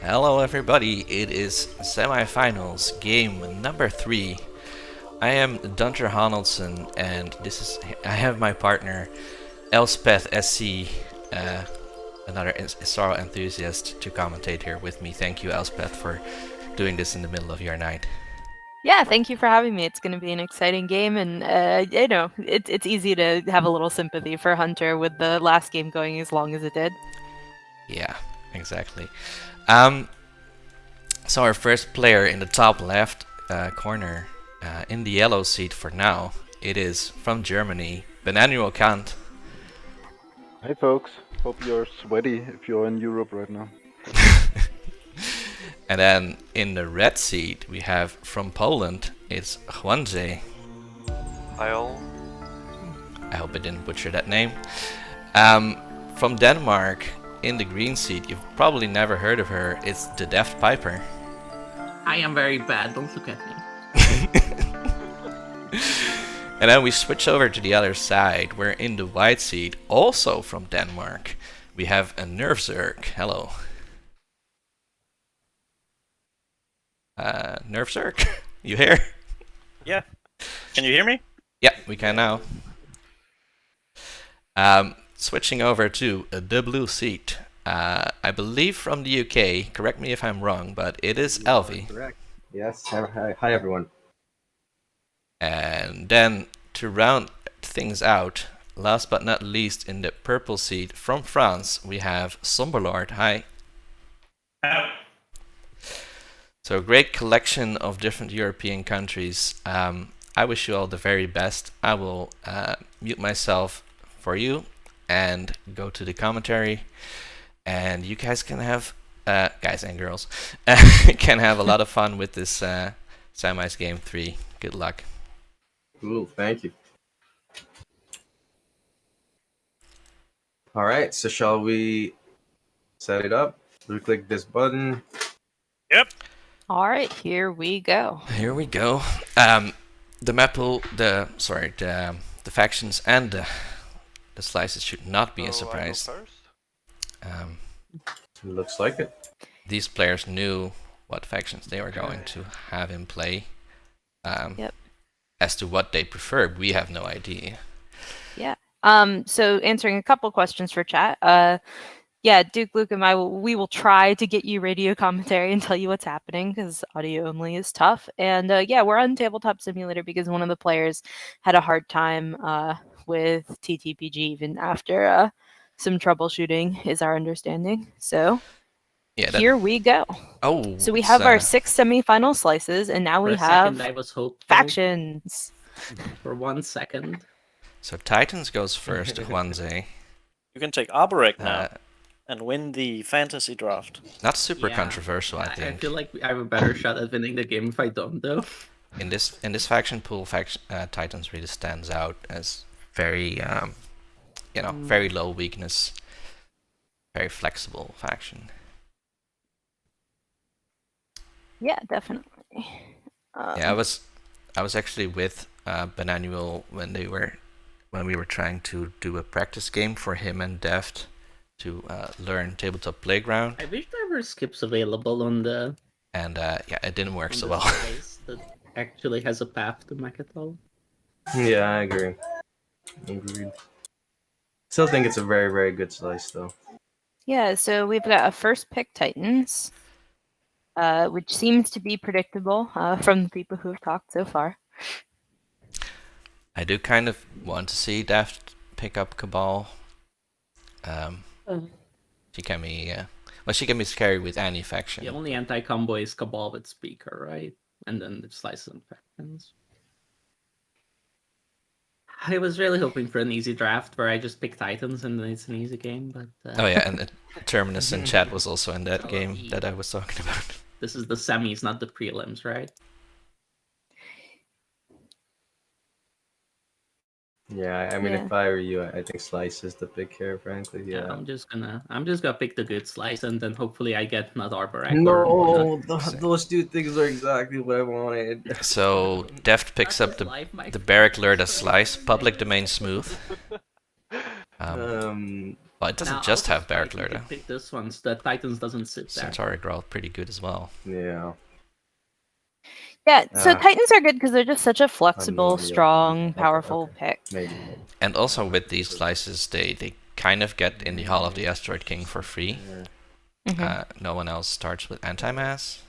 Hello everybody, it is Semifinals, game number 3. I am Dunter Honaldson, and I have my partner Elspeth SC, another Sorrow enthusiast, to commentate here with me. Thank you, Elspeth, for doing this in the middle of your night. Yeah, thank you for having me. It's going to be an exciting game, and it's easy to have a little sympathy for Hunter with the last game going as long as it did. Yeah, exactly. So our first player in the top left corner, in the yellow seat for now, it is from Germany, Bananuel Kant. Hey folks, hope you're sweaty if you're in Europe right now. And then in the red seat we have from Poland, it's Juandrzej. Hi all. I hope I didn't butcher that name. From Denmark, in the green seat, you've probably never heard of her, it's TheDeftPiper. I am very bad, don't look at me. And then we switch over to the other side, where in the white seat, also from Denmark, we have a NerfZerg. Hello. NerfZerg, you here? Yeah. Can you hear me? Yeah, we can now. Switching over to the blue seat. I believe from the UK, correct me if I'm wrong, but it is Alvi. Correct. Yes. Hi everyone. And then to round things out, last but not least, in the purple seat from France, we have Somberlord. Hi. Hello. So a great collection of different European countries. I wish you all the very best. I will mute myself for you and go to the commentary, and you guys can have, guys and girls, can have a lot of fun with this Semis Game 3. Good luck. Cool, thank you. Alright, so shall we set it up? We click this button. Yep. All right, here we go. Here we go. The map will, the factions and the slices should not be a surprise. Looks like it. These players knew what factions they were going to have in play. Yep. As to what they prefer, we have no idea. Yeah. So answering a couple questions for chat. Yeah, Duke, Luke, and we will try to get you radio commentary and tell you what's happening, because audio only is tough. And yeah, we're on Tabletop Simulator because one of the players had a hard time with TTPG even after some troubleshooting, is our understanding. So yeah, here we go. Oh, so we have our 6 semifinal slices, and now we have I was hopeful. Factions. For 1 second. So Titans goes first, Juandrzej. You can take Arborec now and win the fantasy draft. Not super controversial, I think. I feel like I have a better shot at winning the game if I don't, though. In this faction pool, Titans really stands out as very, very low weakness, very flexible faction. Yeah, definitely. Yeah, I was actually with Bananuel when we were trying to do a practice game for him and Deft to learn Tabletop Playground. I wish there were skips available on the... And yeah, it didn't work so well. That actually has a path to Mechatol. Yeah, I agree. Agreed. Still think it's a very, very good slice, though. Yeah, so we've got a first pick Titans, which seems to be predictable from the people who have talked so far. I do kind of want to see Daft pick up Cabal. She can be scary with any faction. The only anti-combo is Cabal with Speaker, right? And then the slices and factions. I was really hoping for an easy draft where I just pick Titans and then it's an easy game, but... Oh yeah, and the Terminus in chat was also in that game that I was talking about. This is the semis, not the prelims, right? Yeah, I mean, Yeah. if I were you, I think slice is the pick here, frankly. Yeah, Yeah. I'm just gonna pick the good slice, and then hopefully I get not Arborek or No, those two things are exactly what I wanted. So Deft picks up the Barrack Lurda slice, public domain smooth. Well, it doesn't Now, just have Barrack Barrack Lurda. Pick this one, so that Titans doesn't sit there. Centauri Growl pretty good as well. Yeah. Yeah, so Titans are good because they're just such a flexible, yeah. strong, Okay, powerful pick. Maybe. And also with these slices, they kind of get in the Hall of the Asteroid King for free. No one else starts with anti-mass.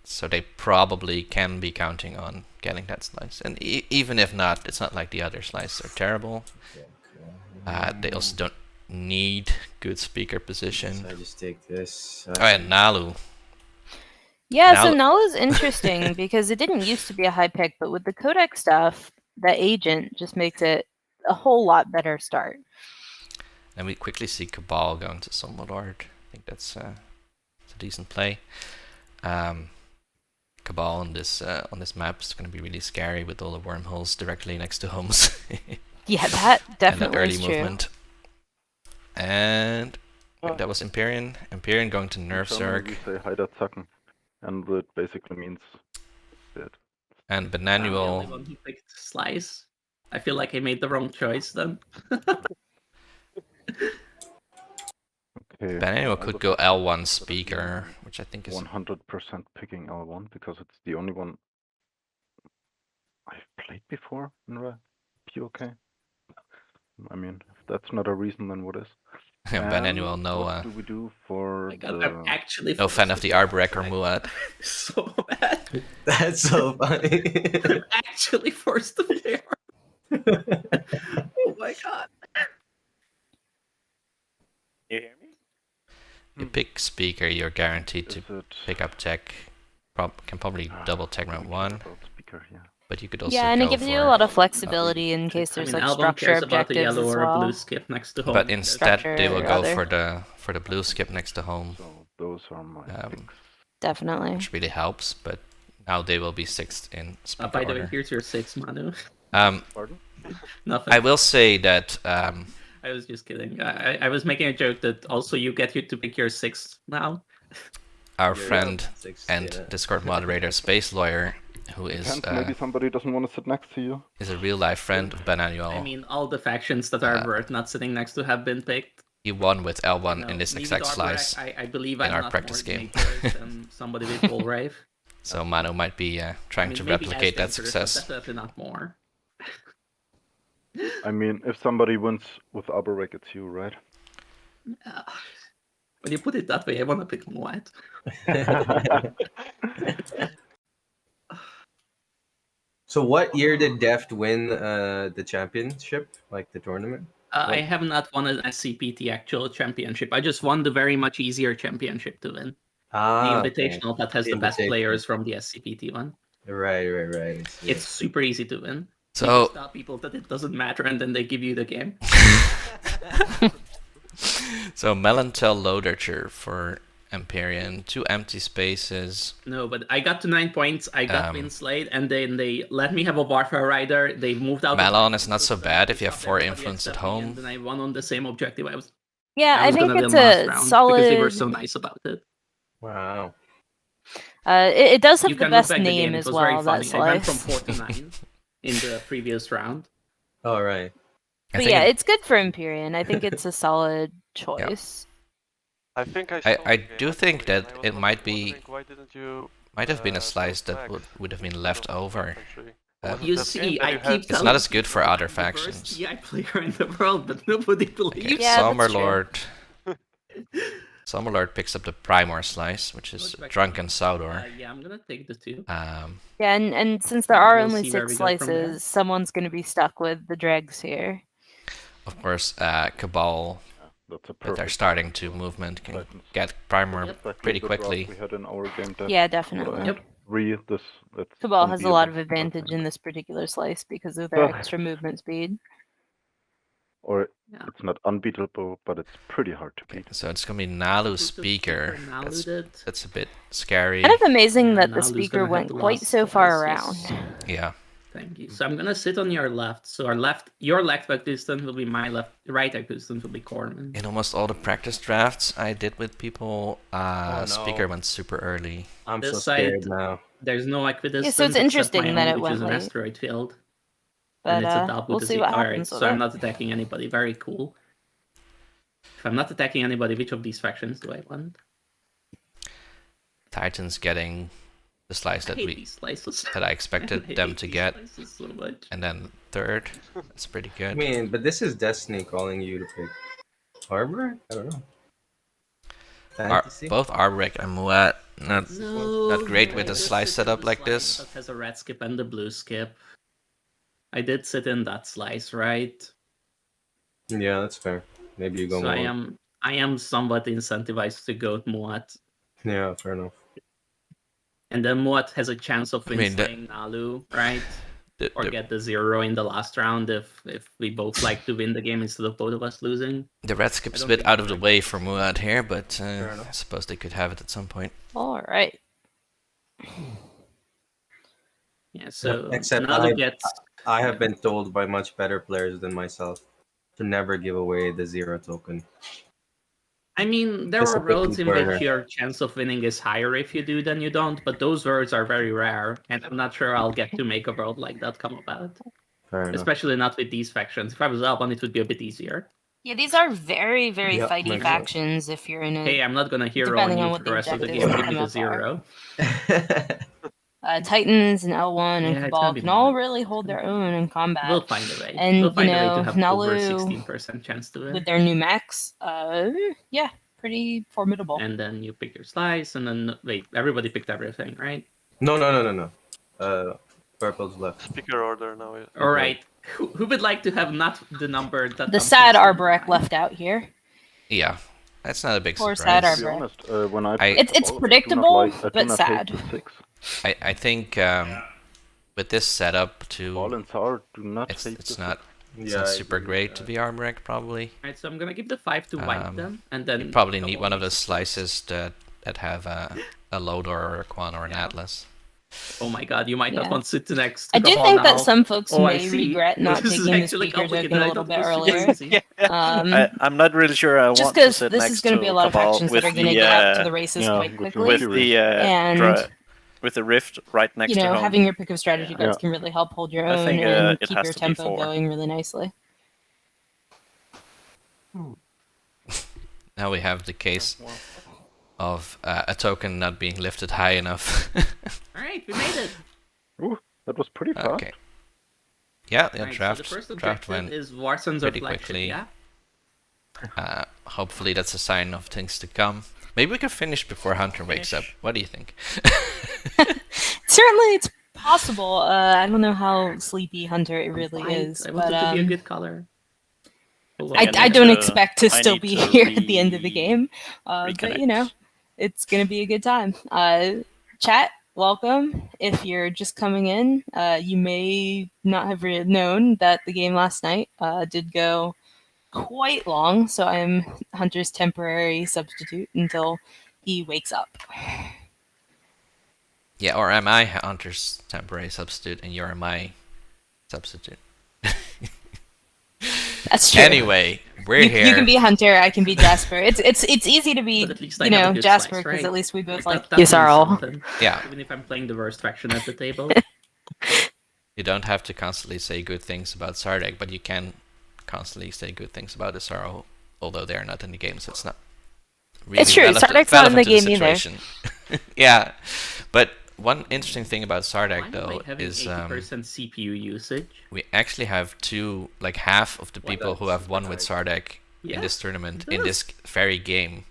So they probably can be counting on getting that slice. And even if not, it's not like the other slices are terrible. They also don't need good speaker position. So I just take this. Oh, and Nalu. Yeah, so Nalu's interesting because it didn't used to be a high pick, but with the codec stuff, that agent just makes it a whole lot better start. And we quickly see Cabal going to Somberlord. I think that's a decent play. Cabal on this map is going to be really scary with all the wormholes directly next to homes. Yeah, that definitely and that early is true. movement. And that was Imperium. Imperium going to NerfZerg. You say Heidatzacken, and it basically means that. And I'm the only Bananuel. one who picked slice. I feel like I made the wrong choice then. Okay. Bananuel could go L1 speaker, which I think is 100% picking L1 because it's the only one I've played before in the POK. I mean, if that's not a reason, then what is? Bananuel, What do we do for I'm actually no fan of the Arborek or Muad. so bad. That's so funny. I'm actually forced to play. Oh my god. You hear me? You pick speaker, you're guaranteed to pick up tech. Can probably double tech round 1. Speaker, yeah. But you could also Yeah, and go it gives for, you a lot of flexibility in case there's like Album structure cares about the objectives yellow as or well. blue skip next to home. But instead they will go Structure for the blue skip next to home. So those are my picks. Definitely. Which really helps, but now they will be 6th in speaker by the way, order. here's your 6, Manu. Pardon? Nothing. I will say that I was just kidding. I was making a joke that also you get to pick your 6 now. our friend and Discord moderator, Space Lawyer, who is maybe somebody doesn't want to sit next to you. Is a real life friend of Bananuel. I mean, all the factions that are worth not sitting next to have been picked. He won with L1 in this me exact with slice. I believe in I'm our not practice more game. dangerous than somebody with full rave. So Manu might be trying to replicate that success. Definitely not more. I mean, if somebody wins with Arborek, it's you, right? When you put it that way, I want to pick White. So what year did Deft win the championship, like the tournament? I have not won an SCP, the actual championship. I just won the very much easier championship to win. The Invitational that has the best players from the SCPT one. Right. It's super easy to win. So you tell people that it doesn't matter, and then they give you the game. So Melantel Loaderture for Imperium, 2 empty spaces. No, but I got to 9 points. I got Winslade, and then they let me have a Warfare Rider. They moved out. Malon is not so bad if you have 4 influence at home. And then I won on the same objective. I think it's a solid. Because they were so nice about it. Wow. It does have You the can best look back the name game. as It was well. very That funny. I went slice. from 4 to 9 in the previous round. All right. But yeah, it's good for Imperium. I think it's a solid choice. I think I do think that it might have been a slice that would have been left over. You see, I keep it's not as good for other factions. Yeah, player in the world, but nobody believes. Okay, Yeah, Somberlord. Somberlord picks up the Primor slice, which is Drunken Saudor. Yeah, I'm gonna take the 2. Yeah, and since there are We'll only see where 6 we go from there. slices, someone's going to be stuck with the dregs here. Of course, Cabal, That's a but they're perfect starting to movement, can get Primor exactly pretty the draft quickly. we had in our game deck. Yeah, definitely. And read this. That's Cabal has a lot of unbeatable, I advantage think. in this particular slice because of their Ugh. extra movement speed. Or Yeah. it's not unbeatable, but it's pretty hard to beat. So it's gonna be Nalu Speaker. That's a bit scary. Kind of amazing Yeah, that the Nalu's speaker gonna have went the quite last so far slice, around. yes. Yeah. Thank you. So I'm gonna sit on your left. So your left Augustin will be my right Augustin will be Corman. In almost all the practice drafts I did with people, no. Speaker went super early. I'm This so scared side, now. There's no equidistant. Yeah, so it's interesting that it which went is an late. asteroid field. But And it's a double we'll see what Alright, happens with so I'm it. not attacking anybody. Very cool. If I'm not attacking anybody, which of these factions do I want? Titan's getting the slice I that hate these slices. I expected I them hate to these get, slices so much. and then third. That's pretty I good. mean, but this is Destiny calling you to pick Harbor? I don't know. Fantasy? Both Arbrek and Muat not great with I a just slice sit in setup the like slice this. That has a red skip and a blue skip. I did sit in that slice, right? Yeah, that's fair. Maybe you go So more. I am somewhat incentivized to go to Muat. Yeah, fair enough. And then Muat has a chance of I mean, playing Nalu, right? Or The get the 0 in the last round if we both like to win the game instead of both of us losing. red skip's I a don't bit think out I'm of the right. way for Muat here, but enough. I suppose they could have it at some point. All right. Yeah, so Except Nalu gets... I have been told by much better players than myself to never give away the 0 token. I mean, there are worlds in which your chance of winning is higher if you do than you don't, but those worlds are very rare, and I'm not sure I'll get to make a world like that come about. Fair enough. Especially not with these factions. If I was Alban, it would be a bit easier. Yeah, these are very, very Yep, fighty makes factions if you're in a... Hey, I'm not gonna hero Depending on on you what for the the rest of the objectives game. of Give me the MF are. 0. Titans and L1 and Yeah, it's Cabal gonna be can all fine. really hold their own in combat. We'll find a way. And, we'll find you a way know, to have over Nalu 16% chance to win. with their new mechs, yeah, pretty formidable. And then you pick your slice, and then wait, everybody picked everything, right? No. Purple's left. Speaker order now. Yeah. All right. Who would like to have not the number that The comes sad next to Arborek mine? left out here. Yeah, that's not a big Poor surprise. sad To be Arborek. honest, when I It's pick Cabal, predictable, I do but not sad. hate the 6. I think with this setup too, Ball and Tsar do not hate it's the not 6. not super great to be Armrek probably. Alright, so I'm gonna give the 5 to white then, and then You probably need double one of these. those slices that have a Lodor or a Quan or an Atlas. Oh my god, you might not Yeah. want to sit next. I do Cabal think now. that some folks Oh, I may see. regret not This is taking the actually speaker complicated. token I a little thought bit this was earlier. easy. I'm not really sure I Just want to because sit this next is going to be a lot of Cabal factions that with are going to the, get out to the races yeah, quite with the quickly. Fury. with the And with the rift right next you know, to home. having your pick of strategy Yeah. cards can really help hold your I own think, and it keep has your to be tempo 4. going really nicely. Now we have the case of a token not being lifted high enough. Alright, we made it. Ooh, that was pretty fast. Okay. Yeah, Alright, draft so the first draft objective went is Warsons pretty of Flagship, quickly. yeah? Hopefully that's a sign of things to come. Maybe we can finish before Hunter wakes up. What do you think? Certainly, it's possible. I don't know how sleepy Hunter it really White. is, I want but it to be a good color. Hold on. I I need don't to- expect to I still need be to here at the end of the game. But reconnect. you know, it's gonna be a good time. Chat, welcome. If you're just coming in, you may not have known that the game last night did go quite long, so I'm Hunter's temporary substitute until he wakes up. Yeah, or am I Hunter's temporary substitute and you're my substitute? That's true. Anyway, we're here. You can be Hunter, I can be Jasper. It's easy to be, But at least I you have a know, good Jasper, slice, because right? at least we both like That means Yisarl. something. Yeah, Even if I'm playing the worst faction at the table. you don't have to constantly say good things about Sardek, but you can constantly say good things about Isaro, although they're not in the game, so it's not really It's true, Sardek's not in the relevant to game either. situation. Yeah, but one interesting thing about Sardek Why am though I having is 80% CPU usage? we actually have two, like half of the Well, people who that's have won with nice. Sardek Yeah, in this tournament, it in this very game.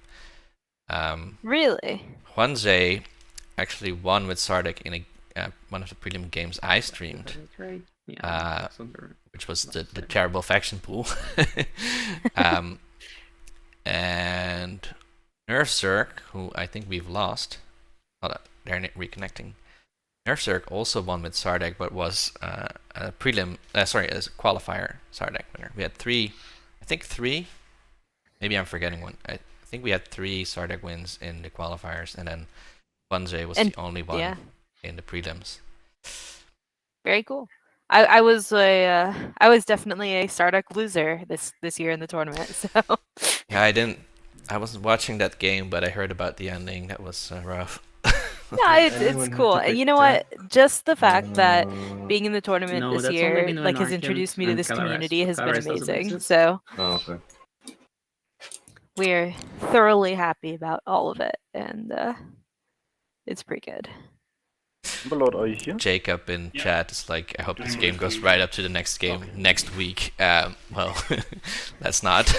Really? Juandrzej actually won with Sardek in one of the prelim games I streamed, That's right. Yeah, which was the terrible faction pool. And NerfZerg, who I think we've lost. Hold up, they're reconnecting. NerfZerg also won with Sardek, but was a prelim, as a qualifier Sardek winner. We had three, maybe I'm forgetting one. I think we had 3 Sardek wins in the qualifiers, and then Juandrzej was the only one yeah. in the prelims. Very cool. I was definitely a Starduck loser this year in the tournament. So Yeah, I wasn't watching that game, but I heard about the ending. That was rough. yeah, it's Anyone have to cool. pick You know Jeff? what? Just the fact that being in the tournament No, this that's only year been when has Argent introduced me to and this community has been Calares doesn't amazing. exist. So Oh, okay. we're thoroughly happy about all of it, and it's pretty good. Somberlord, are you here? Jacob in chat is like, I hope this game goes right up to the next game next week. Well, let's not.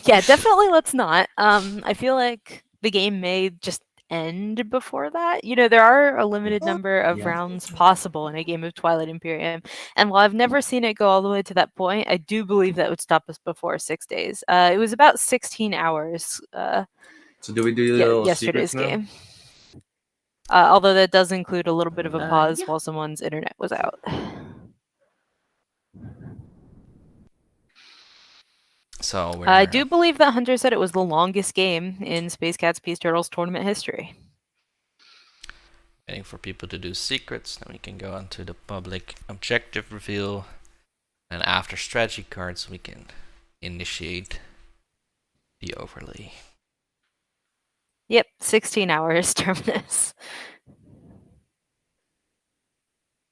Yeah, definitely let's not. I feel like the game may just end before that. You know, there are a limited number of rounds possible in a game of Twilight Imperium, and while I've never seen it go all the way to that point, I do believe that would stop us before 6 days. It was about 16 hours. So do we do little Yesterday's secrets now? game. Although that does include a little bit of a pause Yeah. while someone's internet was out. So we're, I do believe that Hunter said it was the longest game in Space Cats Peace Turtles tournament history. waiting for people to do secrets, then we can go on to the public objective reveal, and after strategy cards we can initiate the overlay. Yep, 16 hours terminus.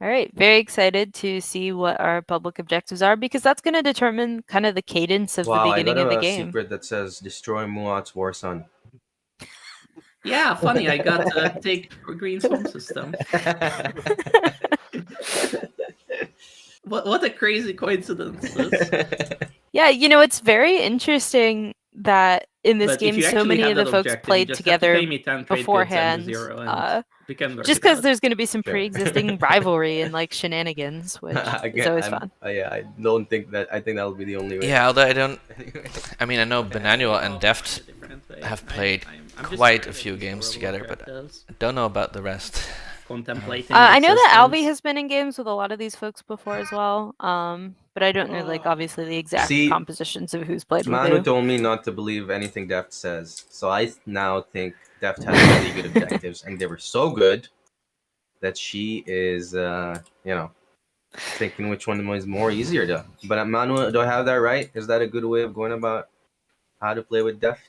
All right, very excited to see what our public objectives are, because that's going to determine kind of the cadence of the beginning of the I got a game. secret that says destroy Muat's War Sun. Yeah, funny. I got to take Green's home system. What a crazy coincidence this. Yeah, you know, it's very interesting that in this But if game you so actually many have of the that folks objective, you played just have to together pay me 10 trade goods and beforehand, a zero, and we can work just it because out. there's going to be some Sure. pre-existing rivalry and like shenanigans, which is always fun. I don't think that. I think that'll be the only way. Yeah, although I mean, I know Bananuel and Deft have played quite a few games together, but I don't know about the rest. Contemplating. I know that Alvi has been in games with a lot of these folks before as well, but I don't know, like, obviously the exact compositions of who's played with Manu who. told me not to believe anything Deft says, so I now think Deft has really good objectives, and they were so good that she is, thinking which one was more easier to. But Manu, do I have that right? Is that a good way of going about how to play with Deft?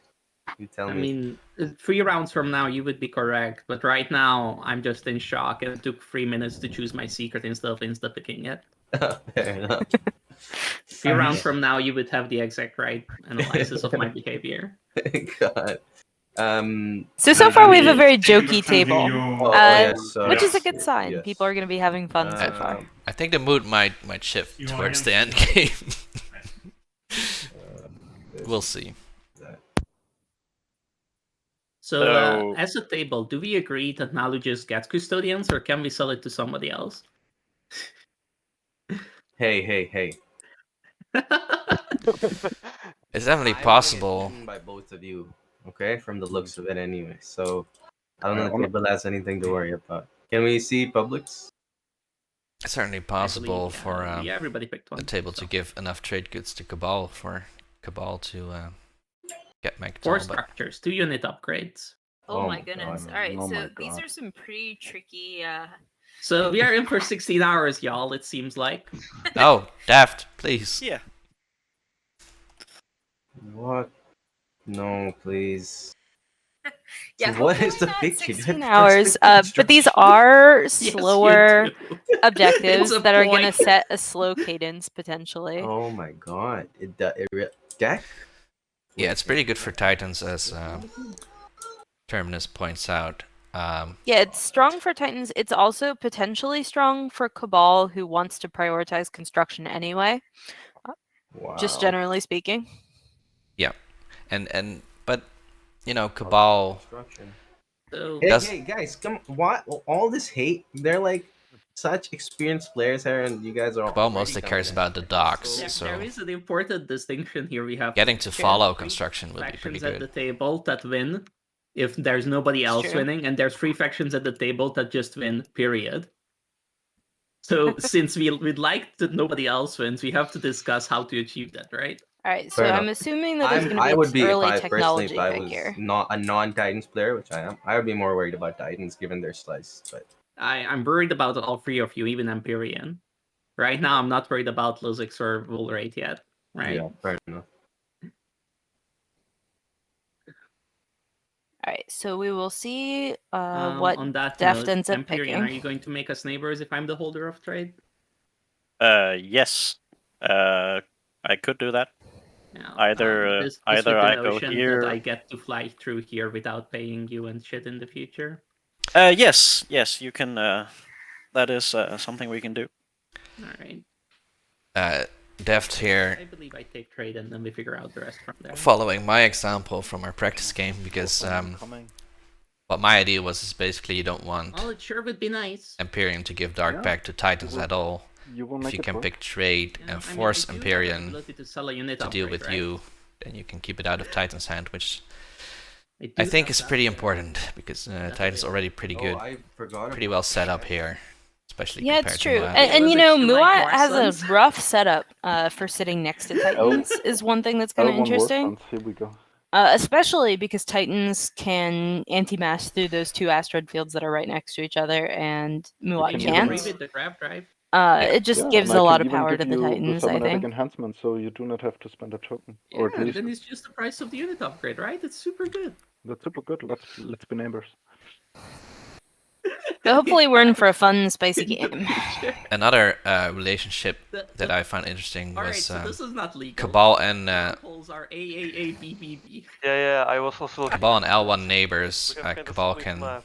You tell me. I mean, 3 rounds from now you would be correct, but right now I'm just in shock, and it took 3 minutes to choose my secret instead of insta-picking it. Fair enough. 3 rounds from now you would have the exact right analysis of my behavior. God. So far we have a very jokey table, Yes, which is a good sign. yes. People are going to be having fun so far. I think the mood might shift towards the end game. We'll see. So, as a table, do we agree that Malu just gets custodians, or can we sell it to somebody else? Hey. It's definitely I possible. wanna get by both of you, okay? From the looks of it, anyway. So I don't know if table has anything to worry about. Can we see Publix? It's certainly possible for yeah, everybody picked one. the table to give enough trade goods to Cabal for Cabal to get Magdal. 4 structures, 2 unit upgrades. Oh, Oh my my goodness. God. All right, Oh so my these God. are some pretty tricky... So we are in for 16 hours, y'all, it seems like. Oh, Daft, please. Yeah. What? No, please. Yeah, So what is hopefully the not picture? 16 hours, but these are slower objectives It's a that are going to point. set a slow cadence potentially. Oh my God! Deck? Yeah, it's pretty good for Titans, as Terminus points out. Yeah, it's strong for Titans. It's also potentially strong for Cabal, who wants to prioritize construction anyway. Wow. Just generally speaking. Yeah, but you know, Cabal. Construction. So, Hey guys, come! What? All this hate? They're like such experienced players here, and you guys are. Cabal already mostly coming cares in. about the docks, there so is an important distinction here. We have getting to there follow are 3 construction would be pretty factions at the good. table that win if there's nobody else true. winning, and there's 3 factions at the table that just win, period. So since we'd like that nobody else wins, we have to discuss how to achieve that, right? All right, so Fair I'm enough. assuming that there's going to be I would an be early if I personally, technology if I pick was here. not a non-Titans player, which I am, I would be more worried about Titans given their slice. But I'm worried about all 3 of you, even Empyrean. Right now, I'm not worried about Lizix or Vulrate yet. Right? Yeah, fair enough. All right, so we will see what On that Deft note, ends up Imperium, picking. are you going to make us neighbors if I'm the holder of trade? Yes. I could do that. No. Either This either with the I go notion here. that I get to fly through here without paying you and shit in the future. Yes, you can. That is something we can do. All right. Deft here, I believe I take trade and then we figure out the rest from there. following my example from our practice game, because what my idea was is basically you don't want Well, it sure would be nice. Imperium to give Dark back to Titans at all. If you can pick trade and force Imperium to deal with you, then you can keep it out of Titan's hand, which I think is pretty important, because Titan's already pretty good, pretty well set up here, especially Yeah, compared it's to true. Muad. And you know, Lizix, you like Muad has Warsons? a rough setup for sitting next to Titans, is one thing that's kind of L1 interesting. Warsons, here we go. Especially because Titans can anti-mass through those two asteroid fields that are right next to each other, and Muad can can't. Agree with the grab drive. It just gives and I a lot can of even power give to the you Titans, the I cybernetic think. enhancement, so you do not have to spend a token. Or at Yeah, least then it's just the price of the unit upgrade, right? It's super good. that's super good. Let's be neighbors. But hopefully we're in for a fun, spicy game. Another relationship that I found interesting Alright, was so this is not legal. Cabal and Polls are AAABBB. Yeah, I was also looking. Cabal and L1 neighbors. We can kinda Cabal split can map.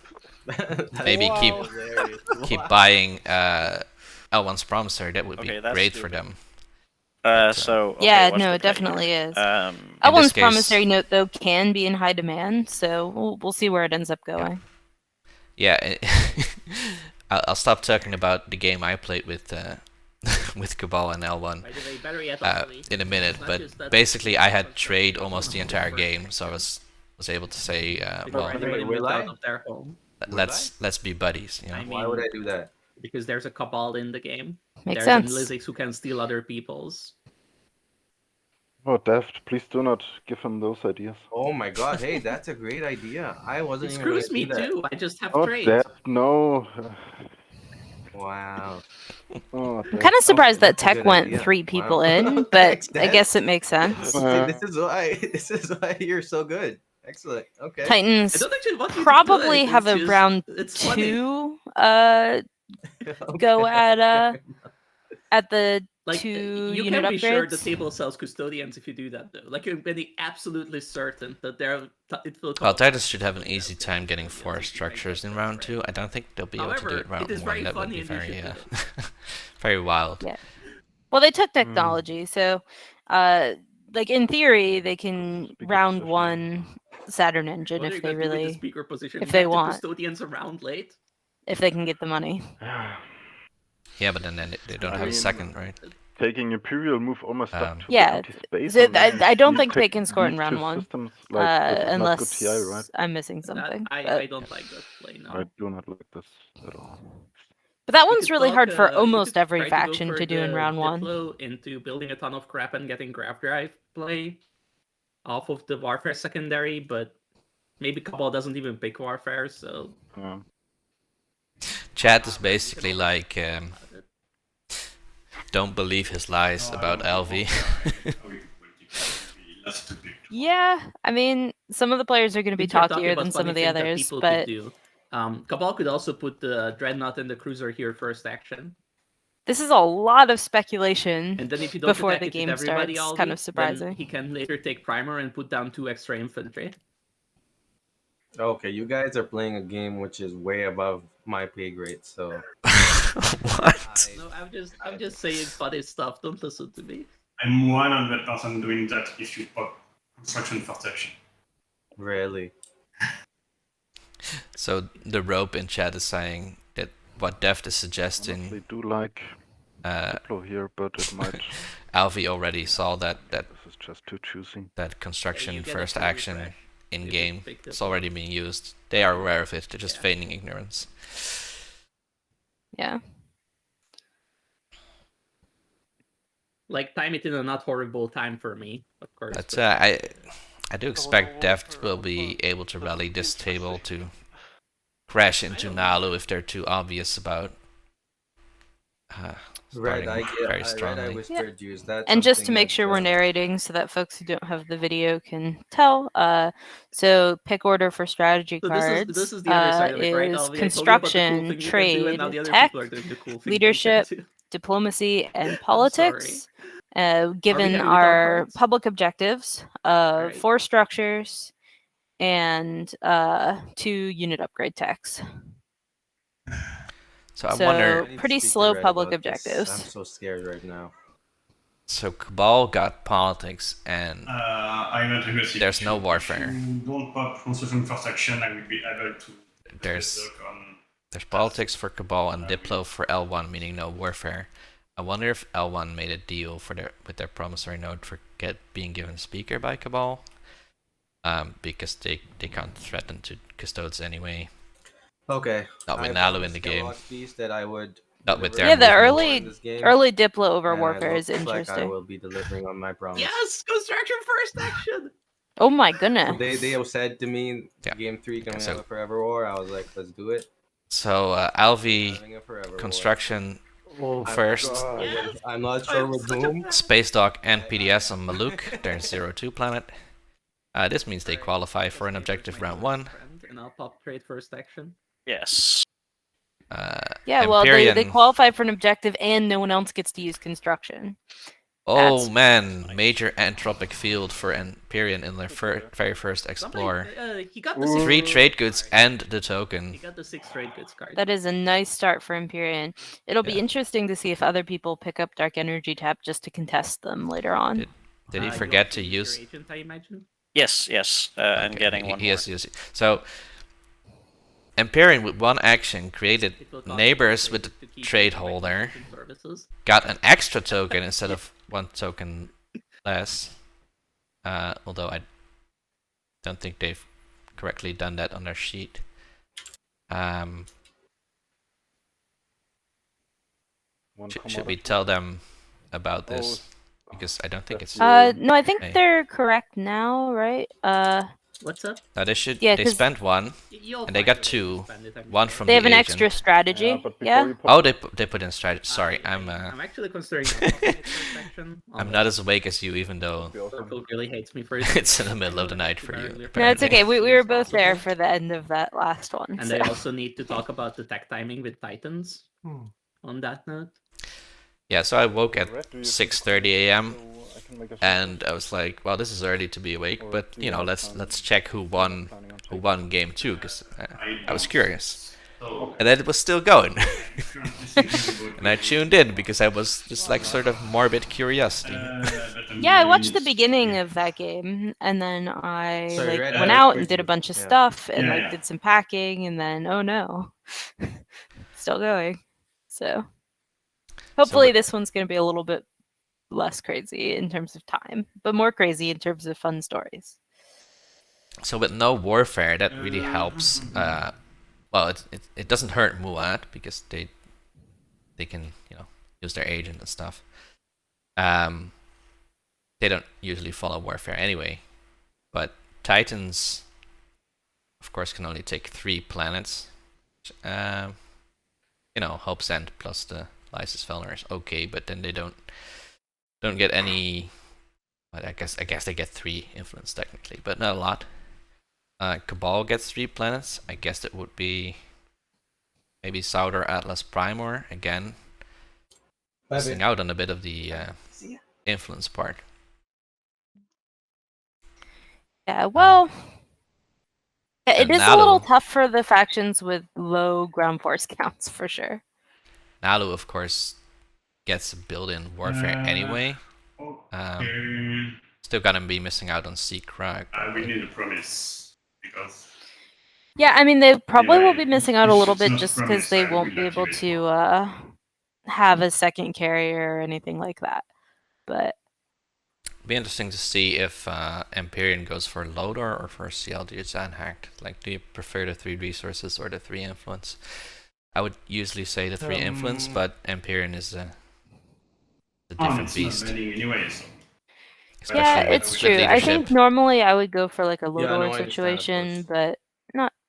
maybe Hilarious. keep Wow. buying L1's Promissory. That would be Okay, that's great for stupid. them. So okay, Yeah, what's no, the it play definitely here? is. In L1's this case- promissory note, though, can be in high demand, so we'll see where it ends up going. Yeah, I'll stop talking about the game I played with with Cabal and L1 By the way, battery at Alvi. in a minute. It's not But just that- basically, I had trade almost the entire game, so I was able to say, Before well, anybody will moved I? out of their home. let's be buddies. You know? I mean, Why would I do that? because there's a cabal in the game. Makes There's sense. an Lizix who can steal other people's. Oh, Deft, please do not give him those ideas. Oh my god, hey, that's a great idea. I wasn't It even gonna screws me do that. too. I just have Oh, trades. Deft, no. Wow. Oh, I'm Deft. kind of surprised that that's a Tech good went idea. 3 people Wow. in, but Thanks, I Dad. guess it makes sense. This is why you're so good. Excellent. Okay. I Titans don't actually want you to probably do it, have it's a just- round it's funny. 2 Okay. go at the Like, 2 you unit can be sure the upgrades. table sells custodians if you do that, though. Like, you're pretty absolutely certain that it will. Well, Titus should have an easy time getting 4 structures in round 2. I don't think they'll be able to do However, it round it is 1. very That would funny be and you very, should do very wild. Yeah. Well, they took technology, so like in theory they can Speaker round position. 1 Saturn engine What are if you they gonna do with the really speaker position? if they Get the want. custodians around late. if they can get the money. Yeah, but then they don't I have a mean, second, right? Taking Imperial move almost up to Yeah, the empty space. So and then I don't you think they pick can score in these round two 1, systems, like, this is not unless good TI, right? I'm missing something. That, but, I don't like that play now. I do not like this at all. but that You one's could really talk, hard for you almost could every try to go faction for to do in the round 1. Diplo into building a ton of crap and getting graph drive play off of the warfare secondary, but maybe Cabal doesn't even pick warfare, so Yeah. Chat is basically like, don't believe his lies about Alvi. Yeah, I mean, some of the players are going to be Since we're talking talkier about than some funny of the things that others, people but could do. Cabal could also put the Dreadnought and the Cruiser here first action. this is a lot of speculation. And then if you don't Before attack the it with game everybody, starts, kind Alvi, of surprising. then he can later take Primer and put down 2 extra infantry. Okay, you guys are playing a game which is way above my pay grade, so What? No, I'm just saying funny stuff. Don't listen to me. I'm 100% doing that if you pop construction first action. really. So the rope in chat is saying that what Deft is Honestly, suggesting, do like uh, Diplo here, but it might. Alvi already saw that This is just too choosy. construction you get first a free action refresh. in You game. just pick this It's already being used. They are aware of it. They're just Yeah. feigning ignorance. Yeah. Like, time it in a not horrible time for me, of course. But but- I do expect Deft will be able to rally this table to crash into Nalu if they're too obvious about Red, I very strongly. whispered you. Is that And just to something make that, sure we're narrating so that folks who don't have the video can tell, so pick order for strategy So cards this is the other side of it, right, is Alvi? I told you about the cool construction, thing you can do, and trade, now the other tech, people are doing the cool thing leadership, they can do. diplomacy, and I'm politics. Given having our cards? public objectives of Alright. 4 structures and 2 unit upgrade techs. So I So- wonder. I need to pretty speak to slow Red public about this. objectives. I'm so scared right now. So Cabal got politics, and I'm not aggressive. There's no If warfare. you don't pop construction first action, I will be able to. There's work on. there's politics for Cabal and Diplo for L1, meaning no warfare. I wonder if L1 made a deal with their promissory note for being given speaker by Cabal, because they can't threaten to custodes anyway. Okay. Not with I Nalu in promised the game. Kellogg Beast that I would Not with deliver their Yeah, the movement. more in this game, early Diplo over and warfare it is looks like I interesting. will be delivering on my promise. Yes! Construction first action! Oh my So goodness. they have said to me, Yeah. Game 3 can we So- have a forever war? I was like, let's do it. So Alvi Having a forever war. construction Oh, first. God. Yes! I'm not sure I'm with such a whom. fan. Space Dock and PDS on Maluk, their 0-2 planet. This means they Alright, qualify for an Jasper is objective my round closest 1. friend, and I'll pop trade first action. Yes. Yeah, well, they Empyrean- qualify for an objective and no one else gets to use construction. Oh That's man, major entropic field for Empyrean in their very first Somebody, Explorer. he got the Ooh. 3 6 trade goods card. and the He token. got the 6 trade goods card. That is a nice start for Imperium. It'll be Yeah. interesting to see if other people pick up Dark Energy Tap just to contest them later on. Did he You forget also to use your use? agent, I imagine? Yes, yes. I'm Okay, getting he- one he more. is using. So Empyrean with one action created It will cost neighbors you with to the keep trade your holder, agent services. got an extra token instead of 1 token less. Although I don't think they've correctly done that on their sheet. One Should we commodity. tell them about this? Oh, Because I don't think it's. No, I think Hey. they're correct now, right? What's up? No, they should. Yeah, they 'cause- spent 1. You'll And they find got a way to 2, spend it, I'm one sure. from they have the an agent. extra strategy. Yeah, but before Yeah. you pop Oh, they put in strategy. Sorry, I'm I'm actually considering a first section. I'm not as awake as you, even though be awesome. Circle really hates me for it's in the middle of the night for you. No, it's apparently. okay. We were both there Possible. for the end of that last one. And so. they also need to talk about the tech timing with Titans. Hmm. On that note, Yeah, so I woke at Red, do you think 6:30 a.m. so I can make a and I was like, well, this is early to be awake, Or but do you you know, have let's time? check who won game 2 because I was curious, So, and then it was still going, I'm currently thinking about and I tuned in because I was just like sort of morbid curiosity. but I'm Yeah, I doing watched the it- beginning of that game, and then I Sorry, like Red, went I out heard and did a you. bunch of Yeah. stuff and Yeah, like yeah. did some packing, and then oh no, still going. So hopefully this one's gonna be a little bit less crazy in terms of time, but more crazy in terms of fun stories. So with no warfare, that really helps. Well, it doesn't hurt Muad because they can use their agent and stuff. They don't usually follow warfare anyway, but Titans, of course, can only take 3 planets. Hope's End plus the Lysis Felner is okay, but then they don't get any. Well, I guess they get 3 influence technically, but not a lot. Cabal gets 3 planets. I guess it would be maybe Souter Atlas Primor again, missing out on a bit of the influence part. Yeah, well, yeah, it And is a little Nalu. tough for the factions with low ground force counts for sure. Nalu, of course, gets a built-in warfare anyway. Okay. Still gonna be missing out on Seekrag. We need a promise because Yeah, I mean they probably will Yeah, be missing out a little it's bit not just because promised they I won't will be able activate to have a second carrier or anything like that. But Be interesting to see if Empyrean goes for Lodor or for CLD Zanhacked. Like, do you prefer the 3 resources or the 3 influence? I would usually say the 3 influence, but Empyrean is a different it's beast. not banning anyway. So. yeah, Especially with it's the true. I think leadership. normally I would go for like a Yeah, no, Lodor I understand, of situation, course. but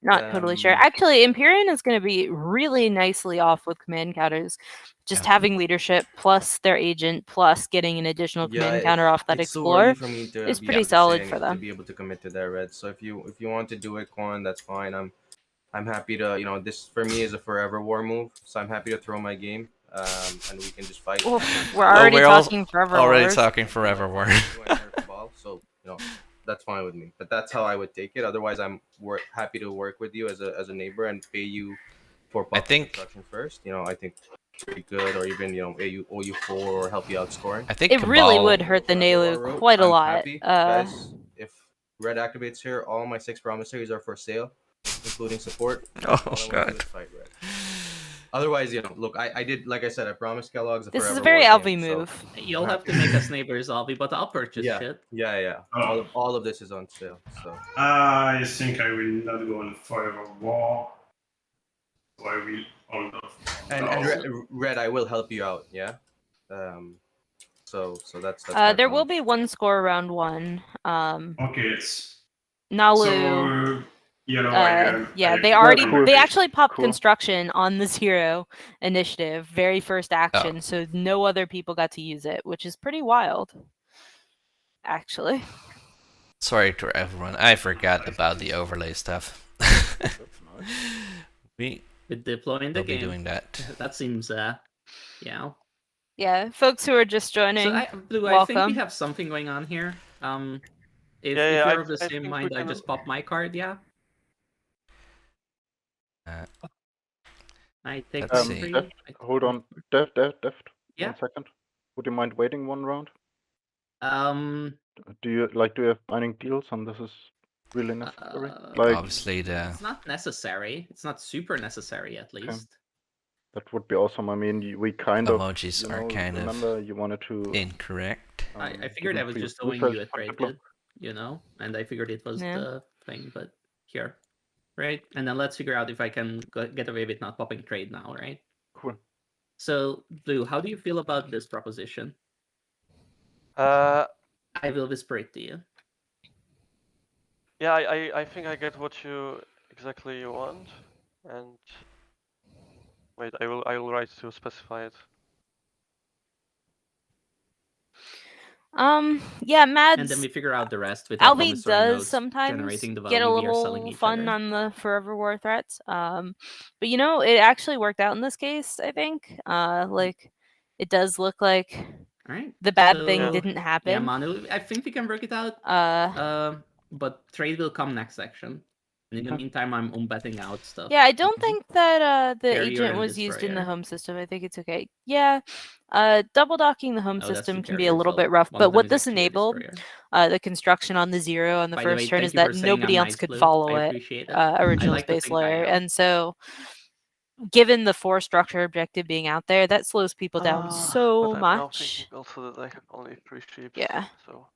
not totally sure. Actually, Imperium is going to be really nicely off with command counters. Just having leadership plus their agent plus getting an additional command counter off that it's Explorer too early for me to is be pretty able to solid say for to them. be able to commit to that, Red. So if you want to do it, Quan, that's fine. I'm happy to, this for me is a forever war move, so I'm happy to throw my game, and we can just fight. Oof, we're already talking forever wars. Talking forever war. So that's fine with me. But that's how I would take it. Otherwise, I'm happy to work with you as a neighbor and pay you for construction first. I think it's pretty good, or even owe you 4 or help you out scoring. I think it really would hurt the Nelu quite a lot. Happy, guys, if Red activates here, all my 6 promissaries are for sale, including support. Oh god. Fight Red. Otherwise, look, I did, like I said, I promised Kellogg's. This is a very Alvi move. So You'll have to make us neighbors, Alvi, but I'll purchase shit. Yeah. All of this is on sale. So I think I will not go on forever war. So I will hold off. And Red, I will help you out. Yeah. So that's there will be one score round 1. Okay, it's Nalu. So, they actually popped construction on the 0 initiative, very first action, so no other people got to use it, which is pretty wild, actually. Sorry to everyone, I forgot about the overlay stuff. We deploying the game. Be doing that. That seems, Yeah, folks who are just joining, Blue, I think we have something going on here. If you're of the same mind, I just pop my card, yeah? I take hold on, Deft. Yeah. 1 second. Would you mind waiting 1 round? Do you have binding deals, and this is really necessary? Obviously, it's not necessary. It's not super necessary, at least. Okay. That would be awesome. I mean, we kind of emojis are kind remember you wanted to incorrect. I figured I was just owing you a trade bid, and I figured it was the thing, but here. Right, and then let's figure out if I can get away with not popping trade now, right? Cool. So, Blue, how do you feel about this proposition? I will whisper it to you. Yeah, I think I get what you exactly want, and wait, I will write to specify it. Yeah, Mads. And then we figure out the rest with Alvi does sometimes get a little fun on the forever war threats. But it actually worked out in this case, I think. It does look like the bad thing didn't happen. Yeah, Manu, I think we can work it out. But trade will come next section. And in the meantime, I'm betting out stuff. Yeah, I don't think that the agent was used in the home system. I think it's okay. Yeah, double docking the home system can be a little bit rough. But what this enabled, the construction on the 0 on the first turn, is that nobody else could follow it. Original space layer, and so given the 4 structure objective being out there, that slows people down so much. Also, that I have only 3 ships. Yeah. So.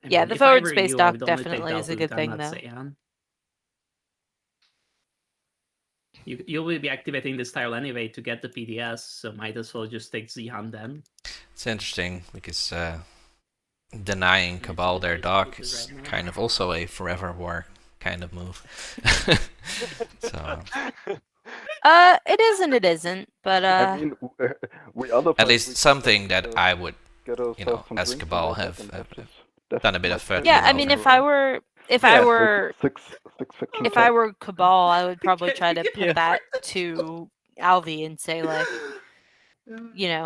Yeah, the forward space dock definitely is a good thing, though. You will be activating this tile anyway to get the PDS, so might as well just take Zihan then. It's interesting because denying Cabal their dock is kind of also a forever war kind of move. So. It is and it isn't, but I mean, at least something that I would, as Cabal have done a bit of threat. Yeah, I mean, if I were Cabal, I would probably try to put that to Alvi and say, like,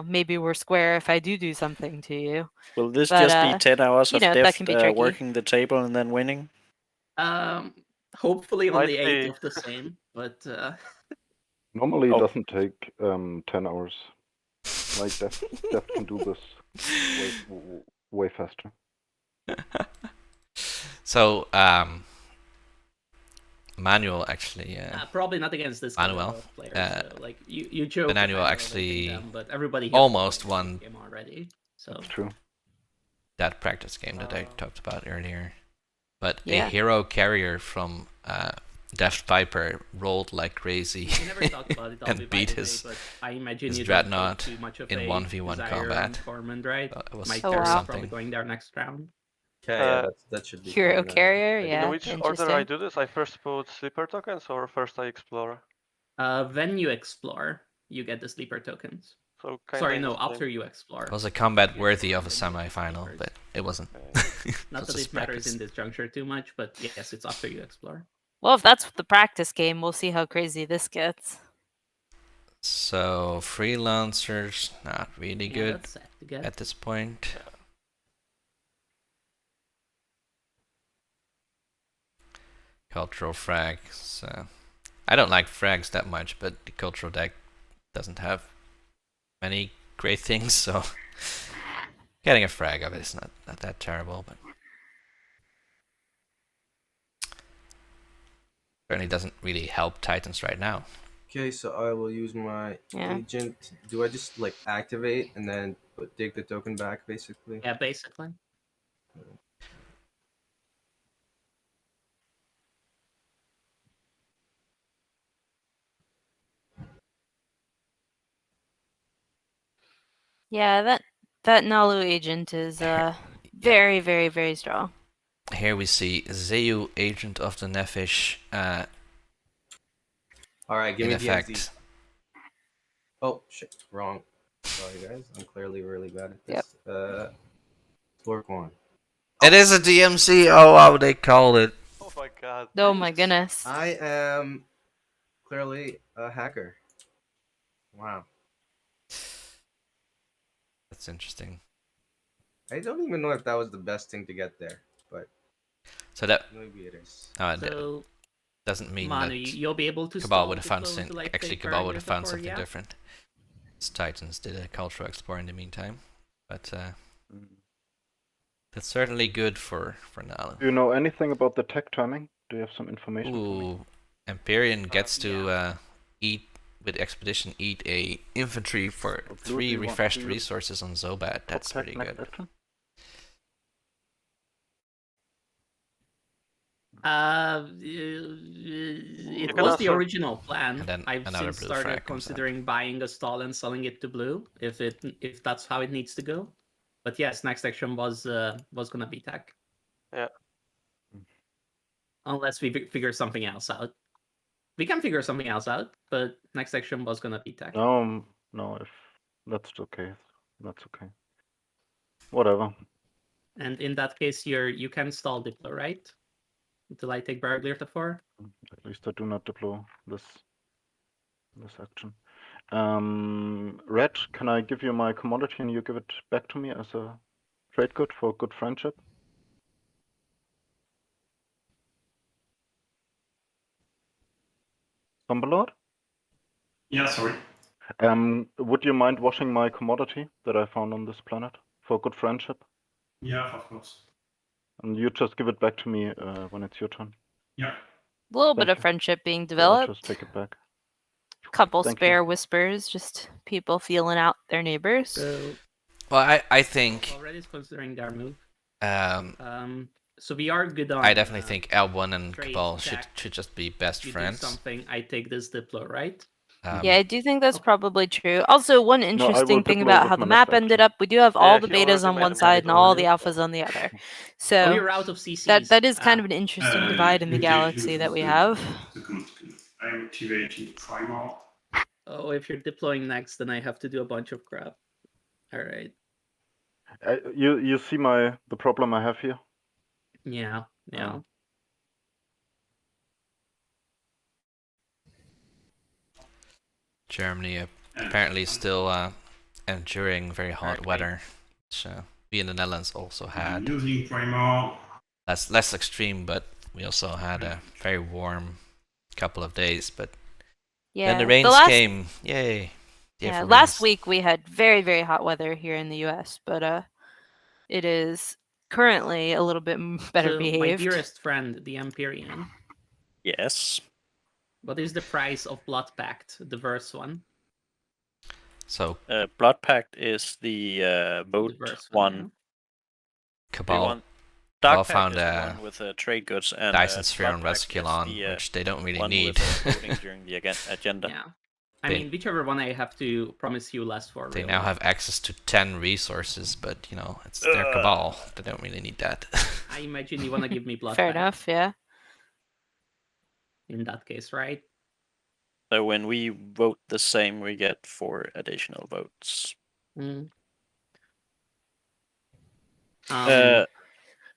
maybe we're square if I do something to you. Will this just be 10 hours of Deft working the table and then winning? Hopefully on the 8 of the same, but... Normally it doesn't take 10 hours. Like, Deft can do this way faster. So, Manuel actually. Probably not against this Manuel. Player, so, like you joke. Manuel actually them, but everybody almost won. Game already, so that's true. That practice game that I talked about earlier, but a hero carrier from TheDeftPiper rolled like crazy and beat his dreadnought in 1v1 combat. Right? It was Mike something. probably going there next round. Okay, yeah, that should be Hero fine then. carrier, Okay. yeah. In which order I do this? I first put sleeper tokens or first I explore? When you explore, you get the sleeper tokens. So Sorry, no, after you explore. It was a combat worthy of a semi-final, but it wasn't. Not that it matters in this juncture too much, but yes, it's after you explore. Well, if that's the practice game, we'll see how crazy this gets. So freelancers not really good at this point. Yeah. Cultural frags. I don't like frags that much, but the cultural deck doesn't have many great things, so getting a frag of it is not that terrible, but certainly doesn't really help Titans right now. Okay, so I will use my agent. Do I just like activate and then take the token back, basically? Yeah, basically. Yeah, that Nalu agent is very, very, very strong. Here we see Zeu, Agent of the Nephish. Alright, give in me effect. DMZ. Oh, shit, wrong. Sorry, guys. I'm clearly really bad at this. Yep. Work one. It is a DMC! Oh, wow, they called it. Oh my god. Oh my goodness. I am clearly a hacker. Wow. That's interesting. I don't even know if that was the best thing to get there, but so that maybe it is. So doesn't mean Manu, that you'll be able to Cabal would have found something. Like, actually Cabal would have found something different. His Titans did a cultural explore in the meantime, but that's certainly good for Nalu. Do you know anything about the tech timing? Do you have some information? Ooh, Empyrean gets to eat with expedition a infantry for 3 refreshed resources on Zobat. That's pretty good. It was the original plan. And then I've since started considering buying a stall and selling it to blue if that's how it needs to go. But yes, next action was gonna be tech. Yeah. Unless we figure something else out. We can figure something else out, but next action was gonna be tech. No, if that's okay, that's okay. Whatever. And in that case, you can stall Diplo, right? Until I take Burglar to 4. At least I do not deploy this action. Red, can I give you my commodity and you give it back to me as a trade good for good friendship? Somberlord? Yeah, sorry. Would you mind washing my commodity that I found on this planet for good friendship? Yeah, of course. And you just give it back to me when it's your turn. Yeah. A little bit of friendship being developed. I'll just take it back. Couple spare whispers, just people feeling out their neighbors. So, well, I think already considering their move. So we are good on. I definitely think L1 and Cabal should just be best friends. Do something. I take this Diplo, right? Yeah, I do think that's probably true. Also, one interesting thing about how the map ended up, we do have all the betas on one side and all the alphas on the other. So you're out of CCs. that is kind of an interesting divide in the galaxy that we have. I'm activating Primal. Oh, if you're deploying next, then I have to do a bunch of crap. All right. You see the problem I have here? Yeah. Germany apparently still enduring very hot weather, which we in the Netherlands also had. Using Primal. That's less extreme, but we also had a very warm couple of days. But then the rains came. Yay! Yeah, last week we had very, very hot weather here in the US, but it is currently a little bit better behaved. My dearest friend, the Imperium. Yes. What is the price of Blood Pact, the verse one? So Blood Pact is the boat one. Cabal. Dark found is the one with trade goods and Dyson Sphere on Resculon, which they don't really need. during the agenda. Yeah. I mean, whichever one I have to promise you less for. They really. now have access to 10 resources, but you know, it's their cabal. They don't really need that. I imagine you want to give me blood. Fair back enough, yeah. In that case, right? So when we vote the same, we get 4 additional votes. Mm.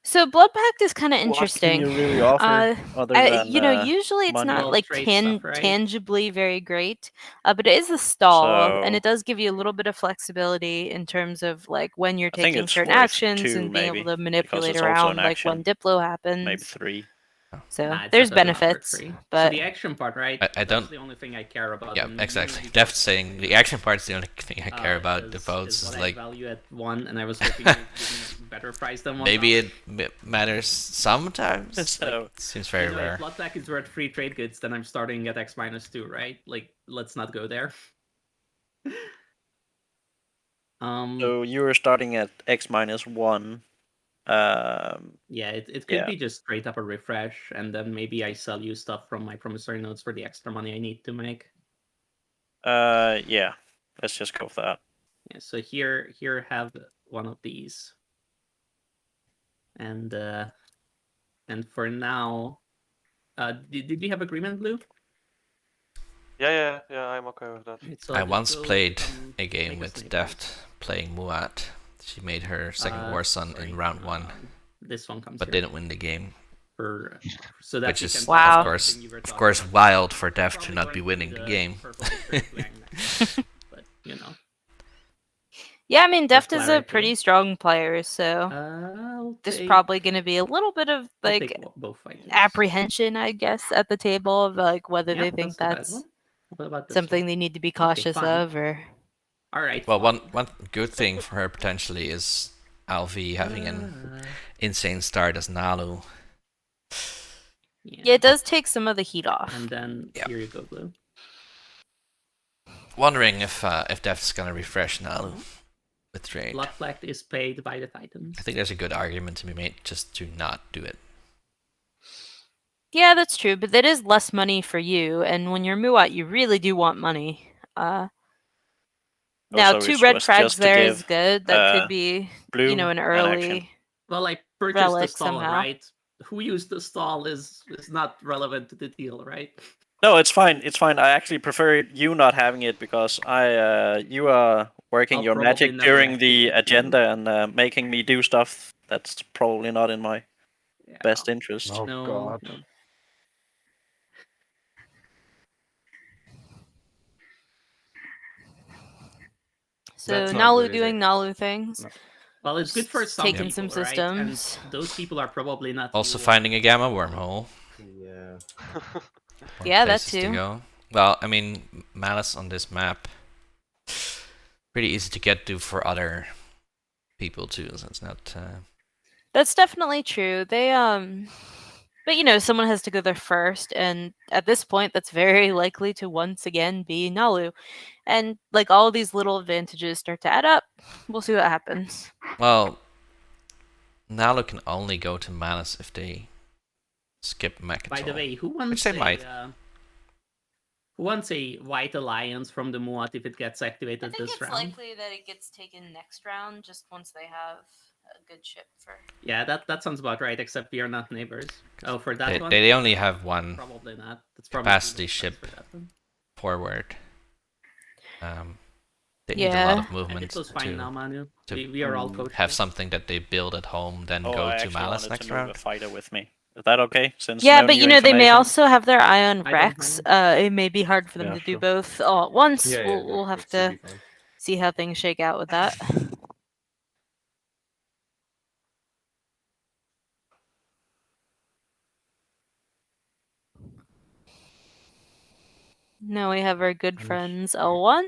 So Blood Pact is kind of interesting. What can you really offer other than you know, usually it's money? not Well, like trade stuff, right? tangibly very great, but it is a stall, and So- it does give you a little bit of flexibility in terms of like when you're I think taking it's certain worth actions 2 and being maybe, able to because manipulate it's also around, an like when action. Diplo happens. Maybe 3. So Nah, it's there's definitely not worth benefits, 3. but so the action part, right? I don't. That's the only thing I care about. Yeah, and exactly. maybe Deft's because- saying the action part's the only thing I care about. The votes is is what like I value at 1, and I was hoping to give me a better price than 1. maybe it matters sometimes. So- Like, it seems very You know, rare. if Blood Pack is worth 3 trade goods, then I'm starting at X-2, right? Like, let's not go there. So you were starting at X-1. Yeah, it could be just straight up a refresh, and then maybe I sell you stuff from my promissory notes for the extra money I need to make. Yeah. Let's just go with that. Yeah, so here have one of these. And for now, did you have agreement, Blue? Yeah, I'm okay with that. Right, so I I'll once just go, played a make game a with sniper. Deft playing Muat. She made her second war son Sorry, in round 1, this one comes but here. didn't win the game. So that Which you is, can Wow. of course, wild for Deft to Probably not be weren't winning the game. purple shirt wearing that, but you know. yeah, I mean, Deft is a clarity. pretty strong player, so I'll there's take- probably going to be a little bit of I'll like take both fighters. apprehension, I guess, at the table of like whether Yeah, they think not a bad that's one. What about this something one? they need to be cautious fine. of, or All right. Well, fine. one good thing for her potentially is Alvi having an insane start as Nalu. yeah, it does take some of the heat off. And then Yeah. here you go, Blue. Wondering if Deft's gonna refresh Nalu with trade. Blood Pact is paid by the Titans. I think there's a good argument to be made just to not do it. Yeah, that's true, but that is less money for you, and when you're Muat, you really do want money. Now, Also, 2 it red was frags just to there is give, good. That could be, Blue an an action. early. Well, I purchased the relic stall, somehow. right? Who used the stall is not relevant to the deal, right? No, it's fine. It's fine. I actually prefer you not having it because you are working I'll your probably magic never during the activate you. agenda and making me do stuff that's probably not in my Yeah. best interest. Oh No, God. no. So That's not Nalu good doing either. Nalu things. No. Well, it's good for Just some taking people, some right? systems. And those people are probably not Also you. finding a gamma wormhole. Yeah. More Yeah, that places to too. go. Well, I mean, Malice on this map, pretty easy to get to for other people too, so it's not... That's definitely true. They but you know, someone has to go there first, and at this point, that's very likely to once again be Nalu. And like all these little advantages start to add up. We'll see what happens. Well, Nalu can only go to Malice if they skip mech By the control. way, who Which wants they might. who wants a White Alliance from the Muat if it gets activated this round? that it gets taken next round, just once they have a good ship for. Yeah, that sounds about right, except we are not neighbors. Oh, for that one? They only have one Probably not. That's probably capacity too much ship for that one. forward. They need a lot of And movement it was fine now, to Manu. to We are all coached. have something that they build at home, then Oh, go I to actually Malice wanted next to move round. a fighter with me. Is that okay? Since Yeah, no but new you know, they may information? also have their eye on I don't Rex. It may be hard for them Yeah, to do sure. both all at once. Yeah, we'll have that should to be fine. see how things shake out with that. Now we have our good Danish. friends L1.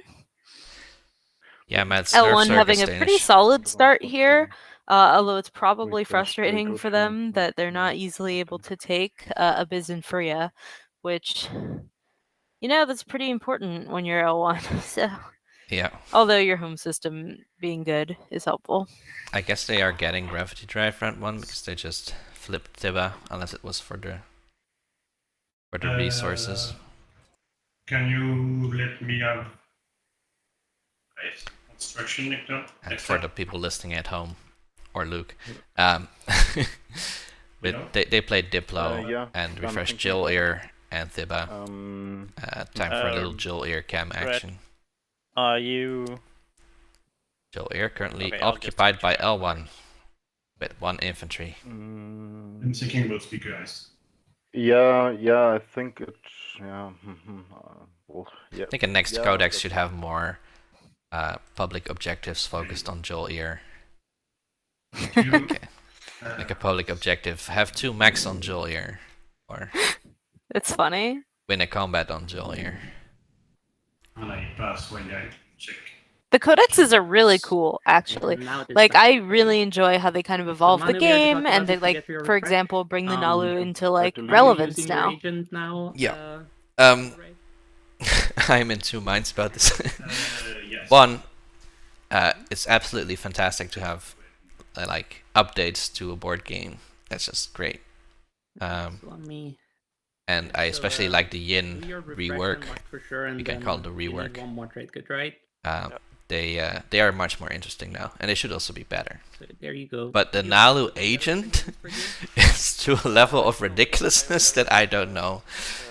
Yeah, Matt's L1 NerfZerg having is a pretty Danish. solid start What's here, although it's Wait, probably there's frustrating Draco for too. them that they're not Yeah, easily able okay. to take Abyss and Freya, which, you know, that's pretty important when you're L1. So, Yeah, although your home system being good is helpful. I guess they are getting Gravity Drive round 1 because they just flipped Tiba, unless it was for the resources. Can you let me have construction nectar? And for the people listening at home, or Luke, but Yeah. they played Diplo yeah, and I'm refreshed thinking Jill about it. Ear and Thiba. Time for a little Jill Ear cam action. Are you... Jill Ear currently Okay, I'll just occupied by check. L1 with 1 infantry. I'm thinking about speaker eyes. Yeah, I think it. Yeah. Well, yeah. I think a next yeah, codex that's should have more public objectives focused on Jill Ear. Okay. Like a public objective, have 2 mechs on Jill Ear, or It's funny. win a combat on Jill Ear. And I pass when I check. The codexes are really cool, actually. And now it is Like, time I for really you. enjoy how they kind of The evolve the money we already game, talked and about they, if you like, get your for refresh. example, bring the Nalu into, like, Are you relevance using your now. agent now? Yeah. Right? I'm in 2 minds about this. Yes. One, it's absolutely fantastic to have like updates to a board game. That's just great. So let me And I especially like the Yin do your refresh rework. and watch for sure, and You can then call it the you need rework. one more trade, good, right? They are much more interesting now, and they should also be better. So there you go. But the You- Nalu agent is to a level of ridiculousness that I don't know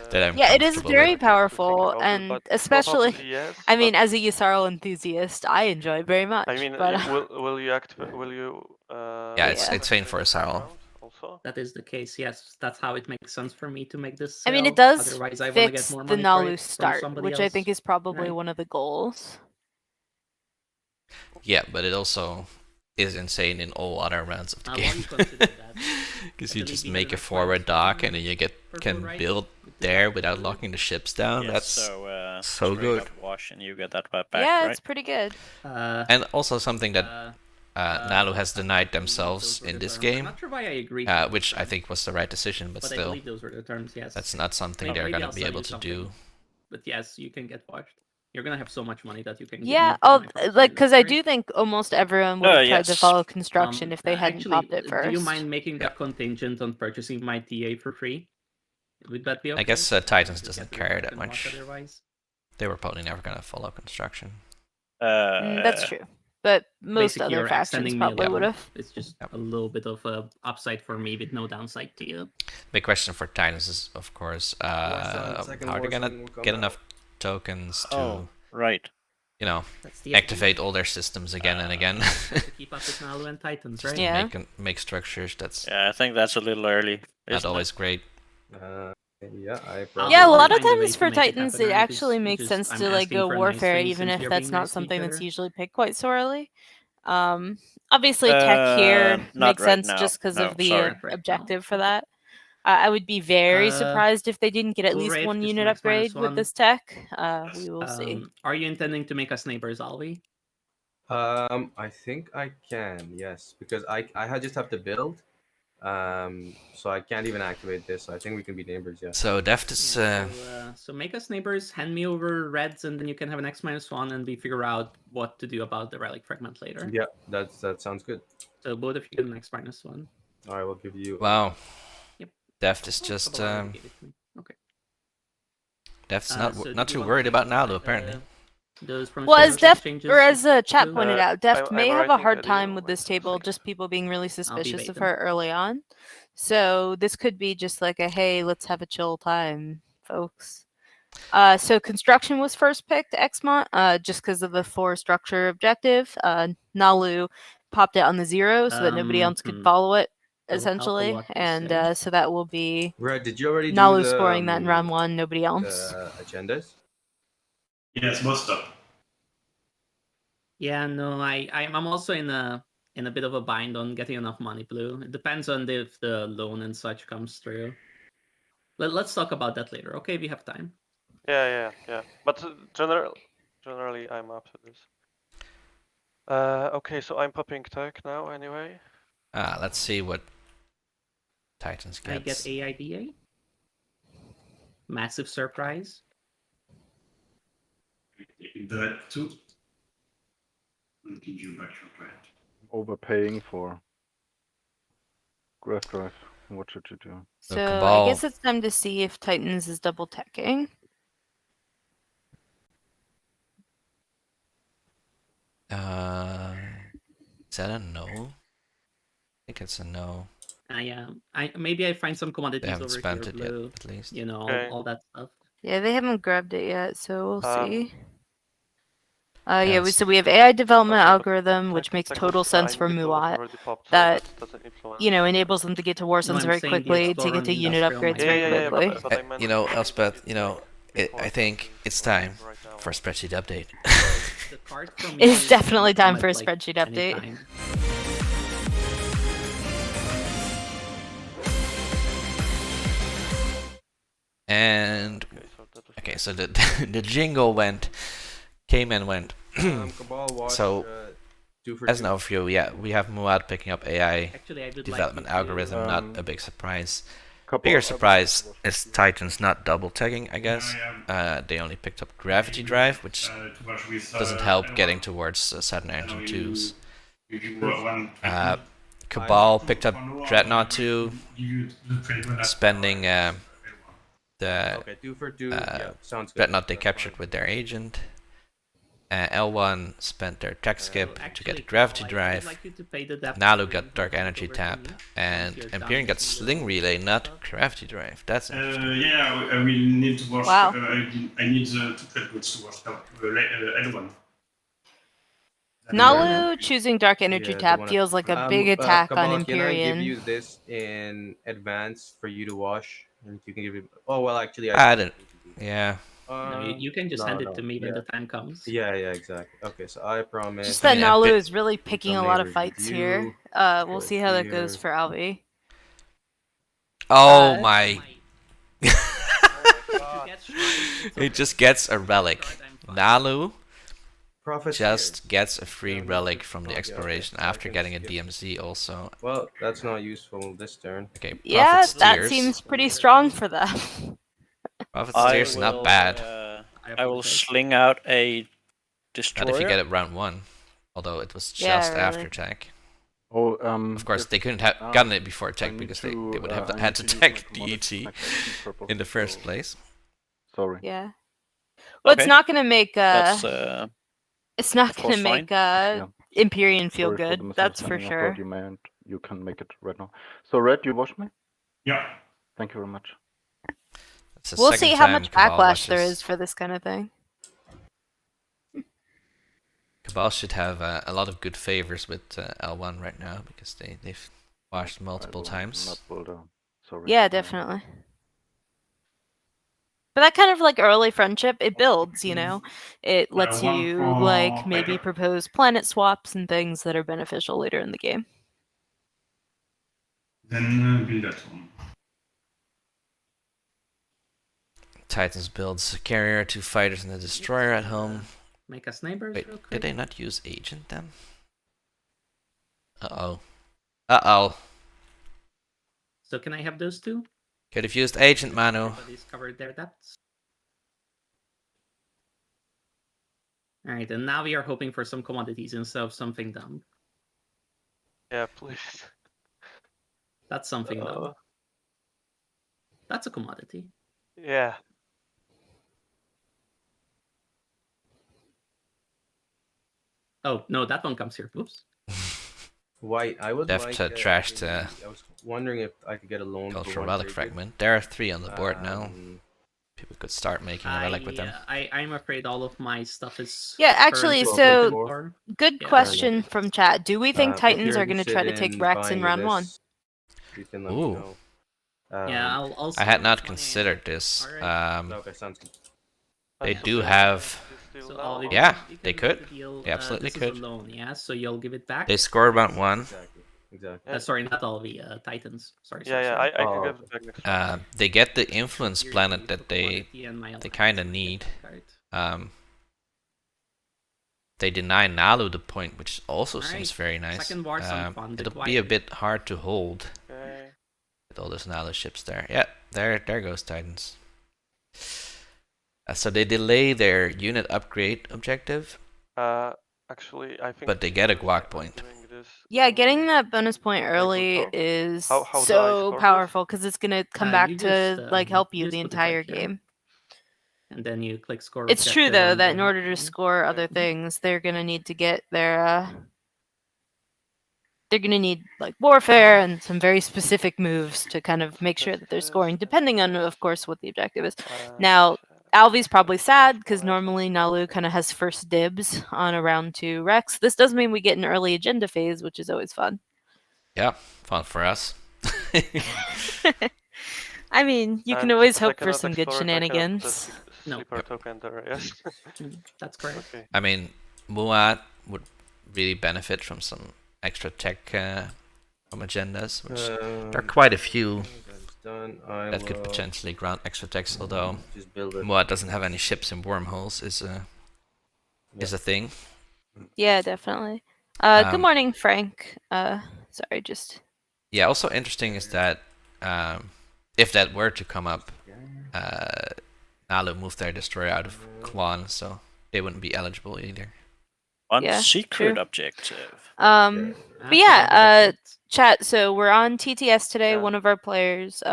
that I'm Yeah, it is comfortable very with. powerful, and especially, yes, I mean, but- as a Yssarl enthusiast, I enjoy it very much. I mean, but will you activate? Will you? Yeah, it's fine for a Sarl. Also. That is the case, yes. That's how it makes sense for me to make this. I mean, it sell. does Otherwise, I want to get fix more the money for Nalu it from start, somebody which else. I think is probably right? one of the goals. Yeah, but it also is insane in all other rounds of the While game. you consider that, Because I you believe just we had make an a forward X-minus dock one and then you purple, can right? build With the there black without blue. locking the ships down. Yes, That's so so straight good. up wash and you get that back, Yeah, right? it's pretty good. And also something that Nalu has denied I believe themselves those were in the this terms. I'm game, not sure why I agreed to those which I terms, think was the right decision, but but I still, believe those were the terms. Yes. that's not something Maybe- they're maybe going I'll to be sell able you to something. do. But yes, you can get washed. You're gonna have so much money that you can. Yeah, give me for my like, because I right? do think almost everyone would have tried to yes. follow construction if they hadn't Actually, popped it first. do you mind making that contingent on purchasing my TA for free? Would that be okay? I guess Titans Just doesn't get care refreshed that and wash much. Otherwise. They were probably never going to follow construction. That's true. But most Basically, other you're factions extending me a probably level. would have. It's just a little bit of a upside for me with no downside to you. Big question for Titans is, of course, how are they going to get enough tokens to, Oh, right. you know, That's the activate all their systems again and again? to keep up with Nalu and Titans, Just right? to Yeah. make structures that's Yeah, I think that's a little early. not isn't always it? great. Yeah, I I'll probably. Yeah, a I'll lot of find a way times to for make it Titans, happen, it right? actually It's makes just sense I'm to like asking go for nice warfare, things even since if we are that's being not nice to each something that's other. usually picked quite so early. Obviously, tech here Not makes right sense now. just because No, of the sorry. Not right now. objective for that. I would be very Uh, surprised if they didn't get at Cool, least Rafe, one just unit an X upgrade minus with one. this tech. We will see. Are you intending to make us neighbors, Alvi? I think I can, yes, because I just have to build, so I can't even activate this. So I think we can be neighbors, yeah. So Deft is So make us neighbors, hand me over reds, and then you can have an X-1, and we figure out what to do about the relic fragment later. Yeah, that sounds good. So both of you get an X-1. I will give you. wow. Yep. Deft is just Couple already gave it to me. Okay. Deft's So not do you too wanna worried take, about Nalu apparently. Those Well, as promissory Deft exchanges or as chat too? pointed I- out, Deft I'm may have a writing hard a time deal with this table, myself. just people being really suspicious of waiting. her early on. So this could be just like a hey, let's have a chill time, folks. So construction was first picked, Xmont, just because of the 4 structure objective. Nalu popped it on the 0 so that nobody else could follow it, That will help a essentially. lot, you And say. so that will be Red, did you already Nalu do the scoring that in round 1, nobody else. agendas? Yes, most of. Yeah, no, I'm also in a bit of a bind on getting enough money, Blue. It depends on if the loan and such comes through. Let's talk about that later. Okay, we have time. Yeah. But generally, I'm up to this. Okay, so I'm popping tech now anyway. Let's see what Titans I gets. get AIDA. Massive surprise. That too. I'll give you back your bread. Overpaying for graph drive. What should you do? So I guess it's time to see if Titans is double teching. Is that a no? I think it's a no. Yeah, maybe I find some They commodities haven't over spent here, it yet, blue. at least. You know, Okay. all that stuff. Yeah, they haven't grabbed it yet, so we'll see. Yeah, Yes. so we have AI development Okay, but algorithm, which makes total sense for Muat. already popped, so That, doesn't influence. you know, enables them to get to war zones I'm very saying the quickly, to get to explorer unit industrial upgrades mine. very Yeah, quickly. but I meant You know, it's Elspeth, you know, like I think it's time for a spreadsheet update. The card from It is me definitely can time come for a at, like, spreadsheet any update. time. And okay, so the the jingle came and went. Cabal watch, So, 2 for as 2. an overview, yeah, we have Muad picking up AI Actually, I would development like you to, algorithm, not a big surprise. Couple Bigger of surprise others. is Titans not double tagging, I guess. They only picked up Gravity Drive, which doesn't help getting towards Saturn Engine 2s. Cabal picked up Dreadnought 2, spending the Okay, 2 for 2. Yeah, sounds good. Dreadnought they That's captured fine. with their agent. L1 spent their tech skip to actually, get Gravity Cabal, I would Drive. like you to pay the depth Nalu for got Dark over Energy to Tap, me. and Once you're done Imperium got using the Sling little Relay, not stuff. Gravity Drive. That's interesting. Yeah, I will need to watch. Wow. I need the two trade to watch L1. Nalu choosing Dark Energy Yeah, the Tap one feels like a big attack on Cabal, can I give Imperium. you this in advance for you to wash? And you can give it. Oh well, actually, I didn't. Yeah. No, you can just hand it to me when yeah. the time comes. Yeah, exactly. Okay, so I promise. Just that I mean, Nalu is really picking a lot of neighbors fights here. review, We'll see how that goes for Alvi. Oh my. God. He just gets a relic. Nalu Prophet just gets a free relic from the exploration after getting a DMZ also. Well, that's not useful this turn. Okay, Yeah, Prophet's that Tears. seems pretty strong for them. Prophet's Tears is not bad. I will sling out a destroyer. Not if you get it round 1. Although it was Yeah, just really. after tech. Oh, Of course, they couldn't have gotten it before tech because they would have had to tech the ET in the first place. Sorry. Yeah. Well, it's not gonna make That's it's not of gonna course make Yeah. Imperium feel Sorry for the good. That's for misunderstanding. I sure. thought you meant you can make it right now. So, Red, you watch me? Yeah. Thank you very much. It's the We'll second see how time much Cabal backlash there watches. is for this kind of thing. Cabal should have a lot of good favors with L1 right now because they've washed multiple times. Not pull down. Sorry. Yeah, definitely. But that kind of like early friendship, it builds, you know? It lets one you for like maybe Piper. propose planet swaps and things that are beneficial later in the game. Then build that one. Titans builds a carrier, 2 fighters, and a destroyer at home. Make us neighbors Wait, real quick. did they not use agent then? Uh-oh. Uh-oh. So can I have those two? Could have used agent, Manu. Everybody's covered their depths. Alright, and now we are hoping for some commodities instead of something dumb. Yeah, please. That's something dumb. That's a commodity. Yeah. Oh, no, that one comes here. Oops. White, I would Deft like trashed I was wondering if I could get a loan for Cultural one Relic trade Fragment. There are 3 on the board now. Um, People could start making a relic with them. I'm afraid all of my stuff is. Yeah, actually, currently so open for- good Yeah. question from chat. Do we think if Titans you're are going to try to interested take in Rex in buying round this, 1? You can let me Ooh. know. Yeah, I'll also. I had not considered this. Okay, sounds good. They do have... So Alvi, Yeah, you they can could. make the deal, They absolutely this could. Is a loan, yeah, so you'll give it back. They scored round 1. Exactly. Sorry, not Alvi, Titans. Sorry. Yeah, sorry. I can get it back next time. They get the influence planet that they kind of need. They deny Nalu the point, which also seems very nice. Second war, some fun, It'll but be a why- bit hard to hold Okay. with all those Nalu ships there. Yeah, there goes Titans. So they delay their unit upgrade objective, Actually, I think. but they get a guac point. Yeah, getting that bonus point early is How do I so score this? powerful because it's going to come back you to just, like help you just the put it right entire here. game. and then you click score. It's true objective though on that the in order to one. score other things, they're gonna need to get their they're gonna need like warfare and some very specific moves to kind of make sure that they're scoring, depending on, of course, what the objective is. Now, Alvi's probably sad because normally Nalu kind of has first dibs on a round 2 Rex. This does mean we get an early agenda phase, which is always fun. Yeah, fun for us. I mean, you can And always as I hope for cannot some good explore it, I cannot put the shenanigans. sleeper token there, yes. That's correct. Okay. I mean, Muad would really benefit from some extra tech from agendas, which there are quite a few that could potentially grant extra techs, although just build it. Muad doesn't have any ships in wormholes is a thing. Yeah, definitely. Good Um, morning, Frank. Sorry, just... Yeah, also interesting is that if that were to come up, Nalu moved their destroyer out of Kwan, so they wouldn't be eligible either. One Yeah, secret true. objective. But yeah, chat, so we're on TTS today. One of our players,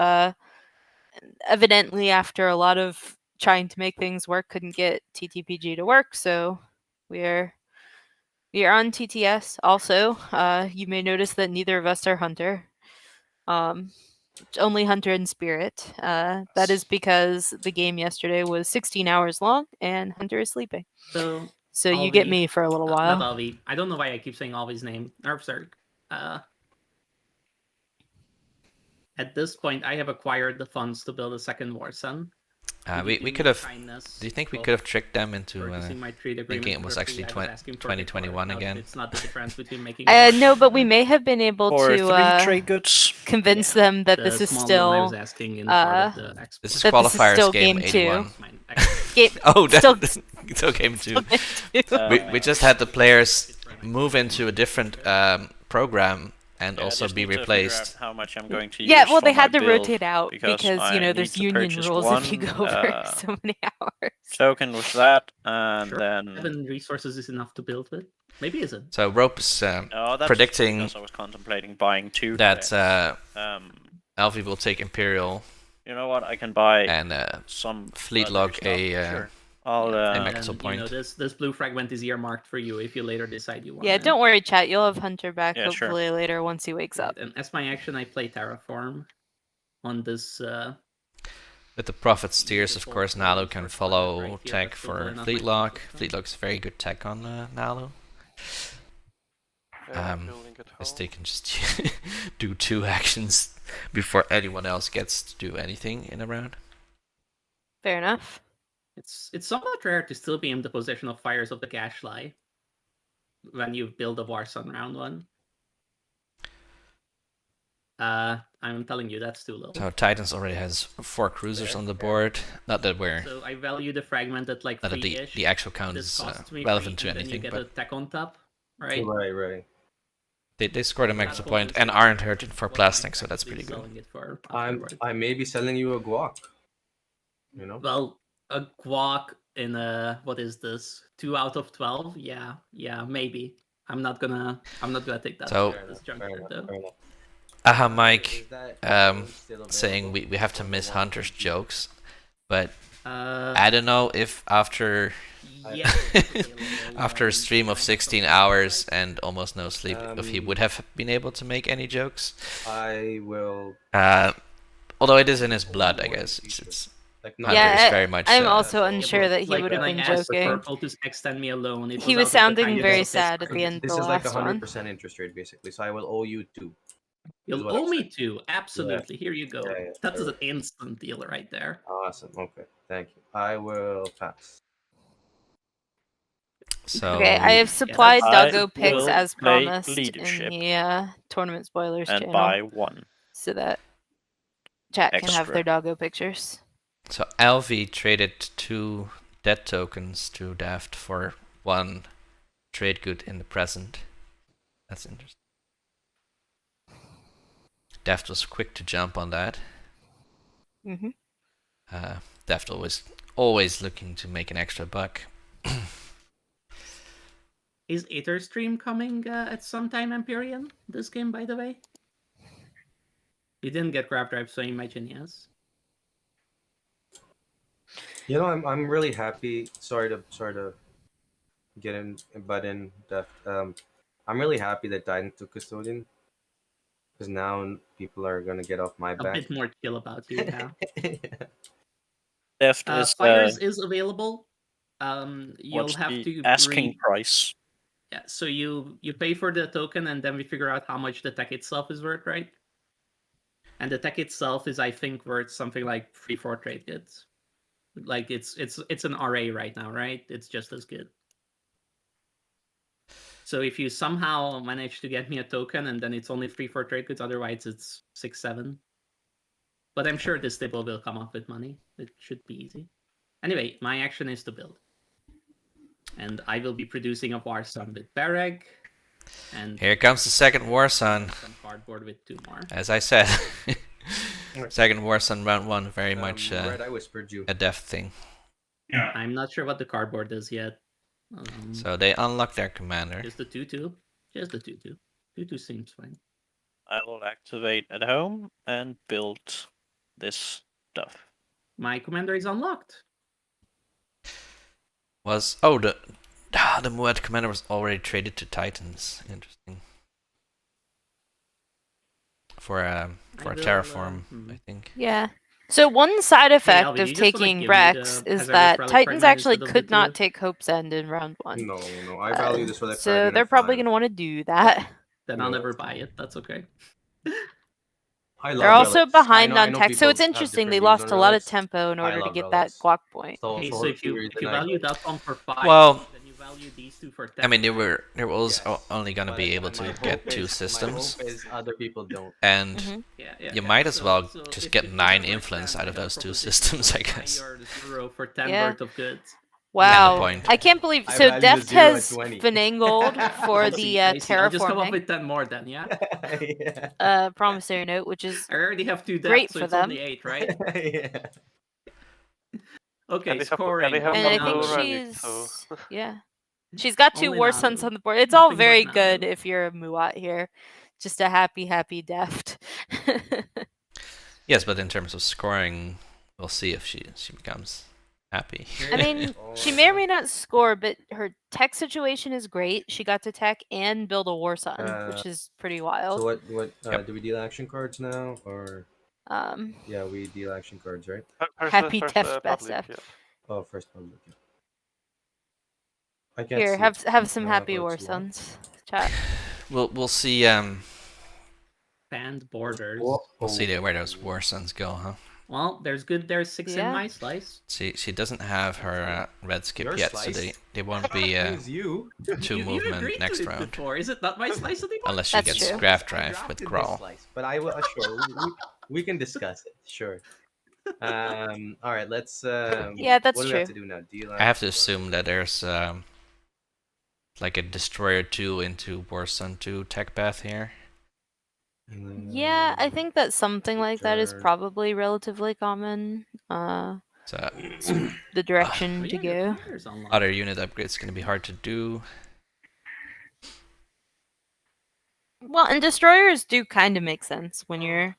evidently after a lot of trying to make things work, couldn't get TTPG to work, so we are on TTS. Also, you may notice that neither of us are Hunter. Only Hunter and Spirit. That is because the game yesterday was 16 hours long and Hunter is sleeping. So you get me for a little while. Not Alvi. I don't know why I keep saying Alvi's name. NerfZerg. At this point, I have acquired the funds to build a second War Sun. We could have. Do you think we could have tricked them into thinking it was actually 2021 again? It's not the difference between making. No, but we may have been able to trade goods. Convince them that this is still. I was asking in part of the this is qualifiers game 81. Still game 2. We just had the players move into a different program and also be replaced. How much I'm going to use? Yeah, well, for they had my to build rotate out because you know there's union rules if you go over so many hours. Token with that, and then 7 resources is enough to build with. Maybe isn't. So Rope is that's predicting because I was contemplating buying 2 that Alvi will take Imperial. You know what? I can buy and some fleet log sure. a Maxwell point. You know, this blue fragment is earmarked for you if you later decide you want. Yeah, don't worry, chat. You'll have Hunter back Yeah, hopefully later once he wakes up. And as my action, I play Terraform on this. With the Prophet Steers, of course, Nalu can follow tech for Fleet Lock. Fleet Lock is very good tech on Nalu. As they can just do 2 actions before anyone else gets to do anything in a round. Fair enough. It's somewhat rare to still be in the possession of Fires of the Gashly when you build a War Sun round 1. I'm telling you, that's too low. So Titans already has 4 cruisers on the board. Not that we're. So I value the fragment at like 3-ish. The actual count is relevant to anything. You get a tech on top, right? Right. They scored a Maxwell point and aren't hurting for plastic, so that's pretty good. I may be selling you a guac. You know. Well, a guac in a what is this? 2 out of 12? Yeah, maybe. I'm not gonna take that. So, Aha Mike saying we have to miss Hunter's jokes, but I don't know if after after a stream of 16 hours and almost no sleep, if he would have been able to make any jokes. I will. Although it is in his blood, I guess. It's yeah, very much, I'm also unsure that he would have been joking. To extend me alone, he was sounding very sad at the end of the last one. This is like 100% interest rate, basically, so I will owe you 2. You'll owe me 2, absolutely. Yeah. Here you go. Yeah, That's an instant deal right there. Awesome, okay, thank you. I will pass. So, okay, I have supplied doggo picks as promised in the tournament spoilers and channel. buy 1. So that chat can have their doggo pictures. So Alvi traded 2 dead tokens to Deft for 1 trade good in the present. That's interesting. Deft was quick to jump on that. Deft always looking to make an extra buck. Is Aether Stream coming at some time, Imperium? This game, by the way? You didn't get Grab Drive, so I imagine yes. You know, I'm really happy. Sorry to get in, but in depth. I'm really happy that Titan took custodian, because now people are gonna get off my A back. bit more chill about you now. Deft is Fires is available. You'll what's have the to asking price? Yeah, so you pay for the token and then we figure out how much the tech itself is worth, right? And the tech itself is, I think, worth something like 3-4 trade goods. Like it's an RA right now, right? It's just as good. So if you somehow manage to get me a token and then it's only 3-4 trade goods, otherwise it's 6-7. But I'm sure this table will come up with money. It should be easy. Anyway, my action is to build. And I will be producing a War Sun with Barreg. And here comes the second War Sun. Some cardboard with 2 more. As I said, second War Sun round 1, very much Red, I whispered you. a deft thing. Yeah. I'm not sure what the cardboard does yet. So they unlock their commander. Just the 2/2. Just the 2/2. 2/2 seems fine. I will activate at home and build this stuff. My commander is unlocked. The Muad commander was already traded to Titans. Interesting. For a terraform, I think. Yeah. So one side effect Alvi, of you just wanna taking give me Rex the is Hazardous that Relic Titans Fragment actually instead of could the not two? take Hope's End in round 1. No, I value this for that. So they're probably going to want to do that. Then I'll never buy it. That's okay. They're also relics. behind I on know tech, so people it's have interesting. They different lost views a on lot of relics. tempo in I order to love get relics. that clock point. So, Okay, so so if you theory tonight, value that one for 5, Well, then you value these 2 for 10. I mean, they were only gonna be able my to hope get 2 is- systems, My hope is other people don't. and you might as well just get 9 influence out of those 2 systems, I guess. Your 0 for 10 Yeah. worth of goods. Wow. point. I can't believe. I So value the Deft 0 at has 20. finagled for I the see. I'll just come up terraforming with 10 more then, yeah? Yeah. promissory note, which is I already have 2 Great depths, so for it's them. only 8, right? Yeah. Okay, And they have- scoring. and they have and I some think blue she's relics, so- yeah. She's got 2 Only War Nalu. Suns on the board. It's all Nothing but very Nalu. good if you're a Muat here. Just a happy Deft. Yes, but in terms of scoring, we'll see if she becomes happy. I mean, she may or may not score, but her tech situation is great. She got to tech and build a War Sun, which is pretty wild. So what do we deal action cards now, or yeah, we deal action cards, right? Happy Deft best public, Deft. yes. Oh, first public. Yeah. I can't Here, see it. have some happy let's War see what. Suns. Chat. We'll see Band borders. we'll see where those War Suns go, huh? Well, there's 6 in Yeah. my slice. She doesn't have her red skip Your yet, slice? so they won't be Who's you? 2 You movement agreed next to it round, before. Is it not my slice anymore? unless she That's gets true. Graph I Drive drafted with this Grawl. slice, but I will sure we can discuss it. Sure. All right. Let's. Yeah, that's what do we have true. to do now? Deal. I have to assume that there's like a Destroyer 2 into War Sun 2 tech path here. Yeah, I think that something like that is Sure. probably relatively common. So The direction But to yeah, your go. commander's unlocked. other unit upgrades gonna be hard to do. Well, and destroyers do kind of make sense when you're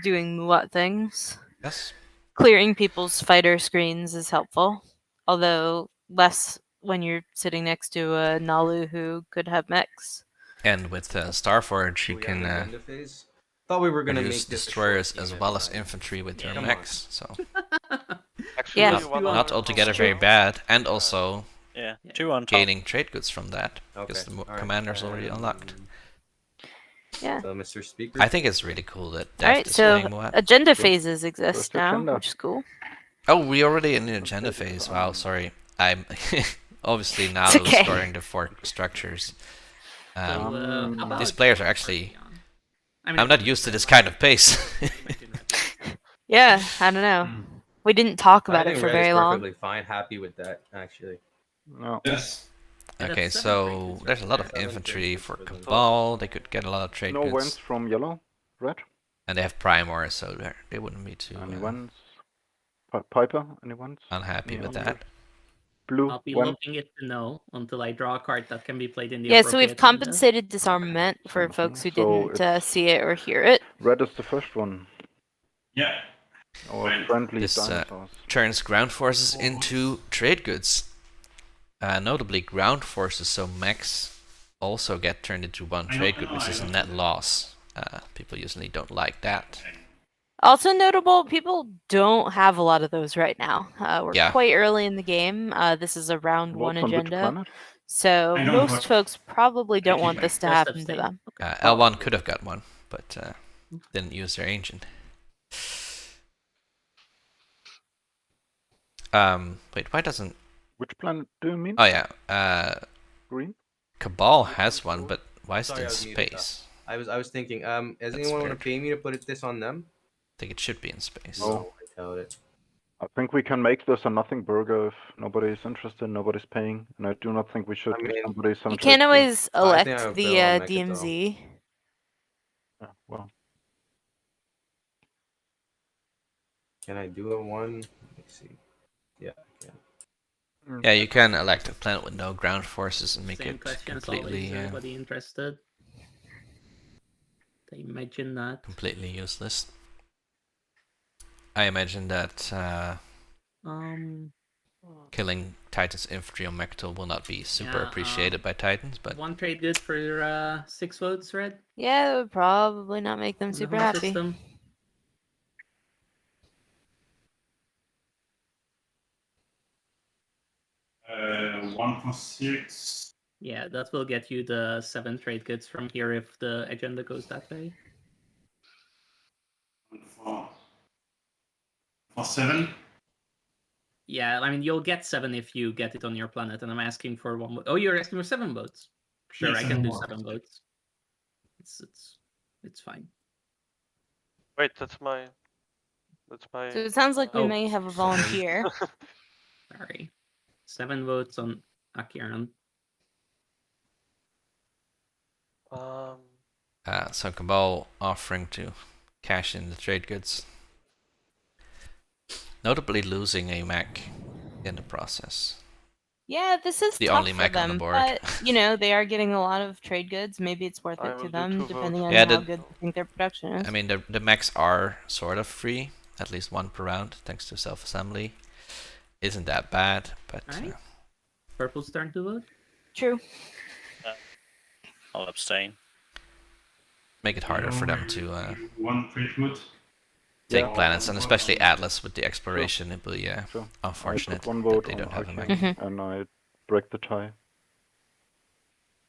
doing Muat things. Yes. Clearing people's fighter screens is helpful, although less when you're sitting next to a Nalu who could have mechs. And with Starforge, you can Thought we were gonna use make this a destroyers short as game well as anyway. infantry with your Come on. mechs, so Actually, Yeah. not altogether very bad, and also Yeah, 2 on top. gaining trade goods from that because Okay, the all right. commander's already unlocked. Yeah. So, Mr. Speaker. I think it's really cool that All right, Deft is so playing Muat. agenda phases exist First now, agenda. which is cool. Oh, we already in the agenda phase. Wow, sorry. I'm obviously now It's okay. scoring the 4 structures. So, Um, how about these players are actually. I mean, I'm not used to this kind of pace. Yeah, I don't know. We didn't talk I about it think for Red very is long. perfectly fine. Happy with that, actually. No. Yes. Okay, That's 7 so trade goods there's a lot of Seven infantry trade for goods for them. Cabal. They could get a lot of trade No goods, wins from yellow, red. and they have Primor, so they wouldn't be too Any ones? Piper? Any ones? unhappy Yeah, with on that. Blue. I'll be One. looking it to know until I draw a card that can be played in the Yeah, so we've appropriate agenda. compensated disarmament for folks who So didn't see it or hear it. Red is the first one. Yeah. Our friendly This dinosaurs. turns ground forces into trade goods. Notably, ground forces, so mechs, also get turned into one trade good, which is a net loss. People usually don't like that. Also notable, people don't have a lot of those right now. We're Yeah. quite early in the game. This is a round 1 Votes on which agenda. planet? So I don't most vote. folks probably don't want this to Just happen to abstain. them. L1 could have got one, but didn't use their ancient. Wait, why doesn't... Which planet do you mean? Oh yeah, Green? Cabal has one, but why is it Sorry, in I was muted, space? I was thinking, does That's anyone want weird. to pay me to put this on them? I think it should be in space. Oh. I doubt it. I think we can make this a nothing burger if nobody is interested, nobody's paying, and I do not think we should I give mean, somebody some You trade can't fee. always I think I elect would the bill on Mech it, though. DMZ. Yeah, well, Can I do a one? Let's see. Yeah, I can. Yeah, you can elect a planet with no ground forces and make Same it question as completely, always. Anybody interested? They imagine that. completely useless. I imagine that killing Titan's infantry on Mechtal will not be super Yeah, appreciated by Titans, but one trade good for 6 votes, Red. Yeah, it would probably not make them in the super whole happy. system. One for 6. Yeah, that will get you the 7 trade goods from here if the agenda goes that way. One for 7. Yeah, I mean, you'll get 7 if you get it on your planet, and I'm asking for 1 vote. Oh, you're asking for 7 votes? Sure, Yeah, I can 7 do more. 7 votes. It's fine. Wait, that's my. So it sounds like we Oh, may have a volunteer. Sorry. 7 votes on Akiran. so Cabal offering to cash in the trade goods. Notably losing a mech in the process. Yeah, this is The tough only for mech on the them, board. but you know they are getting a lot of trade goods. Maybe it's worth I it will to do them, 2 depending on votes. Yeah, how the- good they think their production is. I mean, the mechs are sort of free, at least 1 per round, thanks to self-assembly. Isn't that bad, but Alright. Purple's turn to vote. True. I'll abstain. make it harder for them to One trade good. take Yeah. planets, and especially Atlas with the exploration. It will, Sure. unfortunate I put one that vote they on don't have a mech. Arcane, and I break the tie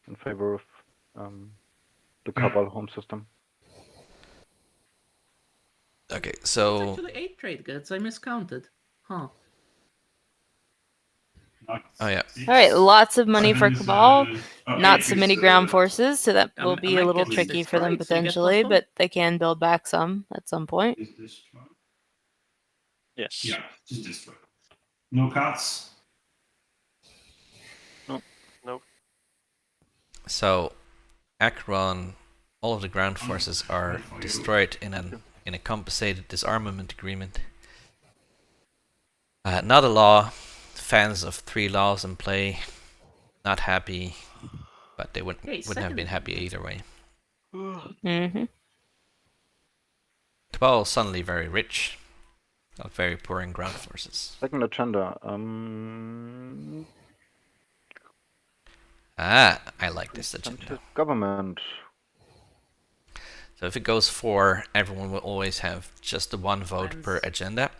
in favor of the Cabal home system. Okay, It's so actually 8 trade goods. I miscounted. Huh. Oh, yeah. All right, lots of money for Cabal. Not so many ground forces. forces, so that will be a mech little gets tricky for them destroyed, so you get potentially, +1. but they can build back some at some point. Is destroyed. Yes. Yeah, just destroyed. No cards. So, Akron, all of the ground forces are destroyed in a compensated disarmament agreement. Not a law. Fans of 3 laws in play, not happy, but they wouldn't have been happy either way. Mm-hmm. Cabal is suddenly very rich, not very poor in ground forces. Second agenda. I like this agenda. Central government. So if it goes 4, everyone will always have just the 1 vote per agenda.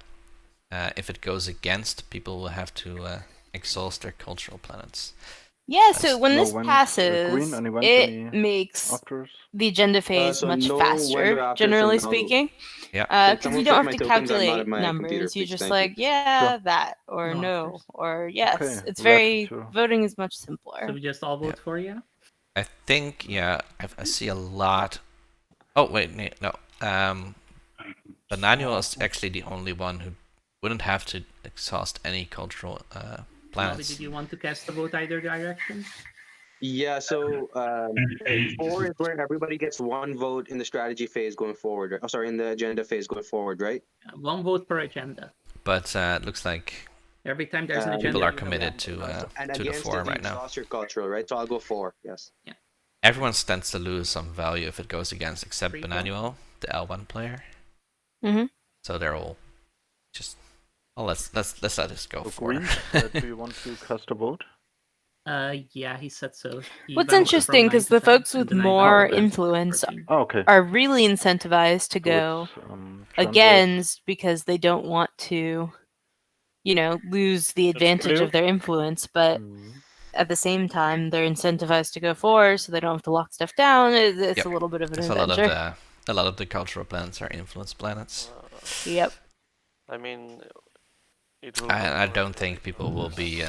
If it goes against, people will have to exhaust their cultural planets. Yeah, so when No this wind, passes, green, any wind, it any makes Afters. the agenda phase so much no wind or faster, afters generally and no- speaking. Yeah. Can Because someone you don't fix have to my tokens? I'm not calculate at my computer, numbers. You please. just Thank like, you. yeah, Sure. that, or No no, afters. or yes. Okay, It's left very, to- voting is much So simpler. we just all vote for you? I think, yeah, I see a lot. Oh, wait, no. Bananuel is actually the only one who wouldn't have to exhaust any cultural Alvi, planets. did you want to cast a vote either direction? Yeah, so 4 is where everybody gets 1 vote in the strategy phase going forward. Oh, sorry, in the agenda phase going forward, right? 1 vote per agenda. But it looks like Every time there's an agenda. people are you have committed one to vote. And the against 4 it, you right now. exhaust your cultural, right? So I'll go 4. Yes. Everyone stands to lose some value if it goes against, except 3-4. Bananuel, the L1 player. Mm-hmm. So they're all Well, let's let this go So for. green, do you want to cast a vote? Yeah, he said so. He What's went from interesting, 9 because to the 10, folks and with then I more went to influence 14. Oh, okay. are really incentivized to go So it's, against because they don't want to, lose the advantage blue. of their influence, but at the same time, they're incentivized to go for, so they don't have to lock stuff down. It's a little bit of an adventure. A lot of the cultural planets are influence planets. Yep. I mean, it will. I don't think people will be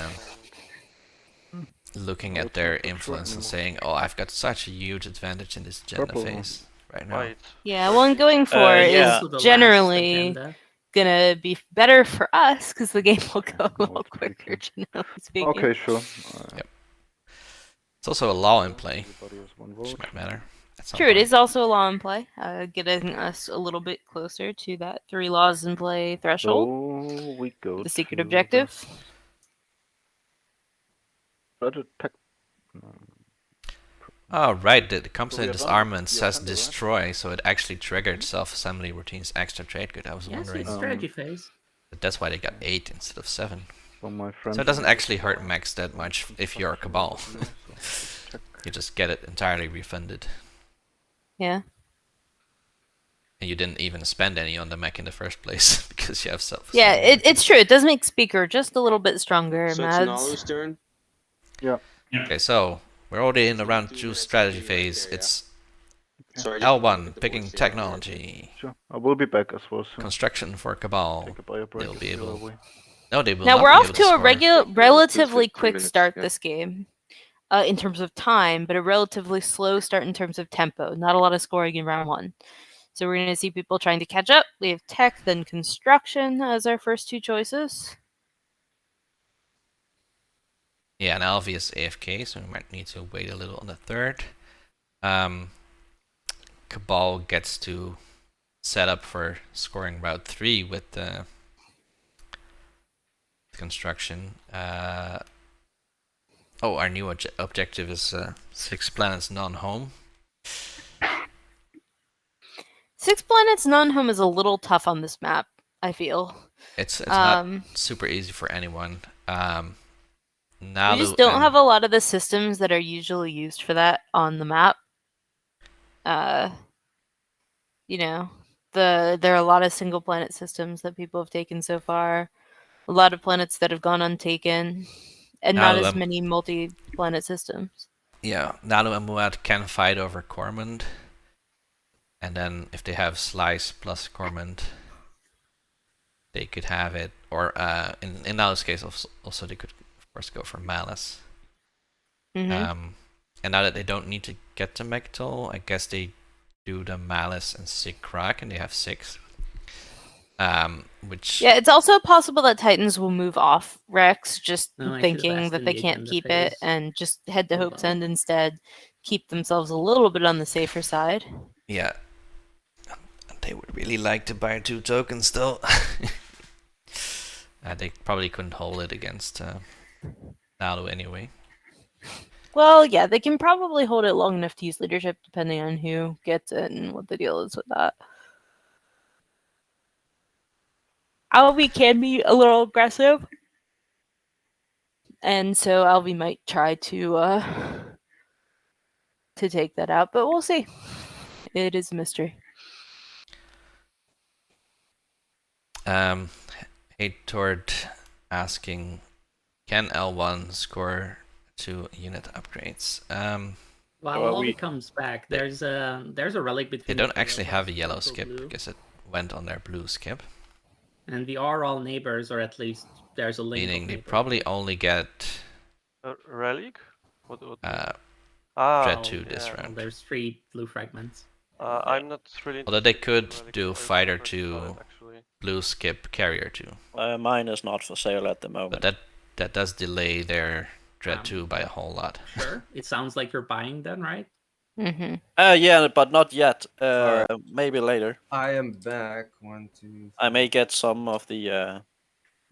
looking at their influence and saying, "Oh, I've got such a huge advantage in this agenda phase right now." White. Yeah, well, and going for yeah. is Also the last generally agenda. gonna be better for us because the game will go a little quicker, generally speaking. Okay, sure. Yep. It's also a law in play, Everybody has one which vote. might matter. True, it is also a law in play, getting us a little bit closer to that 3 laws in play threshold. So we go The secret to objective. Oh, right, the Composite we are done Disarmament with the says agenda, right? destroy, so it actually triggered self-assembly routines extra trade good. I was Yes, wondering. it's strategy phase. But that's why they got 8 instead of 7. So my friend. So it doesn't actually hurt Max that much if you're a Cabal. You just get it entirely refunded. Yeah. And you didn't even spend any on the mech in the first place because you have self. Yeah, it's true. It does make Speaker just a little bit stronger, So it's Mads. Nalu's turn? Yeah. Okay, so we're already in the round 2 strategy phase. It's Sorry, L1 picking technology. Sure. I will be back as well soon. Construction for Cabal. Take a bio break They'll if be you're able. away. No, they will Now not we're be off able to a score. relatively 15 quick minutes, start yeah. this game, in terms of time, but a relatively slow start in terms of tempo. Not a lot of scoring in round 1. So we're going to see people trying to catch up. We have tech, then construction as our first 2 choices. Yeah, and Alvi is AFK, so we might need to wait a little on the third. Cabal gets to set up for scoring route 3 with the construction. Our new objective is 6 planets non-home. 6 planets non-home is a little tough on this map, I feel. It's not super easy for anyone. We just don't have a lot of the systems that are usually used for that on the map. There are a lot of single planet systems that people have taken so far. A lot of planets that have gone untaken, and not as many multi-planet systems. Yeah, Nalu and Muad can fight over Cormand. And then if they have Slice plus Cormand, they could have it. Or in Nalu's case, also they could, of course, go for Malice. Mm-hmm. And now that they don't need to get to Mectol, I guess they do the Malice and Sig Crack, and they have 6. Which it's also possible that Titans will move off Rex, just No, thinking that they can't keep it and just head to Hope's End instead. Keep themselves a little bit on the safer side. Yeah. They would really like to buy 2 tokens though. They probably couldn't hold it against Nalu anyway. Well, yeah, they can probably hold it long enough to use leadership, depending on who gets it and what the deal is with that. Alvi can be a little aggressive, and so Alvi might try to take that out, but we'll see. It is a mystery. Toward asking, can L1 score 2 unit upgrades? Well, Alvi comes back. There's a relic between. They don't actually have a yellow skip because it went on their blue skip. And we are all neighbors, or at least there's a link. Meaning they probably only get a relic. What? Dread 2 this round. There's 3 blue fragments. I'm not really. Although they could do Fighter 2, blue skip, Carrier 2. Mine is not for sale at the moment. But that does delay their Dread 2 by a whole lot. Sure. It sounds like you're buying them, right? Mm-hmm. Yeah, but not yet. Maybe later. I am back. 1, 2. I may get some of the All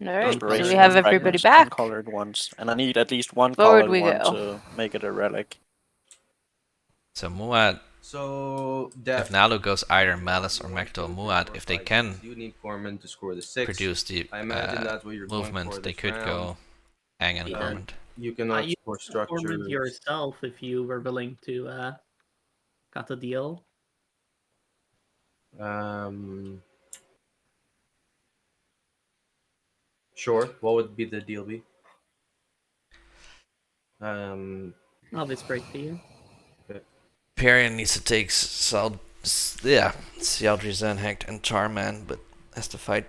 right, so inspiration we have everybody fragments, back. uncolored ones, and I need at least one Forward colored we one go. to make it a relic. So Muad So if Nalu goes either Malice or Mekto Muad, if they can you need Gorman to score the 6. produce the I imagine that's what you're movement, going for they this could round. go Ang and Yeah. Gorman. You cannot You score could form it structures. yourself if you were willing to cut a deal. Sure. What would be the deal be? I'll be straight to you. Imperium needs to take Saldri Zenhect and Tarman, but has to fight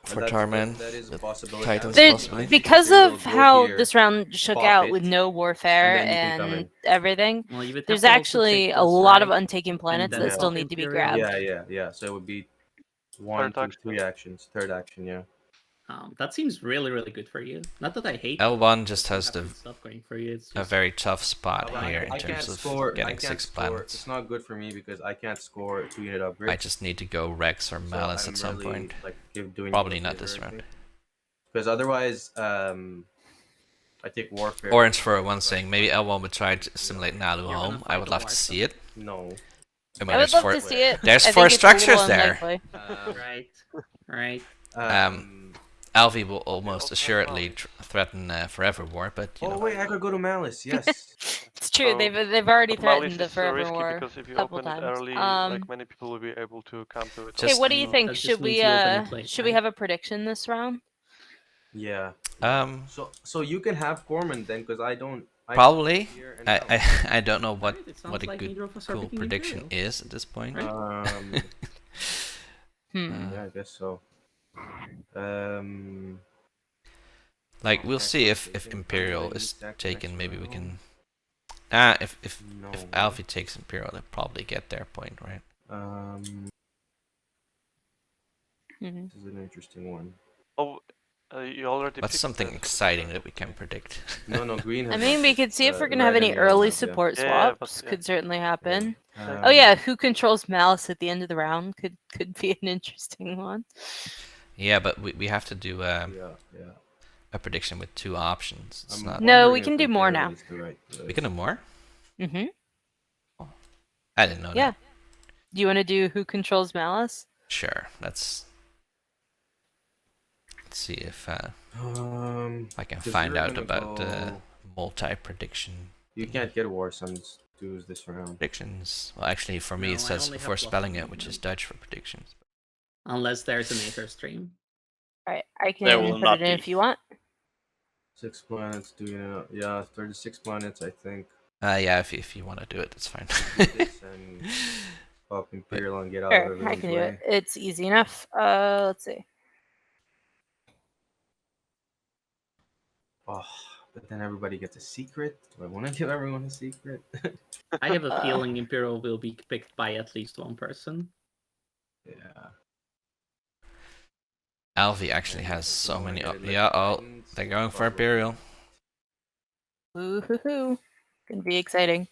for Tarman. That is a possibility. Titans possibly. Because of how this round shook out with no warfare and everything, Well, you would have there's to also actually take a this, lot of right? untaken planets then that swap still need to be Imperium. grabbed. Yeah. So it would be 1, 2, 3 actions. Third action, yeah. That seems really, really good for you. Not that I hate L1 just has stuff going for you. It's a just... very tough spot I here in can't terms of score, getting 6 planets. It's not good for me because I can't score 2-unit upgrades. I just need to go Rex or Malice at some point. Probably not this round. Because otherwise, I take Warfare. Orange for one saying maybe L1 would try to assimilate Nalu home. I would love to see it. No. I mean, I would love to see it. There's I 4 think it's a little structures there. unlikely. Right. Alvi will almost assuredly threaten Forever War, but you know. Oh wait, I could go to Malice. Yes. It's true. Oh, They've already threatened Malice the is Forever risky War because if you a couple open it times. early, like many people will be able to counter it. Okay, what do you think? that just Should means we you open it late, should we have a prediction this round? Yeah. So you can have Gorman then, because I don't. Probably. I don't know what a like good cool prediction is at this point. Yeah, I guess so. Like we'll see if Imperial is taken. Maybe we can. If Alvi takes Imperial, they'll probably get their point, right? This is an interesting one. Oh, you already. What's something exciting that we can predict? No, green. I mean, we could see if we're gonna have any early support swaps. Could certainly happen. Oh yeah, who controls Malice at the end of the round could be an interesting one. Yeah, but we have to do a prediction with 2 options. It's not. No, we can do more now. We can do more? Mm-hmm. Oh, I didn't know that. Yeah. Do you want to do who controls Malice? Sure. Let's see if I can find out about the multi-prediction. You can't get War Suns dues this round. Predictions. Well, actually, for me, it says foretelling it, which is Dutch for predictions. Unless there's an Aether stream. Alright, I can put it in if you want. 6 planets, yeah, 36 planets, I think. Yeah, if you want to do it, that's fine. And pop Imperial and get out of everyone's I can do way. it. It's easy enough. Let's see. Oh, but then everybody gets a secret. Do I want to give everyone a secret? I have a feeling Imperial will be picked by at least one person. Yeah. Alvi actually has so many. They're going for Imperial. Woohoo! Gonna be exciting.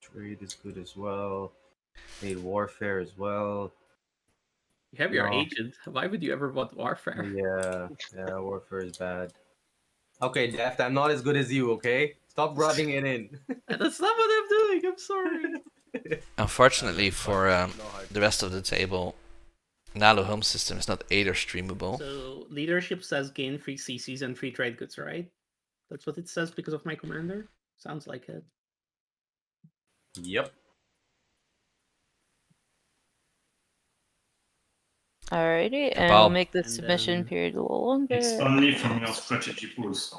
Trade is good as well. Need warfare as well. You have your agent. Why would you ever want warfare? Yeah, warfare is bad. Okay, Deft, I'm not as good as you, okay? Stop rubbing it in. That's not what I'm doing, I'm sorry. Unfortunately for the rest of the table, Nalu home system is not Aether streamable. So leadership says gain 3 CCs and 3 trade goods, right? That's what it says because of my commander? Sounds like it. Yep. Alrighty, and we'll make the submission period a little longer. It's only from your strategy pools.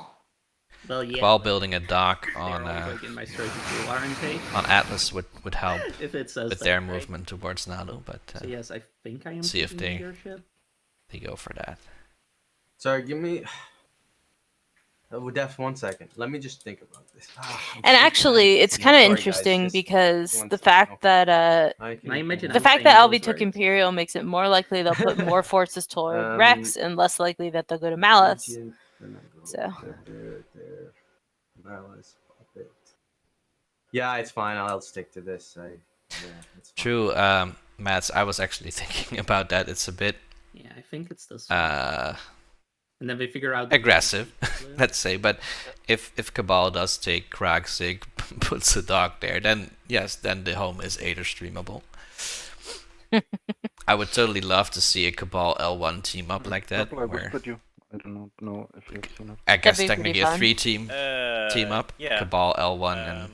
Well, yeah. While building a dock on my strategy pool, aren't they? on Atlas would help If it says with that, their right? movement towards Nalu, but So yes, I think I am see if taking they leadership. go for that. Sorry, give me. Def, 1 second. Let me just think about this. And actually, it's kind of interesting because the fact that Alvi took Imperial makes it more likely they'll put more forces toward Rex and less likely that they'll go to Malice. So. Malice, yeah, it's fine. I'll stick to this. True, Mats. I was actually thinking about that. It's a bit. Yeah, I think it's this. And then we figure out... aggressive, let's say. But if Cabal does take Kragsig, puts a dog there, then yes, then the home is Aether streamable. I would totally love to see a Cabal L1 team up like that. Purple, I where whispered you. I don't know if you've seen it. I guess That'd be technically pretty a fun. 3-team team up. Yeah. Cabal L1 and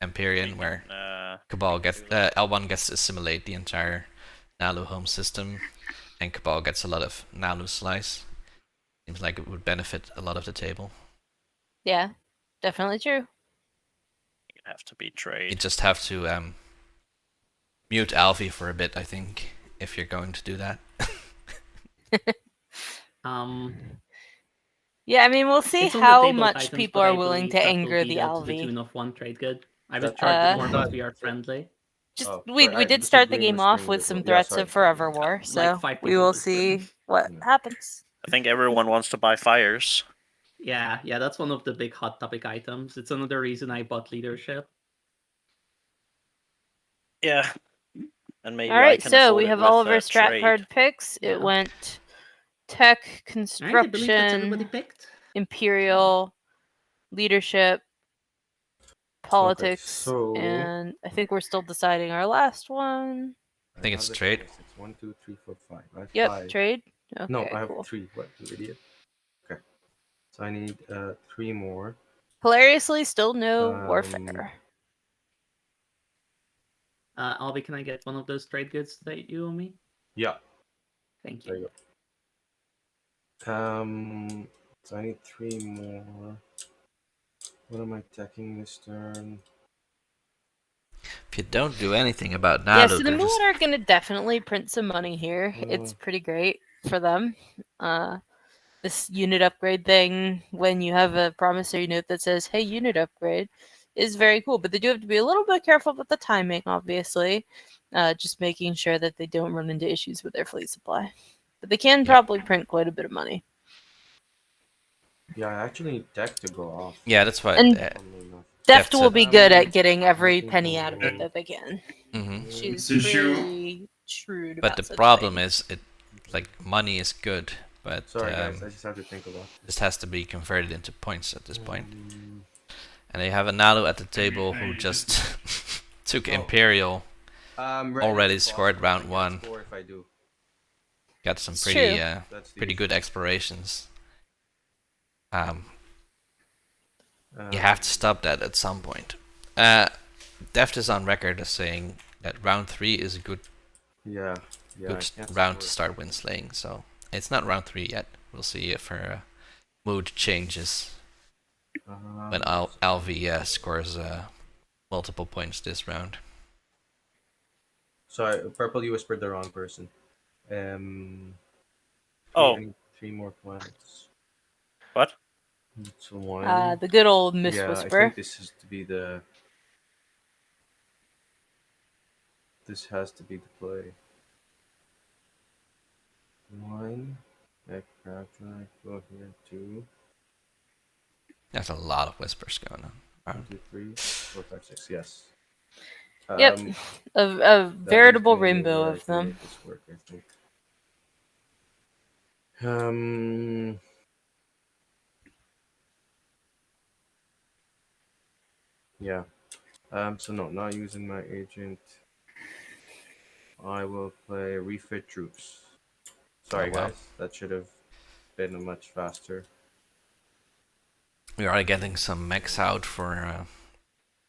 Imperium, we where can, Cabal gets L1 gets to assimilate the entire Nalu home system, and Cabal gets a lot of Nalu slice. Seems like it would benefit a lot of the table. Yeah, definitely true. You have to be trade. You just have to mute Alvi for a bit, I think, if you're going to do that. Yeah, I mean, we'll see It's on the how table much items, people but are I willing believe to that will anger be the to the tune Alvi. of 1 trade good. I will That- charge more that- if we are friendly. Just Oh, we sorry, did this start is the green game was off green with as some well. Yeah, threats sorry. of Forever War, Like so 5 we will people whispered. see what happens. I think everyone wants to buy fires. Yeah, that's one of the big hot topic items. It's another reason I bought leadership. Yeah. And maybe All I right, can so afford we it have with, all of our strat trade. card picks. Yeah. It went tech, All right, I believe that's everybody construction, picked. imperial, leadership, politics, so- and I think we're still deciding our last one. I think it's have trade. 1, 2, 3, 4, 5. I have Yep, 5. trade. Okay, No, I have cool. 3. What, you idiot? Okay. So I need 3 more. Hilariously, still no Um, warfare. Alvi, can I get one of those trade goods that you owe me? Yeah. Thank There you. you go. So I need 3 more. What am I attacking this turn? If you don't do anything about Yeah, Nalu, so the they're just Moon are gonna definitely print some money here. It's pretty great for them. This unit upgrade thing, when you have a promissory note that says, hey, unit upgrade, is very cool. But they do have to be a little bit careful with the timing, obviously. Just making sure that they don't run into issues with their fleet supply. But they can probably print quite a bit of money. Yeah, I actually need tech to go off. yeah, that's why. And Funnily enough. Deft will be good at Um, getting every looking penny out of it for- that they can. Mhm. She's Since you- pretty shrewd But about the such problem things. is, it like money is good, but Sorry guys, I just have to think about this has to be converted into points at this point. Um, And they have a Nalu at the table who just took Imperial, Ready already to scored possibly round get 1. Score if I do. Got some It's pretty true. That's the pretty issue. good explorations. You Um, have to stop that at some point. Deft is on record as saying that round 3 is a good Yeah, I good can't round to score. start win slaying. So it's not round 3 yet. We'll see if her mood changes when Alvi scores multiple points this round. Sorry, Purple, you whispered the wrong person. Oh. I need 3 more planets. What? It's 1. The good old Miss yeah, Whisper. I think this has to be the. This has to be the play. 1. Go here. 2. There's a lot of whispers going on. 1, 2, 3, 4, 5, 6. Yes. Yep, a that is veritable the only rainbow way I of can them. make this work, I think. Yeah. So no, not using my agent. I will play refit troops. Sorry, Oh, wow. guys. That should have been much faster. We are getting some mechs out for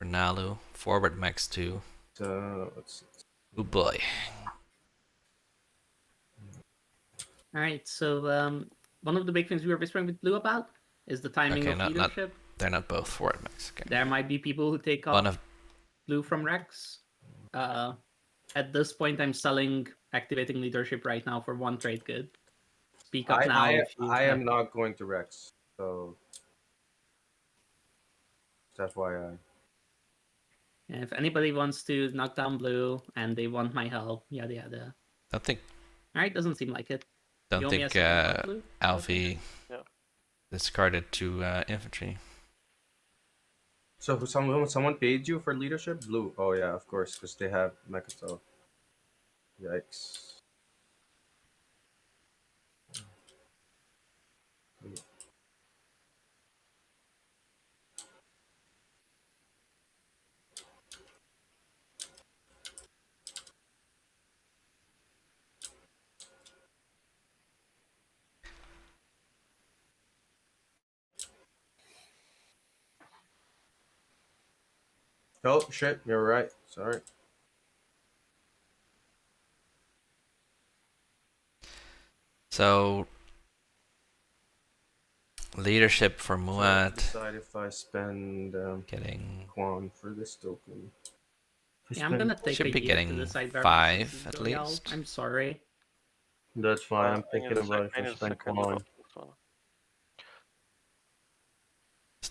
Nalu. Forward mechs too. Let's see. Oh boy. All right, so one of the big things we were whispering with Blue about is the timing Okay, of not leadership. they're not both forward mechs. Okay. There might be people who take One off of Blue from Rex. At this point, I'm selling activating leadership right now for 1 trade good. Speak up now if you. I am not going to Rex, so that's FYI. If anybody wants to knock down Blue and they want my help, yada yada. don't think All right, doesn't seem like it. don't You only think have 7 Blue? Alfie Yeah. discarded to infantry. So someone paid you for leadership? Blue. Oh yeah, of course, because they have Mekato. Yikes. Oh shit, you're right. Sorry. So leadership for Muad. Decide if I spend getting Quan for this token. Yeah, I'm gonna take should a be year getting to decide where 5 at least. I'm sorry. That's fine. I'm I need thinking a about I if I need a spend second Quan. of this one.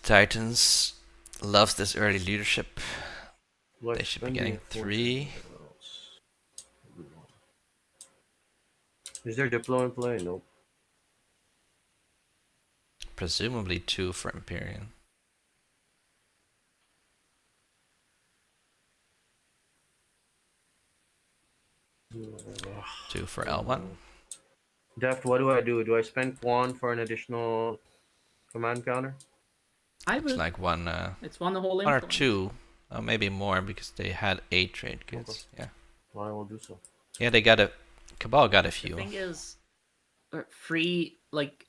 Titans loves this early leadership. Like They should be spending getting it for 3. something else. Is there Diplo in play? Nope. Presumably 2 for Imperium. Ugh. 2 for L1. Deft, what do I do? Do I spend Quan for an additional command counter? I It's would. like one, It's one whole 1 or influence. 2, maybe more because they had 8 trade goods. Okay. Yeah. I will do so. Yeah, they got a Cabal got a The few. thing is, free, like,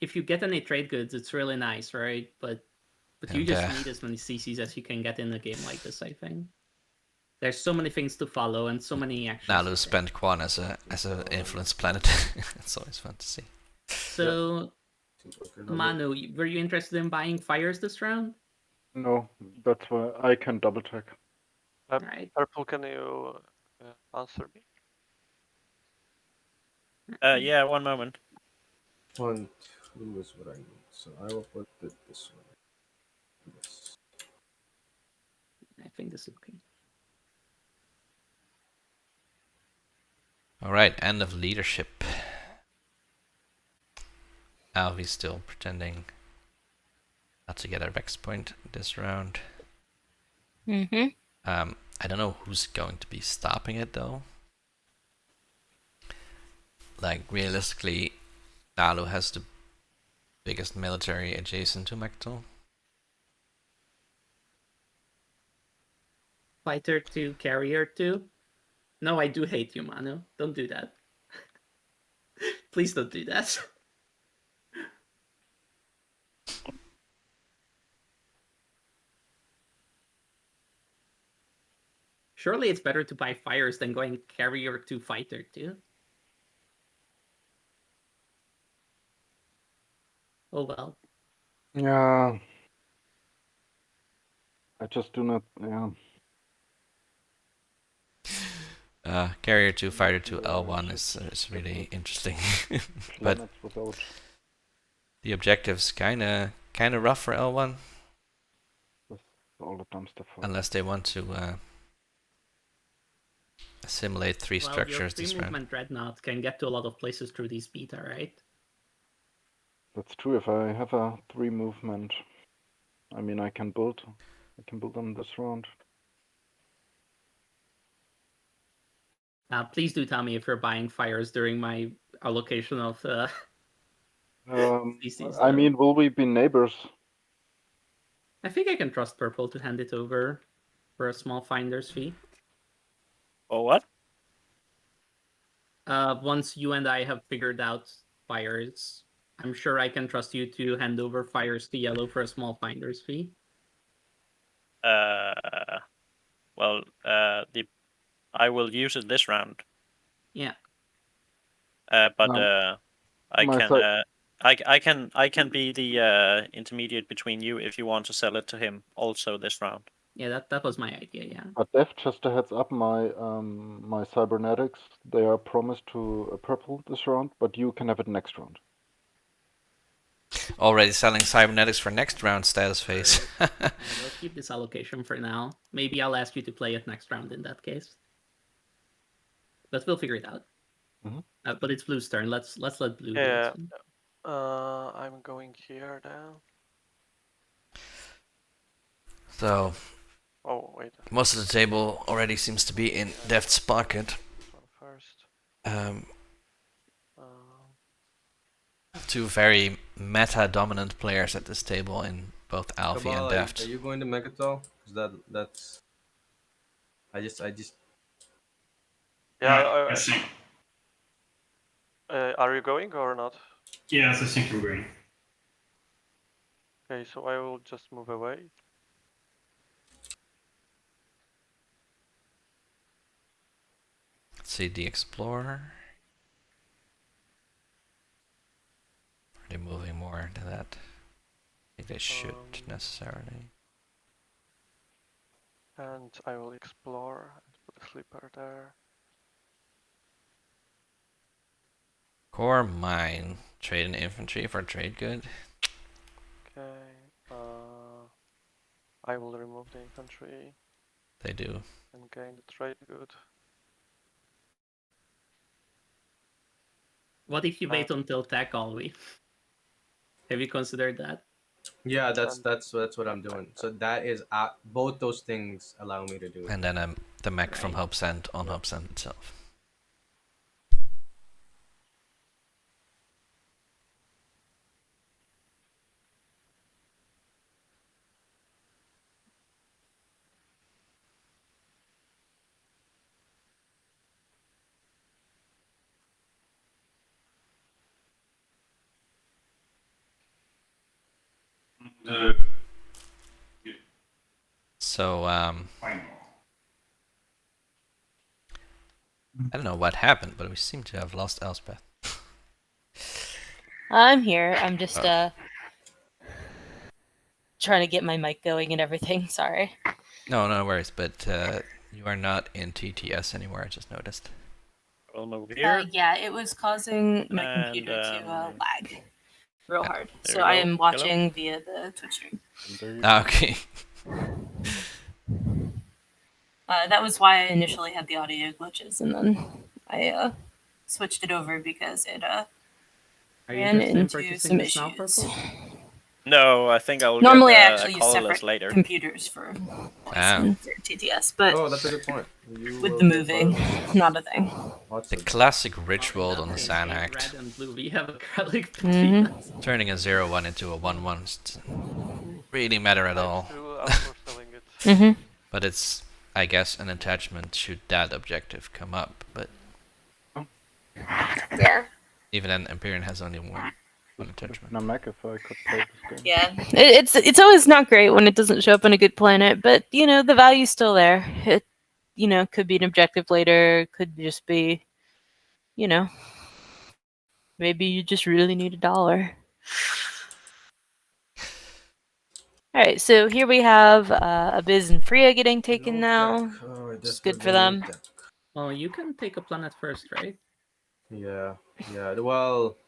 if you get any trade goods, it's really nice, right? But you And, just need as many CCs as you can get in a game like this, I think. There's so many things to follow and so many actions. Nalu spent Quan as a influence planet. It's always fun to see. So, Manu, were you interested in buying fires this round? No, that's why I can double check. Right. Purple, can you answer me? Yeah, one moment. 1, 2 is what I need. So I will put it this way. Yes. I think this is okay. Alright, end of leadership. Alvi's still pretending not to get a Vex point this round. I don't know who's going to be stopping it though. Like realistically, Nalu has the biggest military adjacent to Mektal. Fighter 2, Carrier 2. No, I do hate you, Manu. Don't do that. Please don't do that. Surely it's better to buy fires than going Carrier 2, Fighter 2. Oh well. Yeah. I just do not, yeah. Carrier 2, Fighter 2, L1 is really interesting. But without... the objective's kinda rough for L1. All the dumb stuff. Unless they want to assimilate 3 structures this round. Movement Dreadnought can get to a lot of places through these beta, right? That's true. If I have a 3 movement, I mean, I can build them this round. Please do tell me if you're buying fires during my allocation of I mean, will we be neighbors? I think I can trust Purple to hand it over for a small finder's fee. Or what? Once you and I have figured out fires, I'm sure I can trust you to hand over fires to Yellow for a small finder's fee. Well, I will use it this round. Yeah. But I can be the intermediate between you if you want to sell it to him also this round. Yeah, that was my idea. Yeah. But Def, just a heads up, my my cybernetics, they are promised to a Purple this round, but you can have it next round. Already selling cybernetics for next round status phase. We'll keep this allocation for now. Maybe I'll ask you to play it next round in that case. But we'll figure it out. But it's Blue's turn. Let's let Blue. Yeah. I'm going here now. So. Oh wait. Most of the table already seems to be in Deft's pocket. First. 2 very meta-dominant players at this table in both Alvi and Deft. Are you going to Megatal? Because that's. I just. Yeah. I see. Are you going or not? Yes, I think we're going. Okay, so I will just move away. Let's see, the Explorer. Are they moving more into that? I think they should necessarily. And I will explore and put a sleeper there. Core mine. Trade in infantry for trade good. Okay. I will remove the infantry. They do. And gain the trade good. What if you wait until tech, Alvi? Have you considered that? Yeah, that's what I'm doing. So that is both those things allow me to do it. And then the mech from Hopesend on Hopesend itself. So, I don't know what happened, but we seem to have lost Elspeth. I'm here. I'm just trying to get my mic going and everything. Sorry. No worries. But you are not in TTS anymore. I just noticed. We'll move here. Yeah, it was causing my computer to lag real hard. So I am Hello? watching via the Twitch stream. Okay. That was why I initially had the audio glitches, and then I switched it over because it ran into some issues. No, I think I will Normally I get actually a use separate colorless later. computers for TTS, but that's a good point. with the moving, not a thing. The classic rich world on the Sand Act. Red and blue, we have a garlic Turning a 0-1 into a 1-1 doesn't really matter at all. But it's, I guess, an attachment should that objective come up, but yeah. Even then, Imperium has only one attachment. Namek, if I could play this game. Yeah, it's always not great when it doesn't show up on a good planet, but you know the value's still there. It, you know, could be an objective later, could just be, you know, maybe you just really need $1. All right, so here we have Abyss and Freya getting taken now. It's good for them. Well, you can take a planet first, right? Yeah. Well,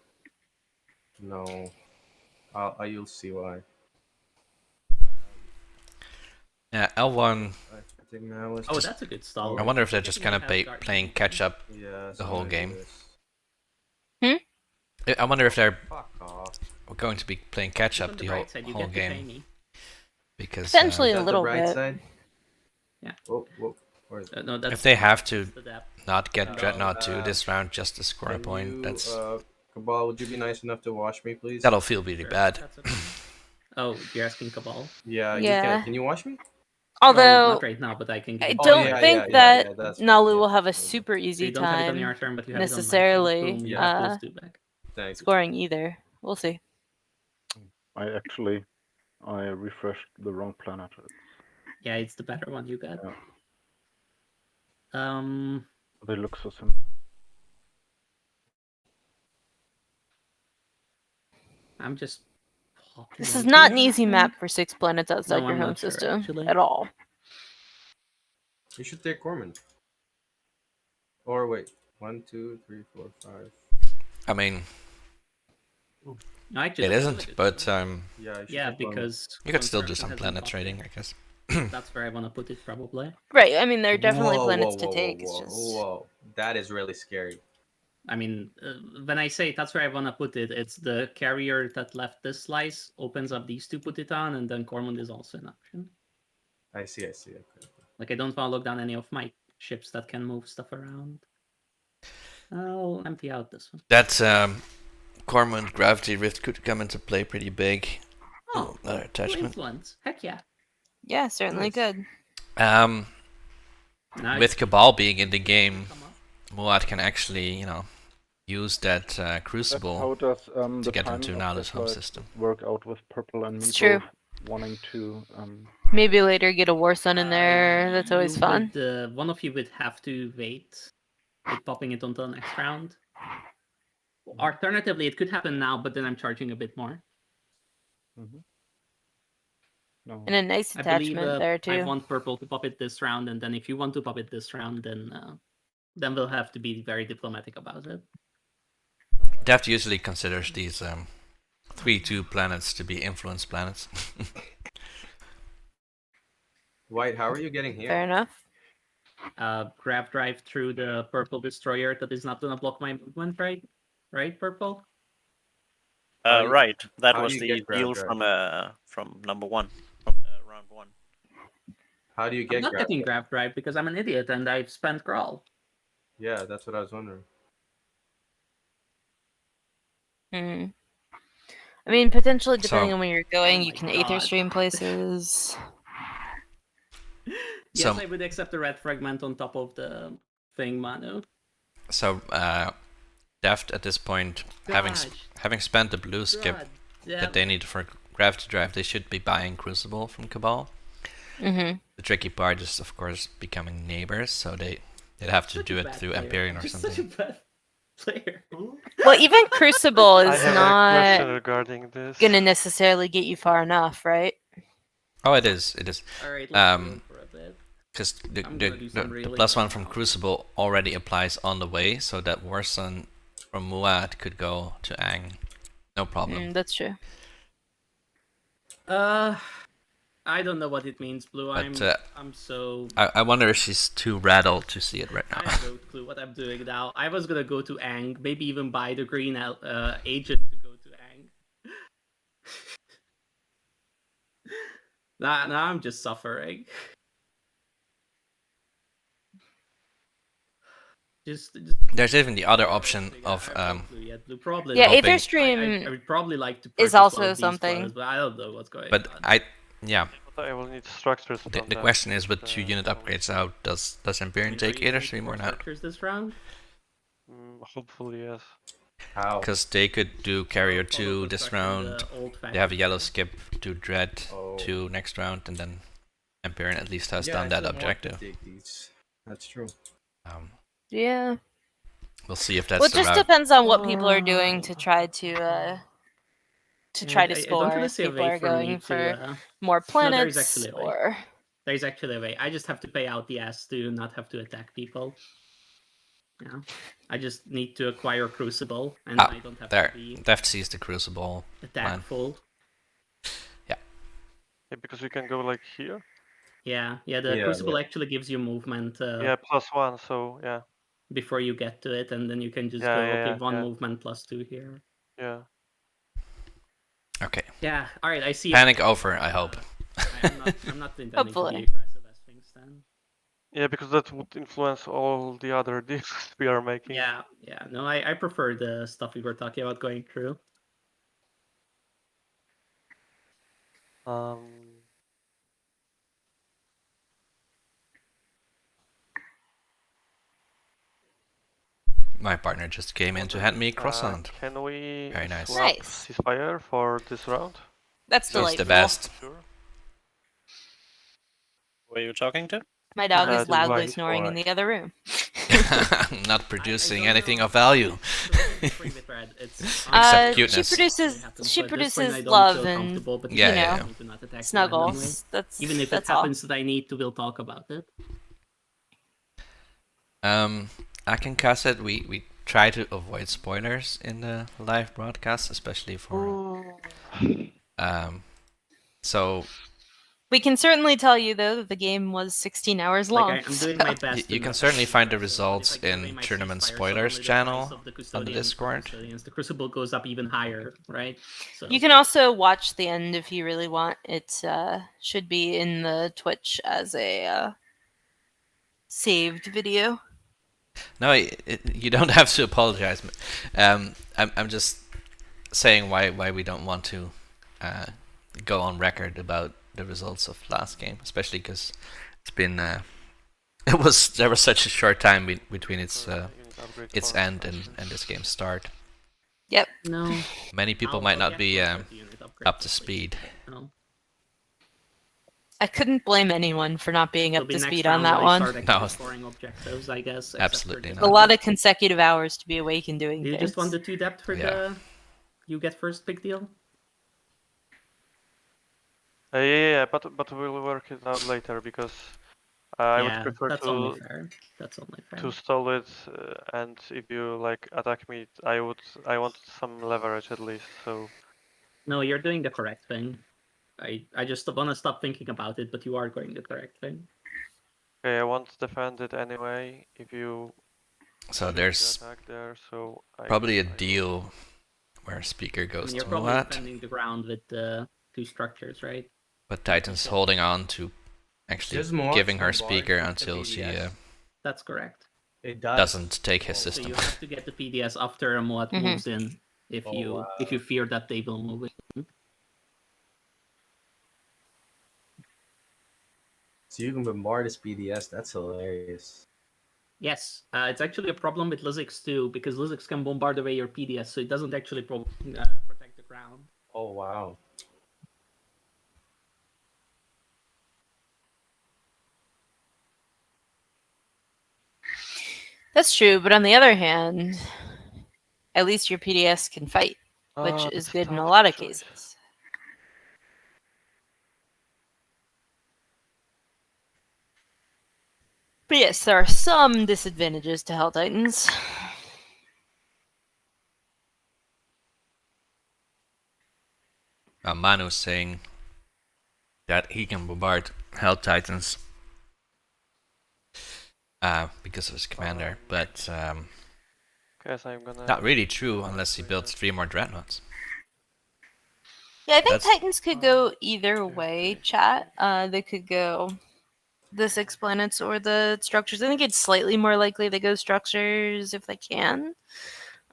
no. You'll see why. Yeah, L1. Oh, that's a good stall. I wonder if they're just kind of playing catch up the whole game. I wonder if they're going to be playing catch up the whole game. Because potentially a little bit. Side? Yeah. Whoa. No, that's if they have to not get Dreadnought 2 this round just to score a point, that's... Cabal, would you be nice enough to watch me, please? That'll feel really bad. Okay. Oh, you're asking Cabal? Yeah. You can you watch me? Although, not right now, but I can. I don't think that Nalu will have a super easy so time turn, but necessarily scoring either. We'll see. I refreshed the wrong planet. Yeah, it's the better one you got. Yeah. They look so similar. I'm just. This is not an easy map for 6 planets outside your home system at all. You should take Corman. Or wait, 1, 2, 3, 4, 5. I mean, no, it isn't, but yeah, because you could still do some planet trading, I guess. That's where I want to put it, probably. Right. I mean, there are definitely planets to take. Whoa, that is really scary. I mean, when I say that's where I want to put it, it's the carrier that left this slice opens up these two, put it on, and then Cormund is also an option. I see. Okay. Like, I don't want to look down any of my ships that can move stuff around. I'll empty out this one. That's Cormund Gravity Rift could come into play pretty big. Oh, another attachment. Influence. Heck yeah. Yeah, certainly good. With Cabal being in the game, Muad can actually, use that Crucible to get into Nalu's home system. Work out with Purple and me. It's true. Wanting to maybe later get a War Sun in there. That's always fun. One of you would have to wait like popping it until next round. Alternatively, it could happen now, but then I'm charging a bit more. No. And a nice I believe attachment there I too. want purple to pop it this round, and then if you want to pop it this round, then we'll have to be very diplomatic about it. Deft usually considers these 3-2 planets to be influence planets. White, how are you getting here? Fair enough. Grab drive through the purple destroyer that is not gonna block my movement, right? Right, purple? Right. That how was do you the get grab deal drive? from number 1, from round 1. How do you get I'm not grab getting drive? grab drive because I'm an idiot and I've spent Grawl. Yeah, that's what I was wondering. I mean, potentially depending So- on where you're going, Oh you my can Aether God. Stream places. Yes, So- I would accept the red fragment on top of the thing, Manu. So, Deft at this point, having spent the blue skip God that damn. they need for gravity drive, they should be buying Crucible from Cabal. Mm-hmm. The tricky part is, of course, becoming neighbors, so they'd have to Such do a it bad through player. Empyrean or Just something. such a bad player. Well, even Crucible I is have a question not regarding this. gonna necessarily get you far enough, right? Oh, it is. It is. Alright, let's go for a bit. Because the, I'm the, gonna do the, some the reeling +1 right from now. Crucible already applies on the way, so that Warsun from Muad could go to Ang. No problem. That's true. I don't know what it means, Blue. But, I'm so... I wonder if she's too rattled to see it right I now. have no clue what I'm doing now. I was gonna go to Ang, maybe even buy the green agent to go to Ang. Now I'm just suffering. There's even the other option of Blue probably Yeah, hoping- Aether Stream I would probably like to is purchase one also of these something. colors, but I don't know what's going But on. yeah. I will need structures. The from that, question is, with but, 2 unit upgrades out, does Empyrean Are take you Aether using Stream or four not? structures this round? Hopefully, yes. How? Because they could do Carrier 2 this Constructing round. the old They have a factory. yellow skip, do Dread Oh. 2 next round, and then Empyrean at least has Yeah, done I that still want to objective. take these. That's true. Yeah. We'll see if that's Well, it the just route. depends on what people are doing to try to try to I score. don't really If see a people way are for me going to, for more No, there is planets actually a way. or There's actually a way. I just have to pay out the ass to not have to attack people. Yeah. I just need to acquire Crucible, and I don't have There. to be Deft sees the Crucible. plan. attackful. Yeah. Yeah, because you can go like here. Yeah, the Yeah, Crucible actually gives you movement Yeah, +1. So yeah, before you get to it, and then you can just Yeah, go, yeah, okay, yeah, one yeah. movement +2 here. yeah. Okay. Yeah, alright, I see. Panic over, I hope. I'm not intending to Hopefully. be aggressive as things stand. Yeah, because that would influence all the other deals we are making. Yeah. No, I prefer the stuff we were talking about going through. My partner just came in to hand me croissant. Can we Very nice. swap ceasefire for this round? that's So it's delightful. the best. Sure. Who are you talking to? My dog is the loudly white, snoring in alright. the other room. Not producing don't anything know. of value. Except cuteness. She produces But at this point, I don't love feel and comfortable, but Yeah, you yeah, know, I need to not attack snuggles. randomly. That's Even if it that's all. happens that I need to, we'll talk about it. I can cuss it. We try to avoid spoilers in the live broadcast, especially for so We can certainly tell you though that the game was 16 hours long. Like I'm doing my best. you to can not certainly attack find the people, but results if I give away in my tournament ceasefire, spoilers suddenly the channel price of the on the custodians Discord. The Crucible goes up even higher, right? So You can also watch the end if you really want. It should be in the Twitch as a saved video. No, you don't have to apologize. I'm just saying why we don't want to go on record about the results of last game, especially because it's been there was such a short time between its end and this game's start. Yep. No. Many people might not be up to speed. No. I couldn't blame anyone for not being It'll up be to next speed on round that when one. they start actually scoring objectives, I guess. Absolutely A not. lot of consecutive hours to be awake and doing Do you things. just want the 2 depth for the you get first big deal? Yeah, but we'll work it out later because I would prefer that's only fair. That's only fair. to stall it, and if you like attack me, I want some leverage at least. So No, you're doing the correct thing. I just want to stop thinking about it, but you are doing the correct thing. okay, I won't defend it anyway. If you So there's attack there, so probably a deal where speaker goes you're to probably what, defending the ground with the 2 structures, right? but Titan's holding on to actually giving her speaker until she That's correct. It doesn't take his So system. you have to get the PDS after a Moat moves in if you fear that they will move in. So you can bombard his PDS. That's hilarious. Yes, it's actually a problem with Lizix too, because Lizix can bombard away your PDS, so it doesn't actually protect the ground. Oh wow. That's true, but on the other hand, at least your PDS can fight, which is good in a lot of cases. But yes, there are some disadvantages to Hell Titans. Manu's saying that he can bombard Hell Titans because of his commander, but guess I'm gonna not really true unless he builds 3 more Dreadnoughts. Yeah, I think Titans could go either way, chat. They could go the 6 planets or the structures. I think it's slightly more likely they go structures if they can.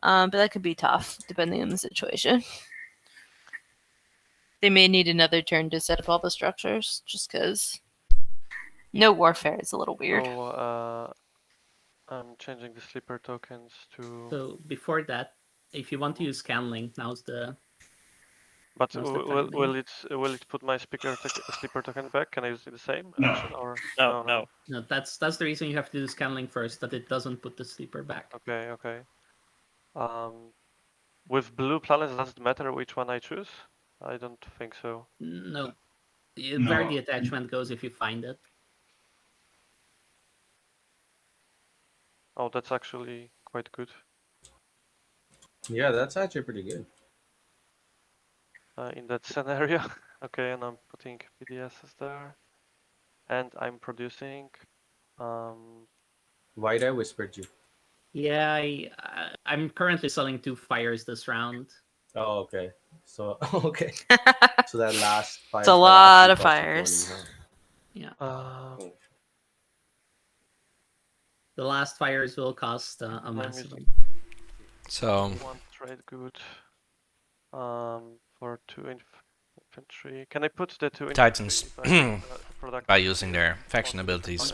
But that could be tough depending on the situation. They may need another turn to set up all the structures just because no warfare is a little weird. Oh, I'm changing the sleeper tokens to. So before that, if you want to use Scanlink, now's the. But will it put my sleeper token back? Can I use the same action or no? No, that's the reason you have to do Scanlink first, that it doesn't put the sleeper back. Okay. With blue planets, does it matter which one I choose? I don't think so. No. Where the attachment goes if you find it. Oh, that's actually quite good. Yeah, that's actually pretty good. In that scenario. Okay, and I'm putting PDSs there. And I'm producing. Why'd I whispered you? Yeah, I'm currently selling 2 fires this round. Oh, okay. So, okay. So that last fire. It's a lot of fires. 20, huh? Yeah. The last fires will cost a massive. So. One trade good. For 2 infantry. Can I put the 2 Titans by using their faction abilities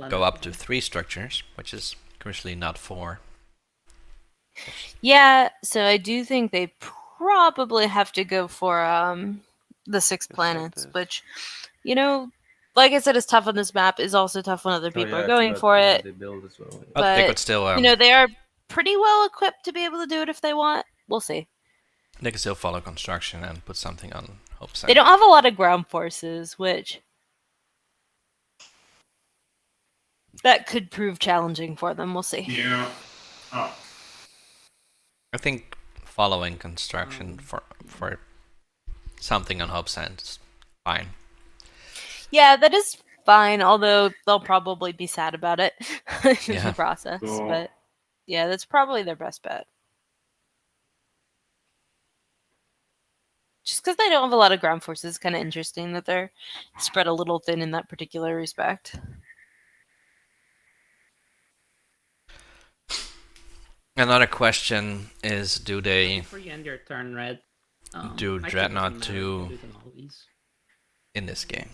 go up to 3 structures, which is crucially not 4. Yeah, so I do think they probably have to go for the 6 planets, which, like I said, is tough on this map, is also tough when other people are going for it. They build as well. But they could still, they are pretty well equipped to be able to do it if they want. We'll see. They can still follow construction and put something on Hope Side. They don't have a lot of ground forces, which that could prove challenging for them. We'll see. Yeah. I think following construction for something on Hope Side is fine. Yeah, that is fine, although they'll probably be sad about it in the process. So, but yeah, that's probably their best bet. Just because they don't have a lot of ground forces, it's kind of interesting that they're spread a little thin in that particular respect. Another question is, do they Before you end your turn, Red, do Dreadnought 2 in this game?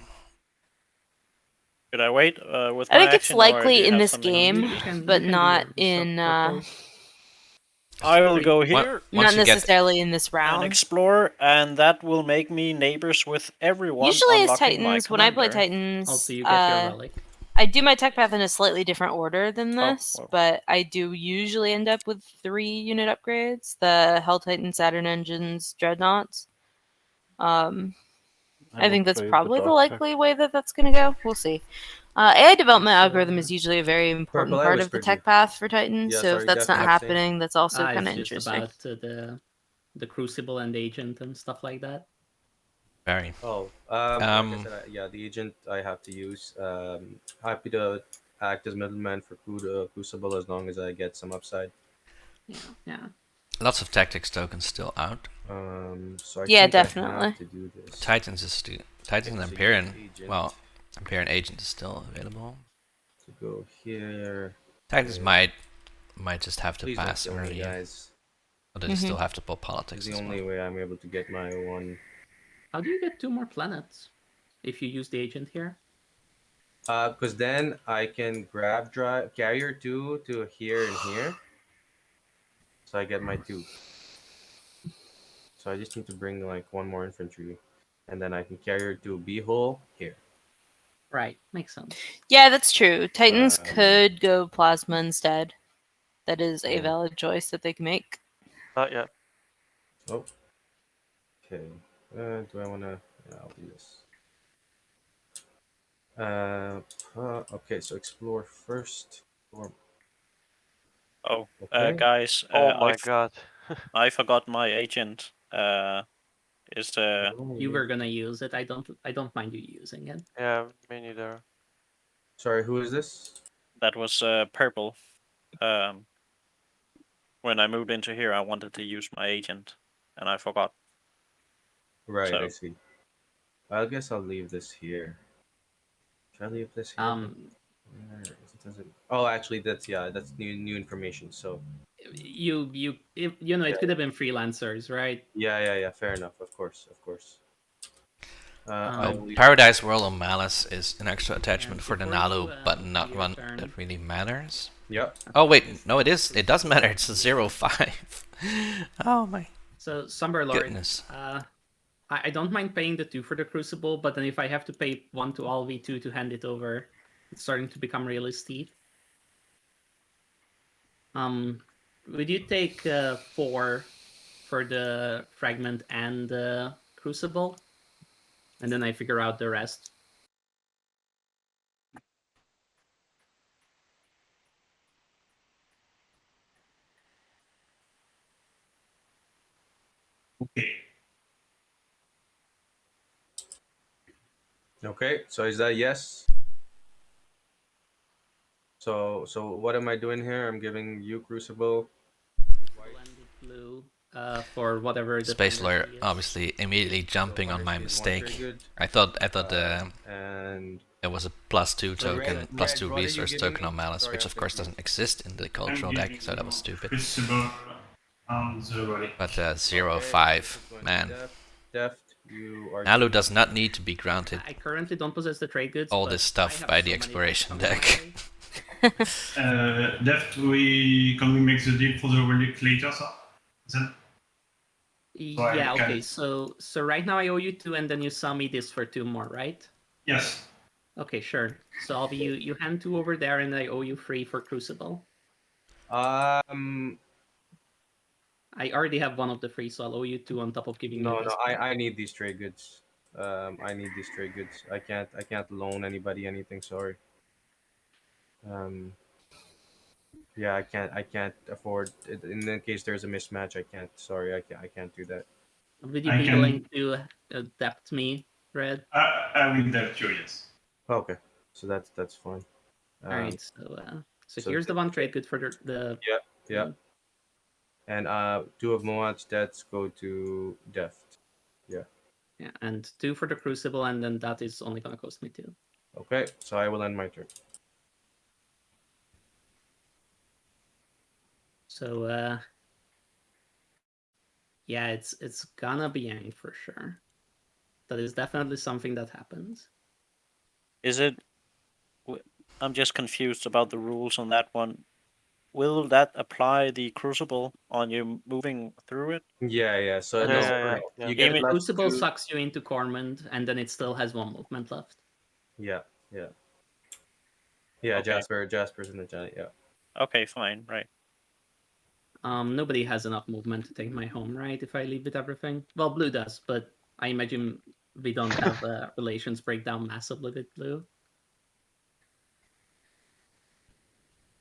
Should I wait with I my think it's action, or do likely you in have this something on? game, but not in... I will go here. Not necessarily in this and round. explore, and that will make me neighbors with everyone. Usually as unlocking my Titans, when I play commander. Titans, Also, you get your relic. I do my tech path in a slightly different order than this, well. but I do usually end up with 3 unit upgrades: the Hell Titan, Saturn engines, Dreadnoughts. I think that's probably the likely way that that's going to go. We'll see. AI development algorithm is usually a very important Purple, I part of the whispered you. tech path for Titans. Yeah, so sorry, if that's not definitely. happening, that's also kind of It's interesting. just about the Crucible and Agent and stuff like that. Very. Oh, like I said, yeah, the agent I have to use. Happy to act as middleman for Crucible as long as I get some upside. Yeah. Lots of tactics tokens still out. So I Yeah, think definitely. I have to do this. Titans and So Imperium. agent. Well, Imperium agent is still available. To go here. Titans might just have to Please pass don't kill me, early. guys. But they still have to pull politics. It's the only way I'm able to get my one. How do you get 2 more planets if you use the agent here? Because then I can grab carrier 2 to here and here. So I get my 2. So I just need to bring like 1 more infantry. And then I can carrier 2 B-hole here. Right, makes sense. Yeah, that's true. Titans could go Plasma instead. That is a valid choice that they can make. Yeah. Oh. Okay. Do I want to... Yeah, I'll do this. Okay, so explore first. Oh, okay. guys. Oh my god. I forgot my agent. You were gonna use it. I don't mind you using it. Yeah, me neither. Sorry, who is this? That was purple. When I moved into here, I wanted to use my agent, and I forgot. Right, So. I see. I guess I'll leave this here. Should I leave this here? Oh, actually, that's new information. So you know, it could have been freelancers, right? Yeah. Fair enough. Of course. Paradise World of Malice is an extra attachment for the Nalu, but not one that really matters. Yep. Oh wait, no, it is. It does matter. It's a 0-5. Oh my. So Somberlord. Goodness. I don't mind paying the 2 for the Crucible, but then if I have to pay 1 to Alvi, 2 to hand it over, it's starting to become really steep. Would you take 4 for the Fragment and the Crucible? And then I figure out the rest. Okay, so is that yes? So what am I doing here? I'm giving you Crucible. Blue, for whatever the Space Lawyer obviously immediately jumping on my mistake. I thought and it was a +2 token, +2 resource token on Malice, which of course doesn't exist in the cultural deck, so that was stupid. But 0-5, man. Nalu does not need to be granted I currently don't possess the trade goods. all this stuff by the exploration deck. Deft, can we make the deal for the relic later, sir? Yeah, okay, so right now I owe you 2 and then you sell me this for 2 more, right? Yes. Okay, sure. So Alvi, you hand 2 over there and I owe you 3 for Crucible. I already have 1 of the 3, so I'll owe you 2 on top of giving you this. I need these trade goods. I need these trade goods. I can't loan anybody anything, sorry. Yeah, I can't afford it. In the case there's a mismatch, I can't. Sorry, I can't do that. Would you be willing to debt me, Red? I will debt you, yes. Okay, so that's fine. All right, so here's the 1 trade good for the yeah. And 2 of Moat's debts go to Deft. Yeah, and 2 for the Crucible, and then that is only gonna cost me 2. Okay, so I will end my turn. So yeah, it's gonna be yanked for sure. That is definitely something that happens. Is it? I'm just confused about the rules on that one. will that apply the crucible on you moving through it? Yeah. So Yeah. you get The plus Crucible 2. sucks you into Cormond, and then it still has 1 movement left. Yeah. Okay. Jasper's in the giant. Yeah. Okay, fine, right. Nobody has enough movement to take my home, right? If I leave with everything. Well, Blue does, but I imagine we don't have relations break down massively with Blue.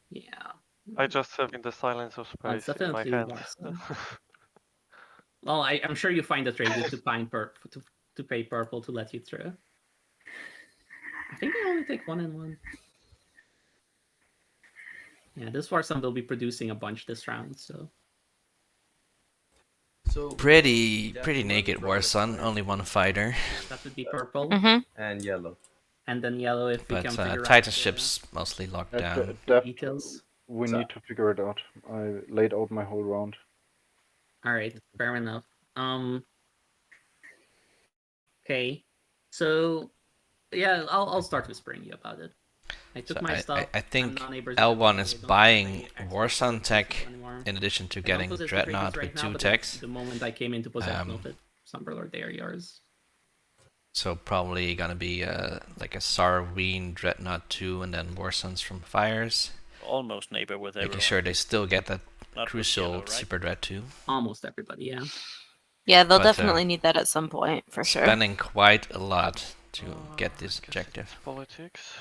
Yeah. I just have in the silence of It's space in my hand. Well, I'm sure you find a trade good to pay purple to let you through. I think I only take 1 and 1. Yeah, this Warsong will be producing a bunch this round, so. Pretty naked Warsong, only 1 fighter. That would be purple. And yellow. And then yellow if we but can figure Titan out ship's mostly locked down. details. We need to figure it out. I laid out my whole round. Alright, fair enough. Okay. So yeah, I'll start whispering you about it. I took my stuff. I think L1 is buying Warsong tech in addition to getting Dreadnought with 2 techs. The moment I came into possession of it, Somberlord, they are yours. So probably gonna be like a Sarween Dreadnought 2 and then Warsongs from Fires. Almost neighbor with everyone. Making sure they still get that Not crucial yellow, right? Super Dread 2. Almost everybody, yeah. Yeah, they'll definitely need that at some point, for sure. Spending quite a lot to get this objective. Politics.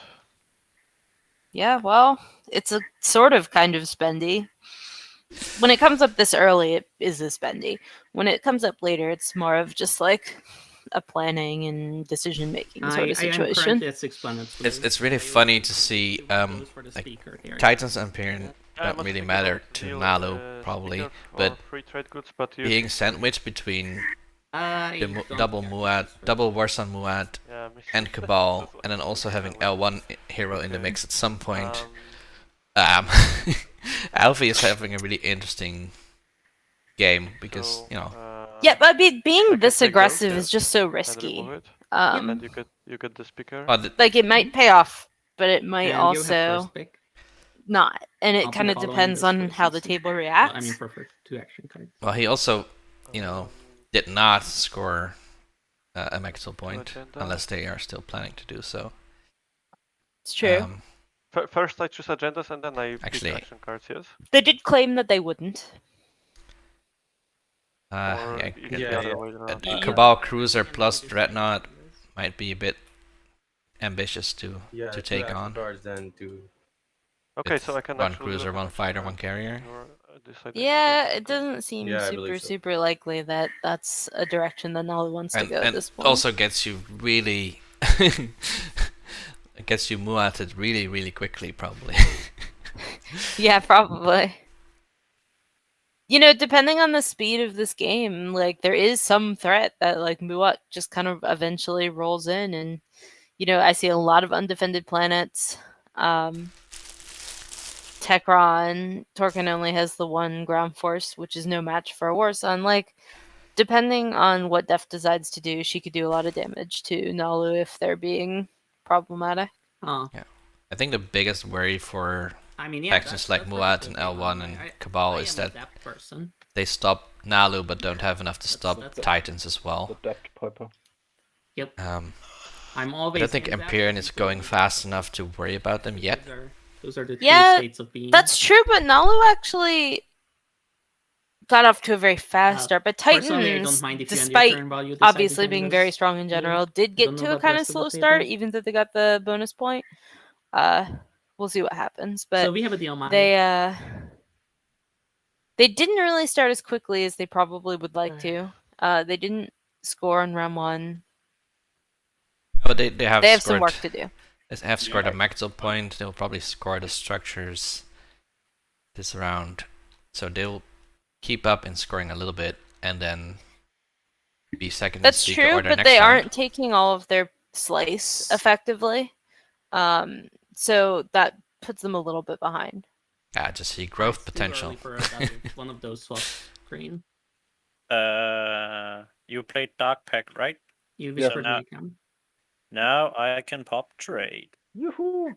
Yeah, well, it's a sort of kind of spendy. When it comes up this early, it is a spendy. When it comes up later, it's more of just like a planning and decision making sort of situation. It's really funny to see like Titans and Imperium don't really matter to Nalu probably, but being sandwiched between the double Warsong Muad and Cabal, and then also having L1 hero in the mix at some point. Alvi is having a really interesting game because yeah, but being this aggressive is just so risky. And you get the speaker. Like it might pay off, but it might also not, and it kind of depends on how the table reacts. I mean, for 2 action cards. Well, he also, did not score a Maxwell point unless they are still planning to do so. It's true. First I choose agendas and then I pick action cards, yes? They did claim that they wouldn't. Cabal Cruiser plus Dreadnought might be a bit ambitious to take on. Okay, so I can 1 cruiser, 1 fighter, 1 carrier. Yeah, it doesn't seem super likely that that's a direction that Nala wants to go at this point. And also gets you really... it gets you muated really, really quickly, probably. Yeah, probably. Depending on the speed of this game, like, there is some threat that, like, Muat just kind of eventually rolls in, and, I see a lot of undefended planets. Tekron, Torkin only has the 1 ground force, which is no match for a Warsong. Like, depending on what Def decides to do, she could do a lot of damage to Nalu if they're being problematic. Oh. Yeah. I think the biggest worry for factions like Muat and L1 and Cabal is that they stop Nalu but don't have enough to stop Titans as well. TheDeftPiper. Yep. I don't think Imperium is going fast enough to worry about them yet. Those are the 2 states of being. That's true, but Nalu actually got off to a very fast start. But Titans, despite obviously being very strong in general, did get to a kind of slow start, even though they got the bonus point. We'll see what happens. But so we have a deal, man. They didn't really start as quickly as they probably would like to. They didn't score on round 1. But they have some work to do. They have scored a Maxwell point. They'll probably score the structures this round. So they'll keep up in scoring a little bit and then be second in speaker order next round. That's true, but they aren't taking all of their slice effectively. So that puts them a little bit behind. I just see growth potential. For one of those swaps green. You played Dark Pact, right? Now I can pop trade. Yoo-hoo!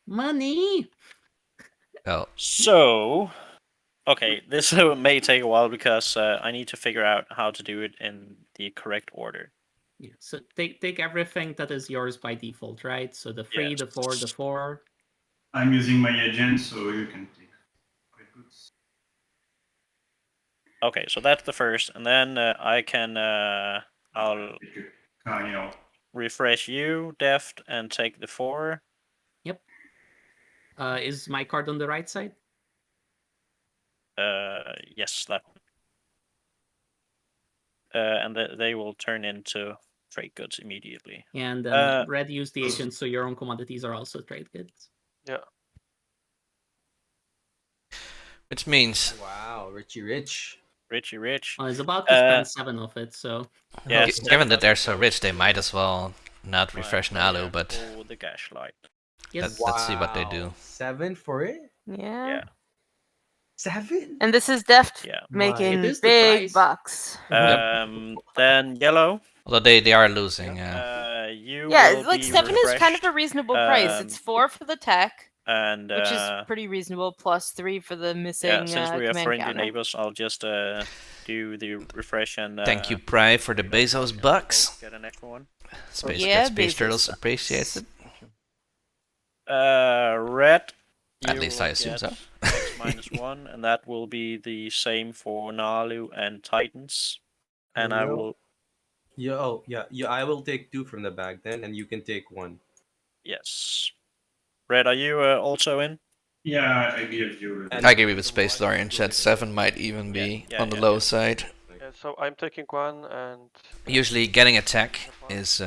Money! Oh. So, okay, this may take a while because I need to figure out how to do it in the correct order. Yeah, so take everything that is yours by default, right? So the 3, the 4, the 4. I'm using my agent, so you can take trade goods. Okay, so that's the first, and then I can I'll refresh you, Deft, and take the 4. Yep. Is my card on the right side? Yes, that one. And they will turn into trade goods immediately. And then red used the agent, so your own commodities are also trade goods. Yeah. Which means... Wow, Richie Rich. Richie Rich. Well, it's about to spend 7 of it, so... Yeah, given that they're so rich, they might as well not refresh Nalu, but... Oh, the Gaslight. Yes. Let's see what they do. 7 for it? Yeah. 7? And this is Deft Yeah. making It is the big price. bucks. Then yellow. Although they are losing. You Yeah, will like be 7 is kind of refreshed, a reasonable price. It's 4 for the tech, and which is pretty reasonable, plus 3 for the missing yeah, since we are command friendly counter. neighbors, I'll just do the refresh and. Thank you, Pry, for the Bezos bucks. Get an extra one. Space Turtles appreciates it. Red. At least I assume so. X-1, and that will be the same for Nalu and Titans. And I will. Yeah, I will take 2 from the bag then, and you can take 1. Yes. Red, are you also in? Yeah, I give you. I agree with Space Lorian. Chat 7 might even be on the low side. Yeah, so I'm taking 1 and. Usually, getting attack is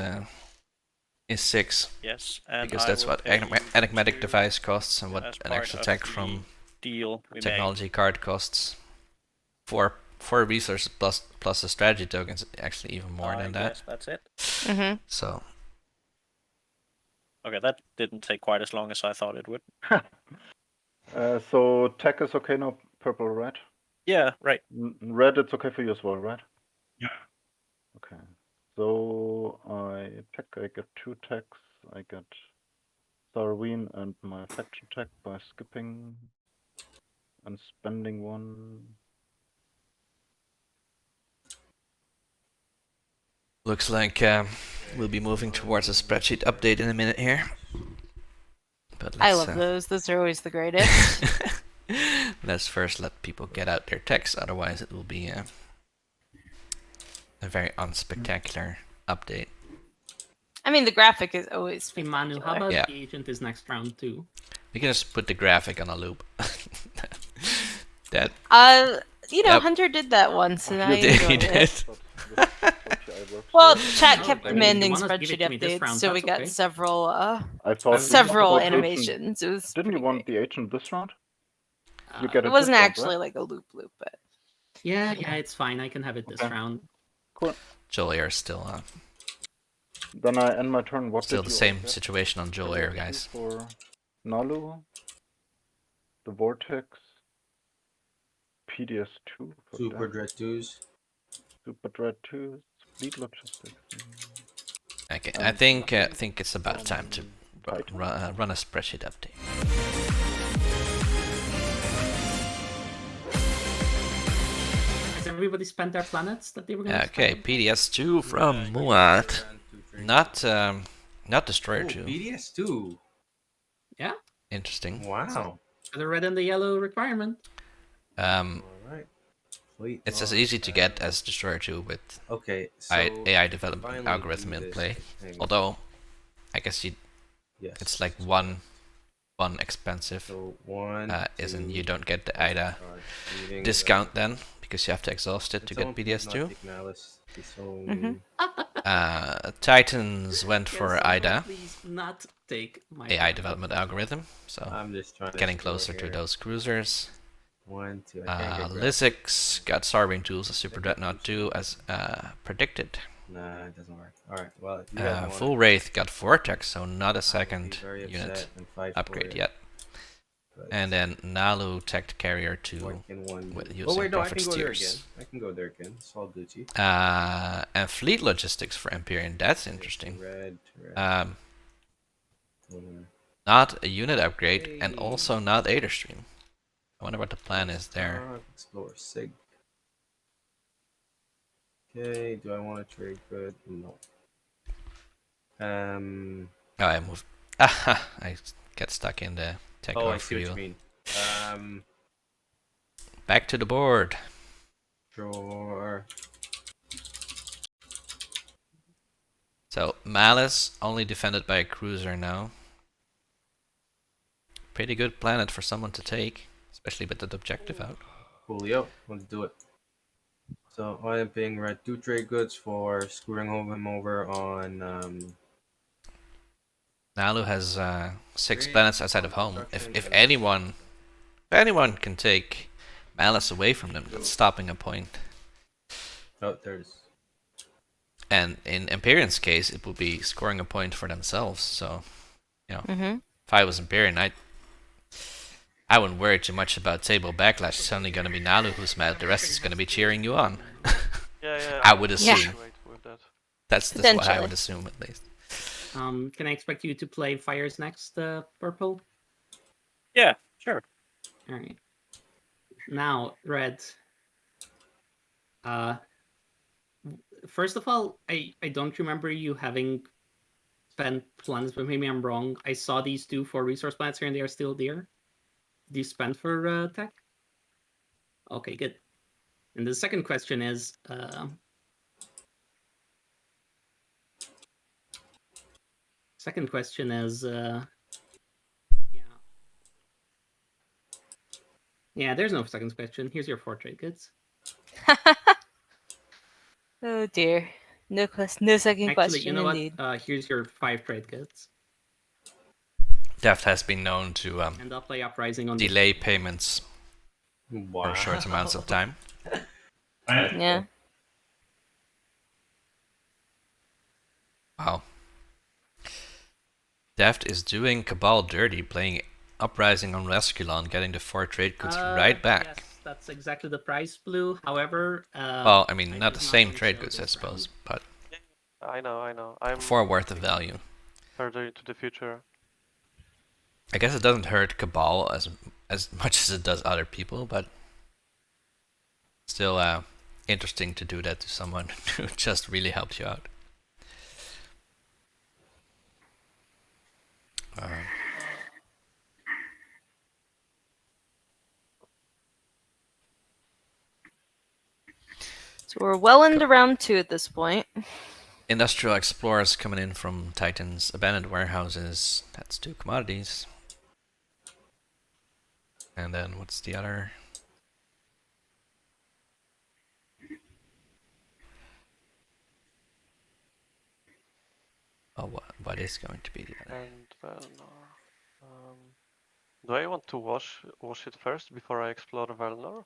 6. Yes, and because that's what enigmatic device costs and what an extra attack from technology card costs. For resources plus the strategy tokens, actually even more than that. Yes, that's it. So. Okay, that didn't take quite as long as I thought it would. So tech is okay now, purple, red? Yeah, right. Red, it's okay for you as well, right? Yeah. Okay. So I pick, I get 2 techs, I get Sarween and my faction tech by skipping and spending 1. Looks like we'll be moving towards a spreadsheet update in a minute here. But I love those. Those are always the greatest. Let's first let people get out their text, otherwise it will be a very unspectacular update. I mean, the graphic is always. Hey Manu, how about the agent is next round too? We can just put the graphic on a loop. That. Hunter did that once, and I enjoyed it. Did. Well, chat kept demanding spreadsheet updates, so we got several animations. It was. Didn't you want the agent this round? It wasn't actually like a loop, but. Yeah, it's fine. I can have it this round. Cool. Jolier still. Then I end my turn. What still the same situation on Jolier, guys. For Nalu, the Vortex, PDS2. Super Dread 2s. Super Dread 2s. Fleet Logistics. Okay, I think it's about time to run a spreadsheet update. Has everybody spent their planets that they were going to spend? PDS2 from Muad. Not Destroyer 2. PDS2. Yeah. Interesting. Wow. The red and the yellow requirement. Alright. It's as easy to get as Destroyer 2 with so AI development algorithm in play. Although, I guess it's like one expensive. So 1, isn't you don't get the AIDA discount then because you have to exhaust it to get PDS2. Titans went for AIDA. Please not take my AI development algorithm. So I'm just trying getting closer to those cruisers. 1, 2. Lizix got Sarween tools, a Super Dreadnought 2 as predicted. Nah, it doesn't work. Alright, well. Full Wraith got Vortex, so not a second unit upgrade yet. And then Nalu Tech Carrier 2 using Prophet Steers. I can go there again. It's all Gucci. And Fleet Logistics for Imperium. That's interesting. not a unit upgrade, and also not Aderstream. I wonder what the plan is there. Explore Sig. Okay, do I want to trade good? No. Oh, I moved. Aha! I get stuck in the tech Oh, or I see fuel. what you mean. Back to the board. Sure. So Malice only defended by a cruiser now. Pretty good planet for someone to take, especially with that objective out. Coolio, let's do it. So I am paying red 2 trade goods for screwing him over on. Nalu has 6 planets outside of home. If anyone can take Malice away from them, that's stopping a point. Oh, there's. And in Imperium's case, it would be scoring a point for themselves. So, you know, if I was Imperium, I wouldn't worry too much about table backlash. It's only going to be Nalu who's mad. The rest is going to be cheering you on. Yeah. I would assume. Yeah. That's what I would assume, at least. Can I expect you to play Fires next, Purple? Yeah, sure. All right. Now, Red. First of all, I don't remember you having spent planets, but maybe I'm wrong. I saw these 2 for resource planets here, and they are still there. Do you spend for tech? Okay, good. And the second question is, yeah, there's no second question. Here's your 4 trade goods. Oh dear. No second question. You know indeed. what? Here's your 5 trade goods. Deft has been known to And I'll play Uprising on delay payments for short amounts of time. Yeah. Wow. Deft is doing Cabal dirty, playing Uprising on Resculon, getting the 4 trade goods right back. Yes, that's exactly the price, Blue. However, well, I mean, not the same trade goods, I suppose, but I know. I'm 4 worth of value. Further into the future. I guess it doesn't hurt Cabal as much as it does other people, but still interesting to do that to someone who just really helped you out. So we're well into round 2 at this point. Industrial explorers coming in from Titan's abandoned warehouses. That's 2 commodities. And then what's the other? Oh, what is going to be the other? And Velnor. Do I want to wash it first before I explore Velnor?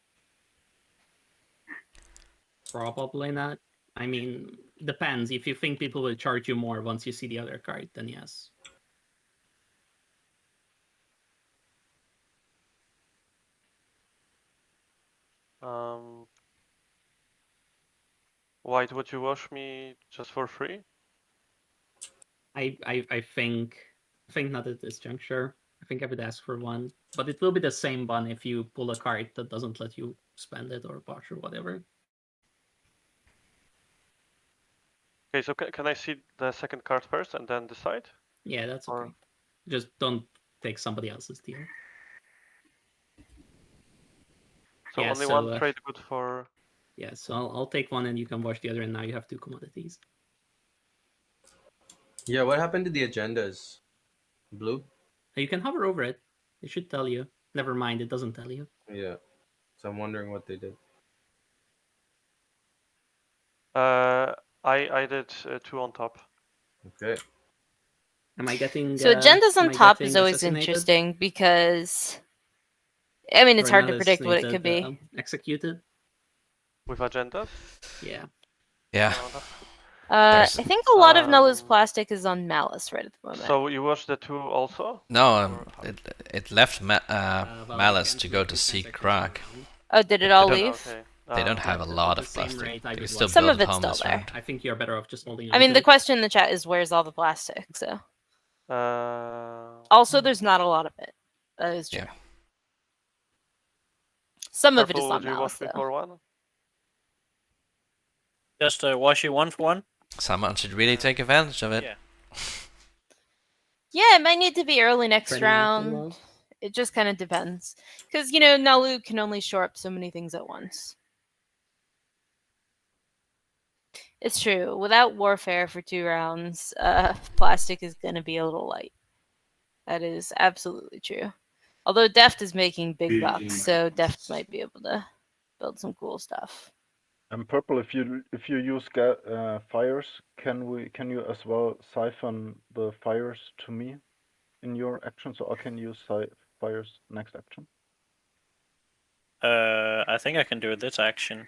Probably not. I mean, depends. If you think people will charge you more once you see the other card, then yes. White, would you wash me just for free? I think not at this juncture. I think I would ask for 1, but it will be the same one if you pull a card that doesn't let you spend it or wash or whatever. Okay, so can I see the second card first and then decide? Yeah, that's okay. Just don't take somebody else's deal. So yeah, only one trade good for... Yeah, so I'll take 1 and you can wash the other, and now you have 2 commodities. Yeah, what happened to the agendas? Blue? You can hover over it. It should tell you. Never mind, it doesn't tell you. Yeah. So I'm wondering what they did. I did 2 on top. Okay. Am I getting... So agendas on top is always interesting because... I mean, it's hard to predict what it could be. Executed? With agendas? Yeah. Yeah. I think a lot of Nula's plastic is on Malice right at the moment. So you watched the 2 also? No, it left Malice to go to seek Krog. Oh, did it all leave? Okay. They don't have a lot of plastic. They still Some build of it's home still this there. round. I think you're better off just holding. I mean, the question in the chat is, where's all the plastic? So. Also, there's not a lot of it. That is true. Yeah. Some of it is Purple, on would you Malice, wash me though. for one? Just wash you 1 for 1? Someone should really take advantage of it. Yeah. Yeah, it might need to be early next Trending up a round. little. It just kind of depends. Because, you know, Nalu can only shore up so many things at once. It's true. Without Warfare for 2 rounds, Plastic is going to be a little light. That is absolutely true. Although Deft is making big bucks, so Deft might be able to build some cool stuff. And Purple, if you use fires, can you as well siphon the fires to me in your action, so I can use fires next action? I think I can do it this action.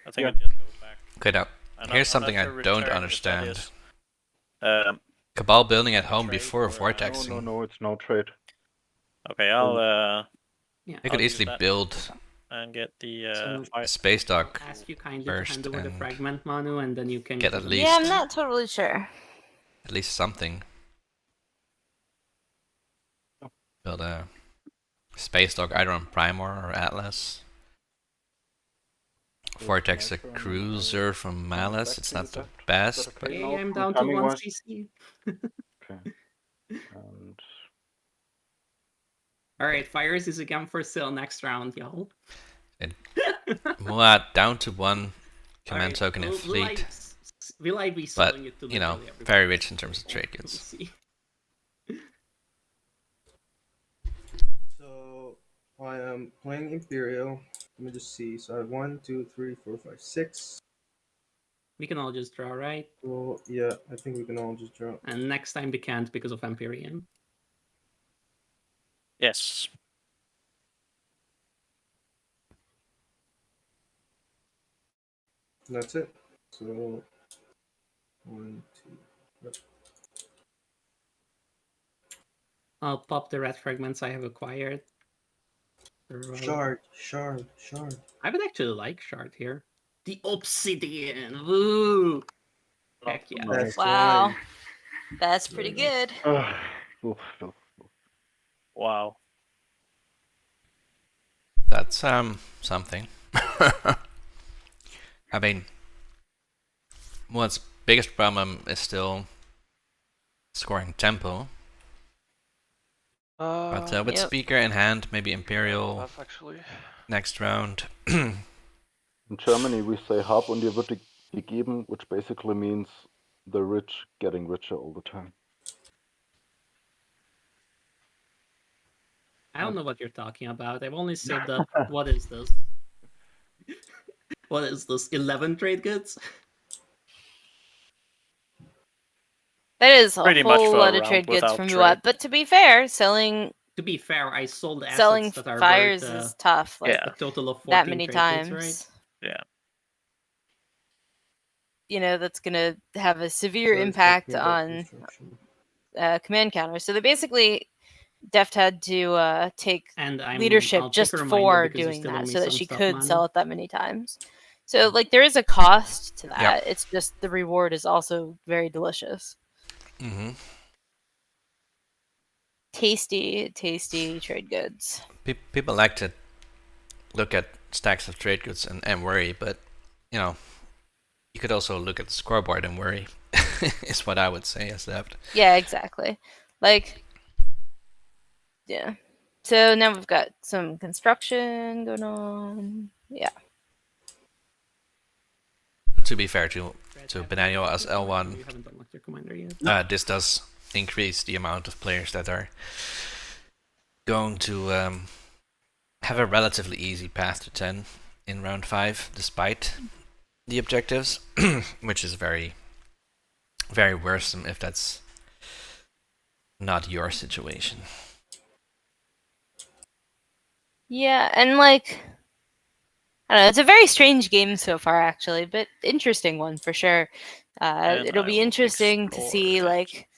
I think Yeah. I just go back. Okay, now here's something I don't understand. Cabal building at home before vortexing. No, it's no trade. Okay, I'll You could easily build and get the Space Dock I'll ask you kindly first to hand over the and fragment, Manu, and then you can get at least Yeah, I'm not totally sure. at least something. Build a Space Dock either on Primor or Atlas. Vortex a cruiser from Malice. It's not the best. But Hey, I'm down to 1 CC. Okay. And Alright, Fires is again for sale next round, y'all. Muad down to 1 command Alright, token in fleet. Will I be But, selling it to you know, literally everybody? very rich in terms of trade Let me goods. see. So I am playing Imperial. Let me just see. So I have 1, 2, 3, 4, 5, 6. We can all just draw, right? Well, yeah, I think we can all just draw. And next time we can't because of Imperium. Yes. That's it. So 1, 2. Yep. I'll pop the red fragments I have acquired. Shard. I would actually like Shard here. The Obsidian! Woo! Heck yeah. That's Wow. right. That's pretty good. Wow. That's something. I mean, Muad's biggest problem is still scoring tempo. But with Speaker in hand, maybe Imperial next round. in Germany, we say Hab und dir wird gegeben, which basically means the rich getting richer all the time. I don't know what you're talking about. I've only saved up. What is this? What is this? 11 trade goods? That is a Pretty much whole for a lot of round trade goods without from trade. Muad. But to be fair, selling To be fair, I sold assets selling that are fires worth, is tough. Like yeah. a total of 14 that many trade times. goods, right? Yeah. You know, that's going to have a severe impact on command counters. So they basically, Deft had to take leadership just for doing that, so that she could sell it that many times. So, like, there is a cost to that. Yep. It's just the reward is also very delicious. Mm-hmm. Tasty trade goods. People like to look at stacks of trade goods and worry, but, you know, you could also look at the scoreboard and worry, is what I would say as Deft. Yeah, exactly. Like, yeah. So now we've got some construction going on. Yeah. To be fair to Bananuel as L1, You haven't unlocked your commander yet. this does increase the amount of players that are going to have a relatively easy path to 10 in round 5, despite the objectives, which is very, very worrisome if that's not your situation. Yeah, and like, I don't know, it's a very strange game so far, actually, but interesting one for sure. It'll be interesting to see, like,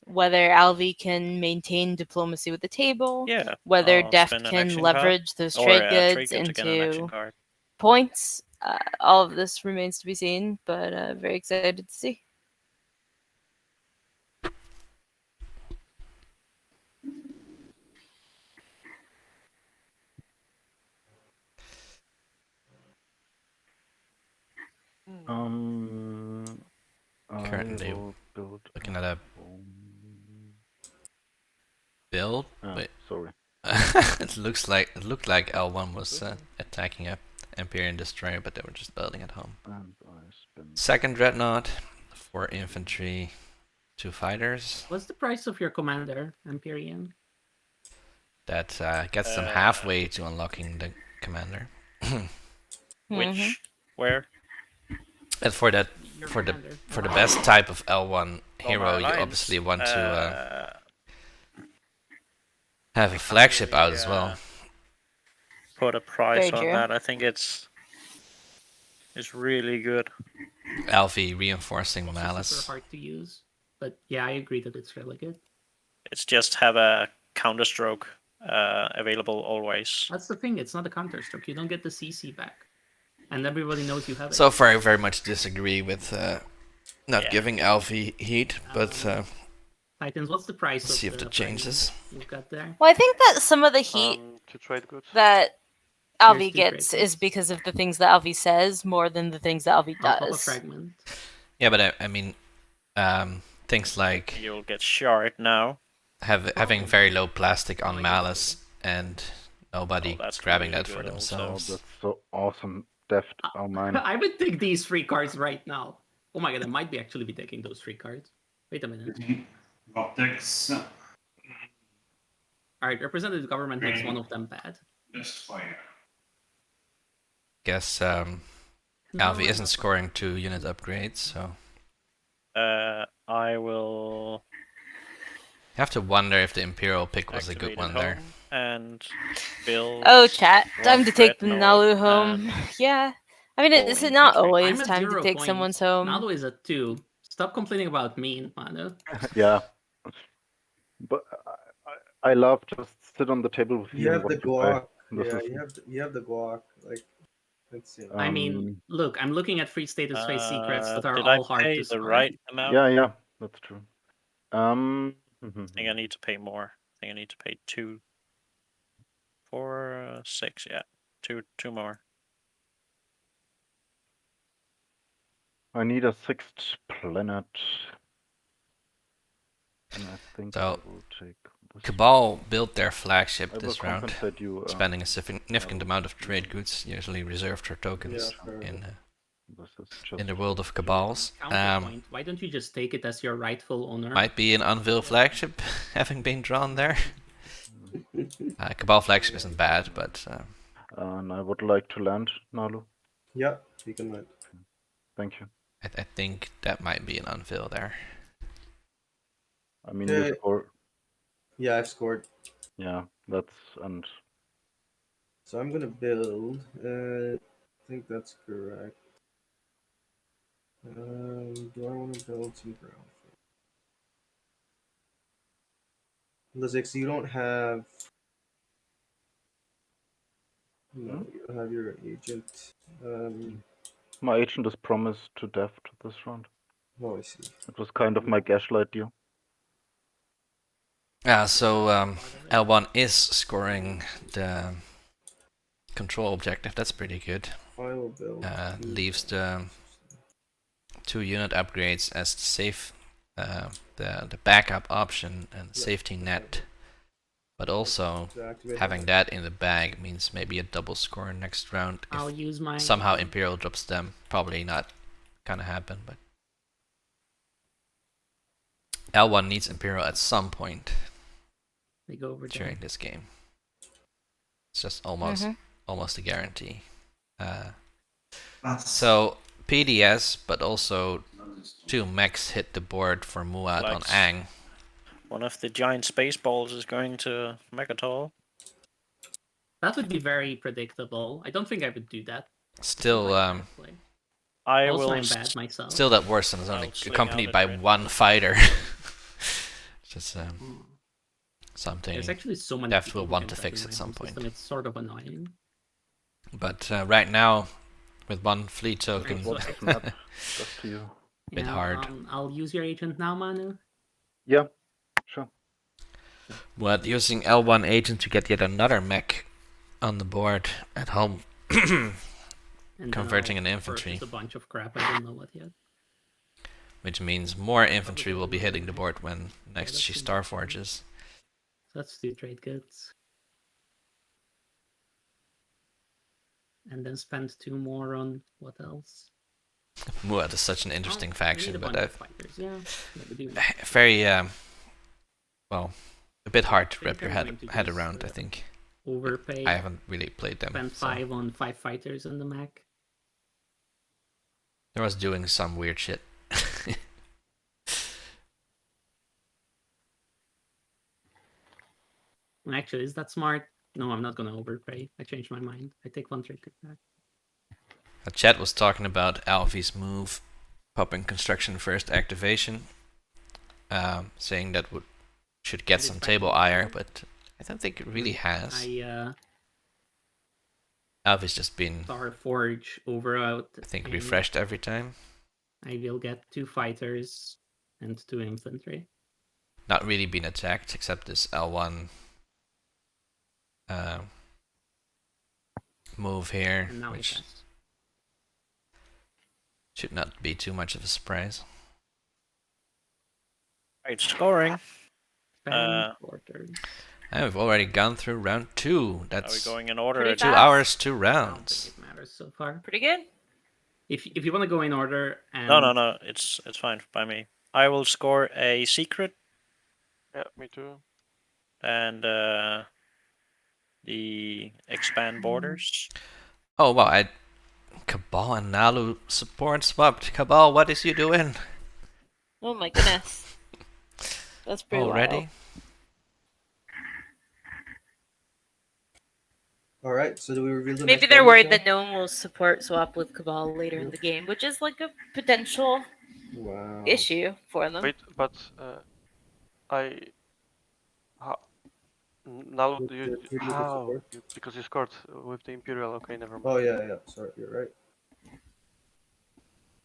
whether Alvi can maintain diplomacy with the table, whether Deft can leverage those trade goods into points. All of this remains to be seen, but very excited to see. Currently build looking at a build. Wait. Sorry. It looked like L1 was attacking a Imperium destroyer, but they were just building at home. Second dreadnought, 4 infantry, 2 fighters. What's the price of your commander, Imperium? That gets them halfway to unlocking the commander. Which? Where? And for the best type of L1 hero, you obviously want to have a flagship out as well. Put a price on that. I think it's really good. Alvi reinforcing Malice. Super hard to use, but yeah, I agree that it's really good. It's just have a counterstroke available always. That's the thing. It's not a counterstroke. You don't get the CC back, and everybody knows you have it. So far, I very much disagree with not giving Alvi heat, but Titans, what's the price? Let's see if that changes. You've got there. Well, I think that some of the heat that Alvi gets is because of the things that Alvi says more than the things that Alvi does. Yeah, but I mean, things like you'll get shard now. Having very low plastic on Malice and nobody grabbing really that for themselves. Oh, that's so awesome. Deft, oh man. I would take these 3 cards right now. Oh my god, I might actually be taking those 3 cards. Wait a minute. Vortex. Alright, representative government makes one of them bad. Guess Alvi isn't scoring 2 unit upgrades, so I will. You have to wonder if the Imperial pick was a good one there. And build. Oh, chat! Time to take the Nalu home. Yeah, I mean, is it not always time to take someone's home? Nalu is at 2. Stop complaining about me, Manu. Yeah, but I love just sit on the table with you. You have the guac. Yeah, you have the guac. Like, let's see. I mean, look, I'm looking at free status phase secrets that are did all I hard pay to the score. right amount? Yeah, that's true. I think I need to pay more. I think I need to pay 2, 4, 6. Yeah, two more. I need a 6th planet. And I think I will take this. Cabal built their flagship this round, you, spending a significant amount of trade goods, usually reserved for tokens in the world of Cabals. Why don't you just take it as your rightful owner? Might be an Anvil flagship having been drawn there. Cabal flagship isn't bad, but... and I would like to land, Nalu. Yeah, you can land. Thank you. I think that might be an Anvil there. I mean, you scored. Yeah, I've scored. Yeah, that's... and... So I'm gonna build. I think that's correct. Do I want to build some ground? Lizix, you don't have. No, you don't have your agent. My agent is promised to Deft this round. Oh, I see. It was kind of my gaslight deal. So L1 is scoring the control objective. That's pretty good. I will build. Leaves the 2 unit upgrades as the safe, the backup option and safety net. But also having that in the bag means maybe a double score next round. I'll use my somehow Imperial drops them. Probably not gonna happen, but L1 needs Imperial at some point during this game. It's just almost a guarantee. So PDS, but also 2 mechs hit the board for Muad on Ang. One of the giant space balls is going to Megatol. That would be very predictable. I don't think I would do that. Still, I also, will. I'm bad myself. Still, that Warson is only accompanied by 1 fighter. Just something. There's actually so many. Deft will want to fix at some point. It's sort of annoying. But right now, with 1 fleet token, bit hard. I'll use your agent now, Manu. Yeah, sure. But using L1 agent to get yet another mech on the board at home And converting an infantry. Purchase a bunch of crap. I don't know what yet. Which means more infantry will be hitting the board when next she Starforges. So let's do trade goods. And then spend 2 more on what else? Muad is such an interesting faction, but yeah, very well, a bit hard to wrap your head around. I think. Overpay. I haven't really played them. Spend 5 on 5 fighters in the mech. There was doing some weird shit. Actually, is that smart? No, I'm not gonna overpay. I changed my mind. I take 1 trade back. Chat was talking about Alvi's move, popping construction first activation, saying that should get some table ire, but I don't think it really has. Alvi's just been Starforge overout. I think refreshed every time. I will get 2 fighters and 2 infantry. Not really been attacked except this L1 move here, which should not be too much of a surprise. Great scoring. And we've already gone through round 2. That's are we going in order? 2 hours, 2 rounds. It matters so far. Pretty good. If you want to go in order, and No, it's fine by me. I will score a secret. Yeah, me too. And the expand borders. Oh wow! Cabal and Nalu support swapped. Cabal, what is you doing? Oh my goodness. That's pretty already. Wild. All right, so do we reveal the Maybe they're worried that no one will support swap with Cabal later in the game, which is like a potential issue for them. Wait, but now how? Because you scored with the Imperial. Okay, never mind. Oh yeah. Sorry, you're right.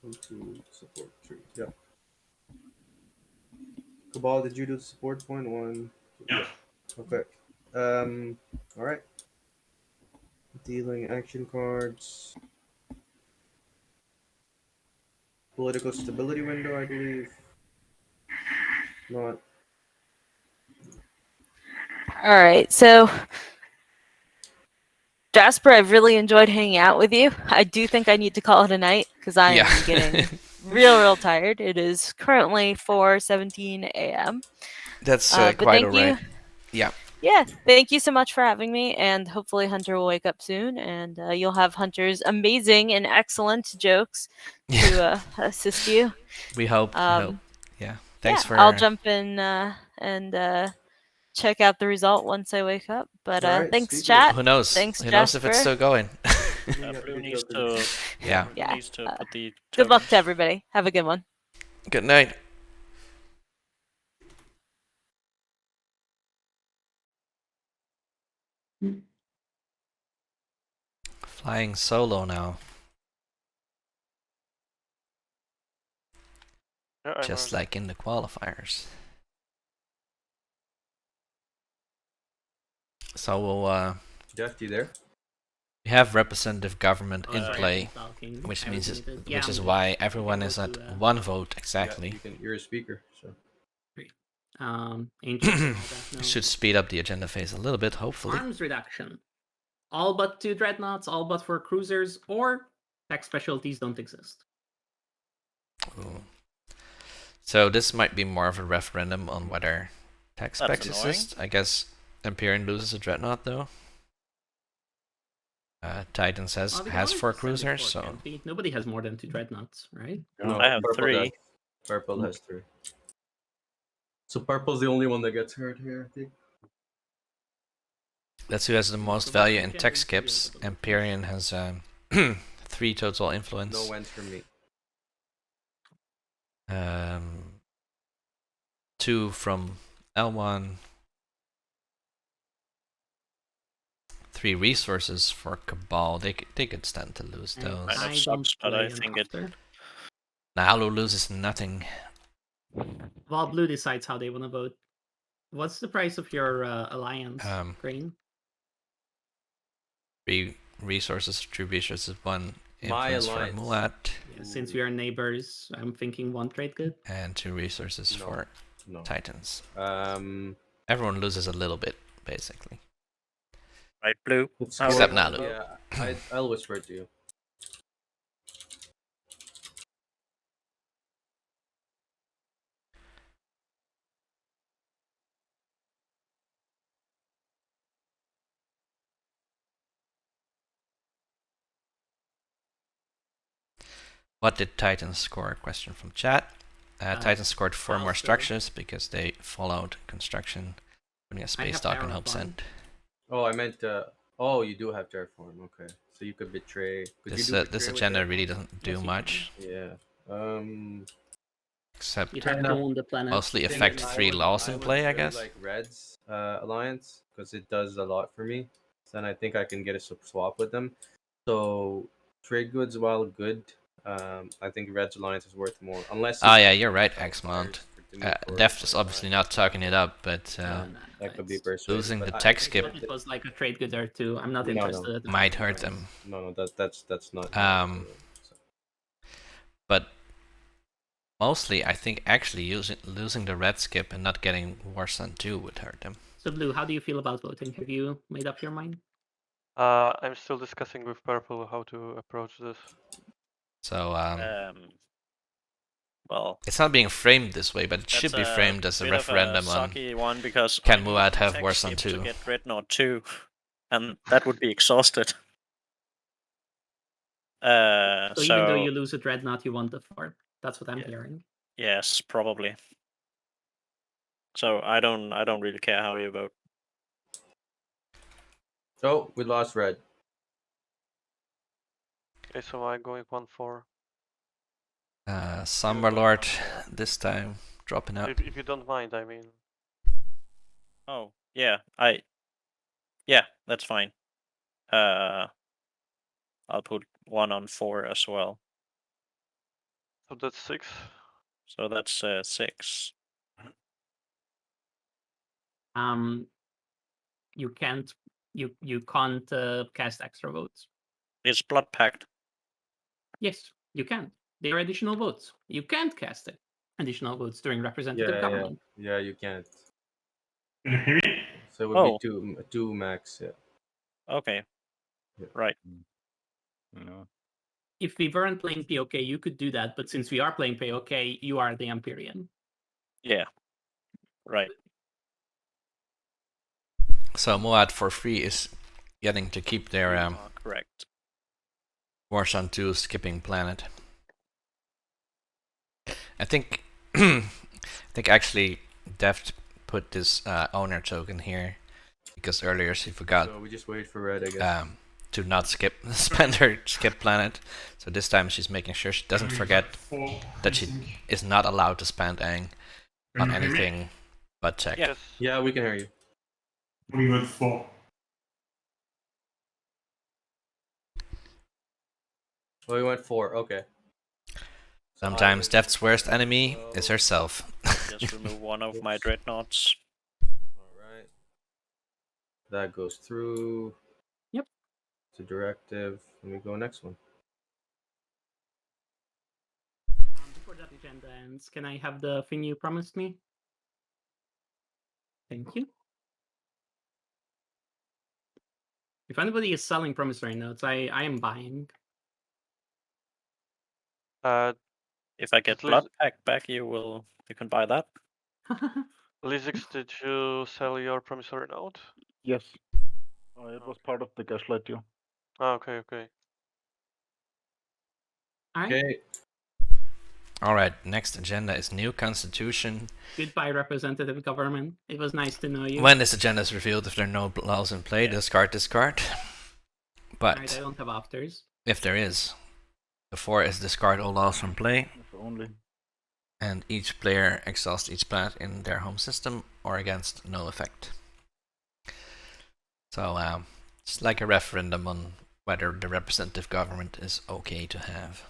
1, 2 support 3. Yeah. Cabal, did you do the support point? 1. 2, yeah. Okay. All right. Dealing action cards. Political stability window, I believe. Not. All right, so Jasper, I've really enjoyed hanging out with you. I do think I need to call it a night because I am getting real tired. It is currently 4:17 a.m. That's quite alright. Yeah, thank you so much for having me, and hopefully Hunter will wake up soon, and you'll have Hunter's amazing and excellent jokes to assist you. We hope. Yeah, thanks for. I'll jump in and check out the result once I wake up. But thanks, chat. Who knows? Thanks, Who Jasper. knows if it's still going? Blue needs to. Needs to put the. Good luck to everybody. Have a good one. Good night. Flying solo now. Yeah, just like in the qualifiers. So we'll Jeff, you there? We have representative government in play, which means which is why everyone is at 1 vote exactly. Yeah, you're a speaker, so. Should speed up the agenda phase a little bit, hopefully. Arms reduction. All but 2 dreadnoughts, all but 4 cruisers, or tech specialties don't exist. Ooh. So this might be more of a referendum on whether tech specs exist. I guess Imperium loses a dreadnought though. Titans has 4 cruisers, so nobody has more than 2 dreadnoughts, right? No, I have 3. Purple has 3. So purple's the only one that gets hurt here, I think. That's who has the most value in tech skips. Imperium has 3 total influence. No wins from me. 2 from L1. 3 resources for Cabal. They could stand to lose those. That sucks, but I think it. Nalu loses nothing. Well, Blue decides how they want to vote. What's the price of your alliance, Green? 3 resources, 2 resources, 1 My Influence for alliance. Muad. Yeah, since we are neighbors, I'm thinking 1 trade good. And 2 resources for Titans. Everyone loses a little bit, basically. Right, Blue. Except Nalu. Yeah, I'll whisper it to you. What did Titans score? Question from chat. Titans scored 4 more structures because they followed construction, putting a space dock on Hope Send. Oh, I meant. Oh, you do have Terraform. Okay, so you could betray. This agenda really doesn't do much. Yeah. Except You have to own the planet. mostly affect 3 laws in play, I guess. Like Red's alliance because it does a lot for me. Then I think I can get a swap with them. So trade goods, while good, I think Red's alliance is worth more. Unless. Oh yeah, you're right, Xmont. Deft is obviously not talking it up, but that could be persuasive. Losing the tech skip. It was like a trade good there too. I'm not interested. Might hurt them. No, that's not. But mostly, I think actually losing the red skip and not getting Warsun 2 would hurt them. So Blue, how do you feel about voting? Have you made up your mind? I'm still discussing with Purple how to approach this. So well, it's not being framed this way, but it should be framed as a referendum on one because can Muad have Warsun 2? To get Dreadnought 2, and that would be exhausted. So even though you lose a Dreadnought, you want the 4. That's what I'm hearing. Yes, probably. So I don't really care how you vote. Oh, we lost Red. Okay, so I'm going 1-4. Somberlord this time dropping out. If you don't mind, I mean. Oh yeah, that's fine. I'll put 1 on 4 as well. So that's 6. So that's 6. You can't cast extra votes. It's Blood Pact. Yes, you can. They are additional votes. You can't cast it. Additional votes during representative government. Yeah, you can't. Can you hear me? So it would be two max. Yeah. Okay. Yeah. Right. No. If we weren't playing POK, you could do that. But since we are playing POK, you are the Imperium. Yeah. Right. So Muad for free is getting to keep their correct. Warsun 2 skipping planet. I think actually Deft put this owner token here because earlier she forgot. So we just wait for Red, I guess. To not spend her skip planet. So this time she's making sure she doesn't forget that she is not allowed to spend Ang on anything but check. Yes. Yeah, we can hear you. We went 4. Oh, we went 4. Okay. Sometimes Deft's worst enemy is herself. Just remove 1 of my dreadnoughts. Alright. That goes through. Yep. It's a directive. Let me go next one. Before that agenda ends, can I have the thing you promised me? Thank you. If anybody is selling promissory notes, I am buying. If I get Blood Pact back, you can buy that. Lizix, did you sell your promissory note? Yes. It was part of the Gaslight deal. Oh, okay. Okay. Alright, next agenda is new constitution. Goodbye, representative government. It was nice to know you. When this agenda is revealed, if there are no laws in play, discard. But Alright, I don't have afters. If there is, the 4 is discard all laws from play. If only. And each player exhausts each planet in their home system or against no effect. So it's like a referendum on whether the representative government is okay to have.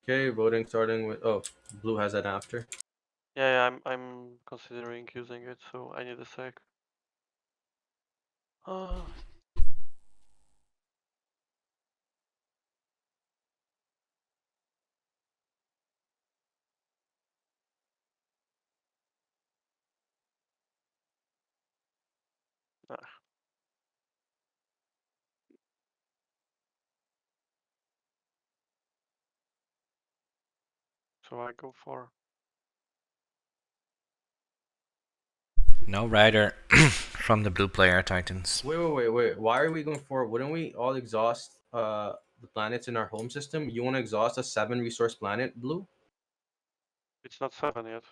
Okay, voting starting with. Oh, Blue has that after. Yeah, I'm considering using it, so I need a sec. So I go for... No rider from the blue player Titans. Wait. Why are we going for? Wouldn't we all exhaust the planets in our home system? You want to exhaust a 7-resource planet, blue? It's not 7 yet.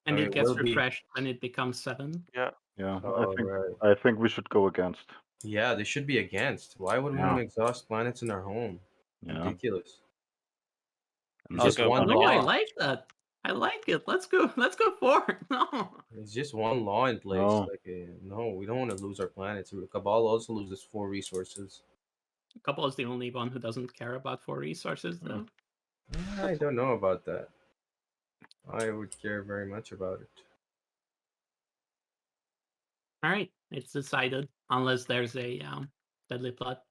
And Okay, it gets will be. refreshed when it becomes 7. Yeah. Yeah, Oh, right. I think we should go against. Yeah, they should be against. Why would we want to exhaust planets in our home? Yeah. Ridiculous. And Just this one Oh, law. I like that. I like it. Let's go for it. No. It's just one law in place. No. Like, no, we don't want to lose our planets. Cabal also loses 4 resources. Cabal is the only one who doesn't care about 4 resources, though. I don't know about that. I would care very much about it. All right, it's decided. Unless there's a deadly plot,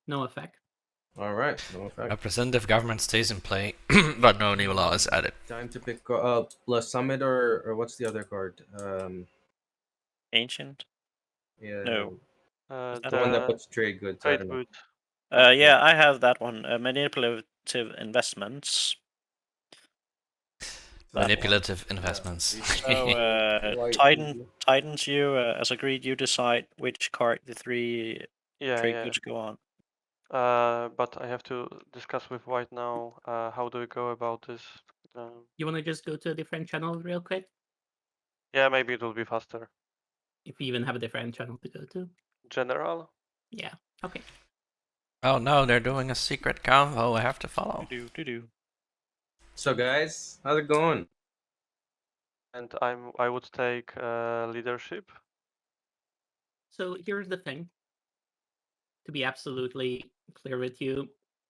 no effect. All right, no effect. Representative government stays in play, but no new law is added. Time to pick Summit or what's the other card? Ancient. Yeah. No. The one that puts trade goods. Trade goods. Yeah, I have that one. Manipulative investments. Manipulative investments. So, Titans, you as agreed, you decide which card the 3 trade goods go on. But I have to discuss with White now. How do we go about this? You want to just go to a different channel real quick? Yeah, maybe it will be faster. If you even have a different channel to go to. General? Yeah, okay. Oh no, they're doing a secret convo. I have to follow. So guys, how's it going? And I would take leadership. So here's the thing. To be absolutely clear with you,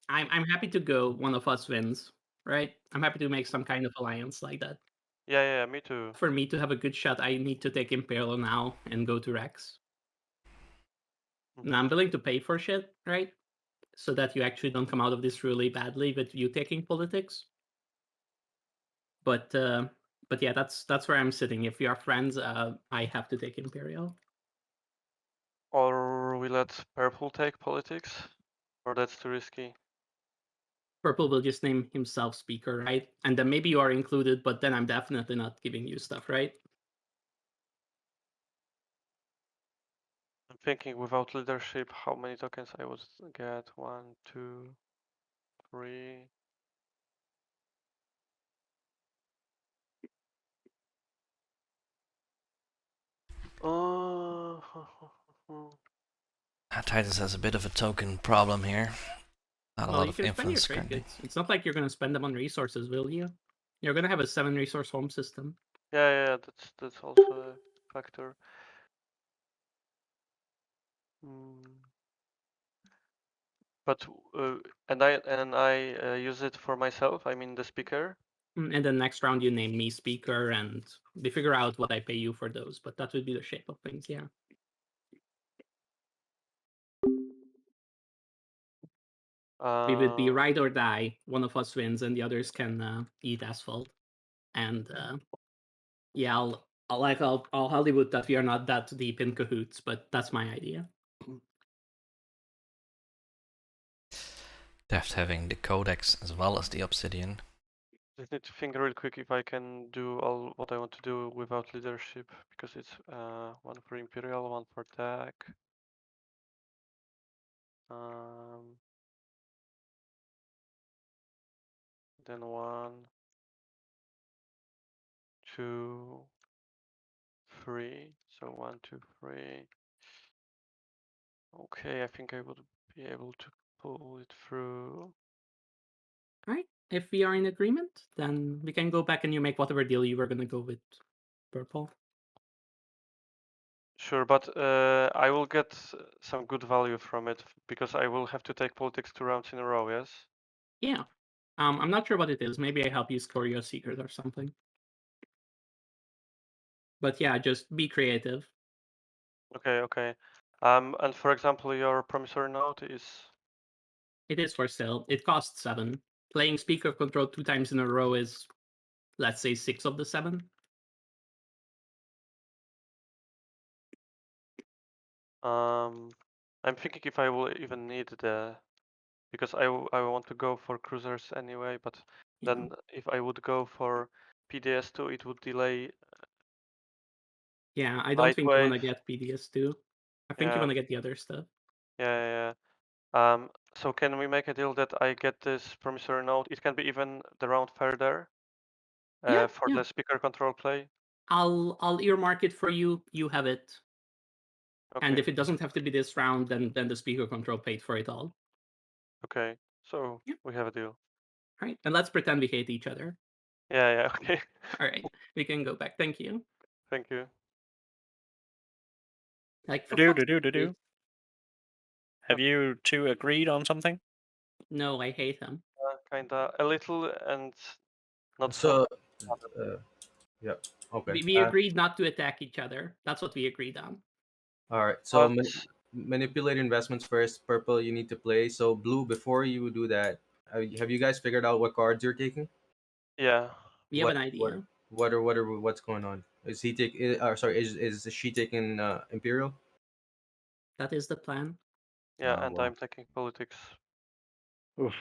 I'm happy to go one of us wins, right? I'm happy to make some kind of alliance like that. Yeah, me too. For me to have a good shot, I need to take Imperial now and go to Rex. Now I'm willing to pay for shit, right? So that you actually don't come out of this really badly with you taking politics. But yeah, that's where I'm sitting. If we are friends, I have to take Imperial. Or we let Purple take politics? Or that's too risky? Purple will just name himself speaker, right? And then maybe you are included, but then I'm definitely not giving you stuff, right? I'm thinking without leadership, how many tokens I would get? 1, 2, 3. Titans has a bit of a token problem here. Not a lot you of can spend your influence trade currently. goods. It's not like you're going to spend them on resources, will you? You're going to have a 7-resource home system. Yeah, that's also a factor. But and I use it for myself. I mean the speaker. And then next round you name me speaker, and we figure out what I pay you for those. But that would be the shape of things, yeah. We would be ride or die. One of us wins, and the others can eat asphalt. And yeah, I'll Hollywood that we are not that deep in cahoots, but that's my idea. Deft having the Codex as well as the Obsidian. Just need to think real quick if I can do all what I want to do without leadership, because it's 1 for Imperial, 1 for attack. Then 1, 2, 3. So 1, 2, 3. Okay, I think I would be able to pull it through. All right. If we are in agreement, then we can go back and you make whatever deal you were going to go with Purple. Sure, but I will get some good value from it because I will have to take politics 2 rounds in a row, yes? Yeah. I'm not sure what it is. Maybe I help you score your secret or something. But yeah, just be creative. Okay. And for example, your promissory note is... It is for sale. It costs 7. Playing speaker control 2 times in a row is, let's say, 6 of the 7. I'm thinking if I will even need the, because I want to go for cruisers anyway, but then if I would go for PDS2, it would delay. Yeah, I don't think you want to get PDS2. I think you want to get the other stuff. Yeah. So can we make a deal that I get this promissory note? It can be even the round further for the speaker control play. I'll earmark it for you. You have it. Okay. And if it doesn't have to be this round, then the speaker control paid for it all. Okay, so we have a deal. All right, and let's pretend we hate each other. Yeah, okay. All right, we can go back. Thank you. Thank you. Like, Have you two agreed on something? No, I hate him. Kinda a little and not so. Yeah. Okay. We agreed not to attack each other. That's what we agreed on. All right. So manipulate investments first. Purple, you need to play. So blue, before you do that, have you guys figured out what cards you're taking? Yeah. We have an idea. What's going on? Is he taking? Is she taking Imperial? That is the plan. Yeah, and I'm taking politics. Oof.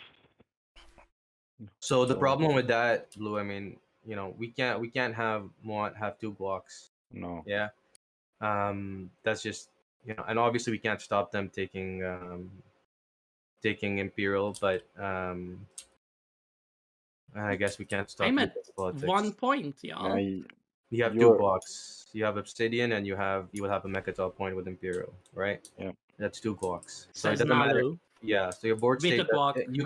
So the problem with that, Blue, I mean, we can't have Moat have 2 blocks. No. Yeah. That's just and obviously we can't stop them taking Imperial, but I guess we can't stop. I'm at politics. 1 point, y'all. You have 2 blocks. You have Obsidian, and you will have a Mechatol point with Imperial, right? Yeah. That's 2 blocks. So Says it doesn't matter. Nalu. Yeah. So your board state, you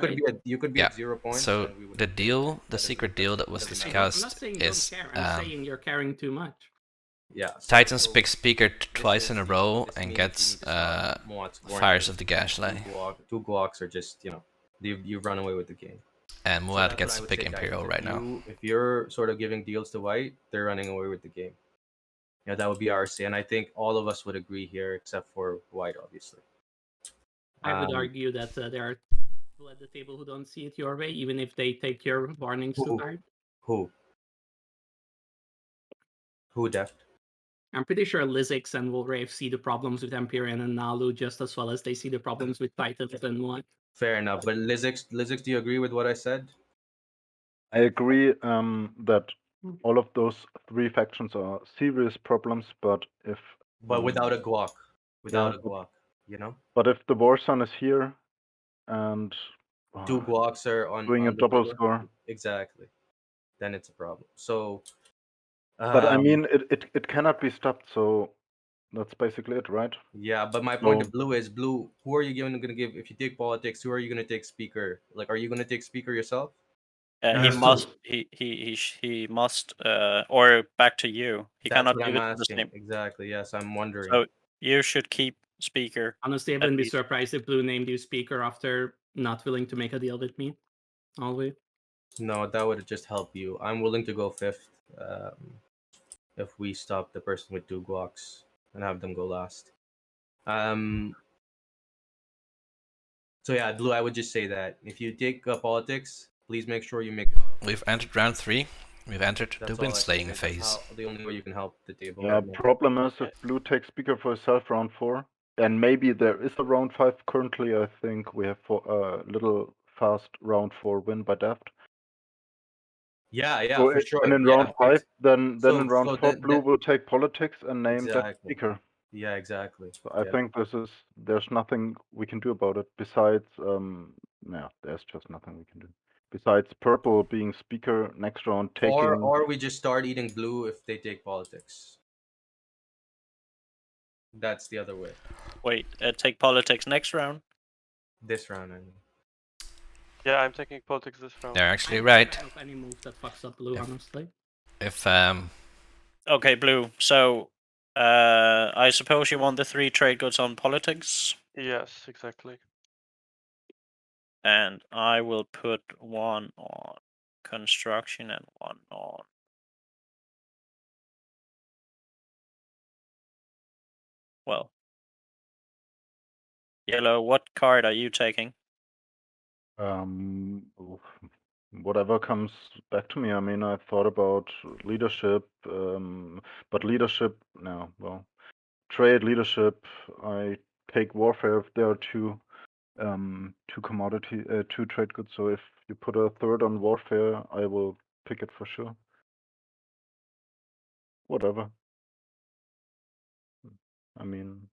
could be at 0 points. So the secret deal that was discussed I'm not saying is don't care. I'm saying you're caring too much. Yeah. Titans picks speaker twice in a row and gets Fires of the Gaslight. 2 blocks are just you've run away with the game. And Muad gets to pick Imperial right now. If you're sort of giving deals to white, they're running away with the game. That would be our say, and I think all of us would agree here, except for white, obviously. I would argue that there are people at the table who don't see it your way, even if they take your warnings too hard. Who, Deft? I'm pretty sure Lizix and Wolrave see the problems with Empyrean and Nalu just as well as they see the problems with Titans and what. Fair enough, but Lizix, do you agree with what I said? I agree that all of those 3 factions are serious problems, but if without a Glock, But if the War Sun is here, and 2 Glocks are on doing a double score, exactly, then it's a problem. So, but I mean, it cannot be stopped. So that's basically it, right? Yeah, but my point to Blue is Blue. Who are you going to give if you take politics? Who are you going to take speaker? Like, are you going to take speaker yourself? He must. He must. Or back to you. He That's cannot what give I'm it to the asking. same. Exactly. Yes, I'm wondering. So you should keep speaker. Honestly, I wouldn't be surprised if Blue named you speaker after not willing to make a deal with me. Always. No, that would just help you. I'm willing to go 5th if we stop the person with 2 Glocks and have them go last. So yeah, Blue, I would just say that if you take politics, please make sure you make it. We've entered round 3. We've entered the wind slaying phase. The only way you can help the table. Yeah, problem is if Blue takes speaker for herself round 4, and maybe there is a round 5 currently. I think we have a little fast round 4 win by Deft. Yeah, so for sure. And in round 5, then in round 4, Blue will take politics and name that speaker. Yeah, exactly. So I think there's nothing we can do about it besides there's just nothing we can do. Besides purple being speaker next round taking or we just start eating blue if they take politics. That's the other way. Wait, take politics next round? This round, I mean. Yeah, I'm taking politics this round. They're actually right. Any move that fucks up blue, honestly. If Okay, blue. So I suppose you want the 3 trade goods on politics? Yes, exactly. And I will put 1 on construction and 1 on. Well, yellow. What card are you taking? Whatever comes back to me. I mean, I thought about leadership, but leadership now. Well, trade, leadership. I take warfare if there are two trade goods. So if you put a third on warfare, I will pick it for sure. Whatever. I mean,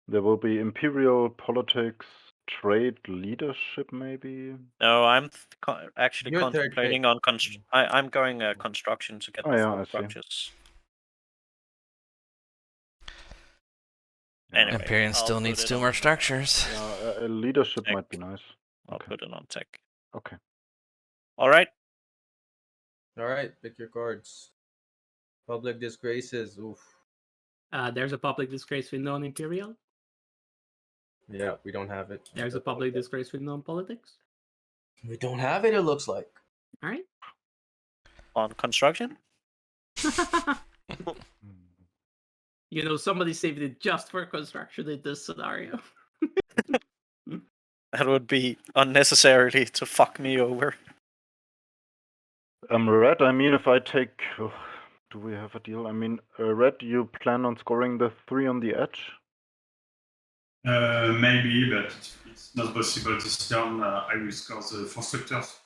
there will be imperial politics, trade, leadership, maybe. No, I'm actually You're third contemplating pick. on I'm going construction to get Oh the yeah, 4 I see. structures. Anyway, Imperium I'll still put needs it 2 more on, structures. Leadership tech. might be nice. I'll Okay. put it on tech. Okay. All right. All right, pick your cards. Public disgraces. Oof. There's a public disgrace with non-imperial. Yeah, we don't have it. There's a public disgrace with non-politics. We don't have it. It looks like. All right. On construction. You know, somebody saved it just for construction in this scenario. That would be unnecessarily to fuck me over. Red, I mean, if I take... Oh, do we have a deal? I mean, Red, you plan on scoring the 3 on the edge? Maybe, but it's not possible this turn. I will score the 4 structures.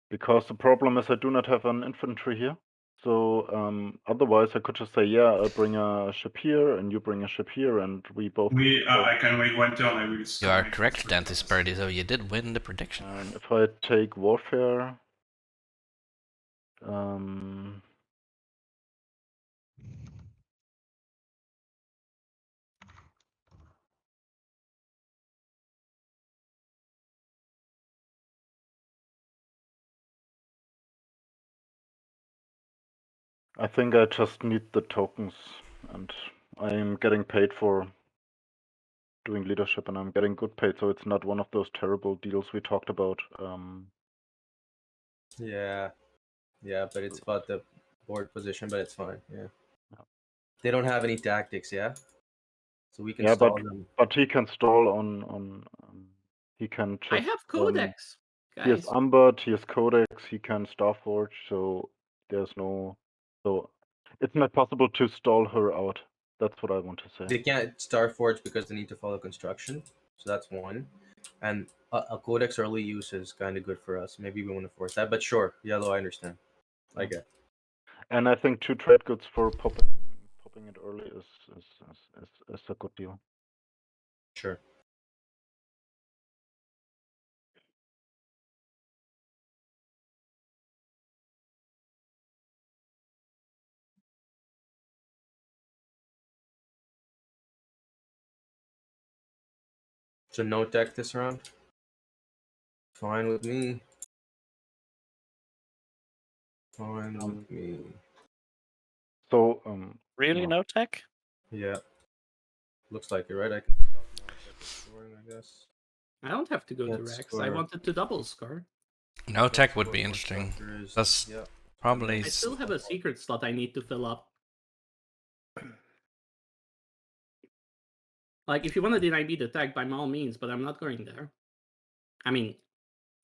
Because the problem is I do not have an infantry here. So otherwise I could just say, yeah, I'll bring a ship here and you bring a ship here and we both... I can wait 1 turn. I will You are correct, Dante's Birdie, so you did win the prediction. And if I take warfare... I think I just need the tokens, and I'm getting paid for doing leadership, and I'm getting good paid, so it's not one of those terrible deals we talked about. Yeah, but it's about the board position, but it's fine. Yeah. They don't have any tactics, yeah. So we can stall them. But he can stall on he can just. I have Codex. He has Umbert, he has Codex, he can Starforge, so there's no. So it's not possible to stall her out. That's what I want to say. They can't Starforge because they need to follow construction. So that's one. And a Codex early use is kind of good for us. Maybe we want to force that, but sure, yellow, I understand. I get. And I think 2 trade goods for popping it early is a good deal. Sure. So no tech this round? Fine with me. Fine with me. So really no tech? Yeah. Looks like it, right? I can stop now. Scoring, I guess. I don't have to go to Rex. I wanted to double score. No tech would be interesting. That's probably... I still have a secret slot I need to fill up. Like, if you want to deny me the tech, by all means, but I'm not going there. I mean,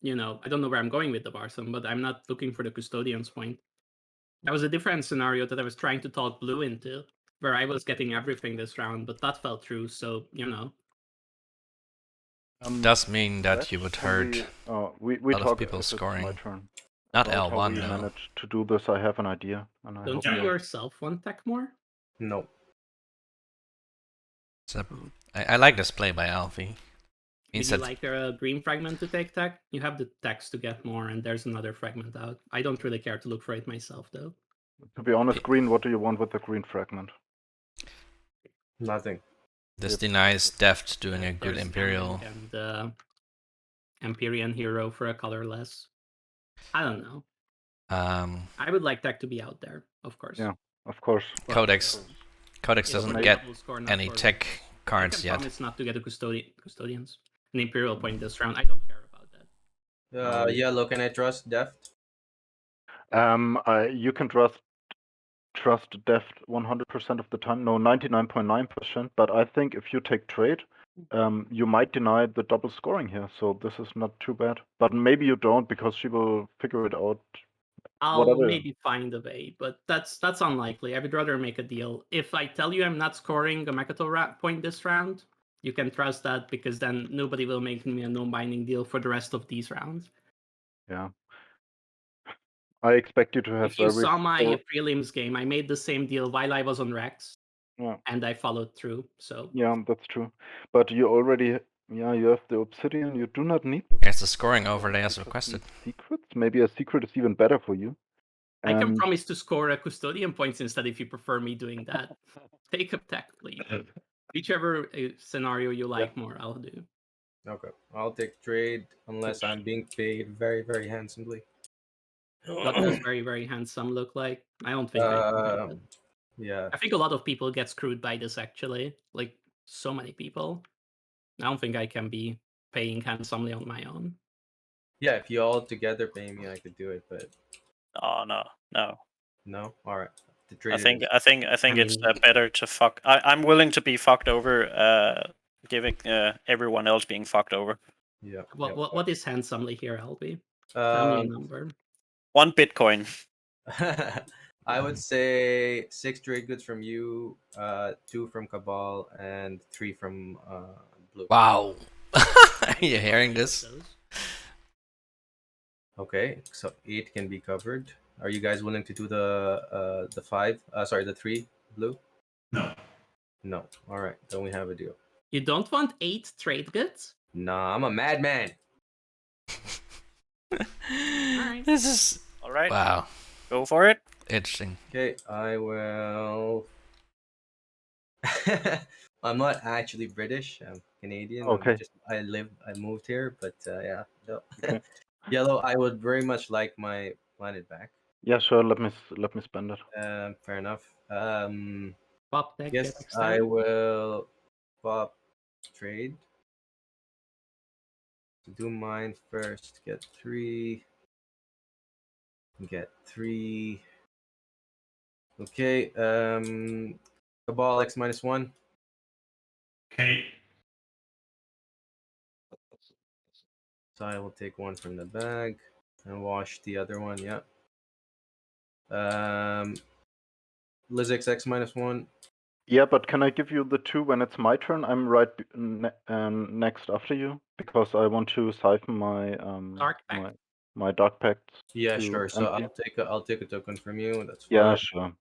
you know, I don't know where I'm going with the Barsom, but I'm not looking for the Custodian's point. That was a different scenario that I was trying to talk blue into, where I was getting everything this round, but that fell through, so, you know. Does mean that you would hurt we a lot of people scoring. My turn. Not About L1, how we no. managed to do this, I have an idea. And I Don't you yourself want tech more? No. So, I like this play by Alvi. Would you like a green fragment to take tech? You have the text to get more, and there's another fragment out. I don't really care to look for it myself, though. To be honest, green, what do you want with the green fragment? Nothing. This denies Deft doing a good Imperial. And Empyrean hero for a color less. I don't know. I would like tech to be out there, of course. Yeah, of course. Codex doesn't get any tech cards yet. I promise not to get a custodians. An Imperial point this round. I don't care about that. Yellow, can I trust Deft? You can trust Deft 100% of the time. No, 99.9%. But I think if you take trade, you might deny the double scoring here. So this is not too bad. But maybe you don't, because she will figure it out I'll maybe find a way, but that's unlikely. I would rather make a deal. If I tell you I'm not scoring a Makato point this round, you can trust that, because then nobody will make me a non-binding deal for the rest of these rounds. Yeah. I expect you to have. If you saw my prelims game, I made the same deal while I was on Rex, and I followed through. So yeah, that's true. But you already, you have the obsidian. You do not need. There's the scoring overlay as requested. Secrets? Maybe a secret is even better for you. I can promise to score a custodian points instead if you prefer me doing that. Take a tech, please. Whichever scenario you like more, I'll do. Okay, I'll take trade unless I'm being paid very, very handsomely. What does very, very handsome look like? I don't think I can do it. Yeah. I think a lot of people get screwed by this, actually. Like, so many people. I don't think I can be paying handsomely on my own. Yeah, if you all together pay me, I could do it, but... Oh, no. No? Alright. I think it's better to fuck... I'm willing to be fucked over, giving everyone else being fucked over. Yeah. What is handsomely here, Alvi? Tell me a number. 1 Bitcoin. I would say 6 trade goods from you, 2 from Cabal, and 3 from Blue. Wow. Are you hearing this? Okay, so 8 can be covered. Are you guys willing to do the 3 Blue? No. No. All right, then we have a deal. You don't want 8 trade goods? Nah, I'm a madman. Alright. This is... Alright. Wow. Go for it. Interesting. Okay, I will... I'm not actually British. I'm Canadian. Okay. I moved here, but yeah. No. Okay. Yellow, I would very much like my planet back. Yeah, sure. Let me spend it. Fair enough. Pop deck. Yes, I will pop trade. Do mine first. Get 3. Get 3. Okay. Cabal X -1. Okay. So I will take 1 from the bag and wash the other one. Yeah. Lizix X -1. Yeah, but can I give you the 2 when it's my turn? I'm right next after you because I want to siphon my Dark Pact. my Dark Pact. Yeah, sure. So I'll take a token from you. That's fine. Yeah, sure.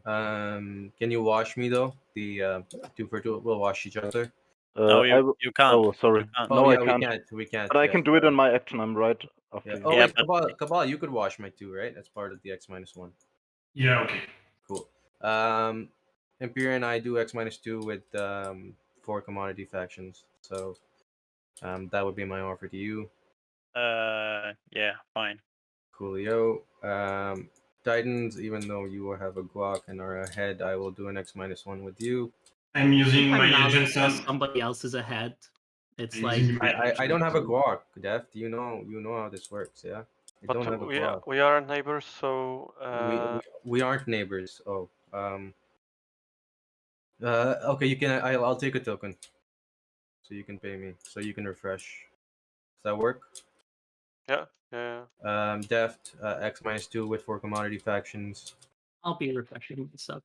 Can you wash me though? The 2 for 2. We'll wash each other. No, you can't. Oh, sorry. Can't. No, yeah, I can't. We can't. But I can do it in my action. I'm right after Yeah. you. Oh Yeah, wait, Cabal, you could wash my 2, right? That's part of the X -1. Yeah, okay. Cool. Imperium and I do X -2 with 4 commodity factions. So that would be my offer to you. Yeah, fine. Coolio. Titans, even though you will have a guac and are ahead, I will do an X -1 with you. I'm using my knowledge agent. Somebody else is ahead. It's like I don't have a guac, Def. You know how this works, yeah? I don't have a guac. We are neighbors, so we aren't neighbors. Oh. Okay, you can I'll take a token. So you can pay me. So you can refresh. Does that work? Yeah. Deft, X -2 with 4 commodity factions. I'll be refreshing myself.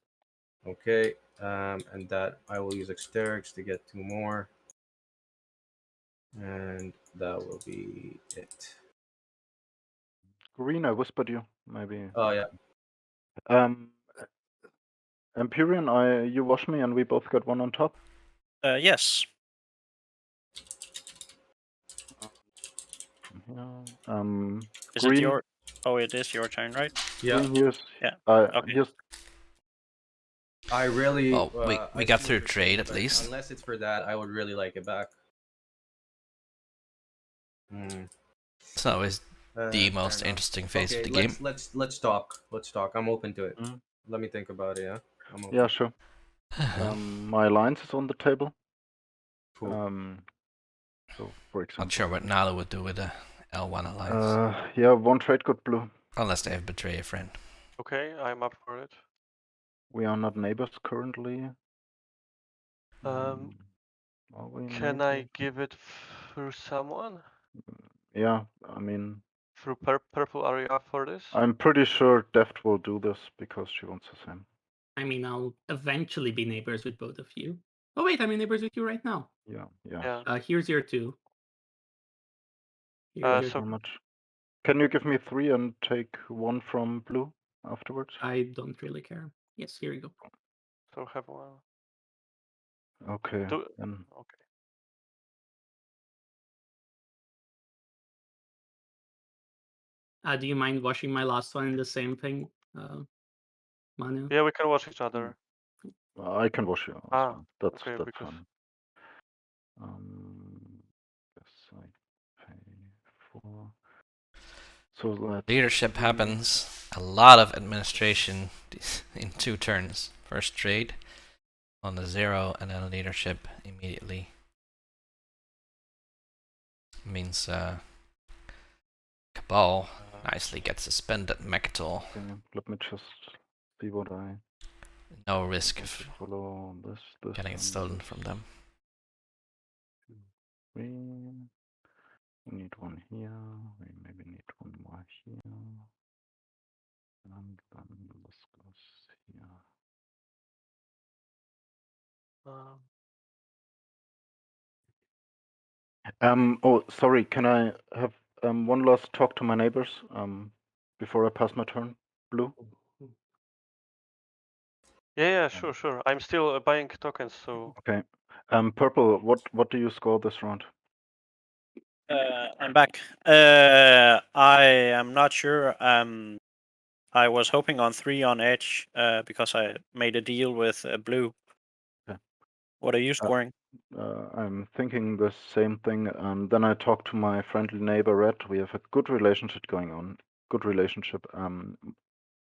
Okay, and that I will use Exterix to get 2 more. And that will be it. Green, I whispered you, maybe. Oh yeah. Empyrean, you wash me and we both got 1 on top? Yes. Is it your... Oh, it is your turn, right? Yeah. Yeah. Okay. I really... Well, we got through trade at least. Unless it's for that, I would really like it back. It's always the most interesting phase of the game. Let's talk. I'm open to it. Let me think about it, yeah? Yeah, sure. My alliance is on the table. Cool. So, for example... Not sure what Nala would do with the L1 alliance. Yeah, 1 trade good blue. Unless they have betray a friend. Okay, I'm up for it. We are not neighbors currently. Can I give it through someone? Yeah, I mean... through purple area for this? I'm pretty sure Deft will do this because she wants the same. I mean, I'll eventually be neighbors with both of you. Oh wait, I'm in neighbors with you right now. Yeah. Here's your 2. How much? Can you give me 3 and take 1 from blue afterwards? I don't really care. Yes, here you go. So have 1. Okay. Okay. Do you mind washing my last one in the same thing, Manu? Yeah, we can watch each other. I can wash you. That's okay, because... fine. Guess I pay 4. So leadership happens. A lot of administration in 2 turns. First trade on the 0, and then leadership immediately. Means Cabal nicely gets suspended Mectal. Okay, let me just see what I... No risk of follow this getting it stolen from them. 3. We need 1 here. We maybe need 1 more here. And then this goes here. Oh, sorry. Can I have 1 last talk to my neighbors before I pass my turn? Blue? Yeah, sure. I'm still buying tokens, so... Okay. Purple, what do you score this round? I'm back. I am not sure. I was hoping on 3 on edge because I made a deal with blue. Okay. What are you scoring? I'm thinking the same thing. Then I talked to my friendly neighbor Red. We have a good relationship going on. Good relationship.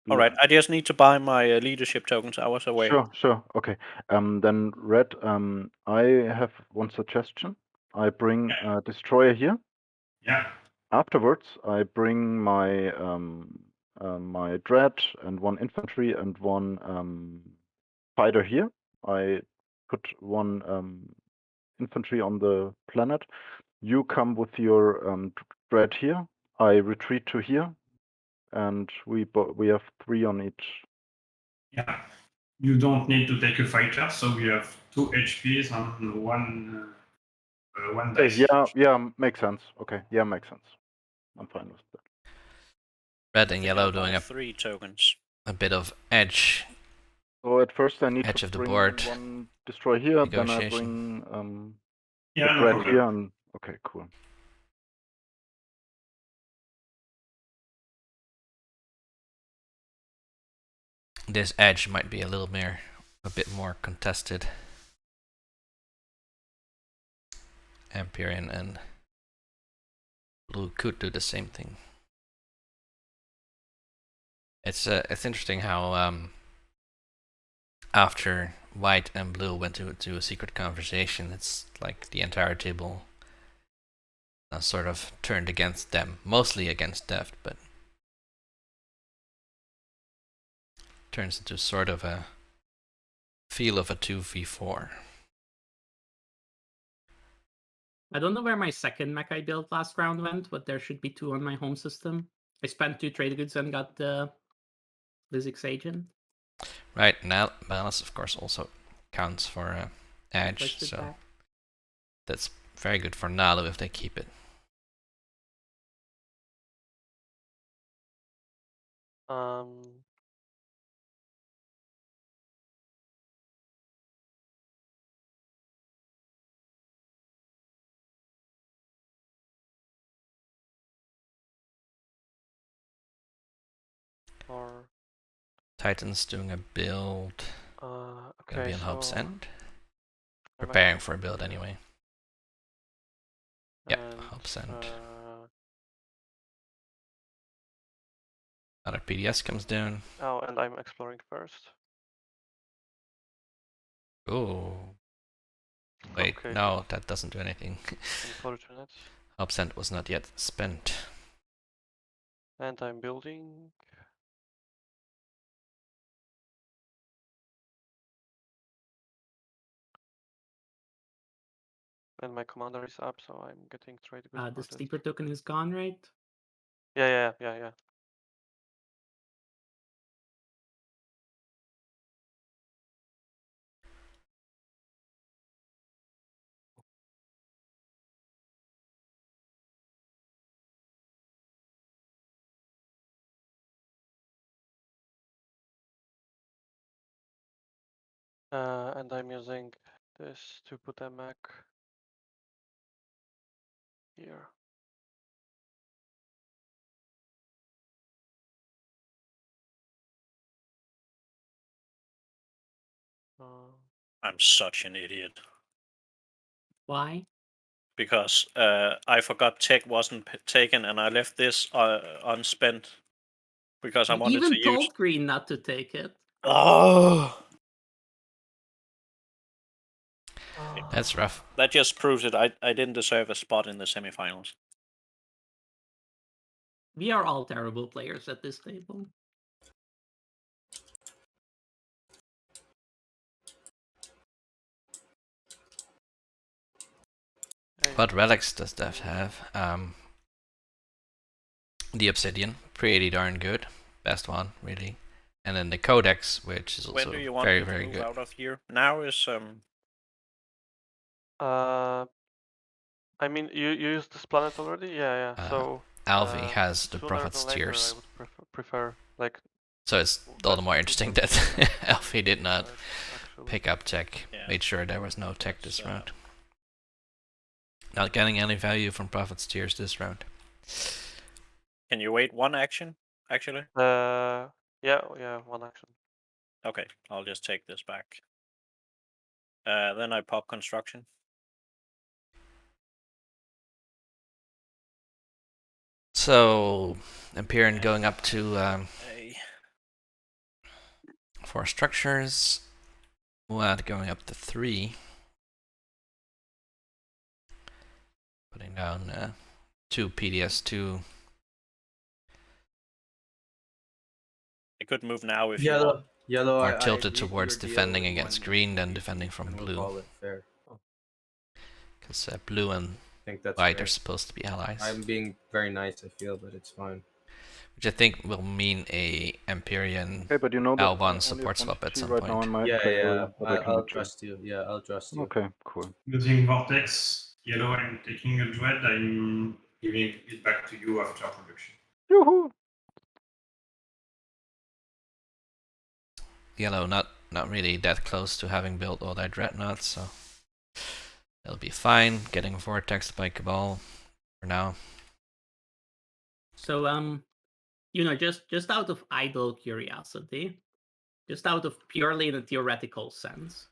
All right. I just need to buy my leadership tokens. I was away. Sure. Okay. Then Red, I have 1 suggestion. I bring a destroyer here. Yeah. Afterwards, I bring my my dread and 1 infantry and 1 fighter here. I put 1 infantry on the planet. You come with your dread here. I retreat to here, and we have 3 on each. Yeah. You don't need to take a fighter, so we have 2 HPs and 1 dice. Yeah, makes sense. Okay, yeah, makes sense. I'm fine with that. Red and yellow doing a 3 tokens. A bit of edge. So at first I need edge to of the bring board 1 destroy here, then I bring the dread here, and okay, cool. This edge might be a bit more contested. Imperium and blue could do the same thing. It's interesting how after white and blue went to a secret conversation, it's like the entire table sort of turned against them, mostly against Deft, but turns into sort of a feel of a 2v4. I don't know where my second mech I built last round went, but there should be 2 on my home system. I spent 2 trade goods and got the Physics Agent. Right, now balance of course also counts for edge, so that's very good for Nalu if they keep it. Or Titan's doing a build. Okay, gonna be on so Hope's End. Preparing for a build anyway. Yep, Hope's End. Another PDS comes down. Oh, and I'm exploring first. Oh. Wait, okay. No, that doesn't do anything. Unfortunate. Hope's End was not yet spent. And I'm building. And my commander is up, so I'm getting trade goods. The sleeper token is gone, right? Yeah. And I'm using this to put a Mac here. I'm such an idiot. Why? Because I forgot tech wasn't taken, and I left this unspent because I You wanted even to told use. Green not to take it. Oh, That's rough. that just proves it. I didn't deserve a spot in the semifinals. We are all terrible players at this table. What relics does Deft have? The Obsidian, pretty darn good. Best one, really. And then the Codex, which is When also do you want very, me to very move good. out of here? Now is I mean, you used this planet already? Yeah. So Alvi has the sooner Prophet's than later, Tears. I would prefer like. So it's all the more interesting that Alvi did not actually. pick up tech. Yeah. Made sure there was no tech this round. Not getting any value from Prophet's Tears this round. Can you wait one action? Actually. Yeah, one action. Okay, I'll just take this back. Then I pop construction. So Imperium going up to 4 structures. Muad going up to 3. Putting down 2 PDS2. I could move now if Yellow. Yellow. Are I tilted agreed to towards your deal defending with against one green than piece, defending from and we'll blue. call it fair. Because blue and I think that's white fair. are supposed to be allies. I'm being very nice, I feel, but it's fine. Which I think will mean a Empyrean Okay, but you know that I L1 only support have swap at 1 some right now point. in my Yeah, treasury, but I can I'll let you. trust you. Yeah, I'll trust you. Okay, cool. Using Vortex, yellow, I'm taking a dread. I'm giving it back to you after production. Yoo-hoo! Yellow not really that close to having built all their dreadnoughts, so they'll be fine getting vortexed by Cabal for now. So just out of idle curiosity, just out of purely in a theoretical sense,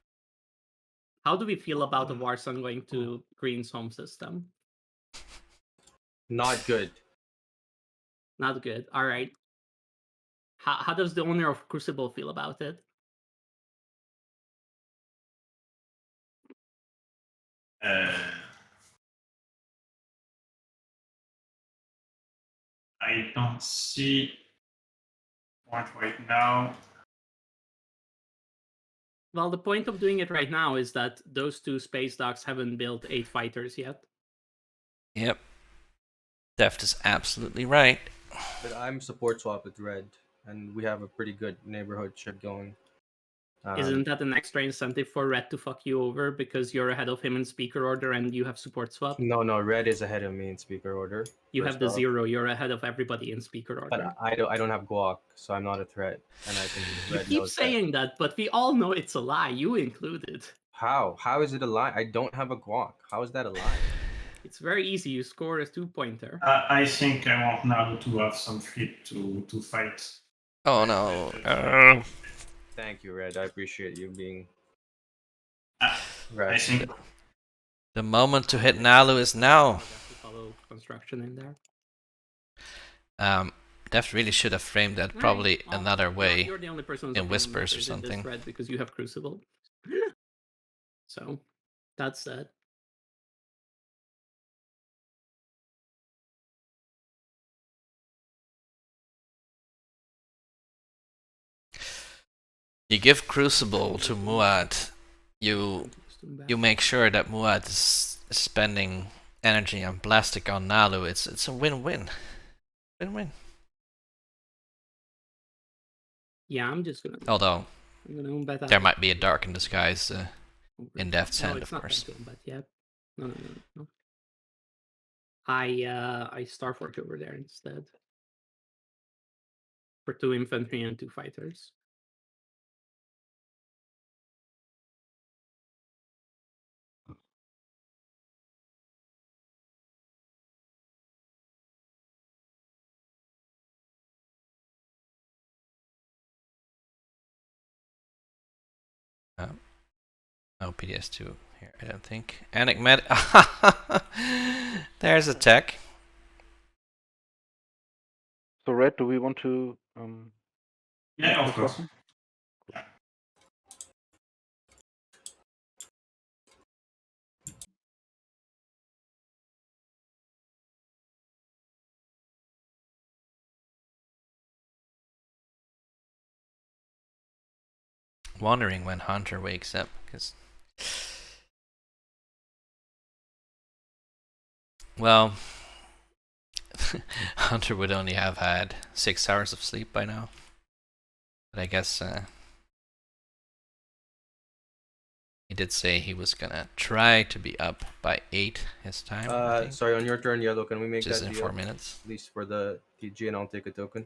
how do we feel about the Warsun going to Green's home system? Not good. Not good. All right. How does the owner of Crucible feel about it? I don't see point right now. Well, the point of doing it right now is that those 2 space docks haven't built 8 fighters yet. Yep. Deft is absolutely right. But I'm support swap with red, and we have a pretty good neighborhood ship going. Isn't that an extra incentive for Red to fuck you over because you're ahead of him in speaker order and you have support swap? No, red is ahead of me in speaker order. You have the 0. You're ahead of everybody in speaker order. But I don't have guac, so I'm not a threat, and I think You red keep knows saying that, but we all know it's a lie. You included. How is it a lie? I don't have a guac. How is that a lie? It's very easy. You score a 2-pointer. I think I want now to have some flip to fight. Oh no. Thank you, Red. I appreciate you being. I think the moment to hit Nalu is now. Follow construction in there. Deft really should have framed that probably another way. You're the only person in Whispers or something. Red because you have Crucible. So that's that. You give Crucible to Muad, you make sure that Muad is spending energy on plastic on Nalu. It's a win-win. Win-win. Yeah, I'm just gonna. Although I'm gonna bet there might be a dark in disguise in Deft's no, hand, it's of not course. going to bet yet. No. I Starforge over there instead. For 2 infantry and 2 fighters. No PDS2 here, I don't think. Enigmatic. There's a tech. So, Red, do we want to? Yeah, of this course. button? Wondering when Hunter wakes up, because, well, Hunter would only have had 6 hours of sleep by now. But I guess he did say he was gonna try to be up by 8 his time. Sorry, on your turn, Yellow. Can we make Just that in deal? 4 minutes. At least for the TG, and I'll take a token.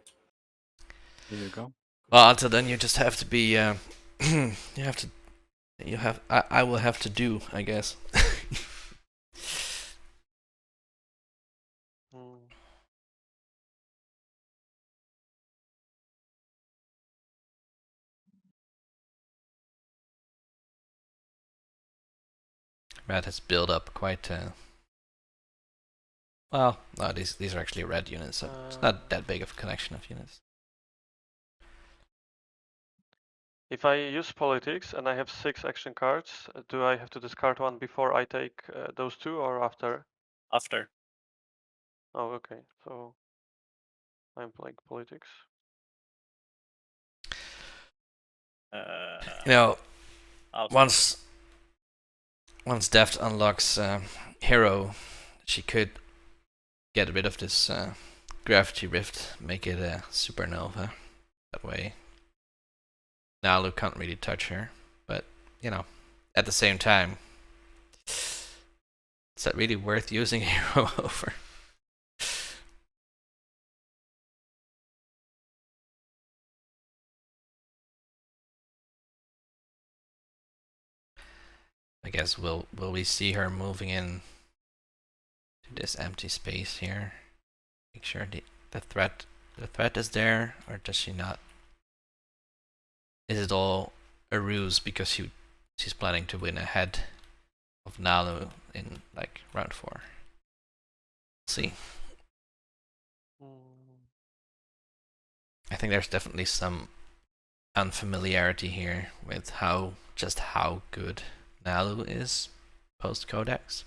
Here you go. Well, until then, you just have to be. I will have to do, I guess. Red has built up quite. Well, no, these are actually red units, so it's not that big of a collection of units. If I use politics and I have 6 action cards, do I have to discard one before I take those 2 or after? After. Oh, okay. So I'm playing politics. You know, I'll once Deft unlocks Hero, she could get rid of this gravity rift, make it a supernova. That way, Nalu can't really touch her. But you know, at the same time, is that really worth using Hero over? I guess will we see her moving in to this empty space here? Make sure the threat is there, or does she not? Is it all a ruse because she's planning to win ahead of Nalu in like round 4? We'll see. I think there's definitely some unfamiliarity here with how good Nalu is post Codex.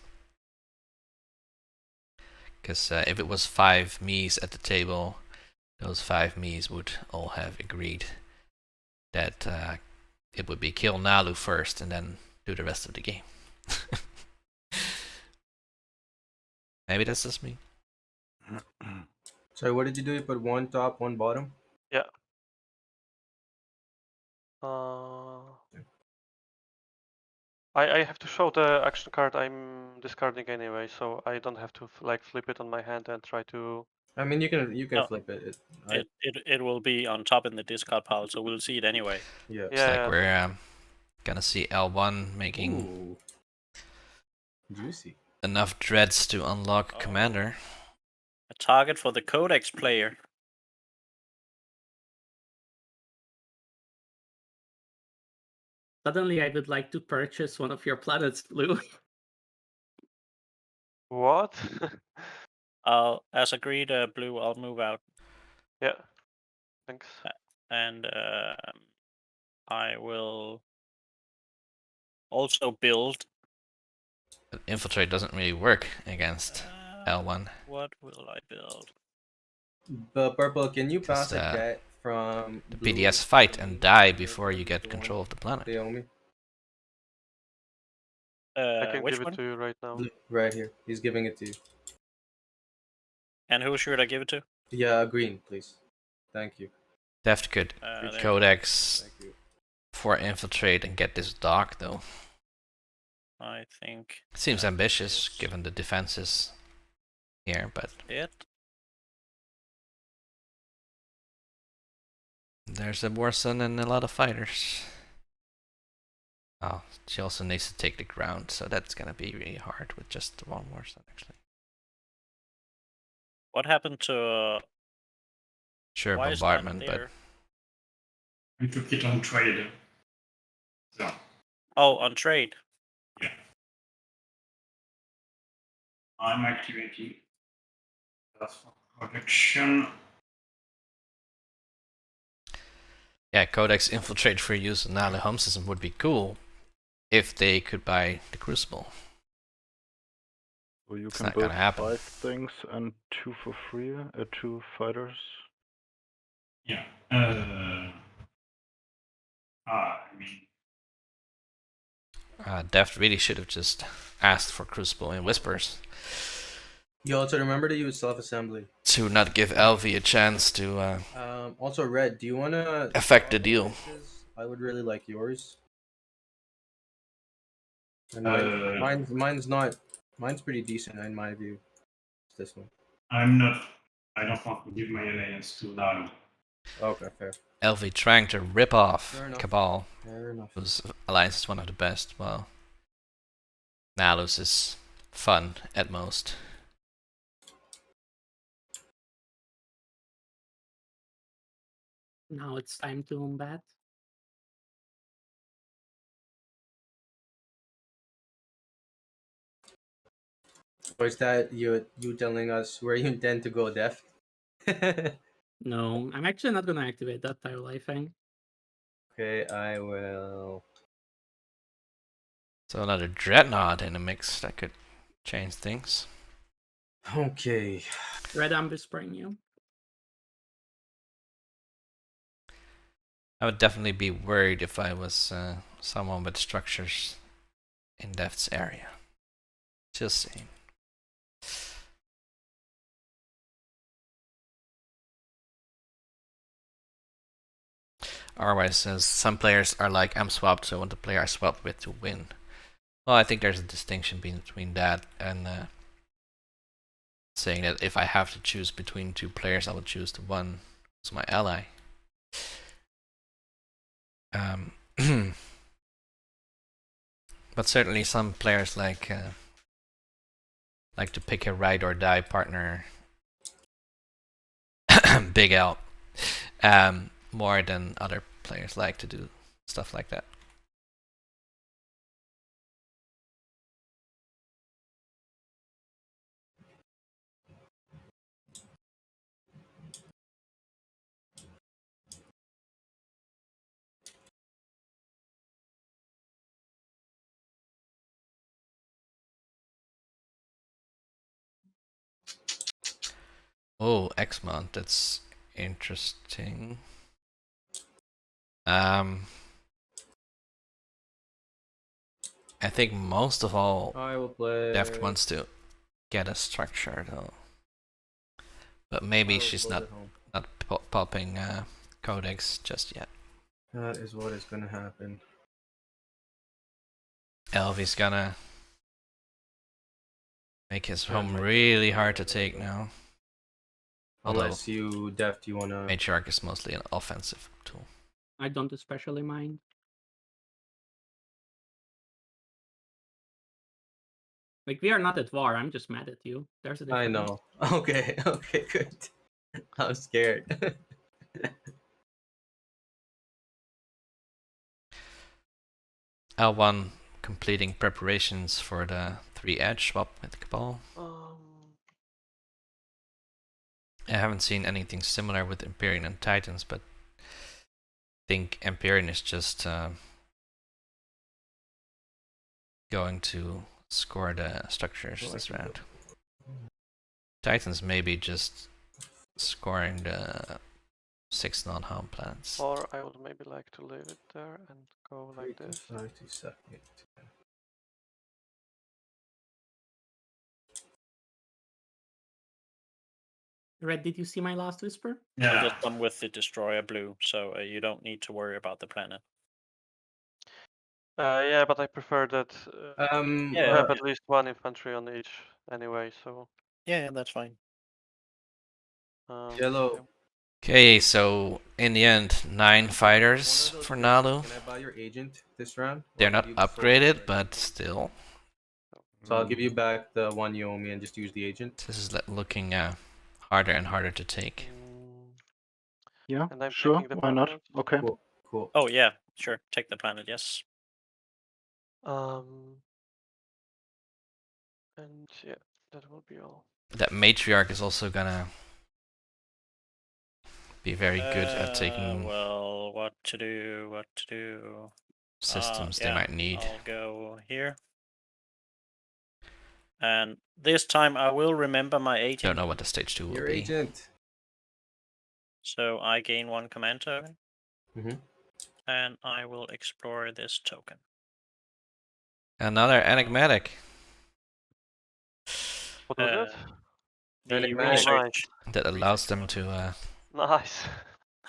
Because if it was 5 Mies at the table, those 5 Mies would all have agreed that it would be kill Nalu first and then do the rest of the game. Maybe that's just me. Sorry, what did you do? You put 1 top, 1 bottom? Yeah. I have to show the action card I'm discarding anyway, so I don't have to like flip it on my hand and try to. I mean, you can flip it. It will be on top in the discard pile, so we'll see it anyway. Yeah. Looks like we're gonna see L1 making juicy enough dreads to unlock Commander. A target for the Codex player. Suddenly, I would like to purchase one of your planets, Blue. What? As agreed, Blue, I'll move out. Yeah. Thanks. And I will also build. But Infiltrate doesn't really work against L1. What will I build? But Purple, can you pass a debt from the PDS fight and die before you get control of the planet? They owe me. I can which give it one? to you right now. Right here. He's giving it to you. And who should I give it to? Yeah, green, please. Thank you. Deft could Codex Thank you. for infiltrate and get this dog though. I think. Seems ambitious given the defenses here, but there's a Warson and a lot of fighters. Oh, she also needs to take the ground, so that's gonna be really hard with just the one Warson actually. What happened to? Sure, bombardment, but we took it on trade. So. Oh, on trade. Yeah. I'm activating. That's for protection. yeah, Codex infiltrate for use in the home system would be cool if they could buy the Crucible. So you It's can not build gonna happen. 5 things and 2 for free, 2 fighters. Yeah. I mean. Deft really should have just asked for Crucible in Whispers. You also remember to use self-assembly. To not give Alvi a chance to also, Red, do you want to affect the deal? I would really like yours. And mine's pretty decent in my view. It's this one. I don't want to give my alliance to Nalu. Okay, fair. Alvi trying to rip off Cabal, Fair enough. whose alliance is one of the best. Well, Nalus is fun at most. Now it's time to combat. Or is that you telling us where you intend to go, Deft? No, I'm actually not gonna activate that tile life thing. Okay, I will. So another Dreadnought in the mix, that could change things. Okay. Red, I'm whispering you. I would definitely be worried if I was someone with structures in Deft's area. Just saying. Otherwise says some players are like, I'm swapped, so I want the player I swapped with to win. Well, I think there's a distinction between that and saying that if I have to choose between two players, I will choose the one who's my ally. But certainly some players like to pick a ride or die partner, Big L, more than other players like to do stuff like that. Oh, X-Mount, that's interesting. I think most of all, I will play. Deft wants to get a structure though, but maybe she's not popping Codex just yet. That is what is gonna happen. Alvi's gonna make his home really hard to take now. Unless you, Deft, you wanna. Matriarch is mostly an offensive tool. I don't especially mind. Like, we are not at war, I'm just mad at you. There's a difference. I know. Okay, okay, good. I'm scared. L1 completing preparations for the 3 edge swap with Cabal. I haven't seen anything similar with Imperium and Titans, but I think Imperium is just going to score the structures this round. Titans maybe just scoring the 6 non-home planets. Or I would maybe like to leave it there and go like this. Red, did you see my last whisper? I'll Yeah. just come with the destroyer blue, so you don't need to worry about the planet. Yeah, but I prefer that Yeah. you have at least one infantry on each anyway, so. Yeah, that's fine. Yellow. Okay, so in the end, 9 fighters for Nalu. Can I buy your agent this round? They're I'll not give you the full upgraded, one. but still. So I'll give you back the one you owe me and just use the agent. This is looking harder and harder to take. Yeah, And I'm sure. taking the Why not? planet. Okay. Cool. Cool. Oh yeah, sure. Take the planet. Yes. And yeah, that will be all. That matriarch is also gonna be very good at taking Well, what to do? What to do? systems they Yeah, might need. I'll go here. And this time I will remember my agent. Don't know what the stage 2 will Your be. agent. So I gain 1 command token. Mhm. And I will explore this token. Another enigmatic. What was it? The Enigmatic. research. That allows them to Nice.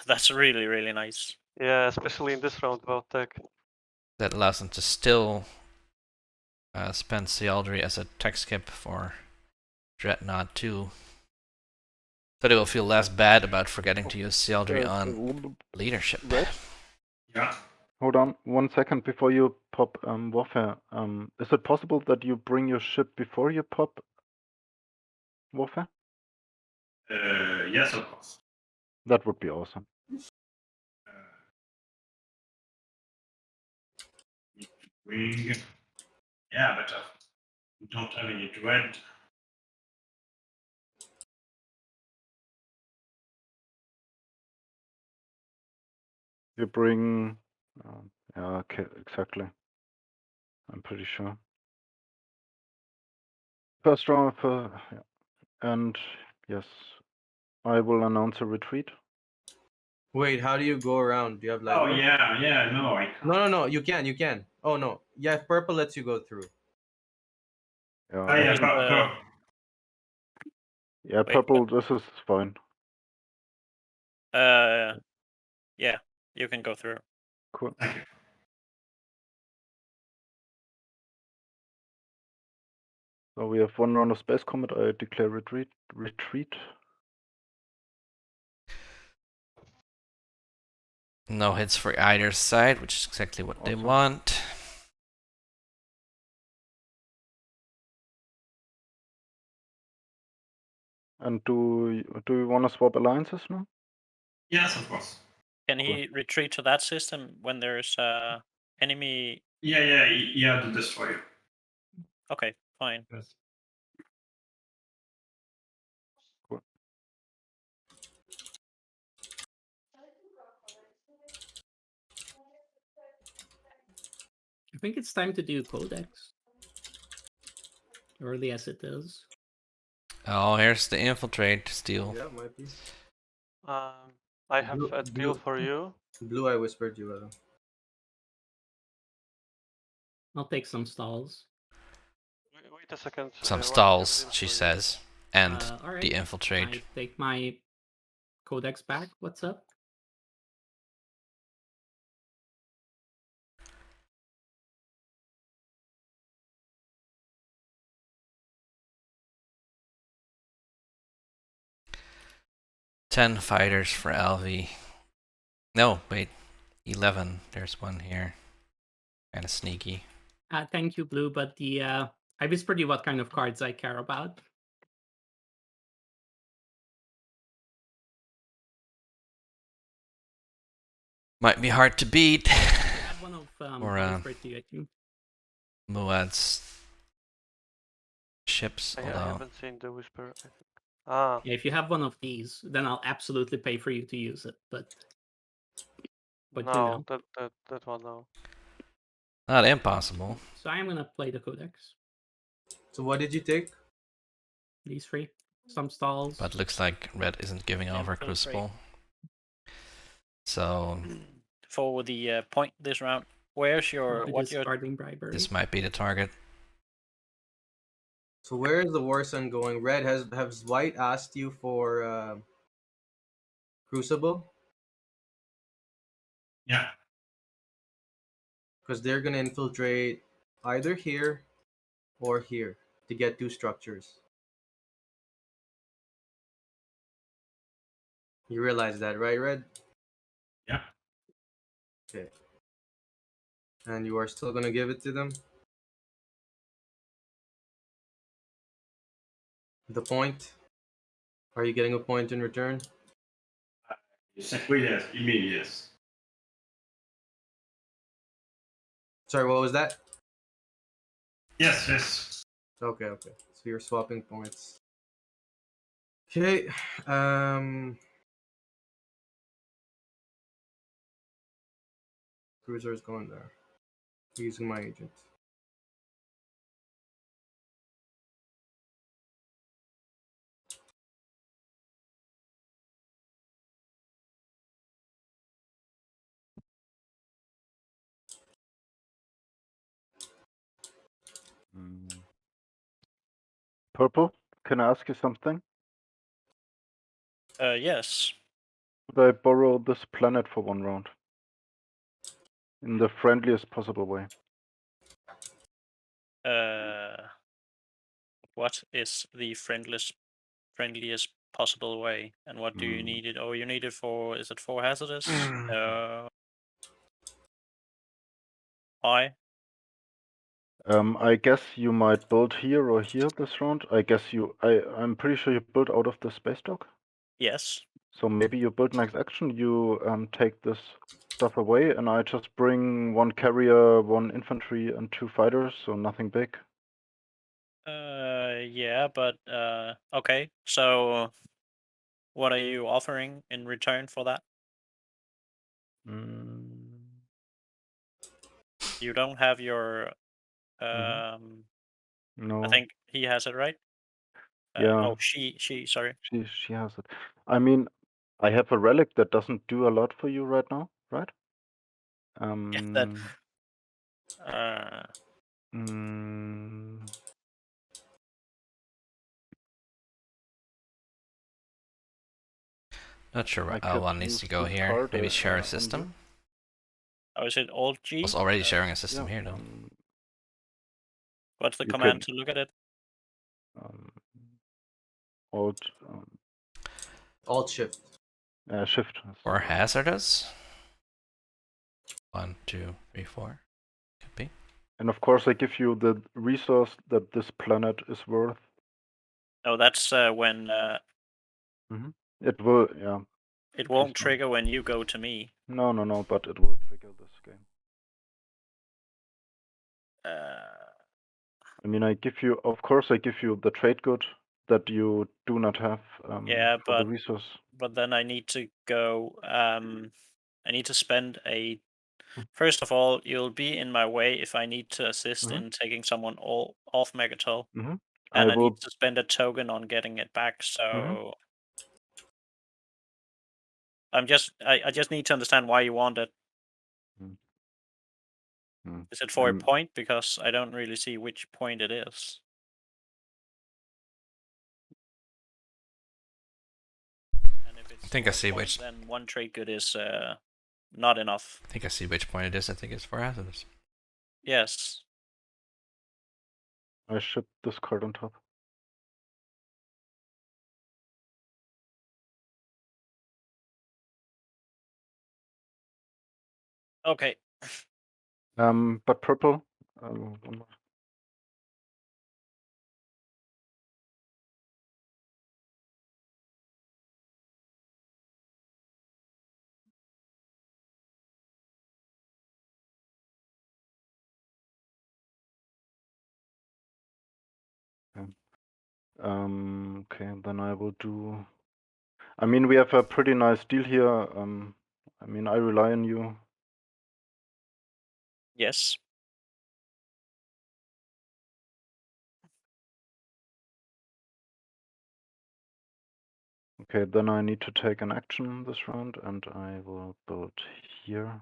That's really, really nice. Yeah, especially in this round about tech. still spend Sealdry as a tech skip for Dreadnought 2. So they will feel less bad about forgetting to use Sealdry on leadership. Red? Yeah. Hold on 1 second before you pop warfare. Is it possible that you bring your ship before you pop warfare? Yes, of course. That would be awesome. Wing. Yeah, but we don't have any dread. You bring. Yeah, okay, exactly. I'm pretty sure. First round for. Yeah. And yes, I will announce a retreat. Wait, how do you go around? Do you have light? Oh yeah, no, I can't. No, you can. Oh no, yeah, purple lets you go through. Yeah, Oh, yeah, actually, yeah, Wait, purple. This is fine. Yeah, you can go through. Cool. Thank you. So we have 1 round of space combat. I declare retreat. No hits for either side, which is exactly what they want. And do you want to swap alliances now? Yes, of course. Can he retreat to that system when there's enemy? Yeah, the destroyer. Okay, fine. Yes. Cool. I think it's time to do Codex. Early as it is. Oh, here's the infiltrate steal. Yeah, might be. I have a deal for you. Blue, I whispered you. I'll take some stalls. Wait a second. Some stalls, she says, and All right. the infiltrate. I take my Codex back. What's up? Ten fighters for Alvi. No, wait. 11. There's one here. Kind of sneaky. Thank you, Blue, but the I whispered you what kind of cards I care about. Might be hard to beat. I had one of or whispered to you, I think. Muad's ships. I Although haven't seen the whisper. I think. Ah. Yeah, if you have one of these, then I'll absolutely pay for you to use it. But No, you know. that one no. Not impossible. So I am gonna play the Codex. So what did you take? These 3. Some stalls. But looks like Red isn't giving over Crucible. So for the point this round, where's your starting bribery? This might be the target. So where is the War Sun going? Red, has White asked you for Crucible? Yeah. Because they're gonna infiltrate either here or here to get 2 structures. You realize that, right, Red? Yeah. Okay. And you are still gonna give it to them? The point? Are you getting a point in return? Yes, you mean yes. Sorry, what was that? Yes, yes. Okay. So you're swapping points. Okay. Cruiser is going there. Using my agent. Purple, can I ask you something? Yes. Could I borrow this planet for 1 round? In the friendliest possible way. What is the friendliest possible way, and what do you need it? Oh, you need it for. Is it for hazardous? Why? I guess you might build here or here this round. I'm pretty sure you build out of the space dock. Yes. So maybe you build next action, you take this stuff away, and I just bring 1 carrier, 1 infantry, and 2 fighters, so nothing big. Yeah, but okay. So, what are you offering in return for that? You don't have your. No. I think he has it, right? Yeah. Oh, she. Sorry. She has it. I mean, I have a relic that doesn't do a lot for you right now, right? Yeah, that. Not sure where I could L1 needs use to go this here. card, Maybe share a on you. system. Oh, is it Alt G? Was already sharing a system Yeah, here, no? What's the you command can- to look at it? Alt Alt Shift. Shift. Or hazardous? 1, 2, 3, 4. Could be. And of course, I give you the resource that this planet is worth. Oh, that's when. It will, yeah. It won't trigger when you go to me. No, but it will trigger this game. I mean, of course, I give you the trade good that you do not have Yeah, for the resource. but then I need to go. I need to spend a. First of all, you'll be in my way if I need to assist in taking someone off Megatol, and I need to spend a token on getting it back. So I just need to understand why you want it. Is it for a point? Because I don't really see which point it is. And if it's I think I see which. Then 1 trade good is not enough. I think I see which point it is. I think it's for hazardous. Yes. I ship this card on top. Okay. But purple. Okay, then I will do. I mean, we have a pretty nice deal here. I mean, I rely on you. Yes. Okay, then I need to take an action this round, and I will build here.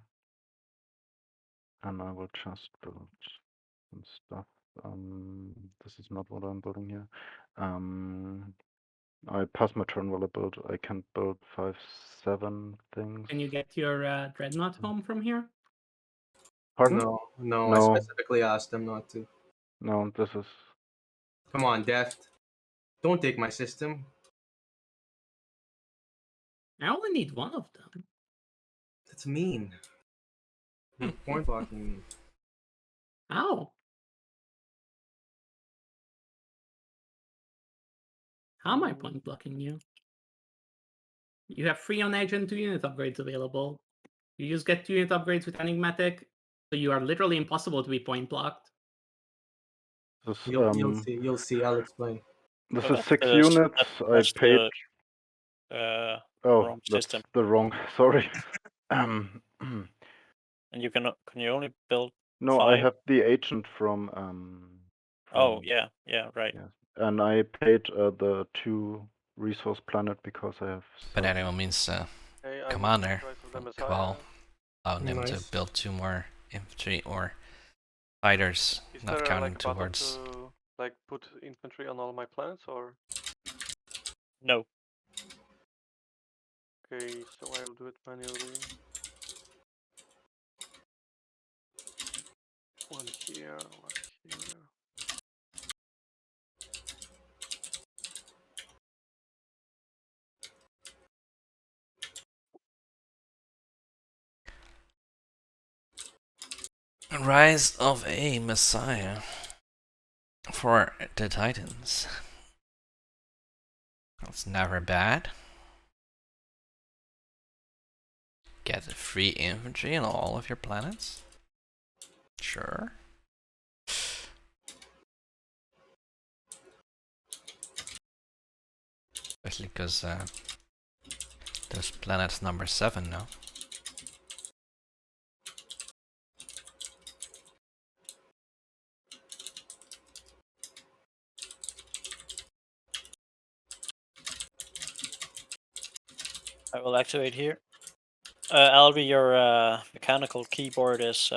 And I will just build some stuff. This is not what I'm building here. I pass my turn while I build. I can build 5, 7 things. Can you get your Dreadnought home from here? Pardon? No, I specifically asked them not to. No, this is... Come on, Deft. Don't take my system. I only need one of them. That's mean. You're point blocking me. How? How am I point blocking you? You have 3 on edge and 2 unit upgrades available. You just get 2 unit upgrades with Enigmatic, so you are literally impossible to be point blocked. This, You'll see. You'll see. I'll explain. This is 6 units. I paid. Wrong that's system. the wrong. Sorry. And you can you only build? No, 5? I have the agent from. Oh yeah, right. Yes. And I paid the 2 resource planet because I have. Bananuel means commander. Cabal, allowing him to Nice. build 2 more infantry or fighters, Is not there counting like a button towards. to like put infantry on all my planets, or? No. Okay, so I will do it manually. 1 here, 1 here. Rise of a Messiah for the Titans. That's never bad. Get free infantry on all of your planets. Sure. Especially because there's planet number 7 now. I will activate here. Alvi, your mechanical keyboard is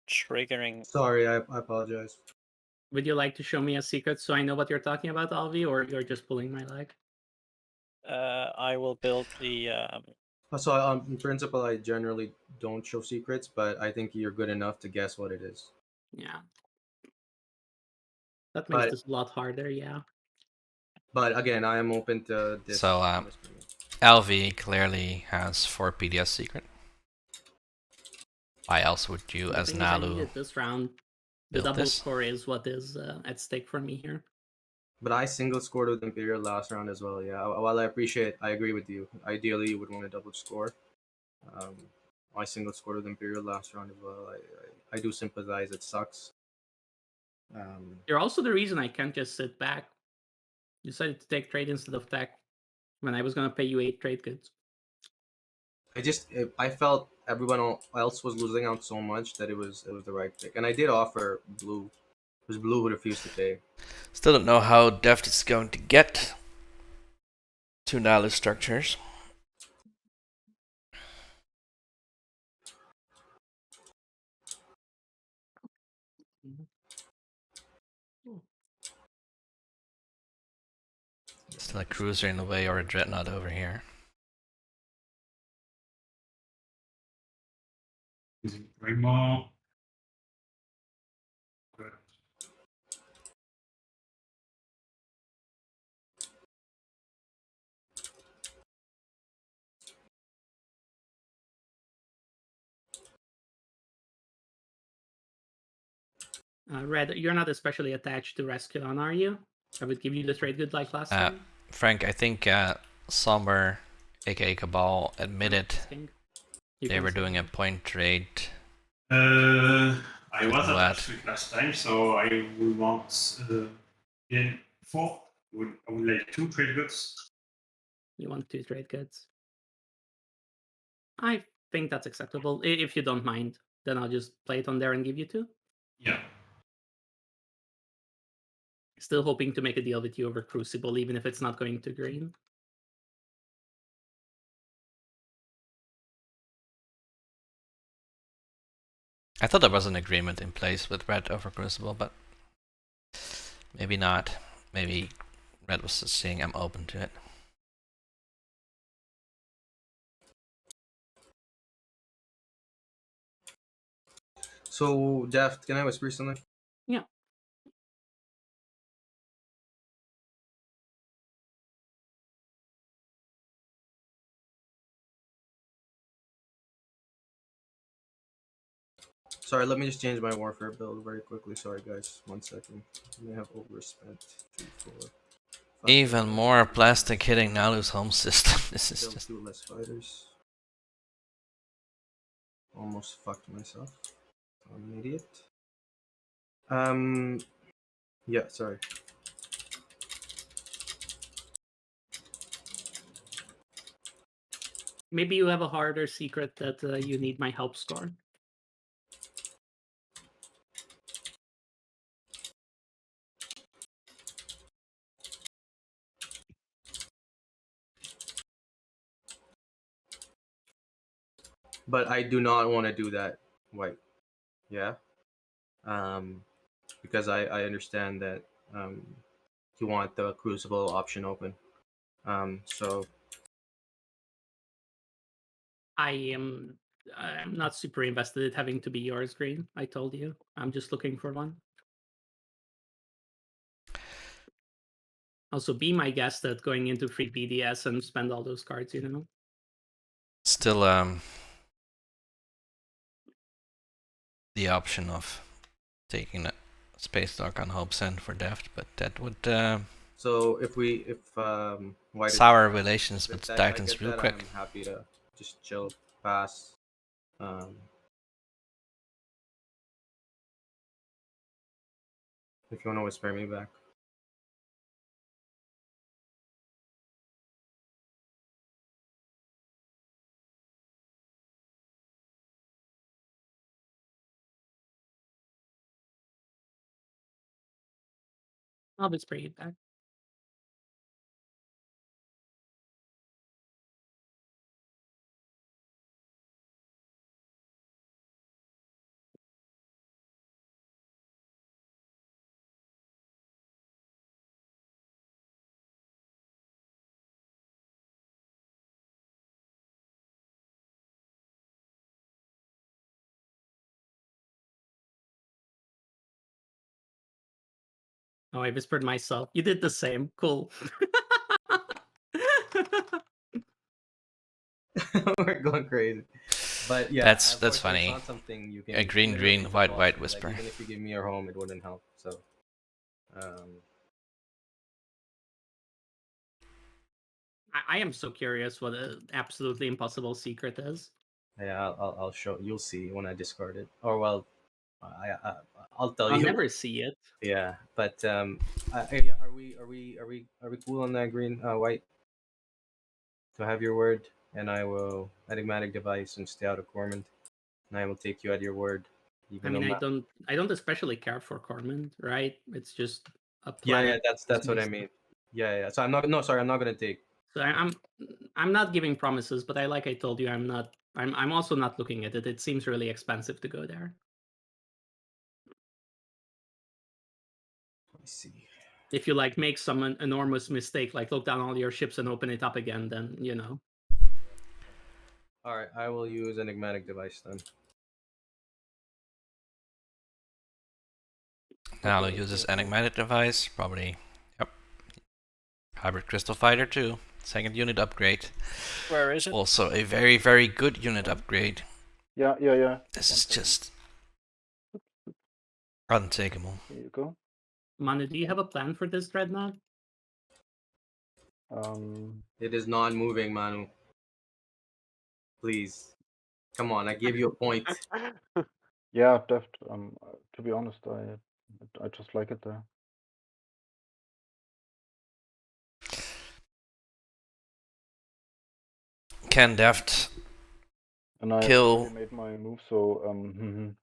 triggering. Sorry, I apologize. Would you like to show me a secret so I know what you're talking about, Alvi, or you're just pulling my leg? I will build the. So, in principle, I generally don't show secrets, but I think you're good enough to guess what it is. Yeah. That makes this a lot harder, yeah. But again, I am open to this. So, Alvi clearly has 4 PDS secret. Why else would you, The as thing is, I Nalu, needed this round. The build double this? score is what is at stake for me here. But I single scored with Imperial last round as well. Yeah, while I agree with you. Ideally, you would want a double score. I single scored with Imperial last round as well. I do sympathize. It sucks. You're also the reason I can't just sit back. You decided to take trade instead of tech when I was gonna pay you 8 trade goods. I felt everyone else was losing out so much that it was the right pick, and I did offer blue. It was blue who refused to pay. Still don't know how Deft is going to get 2 Nalu structures. Still a cruiser in the way or a dreadnought over here. Three more. Red, you're not especially attached to Rescuon, are you? I would give you the trade good like last time. Frank, I think Somber, aka Cabal, admitted they were doing a point trade. I was at Ashwick last time, so I would want in 4. I would like 2 trade goods. You want 2 trade goods? I think that's acceptable. If you don't mind, then I'll just play it on there and give you 2. Yeah. Still hoping to make a deal with you over Crucible, even if it's not going to green. I thought there was an agreement in place with Red over Crucible, but maybe not. Maybe Red was just saying I'm open to it. So, Deft, can I whisper something? Yeah. Sorry, let me just change my warfare build very quickly. Sorry, guys. 1 second. I may have overspent 3, 4. 5, Even more plastic hitting Nalu's home system. This is just 2 less fighters. Almost fucked myself. I'm an idiot. Yeah, sorry. Maybe you have a harder secret that you need my help score. But I do not want to do that, White. Yeah. Because I understand that you want the Crucible option open. So I'm not super invested in having to be yours, Green. I told you. I'm just looking for one. Also, be my guest at going into free PDS and spend all those cards, you know? still the option of taking a Space Dock on Hope Send for Deft, but that would so if White sour relations with that, Titans real quick. I'm happy to just chill, pass. If you want to whisper me back. I'll just bring it back. Oh, I whispered myself. You did the same. Cool. We're going crazy. But yeah, that's funny. It's not something you can A green, white whisper. Like, even if you give me your home, it wouldn't help. So, I am so curious what an absolutely impossible secret is. Yeah, I'll show. You'll see when I discard it. Or well, I'll tell I'll you. never see it. Yeah, but are we cool on that, Green, White? So have your word, and I will enigmatic device and stay out of Cormand, and I will take you at your word. I mean, I don't especially care for Cormand, right? It's just a planet. Yeah, that's what I mean. Yeah. So I'm not. No, sorry, I'm not gonna take. So I'm not giving promises, but like I told you, I'm also not looking at it. It seems really expensive to go there. Let me see. If you like make some enormous mistake, like look down all your ships and open it up again, then you know. All right, I will use enigmatic device then. Now I'll use this enigmatic device, probably. Yep. Hybrid Crystal Fighter 2. Second unit upgrade. Where is it? Also a very, very good unit upgrade. Yeah. This is just untakeable. Here you go. Manu, do you have a plan for this dreadnought? It is non-moving, Manu. Please, come on. I gave you a point. Yeah, Deft. To be honest, I just like it there. Can Deft kill? I made my move, so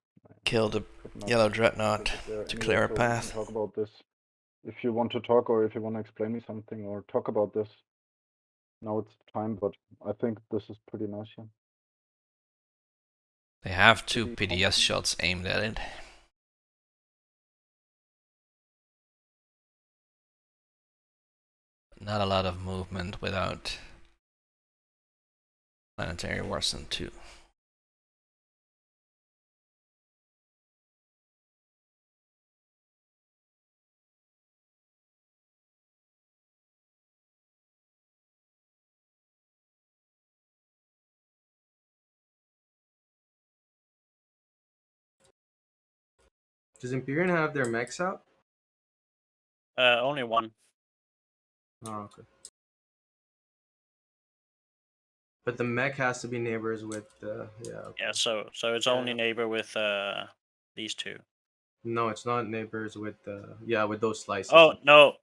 kill the yellow dreadnought to clear a path. Talk about this. If you want to talk, or if you want to explain me something, or talk about this. Now it's time, but I think this is pretty nice here. They have 2 PDS shots aimed at it. Not a lot of movement without Planetary Warzone 2. Does Imperium have their mechs out? Only one. Oh, okay. But the mech has to be neighbors with yeah. Okay. Yeah, so it's only neighbor with these 2. No, it's not neighbors with with those slices. Oh no.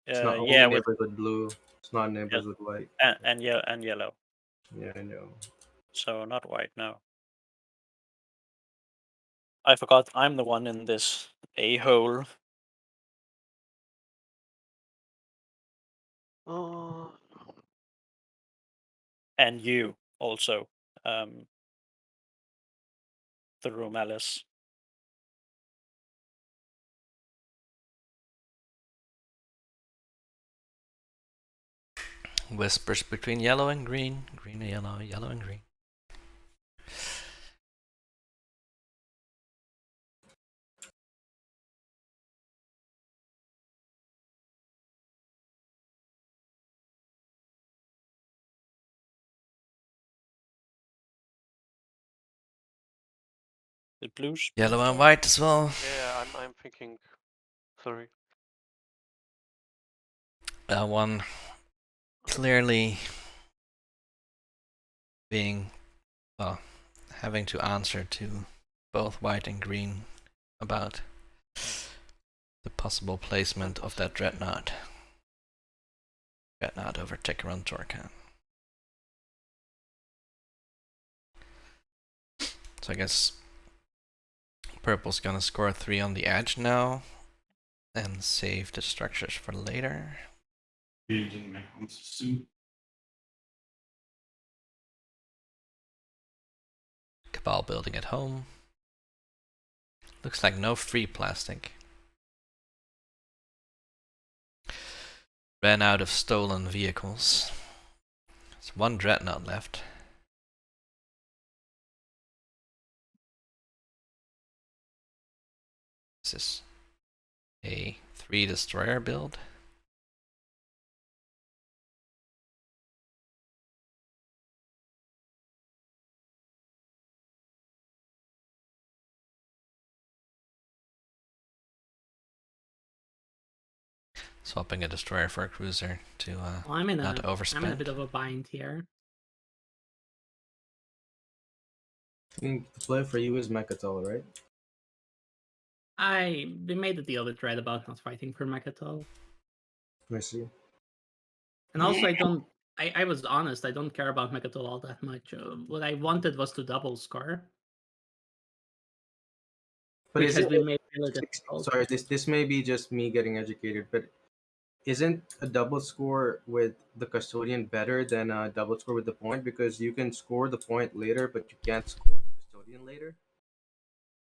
It's not only yeah, neighbors with blue. It's not neighbors with white. And yellow. Yeah, I know. So not white, no. I forgot I'm the one in this a-hole. Oh. And you also. The Romalice. Whispers between yellow and green, green and yellow, yellow and green. The blues. Yellow and white as well. Yeah, I'm thinking. Sorry. One clearly being, well, having to answer to both white and green about the possible placement of that Dreadnought. Dreadnought over Techeron Torcan. So I guess purple's gonna score 3 on the edge now and save the structures for later. Building my own system. Cabal building at home. Looks like no free plastic. Ran out of stolen vehicles. There's 1 Dreadnought left. This is a 3 destroyer build. Swapping a destroyer for a cruiser to not overspend. I'm in a bit of a bind here. I think the play for you is Mechatol, right? We made a deal with Red about not fighting for Mechatol. I see. And also, I was honest, I don't care about Mechatol all that much. What I wanted was to double score. But which has been made really difficult. Sorry, this may be just me getting educated, but isn't a double score with the custodian better than a double score with the point? Because you can score the point later, but you can't score the custodian later.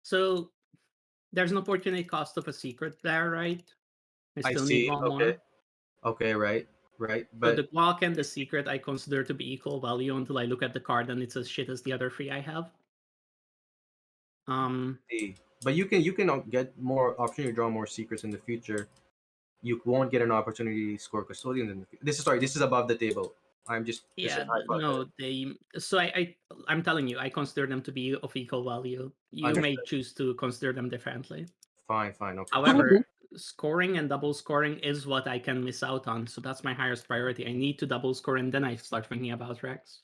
So there's an opportunity cost of a secret there, right? I still see. need one Okay. more. Okay, right. But the guac and the secret I consider to be equal value until I look at the card and it's as shit as the other 3 I have. But you can get more option to draw more secrets in the future. You won't get an opportunity to score custodians in the future. This is above the table. I'm just So I'm telling you, I consider them to be of equal value. You may choose to consider them differently. Fine, okay. However, scoring and double scoring is what I can miss out on, so that's my highest priority. I need to double score and then I start thinking about Rex.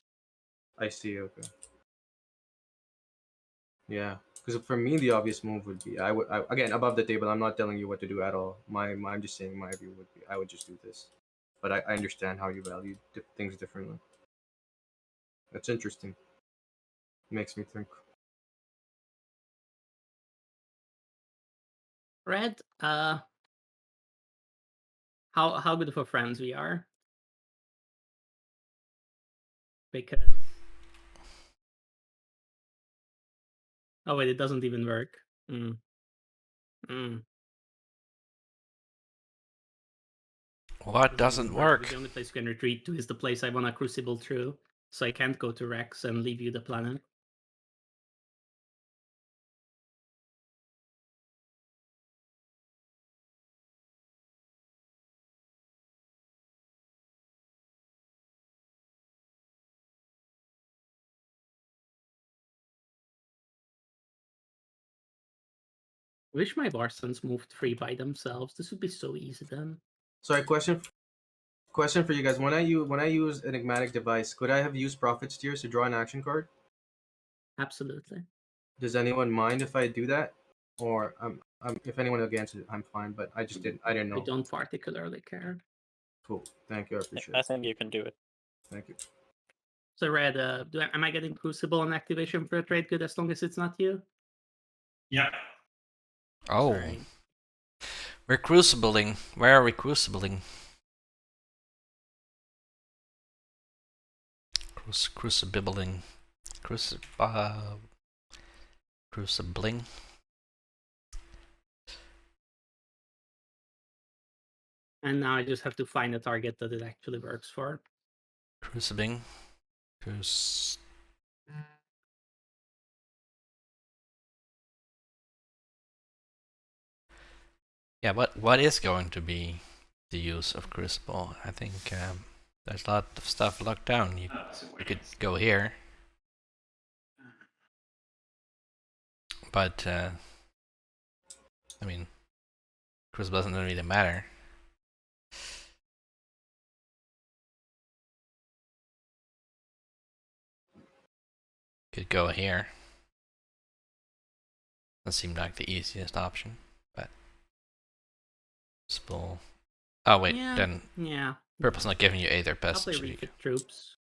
I see, okay. Yeah, because for me the obvious move would be again above the table. I'm not telling you what to do at all. I'm just saying my view would be I would just do this, but I understand how you value things differently. That's interesting. Makes me think. Red, how good of a friends we are? Because Oh wait, it doesn't even work. What doesn't work? The only place you can retreat to is the place I want to crucible through, so I can't go to Rex and leave you the planet. I wish my Varsons moved free by themselves. This would be so easy then. Sorry, question for you guys. When I use enigmatic device, could I have used Prophet Steers to draw an action card? Absolutely. Does anyone mind if I do that? Or if anyone against it, I'm fine. But I didn't know. I don't particularly care. Cool. Thank you. I appreciate I it. think you can do it. Thank you. So Red, am I getting Crucible on activation for a trade good as long as it's not you? Yeah. Oh. Sorry. We're crucibling. Where are we crucibling? Crucibling. Crucibling. And now I just have to find a target that it actually works for. Crucibling. Yeah, what is going to be the use of Crucible? I think there's a lot of stuff locked down. You could go here. But, I mean, Crucible doesn't really matter. Could go here. That seemed like the easiest option, but Crucible. Oh wait, Yeah, then Purple's not giving you either best. I'll play refit troops.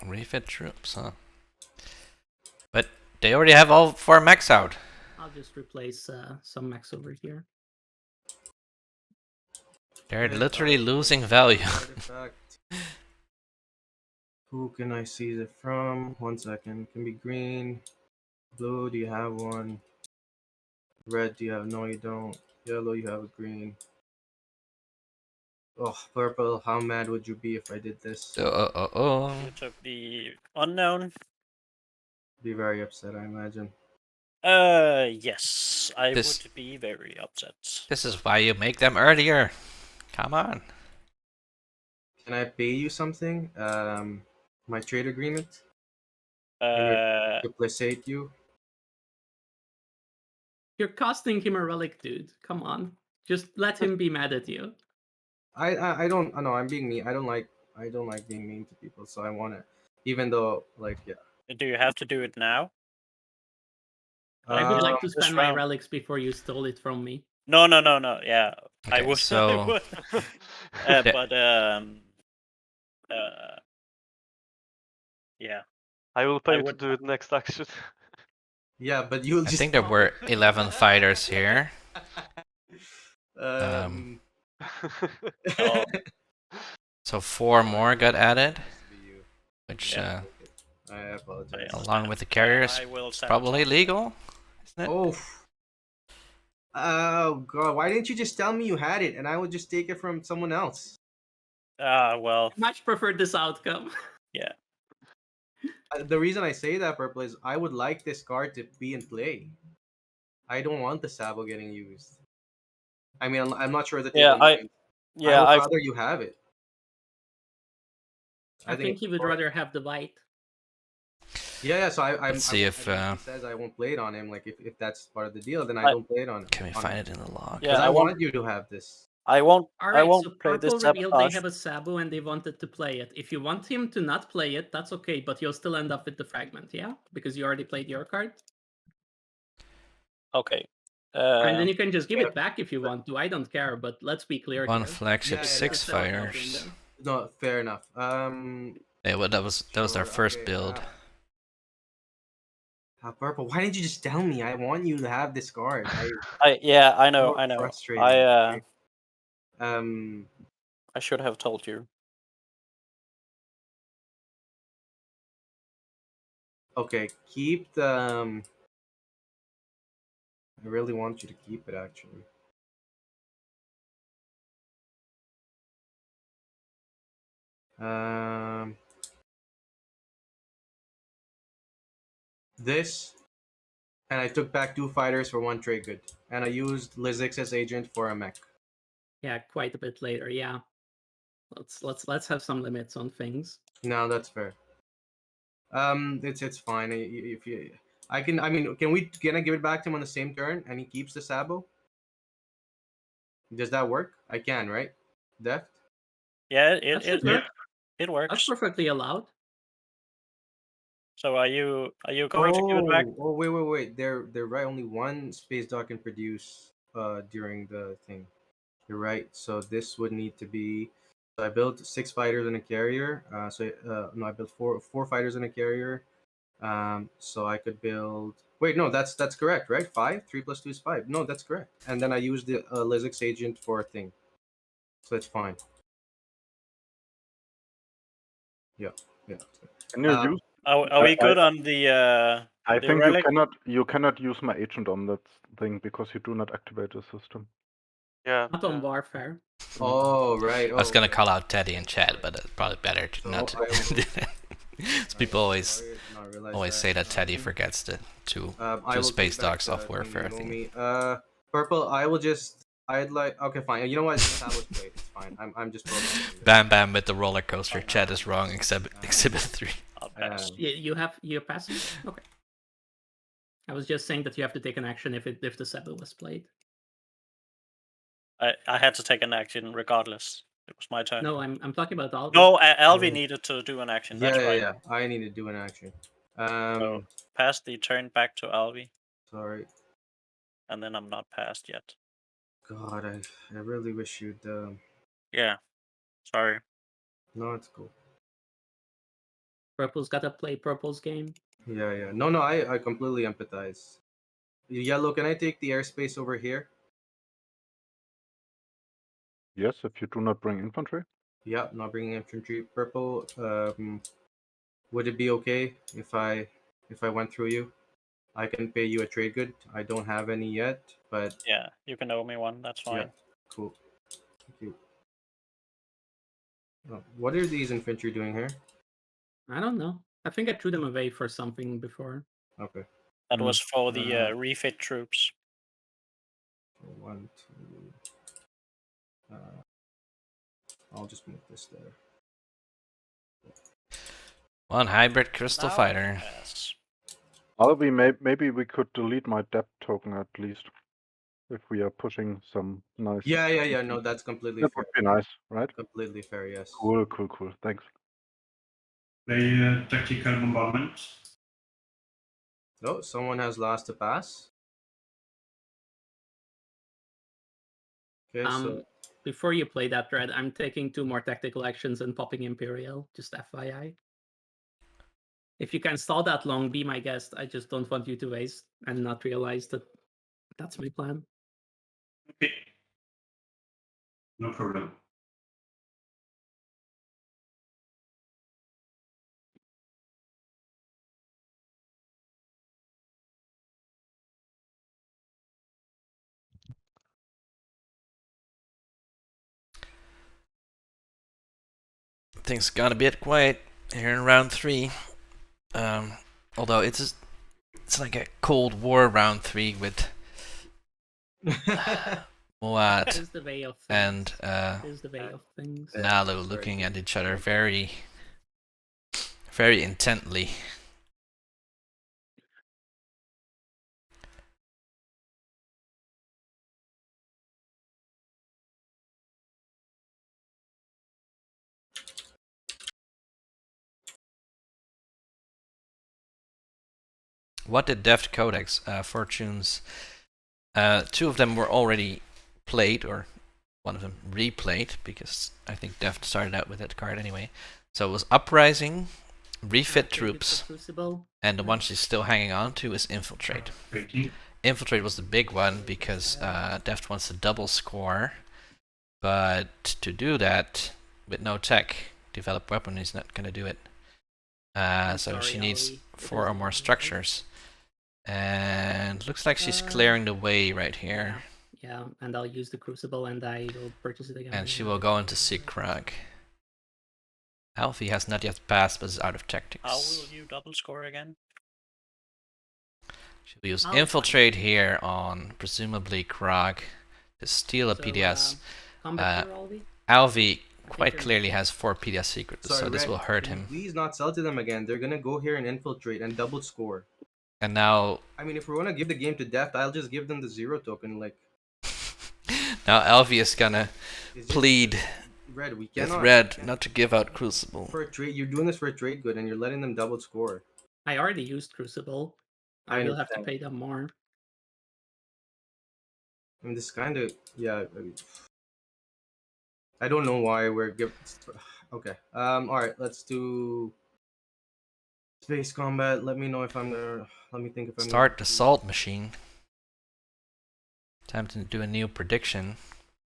Refit troops, huh? But they already have all 4 mechs out. I'll just replace some mechs over here. They're literally losing value. Who can I seize it from? 1 second. Can be green. Blue, do you have one? Red, do you have? No, you don't. Yellow, you have a green. Oh, purple, how mad would you be if I did this? You took the unknown. Be very upset, I imagine. Yes, I would be very upset. This is why you make them earlier. Come on. Can I pay you something? My trade agreement? Duplicate you? You're costing him a relic, dude. Come on. Just let him be mad at you. I don't know, I'm being mean. I don't like being mean to people, so I wanna, even though, like, yeah. Do you have to do it now? I would like to spend my relics before you stole it from me. No. Yeah, okay, I would. So... I would. But yeah. I will pay you to do it next action. Yeah, but you'll just... I think there were 11 fighters here. So 4 more got added, which I apologize. along with the carriers, probably legal, isn't it? Oh god, why didn't you just tell me you had it and I would just take it from someone else? Well, much preferred this outcome. Yeah. The reason I say that, Purple, is I would like this card to be in play. I don't want the Sabo getting used. I mean, I'm not sure that. I would rather you have it. I think he would rather have the bite. Yeah. So Let's see if he says I won't play it on him. Like if that's part of the deal, then I don't play it on him. Can we find it in the log? Because I want you to have this. I won't. All right, I won't so play this Purple revealed they sabotage. have a Sabu and they wanted to play it. If you want him to not play it, that's okay, but you'll still end up with the fragment, yeah? Because you already played your card. Okay. And then you can just give it back if you want to. I don't care, but let's be clear. 1 flagship, 6 fighters. No, fair enough. Yeah, well, that was our first build. Purple, why didn't you just tell me? I want you to have this card. I know. Frustrating. I should have told you. Okay, keep the. I really want you to keep it actually. This, and I took back 2 fighters for 1 trade good, and I used Lizix as agent for a mech. Yeah, quite a bit later. Yeah, let's have some limits on things. No, that's fair. It's fine. If you, I can. I mean, can I give it back to him on the same turn, and he keeps the Sabo? Does that work? I can, right? Deft. Yeah, it works. That's perfectly allowed. So are you going to give it back? Oh, wait. They're right. Only 1 space dog can produce during the thing. You're right. So this would need to be. So I built 6 fighters and a carrier. No, I built four fighters and a carrier. So I could build. Wait, no, that's correct, right? 5. 3 + 2 is 5. No, that's correct. And then I used the Lizix agent for a thing. So it's fine. Yeah. Can you use? Are we good on the? I the think relic? you cannot use my agent on that thing because you do not activate the system. Yeah. Not on Warfare. Oh, right. I was gonna call out Teddy in chat, but it's probably better to not to do that. People always say that Teddy forgets to space dogs off Warfare. I think. Purple. Okay, fine. You know what? That was played. It's fine. I'm just. Bam with the roller coaster. Chat is wrong. Exhibit 3. I'll pass. You're passing. Okay. I was just saying that you have to take an action if the Sebo was played. I had to take an action regardless. It was my turn. No, I'm talking about Alvi. No, Alvi needed to do an action. That's right. Yeah. I need to do an action. So pass the turn back to Alvi. Sorry. And then I'm not passed yet. God, I really wish you'd. Yeah. Sorry. No, it's cool. Purple's gotta play Purple's game. Yeah. No, I completely empathize. Yellow, can I take the airspace over here? Yes, if you do not bring infantry. Yeah, not bringing infantry. Purple, would it be okay if I went through you? I can pay you a trade good. I don't have any yet, but yeah, you can owe me one. That's fine. Yeah, cool. Thank you. What are these infantry doing here? I don't know. I think I threw them away for something before. Okay. That was for the refit troops. 1, 2. I'll just move this there. 1 hybrid crystal fighter. Yes. Alvi, maybe we could delete my debt token at least, if we are pushing some nice. Yeah. No, that's completely that fair. would be nice, right? Completely fair. Yes. Cool. Thanks. Play tactical bombardment. No, someone has lost a pass. Okay, so before you play that, Red, I'm taking 2 more tactical actions and popping Imperial, just FYI. If you can stall that long, be my guest. I just don't want you to waste and not realize that that's my plan. Okay. No problem. Things got a bit quiet here in round 3. Although it's like a Cold War round 3 with Moat and Nalu looking at each other very intently. What did Deft Codex Fortunes? 2 of them were already played, or one of them replayed, because I think Deft started out with that card anyway. So it was Uprising, Refit Troops, and the one she's still hanging on to is Infiltrate. Infiltrate was the big one because Deft wants to double score, but to do that with no tech, develop weapon, he's not going to do it. So she needs 4 or more structures. And looks like she's clearing the way right here. Yeah, and I'll use the Crucible and I will purchase it again. And she will go into Seakrag. Alvi has not yet passed, but is out of tactics. How will you double score again? She'll use Infiltrate here on presumably Krag to steal a PDS. Alvi quite clearly has 4 PDS secrets, so this will hurt him. Please not sell to them again. They're gonna go here and infiltrate and double score. And now... I mean, if we want to give the game to Deft, I'll just give them the 0 token, like... Now Alvi is gonna plead Red, we with cannot, Red not to give out Crucible. For a trade, you're doing this for a trade good, and you're letting them double score. I already used Crucible. I will have to understand. pay them more. I mean, this kind of... Yeah, I don't know why we're giving... Okay, alright, let's do... Space Combat. Let me know if I'm gonna... Let me think if I'm Start the Salt Machine. Time to do a new prediction.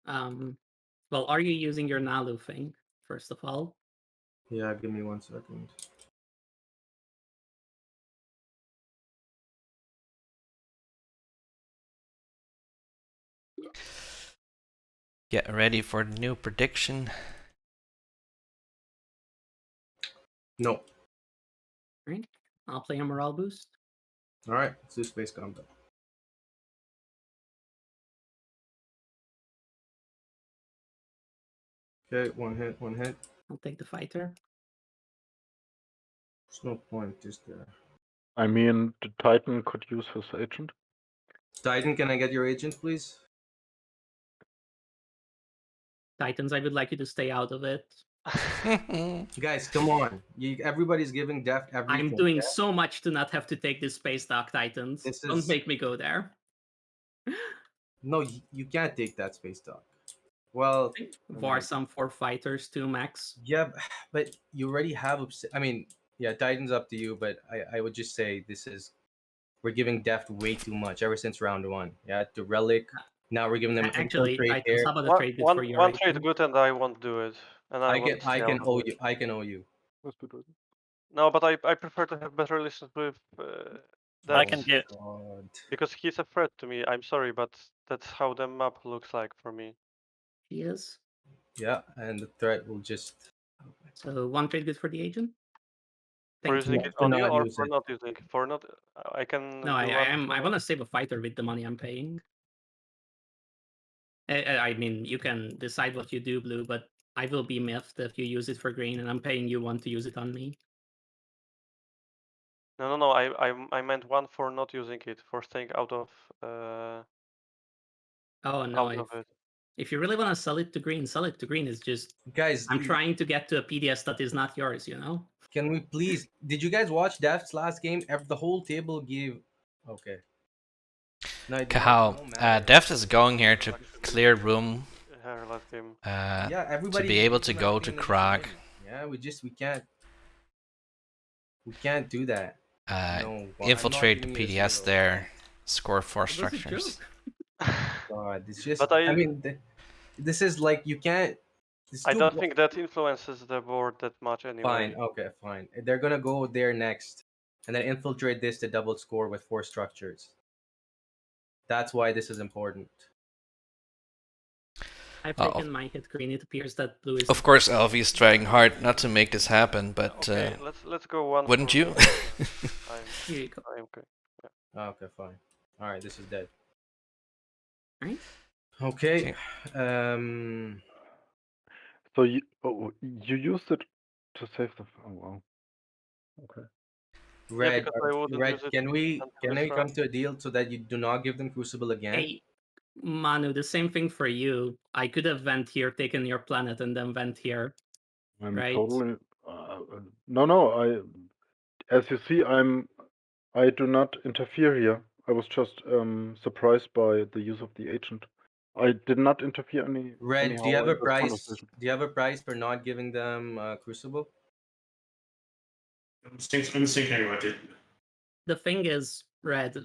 Well, are you using your Nalu thing, first of all? Yeah, give me 1 second. Get ready for the new prediction. No. Right. I'll play a morale boost. Alright, let's do Space Combat. Okay, 1 hit, 1 hit. I'll take the fighter. There's no point, is there? I mean, the Titan could use his agent. Titan, can I get your agent, please? Titans, I would like you to stay out of it. Guys, come on. Everybody's giving Deft everything. I'm doing so much to not have to take this Space Dock, Titans. Don't make me go there. No, you can't take that Space Dock. Well... Var some 4 fighters too, max. Yeah, but you already have... I mean, yeah, Titan's up to you, but I would just say this is... We're giving Deft way too much ever since round 1. Yeah, the Relic. Now we're giving them... Actually, Titans, how about the trade one, for your one trade good and I won't do it. And I can owe you. No, but I prefer to have better relations with I can get... Because he's a threat to me. I'm sorry, but that's how the map looks like for me. He is. Yeah, and the threat will just... So 1 trade good for the agent? For using it on you or for not using? For not... I can... No, I want to save a fighter with the money I'm paying. I mean, you can decide what you do, Blue, but I will be miffed if you use it for green, and I'm paying you 1 to use it on me. No. I meant 1 for not using it, for staying out of. Oh no! If you really want to sell it to green, sell it to green. It's just, guys, I'm trying to get to a PDS that is not yours. You know. Can we please? Did you guys watch Deft's last game? The whole table gave. Okay. No, Kahal, Deft is going here to clear room to be able to go to Krag. Yeah, we can't. We can't do that. Infiltrate the PDS there, score 4 structures. God, it's just. I mean, this is like you can't. I don't think that influences the board that much anyway. Fine, okay, fine. They're gonna go there next, and then infiltrate this to double score with 4 structures. That's why this is important. I've taken my hit green. It appears that blue is... Of course, Alvi is trying hard not to make this happen, but okay, let's go 1. Wouldn't you? Here you go. I'm okay. Yeah. Okay, fine. All right, this is dead. Right. Okay. So you used it to save the... Oh wow. Okay. Red, can we come to a deal so that you do not give them Crucible again? Hey, Manu, the same thing for you. I could have went here, taken your planet, and then went here. I'm right? totally... No. As you see, I do not interfere here. I was just surprised by the use of the agent. I did not interfere any. Red, do you have a price? Do you have a price for not giving them Crucible? I'm thinking about it. The thing is, Red,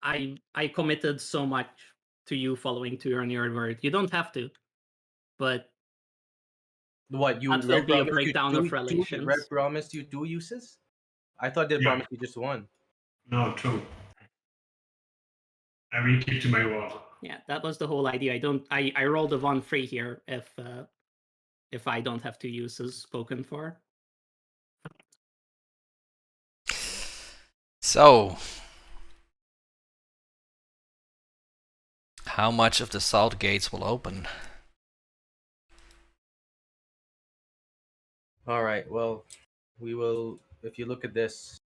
I committed so much to you following to your word. You don't have to, but what you that will be a breakdown of relations. Red promised you 2 uses. I thought they promised you just one. No, two. I will keep to my word. Yeah, that was the whole idea. I rolled a 1-3 here if I don't have to use as spoken for. So, how much of the salt gates will open? All right. Well, we will. If you look at this,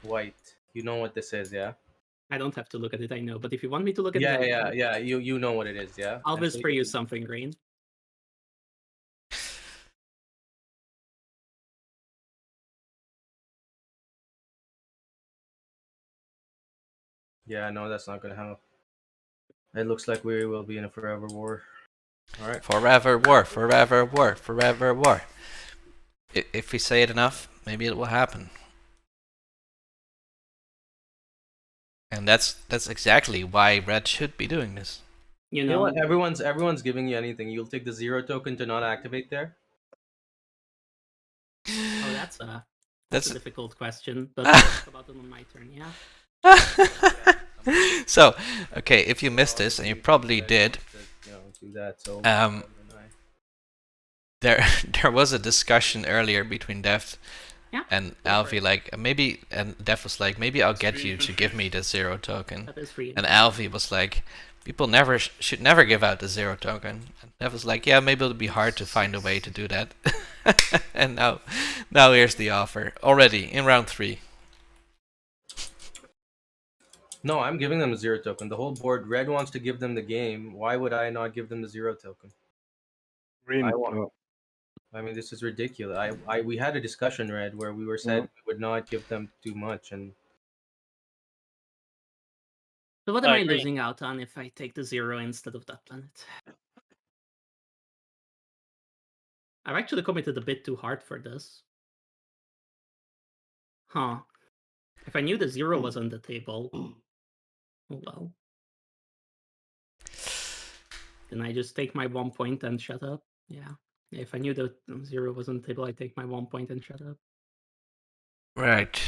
white. You know what this is, yeah? I don't have to look at it, I know. But if you want me to look at Yeah, it, yeah. You know what it is, yeah? I'll whisper you something, green. Yeah, no, that's not gonna help. It looks like we will be in a forever war. All right. Forever war, forever war, forever war. If we say it enough, maybe it will happen. And that's exactly why Red should be doing this. You know know what? Everyone's giving you anything. You'll take the 0 token to not activate there. Oh, that's a difficult question, but I'll talk about it on my turn. Yeah. So, okay, if you missed this, and you probably did, do that. So there was a discussion earlier between Deft and Alvi, like maybe, and Deft was like, maybe I'll get you to give me the 0 token, That is free. and Alvi was like, people should never give out the 0 token, and Deft was like, yeah, maybe it'll be hard to find a way to do that, and now here's the offer already in round 3. No, I'm giving them a 0 token. The whole board, Red wants to give them the game. Why would I not give them the 0 token? Green. I mean, this is ridiculous. We had a discussion, Red, where we were said we would not give them too much, and So what am I losing out on if I take the 0 instead of that planet? I've actually committed a bit too hard for this. Huh. If I knew the 0 was on the table, oh well. Then I just take my 1 point and shut up. Yeah. If I knew the 0 was on the table, I take my 1 point and shut up. Right.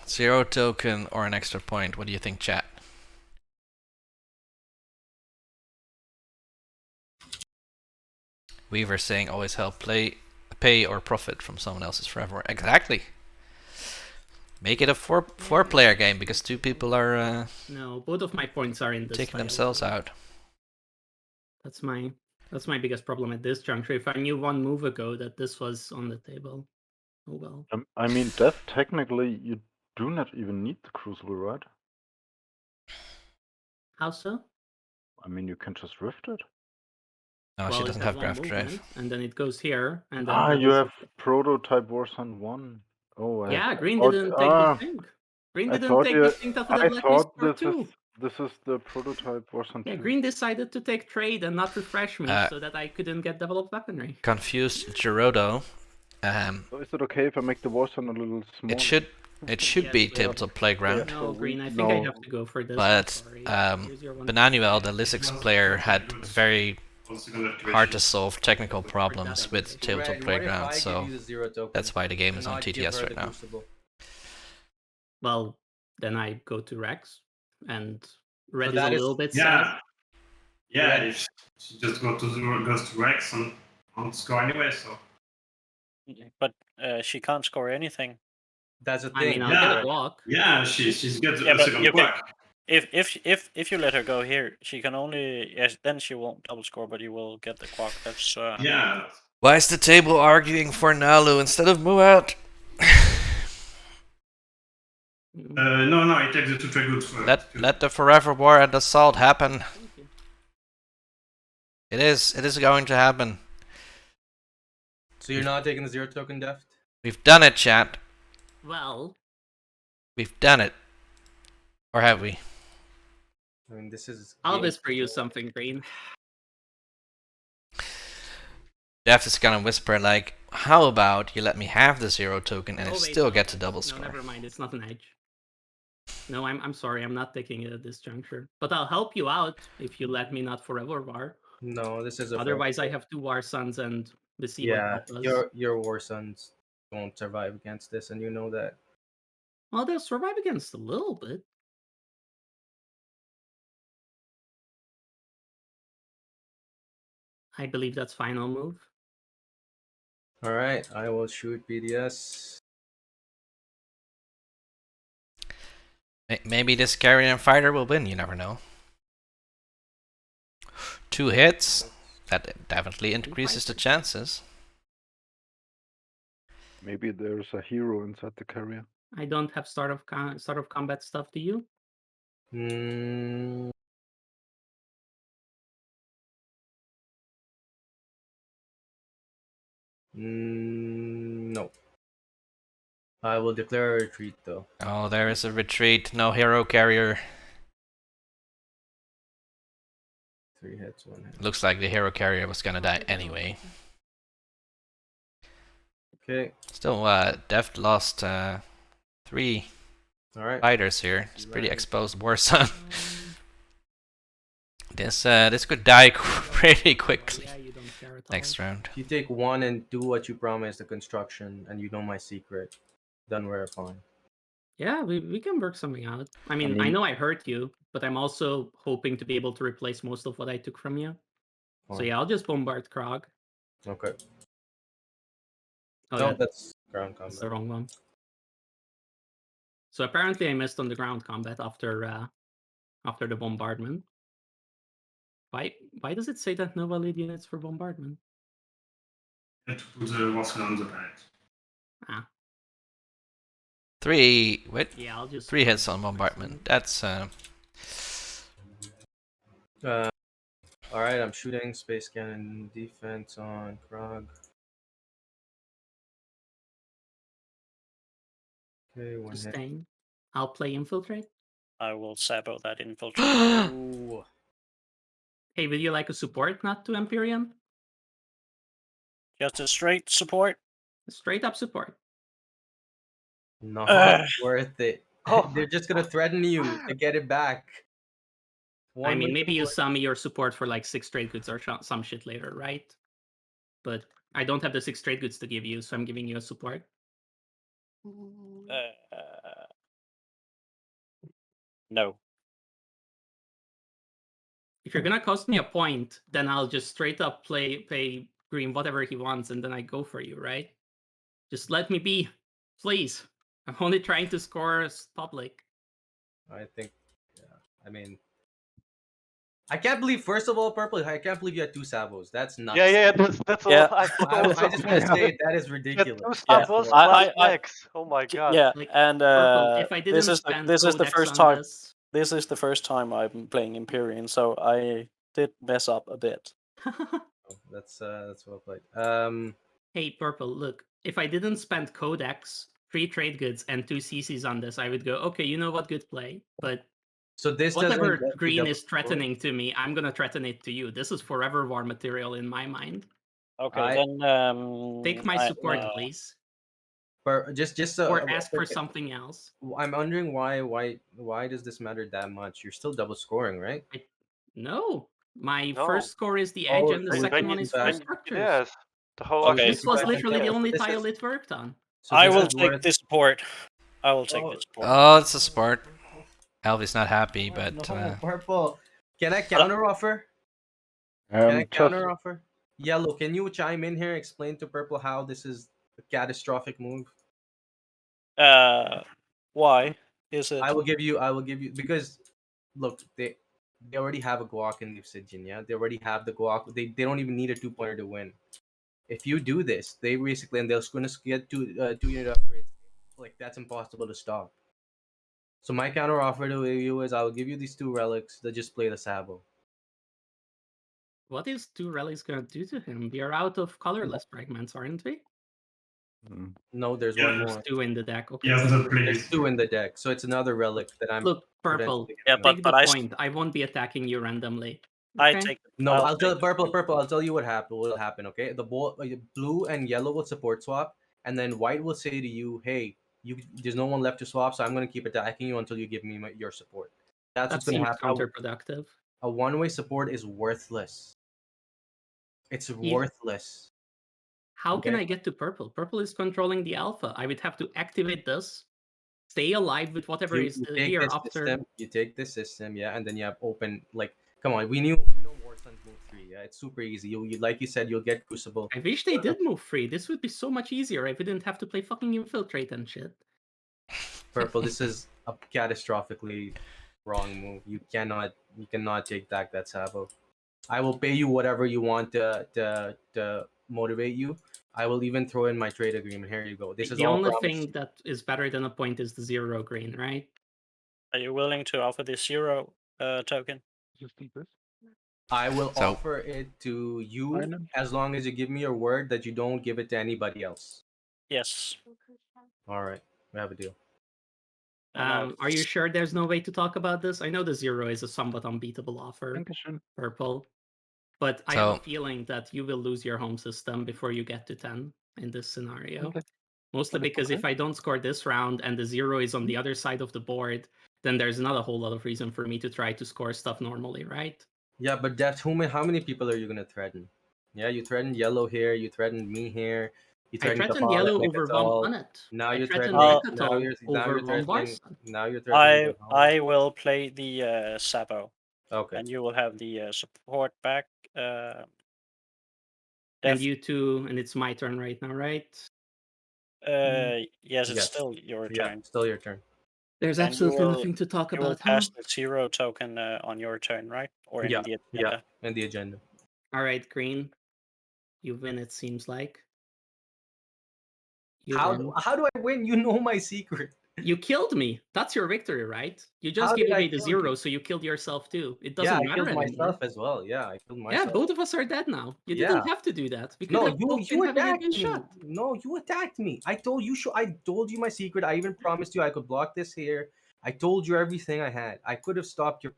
Zero token or an extra point. What do you think, chat? Weaver saying always help pay or profit from someone else's forever. Exactly. Make it a four player game because 2 people are no, both of my points are in this taking themselves out. That's my biggest problem at this juncture. If I knew 1 move ago that this was on the table, oh well. I mean, Death, technically, you do not even need the Crucible, right? How so? I mean, you can just rift it. No, she doesn't have draft drive. And then it goes here, and then you have Prototype Warsand 1. Oh, yeah, green didn't take the thing. Green didn't take the thing of the blacklist for 2. This is the Prototype Warsand 2. Yeah, green decided to take trade and not refresh me so that I couldn't get developed weaponry. Confused Gerodo. So is it okay if I make the Warsand a little smaller? It should be Tabletop Playground. No, green, I think I have to go for this. But Bananuel, the Lysix player, had very hard to solve technical problems with Tabletop Playground, so that's why the game is on TTS right now. Well, then I go to Rex, and Red is a little bit sad. Yeah, if she just goes to Rex and won't score anyway, so. But she can't score anything. That's a thing. I mean, I'll get a block. Yeah, she's got a second block. If you let her go here, she can only then she won't double score, but you will get the quack. That's yeah. Why is the table arguing for Nalu instead of Muat? No, I take the 2 trade goods first. Let the Forever War and Assault happen. It is going to happen. So you're not taking the 0 token, Deft? We've done it, chat. Well, we've done it. Or have we? I mean, this is... I'll whisper you something, green. Deft is gonna whisper like, how about you let me have the 0 token and still get to double score? No, never mind, it's not an edge. No, I'm sorry, I'm not taking it at this juncture. But I'll help you out if you let me not forever war. No, this is a. Otherwise, I have 2 War Suns and the see what Yeah, that does. your War Suns won't survive against this, and you know that. Well, they'll survive against a little bit. I believe that's final move. All right, I will shoot BDS. Maybe this Carrion Fighter will win, you never know. 2 hits, that definitely increases the chances. Maybe there's a hero inside the carrier. I don't have start of combat stuff, do you? No. I will declare a retreat though. Oh, there is a retreat. No hero carrier. 3 hits, 1 hit. Looks like the hero carrier was gonna die anyway. Okay. Still, Deft lost 3 fighters here. It's pretty exposed War Sun. This could die pretty quickly. Yeah, you don't care at all. Next round. If you take 1 and do what you promised, the construction, and you know my secret, then we're fine. Yeah, we can work something out. I mean, I know I hurt you, but I'm also hoping to be able to replace most of what I took from you. So yeah, I'll just bombard Krog. Okay. Oh, no, yeah. that's ground combat. That's the wrong one. So apparently I missed on the ground combat after the bombardment. Why does it say that no valid units for bombardment? To put the Waffen on the planet. Ah. 3 Yeah, I'll just 3 hits on bombardment. That's Alright, I'm shooting space cannon defense on Krog. Okay, 1 hit. Sustain. I'll play infiltrate. I will sabo that infiltrate. Ooh. Hey, would you like a support, not to Imperium? Just a straight support? Straight up support. Not worth it. They're just gonna threaten you to get it back. I mean, maybe you sum me your support for like 6 trade goods or some shit later, right? But I don't have the 6 trade goods to give you, so I'm giving you a support. No. If you're gonna cost me a point, then I'll just straight up pay Green whatever he wants, and then I go for you, right? Just let me be, please. I'm only trying to score public. I think, yeah. I mean, I can't believe. First of all, Purple, I can't believe you had 2 sabos. That's nuts. Yeah, that's Yeah. all. I just want to say that is ridiculous. Yeah, 2 sabos plus Lex. Oh my god. Yeah, Like, and Purple, if I didn't this is spend the Codex first on time. this, This is the first time I'm playing Imperium, so I did mess up a bit. That's well played. Hey, Purple, look. If I didn't spend Codex, 3 trade goods, and 2 CCs on this, I would go, okay, you know what, good play. But so this whatever doesn't Green is threatening to me, I'm gonna threaten it to you. This is forever war material in my mind. Okay, then take my support, please. Just or ask for something else. I'm wondering why does this matter that much? You're still double scoring, right? No. My first score is the edge, and the second one is for structures. Yes. The whole This was literally the only tile it worked on. So I will take the support. I will take the support. Oh, it's a support. Alvi's not happy, but Purple. Can I counter offer? Can I counter offer? Yellow, can you chime in here? Explain to Purple how this is a catastrophic move. Why is it? I will give you because look, they already have a Guac in the Obsidian, yeah? They already have the Guac. They don't even need a 2-pointer to win. If you do this, they basically, and they're going to get 2 unit upgrades. Like, that's impossible to stop. So my counter offer to you is I will give you these 2 relics that just play the Sabo. What is 2 relics gonna do to him? We are out of colorless fragments, aren't we? No, there's one more. 2 in the deck. Okay. There's 2 in the deck, so it's another relic that I'm. Look, Purple. Yeah, take the point. I won't be attacking you randomly. I Okay? take. No, I'll tell Purple. I'll tell you what will happen. Okay, the blue and yellow will support swap, and then white will say to you, "Hey, there's no one left to swap, so I'm gonna keep attacking you until you give me your support." That's what's gonna happen. Counterproductive. A one-way support is worthless. It's worthless. How can I get to purple? Purple is controlling the alpha. I would have to activate this, stay alive with whatever is here after. You take this system, yeah, and then you have open, like, come on, we know War Suns move 3, yeah, it's super easy. You like you said, you'll get Crucible. I wish they did move 3. This would be so much easier. I wouldn't have to play fucking Infiltrate and shit. Purple, this is a catastrophically wrong move. You cannot take back that Sabo. I will pay you whatever you want to motivate you. I will even throw in my trade agreement. Here you go. This is the all only promised. thing that is better than a point is the 0 green, right? Are you willing to offer this 0 token? I will offer it to you as long as you give me your word that you don't give it to anybody else. Yes. All right, we have a deal. Are you sure there's no way to talk about this? I know the 0 is a somewhat unbeatable offer, Purple, but I have a feeling that you will lose your home system before you get to 10 in this scenario. Okay. Mostly because if I don't score this round and the 0 is on the other side of the board, then there's not a whole lot of reason for me to try to score stuff normally, right? Yeah, but Deft, how many people are you going to threaten? Yeah, you threatened yellow here, you threatened me here. I threatened yellow over Von Unnit. Now you're threatened threatening. over Von Barson. Now you're threatening. I will play the Sabo. Okay. And you will have the support back. And you two, and it's my turn right now, right? Yes, it's still your turn. Still your turn. There's absolutely nothing to talk you about. will pass the 0 token on your turn, right? Or in the agenda? Yeah, in the agenda. All right, Green. You win, it seems like. How do I win? You know my secret. You killed me. That's your victory, right? You just gave away the 0, so you killed yourself too. It doesn't matter anymore. I killed myself as well. Yeah, I killed myself. Yeah, both of us are dead now. You didn't have to do that. We could have both been having a good shot. No, you attacked me. I told you my secret. I even promised you I could block this here. I told you everything I had. I could have stopped your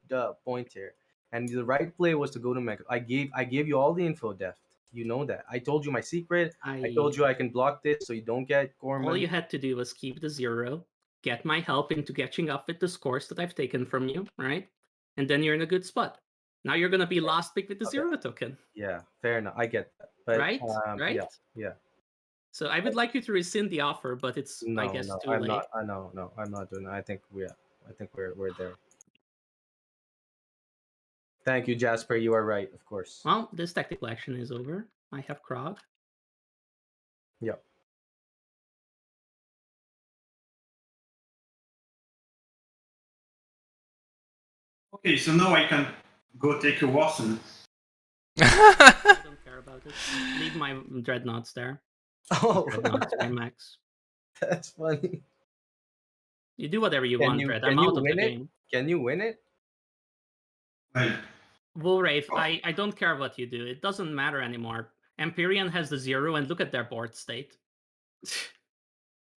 point here. And the right play was to go to Mega. I gave you all the info, Deft. You know that. I told you my secret. I told you I can block this so you don't get Gorman. All you had to do was keep the 0, get my help into catching up with the scores that I've taken from you, right? And then you're in a good spot. Now you're going to be last pick with the 0 token. Yeah, fair enough. I get that. But, right? Right? Yeah. So I would like you to rescind the offer, but it's, I guess, too late. No, I'm not doing that. I think we're there. Thank you, Jasper. You are right, of course. Well, this tactical action is over. I have Krog. Yep. Okay, so now I can go take a Warson. I don't care about it. Leave my dreadnoughts there. Oh, dreadnoughts by max. That's funny. You do whatever you want, Dread. I'm out of the game. Can you win it? Wolraith, I don't care what you do. It doesn't matter anymore. Empyrean has the 0, and look at their board state.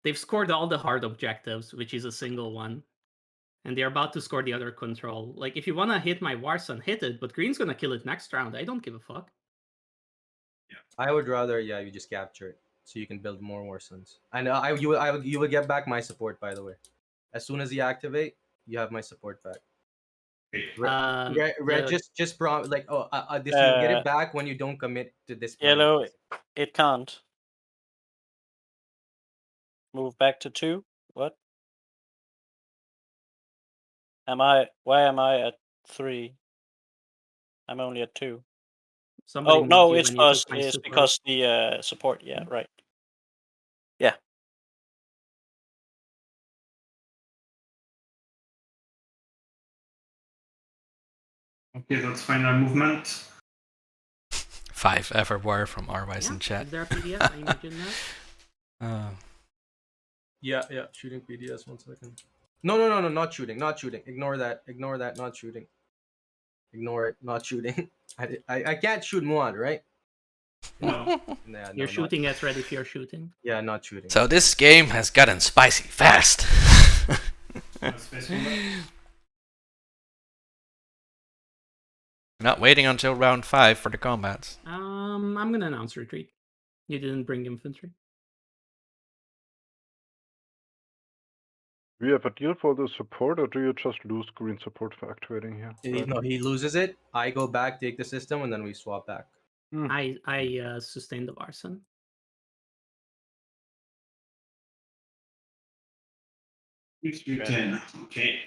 They've scored all the hard objectives, which is a single one. And they're about to score the other control. Like, if you want to hit my Warson, hit it, but Green's going to kill it next round. I don't give a fuck. Yeah. I would rather, you just capture it so you can build more Warsons. And you will get back my support, by the way. As soon as you activate, you have my support back. Red, just this you'll get it back when you don't commit to this. Yellow, it can't. Move back to 2. What? Why am I at 3? I'm only at 2. Somebody no, it's because the support. Yeah, right. Yeah. Okay, that's final movement. 5 everywhere from Arwise in chat. Is there a PDF? I imagine that. Yeah, shooting PDS, 1 second. No, not shooting. Ignore that, not shooting. Ignore it, not shooting. I can't shoot Muad, right? No. You're shooting at Red if you're shooting. Yeah, not shooting. So this game has gotten spicy fast. Not waiting until round 5 for the combats. I'm gonna announce retreat. You didn't bring infantry. Do you have a deal for the support, or do you just lose green support for activating here? No, he loses it. I go back, take the system, and then we swap back. I sustained the Varson. Okay.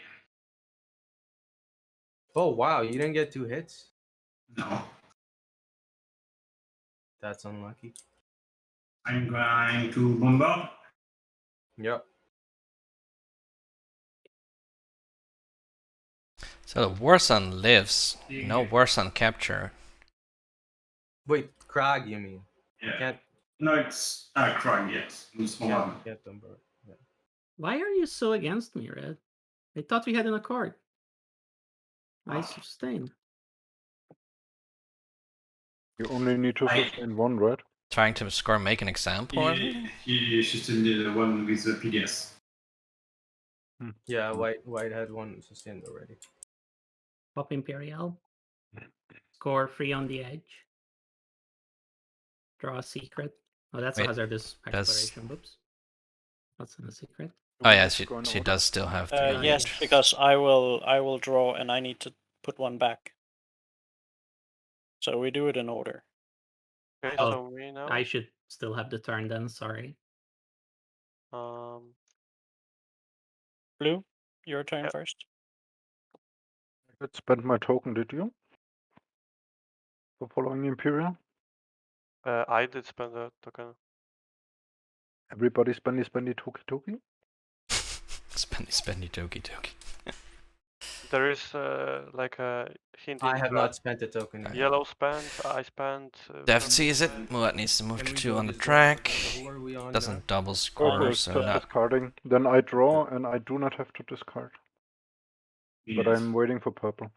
Oh wow, you didn't get 2 hits? No. That's unlucky. I'm going to bombard. Yep. So the Warson lives, no Warson capture. Wait, Krag, you mean? Yeah. You can't. No, it's Krag, yes. Can't bombard. Yeah. Why are you so against me, Red? I thought we had an accord. I sustained. You only need to sustain one, right? Trying to score, make an example of it? He sustained the one with the PDS. Yeah, White had one sustained already. Pop Imperial. Score 3 on the edge. Draw a secret. Oh, that's Wait, a hazardous exploration. Whoops. That's not a secret. Oh yeah, she does still have 3 on the yes, edge. because I will draw and I need to put one back. So we do it in order. Okay, Oh, so me now. I should still have the turn then, sorry. Blue, your turn first. I did spend my token, did you? For following Imperium? I did spend a token. Everybody spendy toki? Spendy toki. There is like a hint. I have not spent a token. Yellow spent, I spent. Deft sees it. Muat needs to move to 2 on the track. Doesn't double score, It's so just not. discarding. Then I draw and I do not have to discard. But I'm waiting for purple.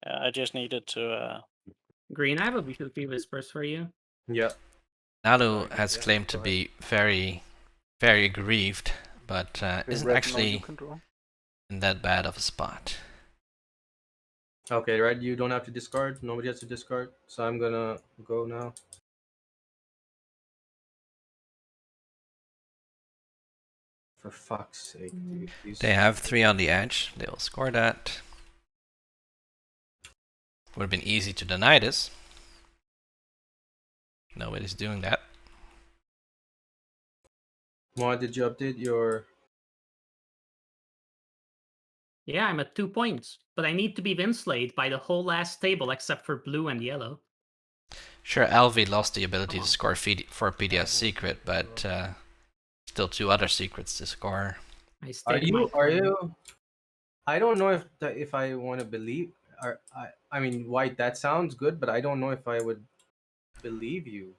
I just needed to. Green, I have a B2P Whispers for you. Yeah. Nalu has claimed to be very, very aggrieved, but isn't actually in that bad of a spot. Okay, Red, you don't have to discard. Nobody has to discard. So I'm gonna go now. For fuck's sake, dude. They have 3 on the edge. They will score that. Would have been easy to deny this. Nobody's doing that. Why did you update your... Yeah, I'm at 2 points, but I need to be Vinslayed by the whole last table except for blue and yellow. Sure, Alvi lost the ability to score for PDS secret, but still 2 other secrets to score. Are you? I don't know if I want to believe. I mean, White, that sounds good, but I don't know if I would believe you.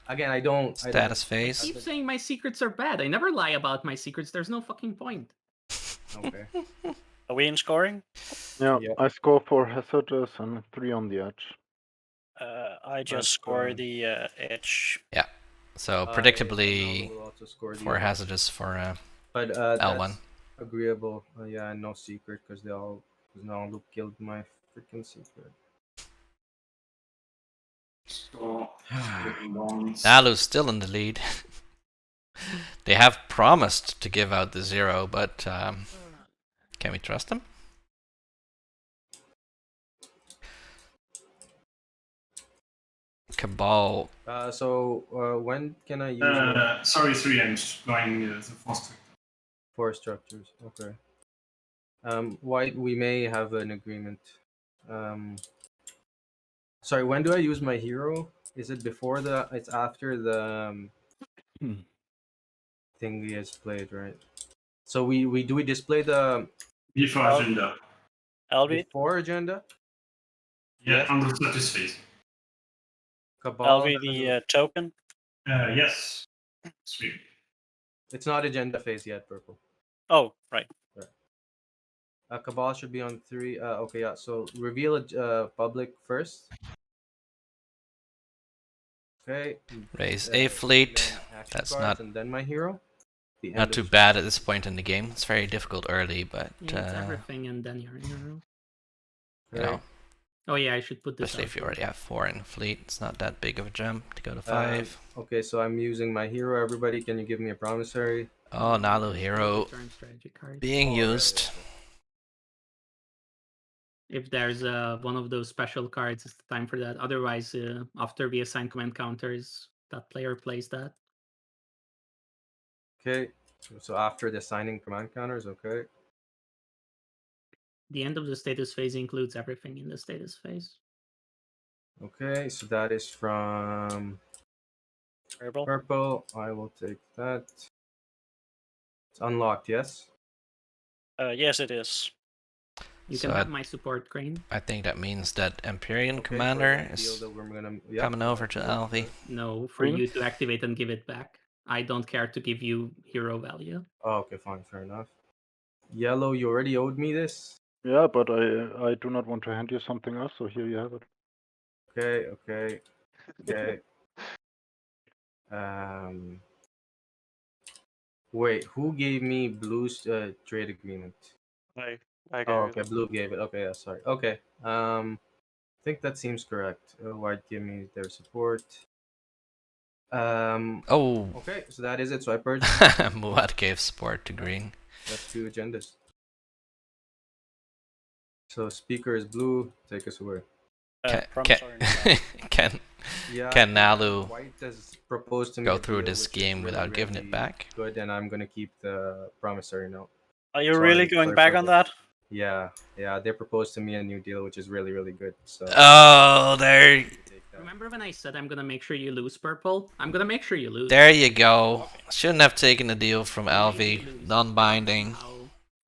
Again, I don't. Status phase. I keep saying my secrets are bad. I never lie about my secrets. There's no fucking point. Okay. Are we in scoring? Yeah, I score 4 hazardous and 3 on the edge. I just score the edge. Yeah. So predictably, 4 hazardous for but L1. That's agreeable. Yeah, no secret because Nalu killed my freaking secret. Nalu's still in the lead. They have promised to give out the 0, but can we trust them? Cabal. When can I use? Sorry, 3. I'm just going the 4 structure. 4 structures. Okay. White, we may have an agreement. Sorry, when do I use my hero? Is it before the? It's after the thing we has played, right? So we display the before agenda. Alvi? Before agenda? Yeah, on the status phase. Alvi, the token? Yes. Sweet. It's not agenda phase yet, purple. Oh, right. Cabal should be on 3. Okay, yeah. So reveal a public first. Okay. Raise a fleet. That's not. And then my hero. Not too bad at this point in the game. It's very difficult early, but yeah, it's everything and then your hero. You know. Oh yeah, I should put this. Especially if you already have 4 in fleet, it's not that big of a jump to go to 5. Okay, so I'm using my hero. Everybody, can you give me a promissory? Oh, Nalu hero being used. If there's one of those special cards, it's the time for that. Otherwise, after we assign command counters, that player plays that. Okay, so after the assigning command counters, okay. The end of the status phase includes everything in the status phase. Okay, so that is from Purple. Purple. I will take that. It's unlocked, yes? Yes, it is. You can have my support, Crane. I think that means that Imperium commander is coming over to Alvi. No, for you to activate and give it back. I don't care to give you hero value. Oh, okay, fine, fair enough. Yellow, you already owed me this? Yeah, but I do not want to hand you something else, so here you have it. Okay. Wait, who gave me Blue's trade agreement? I gave okay, it. Blue gave it. Okay, yeah, sorry. Okay, I think that seems correct. White give me their support. Oh. Okay, so that is it. So I purchased. Muad gave support to green. That's 2 agendas. So speaker is blue. Take us away. Can Nalu White has proposed to me go through this game without giving it back? Good, and I'm gonna keep the promissory note. Are you really going back on that? Yeah. They proposed to me a new deal, which is really good. So. Oh, there. Remember when I said I'm gonna make sure you lose, Purple? I'm gonna make sure you lose. There you go. Shouldn't have taken the deal from Alvi. Non-binding.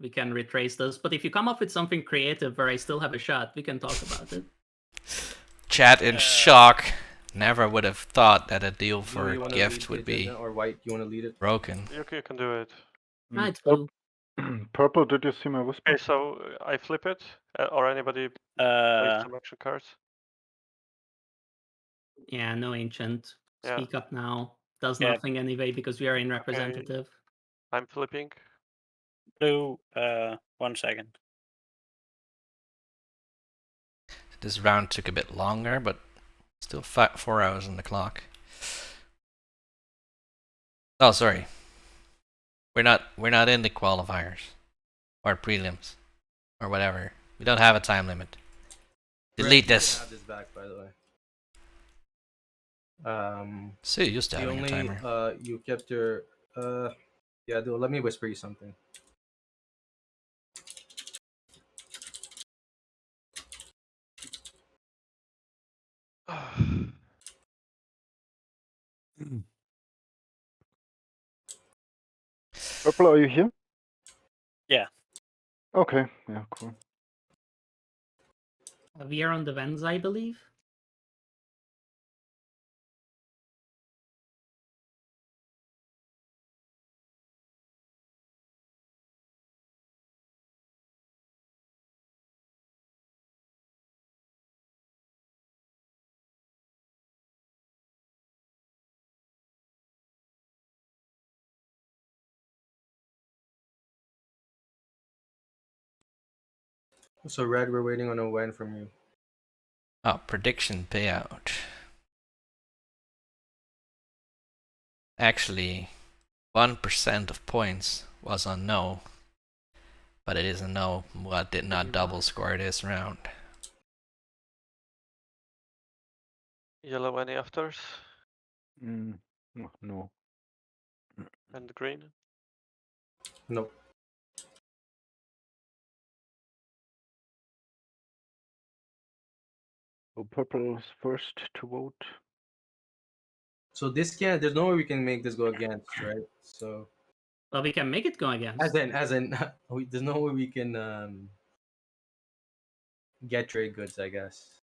We can retrace this, but if you come up with something creative where I still have a shot, we can talk about it. Chat in shock. Never would have thought that a deal for a gift would be or White, you want to lead it? broken. You can do it. It's blue. Purple, did you see my whisper? Okay, so I flip it, or anybody plays some action cards. Yeah, no ancient. Yeah. Speak up now. Does nothing anyway because we are in representative. I'm flipping. Blue, 1 second. This round took a bit longer, but still 4 hours on the clock. Oh, sorry. We're not in the qualifiers or prelims or whatever. We don't have a time limit. Delete this. Have this back, by the way. So you used to having a timer. You kept your yeah. Let me whisper you something. Purple, are you here? Yeah. Okay, yeah, cool. We are on the Vens, I believe. So Red, we're waiting on a win from you. Oh, prediction payout. Actually, 1% of points was on no. But it is a no. Muad did not double score this round. Yellow, any afters? No. And green? Nope. So Purple is first to vote. So this can't. There's no way we can make this go against, right? So. Well, we can make it go against. As in, there's no way we can get trade goods, I guess.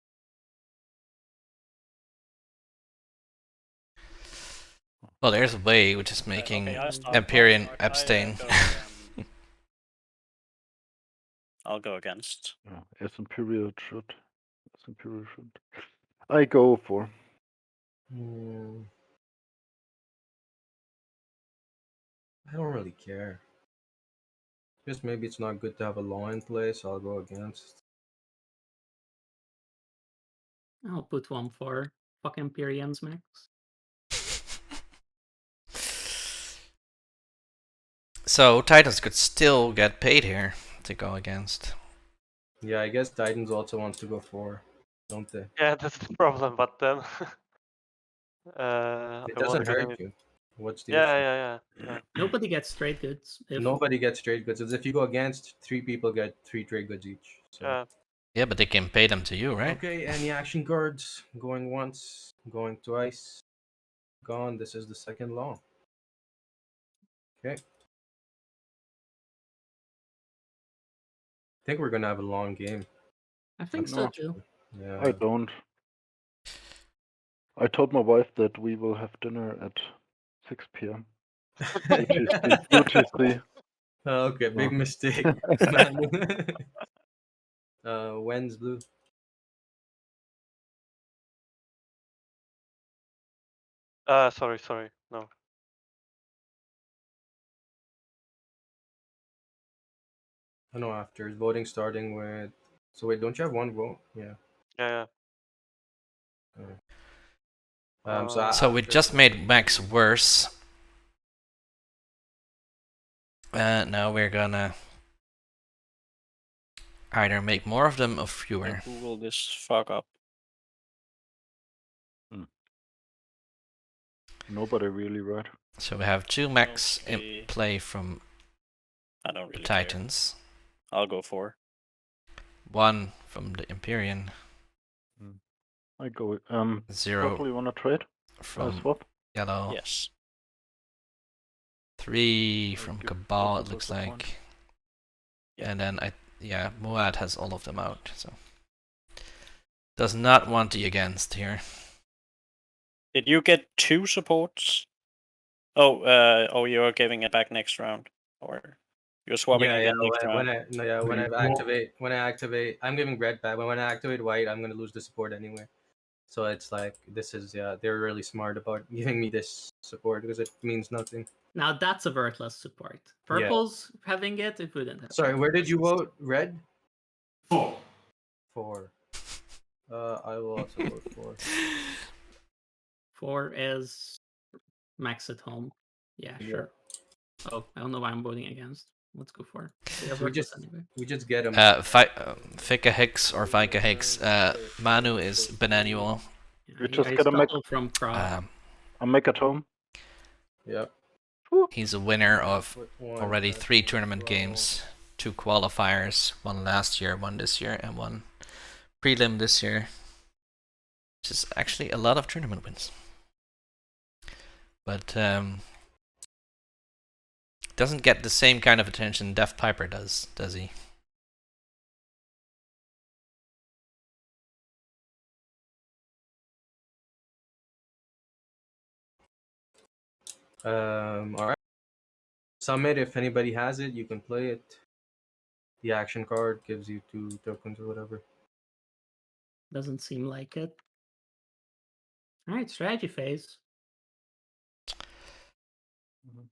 Well, there's a way, which is making Imperium abstain. I'll go against. As Imperial should. I go for. I don't really care. Just maybe it's not good to have a law in place, so I'll go against. I'll put one for fuck Imperiums, Max. So Titans could still get paid here to go against. Yeah, I guess Titans also wants to go 4, don't they? Yeah, that's the problem. But then It I doesn't won't get hurt any. you. What's the Yeah, issue? yeah. Nobody gets trade goods. Nobody gets trade goods. If you go against, 3 people get 3 trade goods each. So. Yeah. Yeah, but they can pay them to you, right? Okay, any action cards? Going once, going twice, gone. This is the second long. Okay. I think we're gonna have a long game. I think so too. Yeah. I don't. I told my wife that we will have dinner at 6 p.m. UTC. Okay, big mistake. When's blue? Sorry. No. Oh, no, after. Is voting starting with... So wait, don't you have 1 vote? Yeah. Yeah. So we just made Max worse. Now we're gonna either make more of them or fewer. Google this fuck up. Nobody really, right? So we have 2 Max in play from I don't really the Titans. I'll go 4. 1 from the Imperium. I go. 0. Purple, you wanna trade? From swap? yellow. Yes. 3 from Cabal, it looks like. Yeah. And then Muad has all of them out, so does not want the against here. Did you get 2 supports? Oh, you're giving it back next round, or you're swapping again next round? When I activate, I'm giving red back. But when I activate white, I'm gonna lose the support anyway. So it's like this is they're really smart about giving me this support because it means nothing. Now that's a worthless support. Purple's having it, it wouldn't have. Sorry, where did you vote? Red? 4. 4. I will also vote 4. 4 is Max at home. Yeah, sure. Oh, I don't know why I'm voting against. Let's go for it. We just get him. Fika Hicks or Vika Hicks. Manu is Bananuel. You just get a make from a make at home. Yep. He's a winner of already 3 tournament games, 2 qualifiers, 1 last year, 1 this year, and 1 prelim this year. Which is actually a lot of tournament wins. But doesn't get the same kind of attention DeftPiper does he? Alright. Summit, if anybody has it, you can play it. The action card gives you 2 tokens or whatever. Doesn't seem like it. Alright, strategy phase.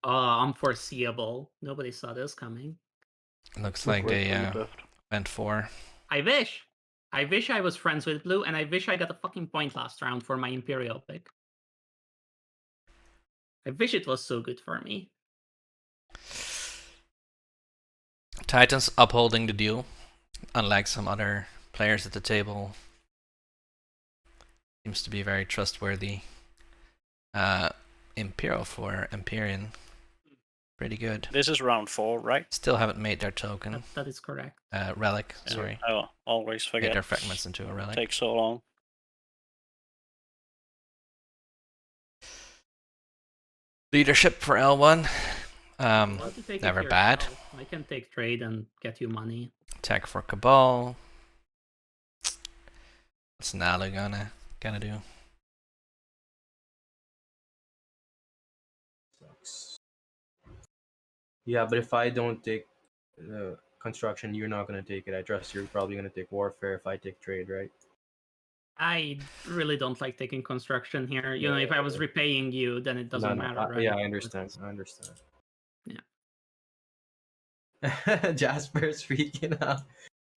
Unforeseeable. Nobody saw this coming. Looks like they went 4. I wish I was friends with blue, and I wish I got a fucking point last round for my Imperial pick. I wish it was so good for me. Titans upholding the deal, unlike some other players at the table. Seems to be very trustworthy. Imperial for Imperium. Pretty good. This is round 4, right? Still haven't made their token. That is correct. Relic, sorry. I always forget. Made their fragments into a relic. Takes so long. Leadership for L1. Never bad. I can take trade and get you money. Attack for Cabal. What's Nalu gonna do? Yeah, but if I don't take construction, you're not gonna take it. I trust you're probably gonna take warfare if I take trade, right? I really don't like taking construction here. You know, if I was repaying you, then it doesn't matter, right? Yeah, I understand. Yeah. Jasper's freaking out.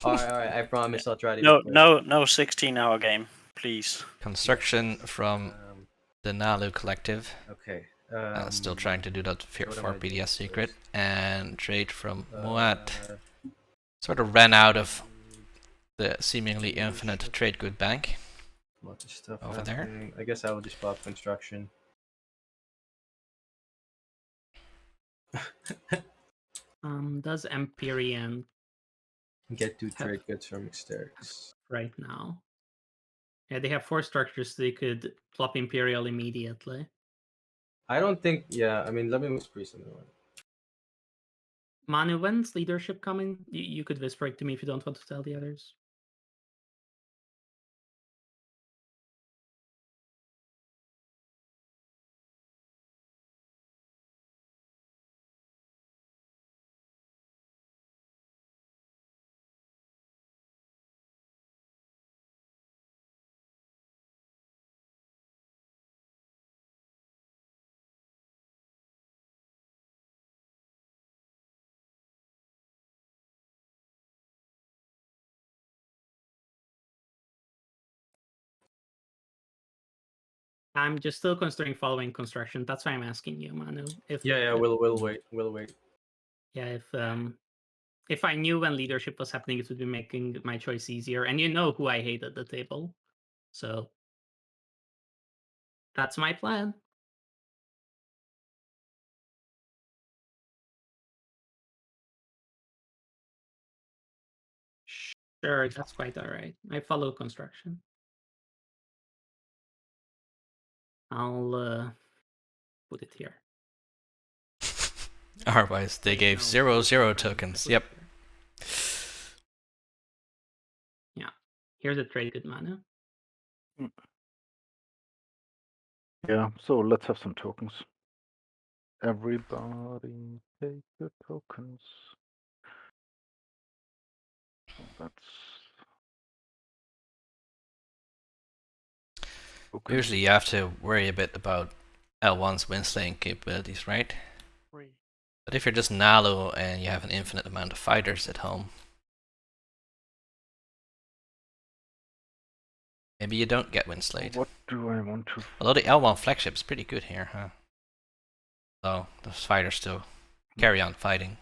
All right. I promise I'll try to. No 16-hour game, please. Construction from the Nalu Collective. Okay. Still trying to do that for PDS Secret. And trade from Muad. Sort of ran out of the seemingly infinite trade good bank. Lots of stuff over happening. I guess I will just pop construction. Does Imperium get 2 trade goods from Exterix right now? Yeah, they have 4 structures, so they could plop Imperial immediately. I don't think. Yeah, I mean, let me whisper something. Manu, when's leadership coming? You could whisper it to me if you don't want to tell the others. I'm just still considering following construction. That's why I'm asking you, Manu. We'll wait. We'll wait. Yeah, if I knew when leadership was happening, it would be making my choice easier. And you know who I hate at the table, so that's my plan. Sure, that's quite all right. I follow construction. I'll put it here. Otherwise, they gave 0 tokens. Yep. Yeah. Here's a trade good mana. Yeah, so let's have some tokens. Everybody take the tokens. So that's okay. Usually you have to worry a bit about L1's winslaying capabilities, right? But if you're just Nalu and you have an infinite amount of fighters at home, maybe you don't get winslayed. What do I want to... Although the L1 flagship's pretty good here, huh? So those fighters still carry on fighting.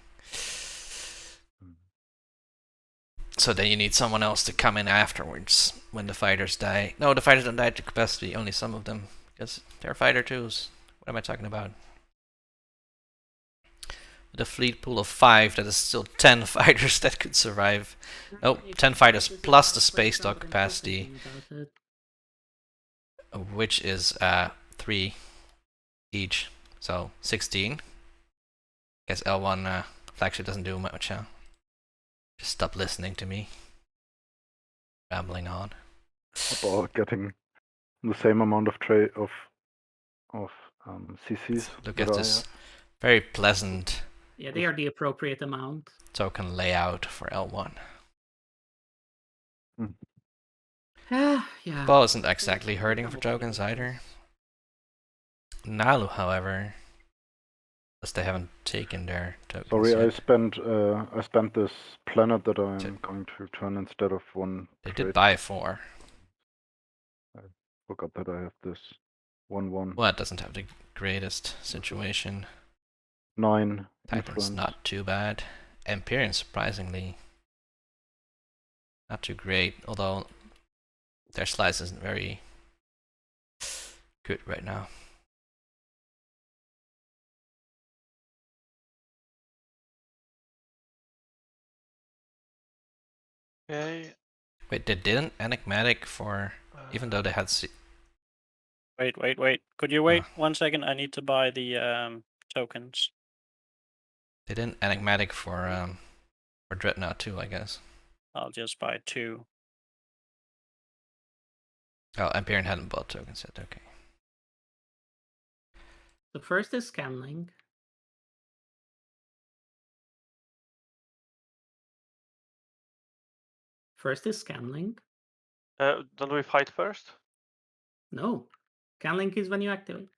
So then you need someone else to come in afterwards when the fighters die. No, the fighters don't die to capacity, only some of them. Because they're fighter twos. What am I talking about? With a fleet pool of 5, that is still 10 fighters that could survive. Nope, 10 fighters plus the space dog capacity. Which is 3 each. So 16. Guess L1 flagship doesn't do much, huh? Just stop listening to me. Rambling on. About getting the same amount of trade of CCs. Look at this very pleasant. Yeah, they are the appropriate amount. Token layout for L1. Yeah. Ball isn't exactly hurting for tokens either. Nalu, however, as they haven't taken their tokens. Sorry, yet. I spent this planet that I'm going to turn instead of one. They trade. did buy 4. I forgot that I have this 1/1. Well, it doesn't have the greatest situation. 9. Titan's influence. not too bad. Imperium, surprisingly, not too great. Although their slice isn't very good right now. Okay. Wait, they didn't enigmatic for, even though they had. Wait. Could you wait 1 second? I need to buy the tokens. They didn't enigmatic for Dreadnought too, I guess. I'll just buy 2. Oh, Imperium hadn't bought tokens yet. Okay. The first is scanning. First is scanning. Don't we fight first? No. Scanlink is when you activate.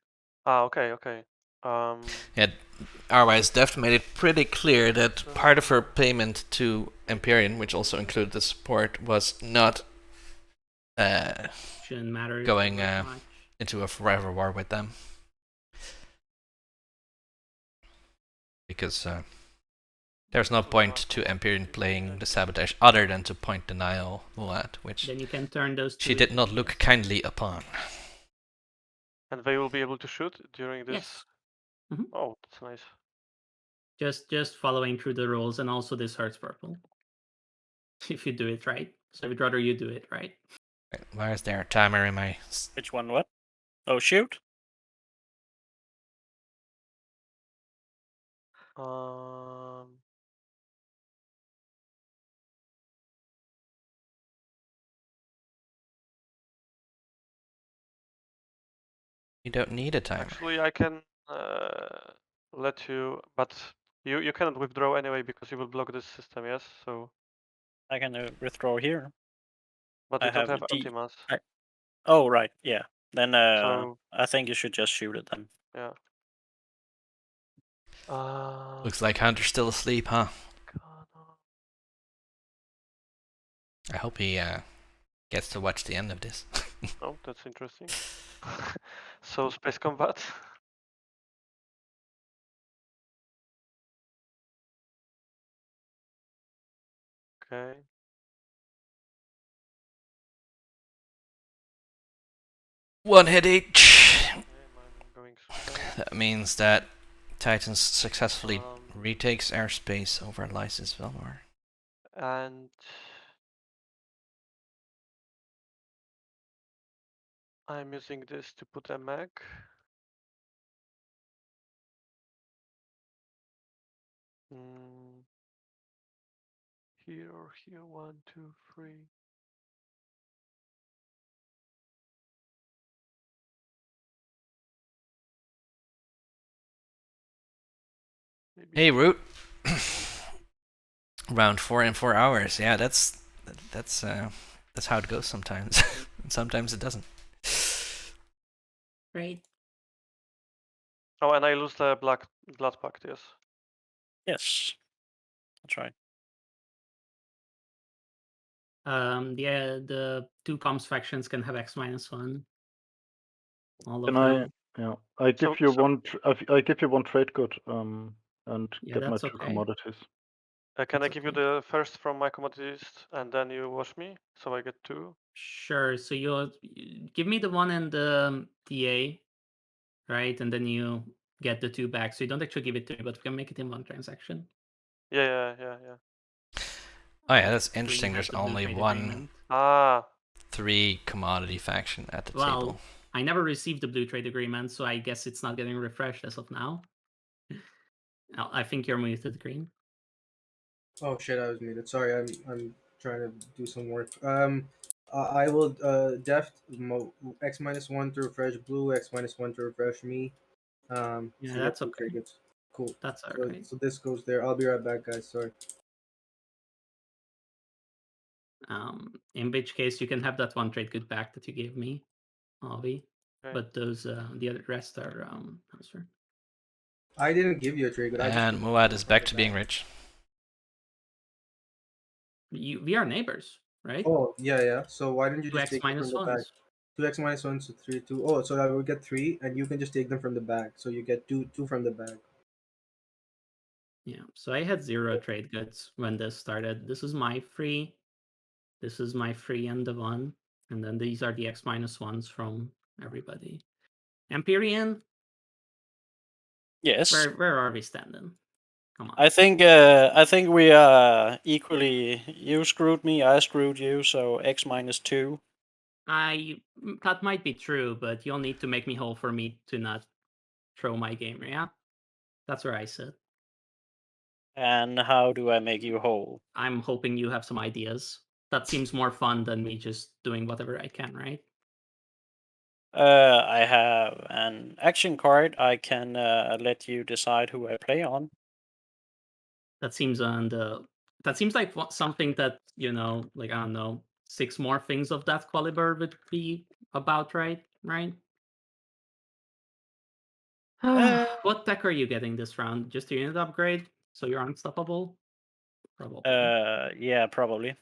Ah, okay. Yeah, otherwise Deft made it pretty clear that part of her payment to Imperium, which also included the support, was not Shouldn't matter going into a forever war with them. Because There's no point to Empyrean playing the sabotage other than to point denial Muad, which then you can turn those she did not look kindly upon. And they will be able to shoot during this? Yes. Mm-hmm. Oh, that's nice. Just following through the rules, and also this hurts purple. If you do it right. So I would rather you do it right. Why is there a timer in my... Which one, what? Oh, shoot? You don't need a timer. Actually, I can let you, but you cannot withdraw anyway because you will block this system, yes? So I can withdraw here. But you don't have Ultimas. Oh, right, yeah. Then So, I think you should just shoot it then. Yeah. Looks like Hunter's still asleep, huh? I hope he gets to watch the end of this. Oh, that's interesting. So, space combat. Okay. One hit each. That means that Titans successfully retakes airspace over Lysis Velmar. And I'm using this to put a mag. Here or here, 1, 2, 3. Hey, Root. Round 4 in 4 hours. Yeah, that's how it goes sometimes. Sometimes it doesn't. Right. Oh, and I lose the blood pact, yes. Yes, that's right. The two comms factions can have X-1. All of Can I? them. Yeah, I give you one. I give you one trade good. And Yeah, get my that's 2 okay. commodities. Can I give you the first from my commodities and then you wash me? So I get 2? Sure. So you give me the one and the DA, right? And then you get the 2 back. So you don't actually give it to me, but we can make it in one transaction. Yeah. Oh yeah, that's interesting. There's only one agreement. 3 commodity faction at the Well, table. I never received the blue trade agreement, so I guess it's not getting refreshed as of now. I think you're muted, Green. Oh shit, I was muted. Sorry, I'm trying to do some work. I will X-1 to refresh blue, X-1 to refresh me. Yeah, so that's okay. Good. Cool. That's alright. So this goes there. I'll be right back, guys. Sorry. In which case you can have that one trade good back that you gave me, Alvi. Okay. But those the other rest are elsewhere. I didn't give you a trade good. And Muad is back to being rich. We are neighbors, right? Oh yeah. So why didn't you 2x just take them from the bag? 2x minus 1, so 3, 2. Oh, so I will get 3, and you can just take them from the bag. So you get 2 from the bag. Yeah. So I had 0 trade goods when this started. This is my free. This is my free and the one, and then these are the X-1s from everybody. Empyrean. Yes. Where are we standing? Come on. I think we are equally. You screwed me, I screwed you, so X-2. That might be true, but you'll need to make me whole for me to not throw my game, yeah? That's where I sit. And how do I make you whole? I'm hoping you have some ideas. That seems more fun than me just doing whatever I can, right? I have an action card. I can let you decide who I play on. That seems like something that, like, I don't know, 6 more things of that caliber would be about, right? What deck are you getting this round? Just a unit upgrade, so you're unstoppable? Probably. Yeah, probably.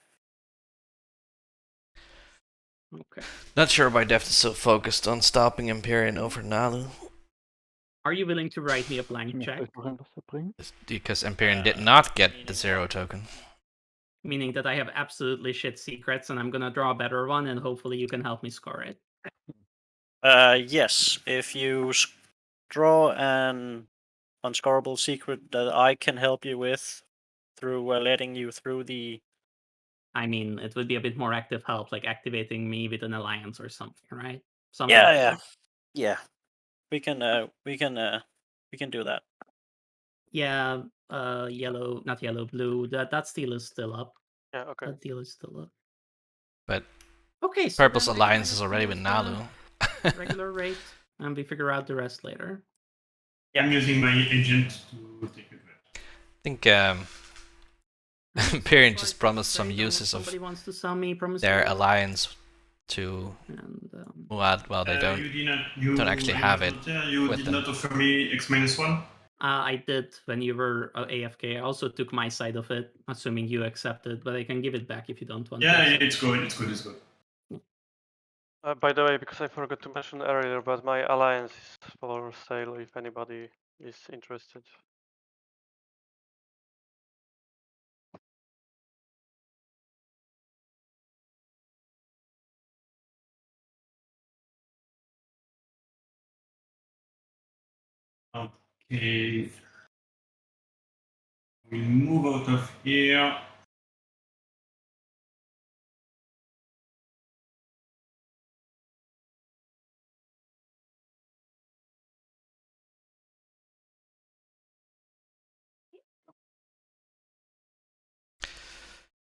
Okay. Not sure why Deft is so focused on stopping Empyrean over Nalu. Are you willing to write me a blank check? Because Imperium did not get the 0 token. Meaning that I have absolutely shit secrets and I'm gonna draw a better one and hopefully you can help me score it. Yes, if you draw an unscorable secret that I can help you with through letting you through the... I mean, it would be a bit more active help, like activating me with an alliance or something, right? Something Yeah. We can do that. Yeah, yellow, not yellow, blue. That deal is still up. Yeah, okay. That deal is still up. But okay, so Purple's alliance is already with Nalu. Regular rate, and we figure out the rest later. Yeah. I'm using my agent to take it. I think Imperium just promised some uses of their alliance to Muad while they don't actually have it You with did them. not offer me X-1? I did when you were AFK. I also took my side of it, assuming you accepted, but I can give it back if you don't want to. Yeah, it's good, it's good, it's good. By the way, because I forgot to mention earlier, but my alliance is for sale if anybody is interested. Okay. We move out of here.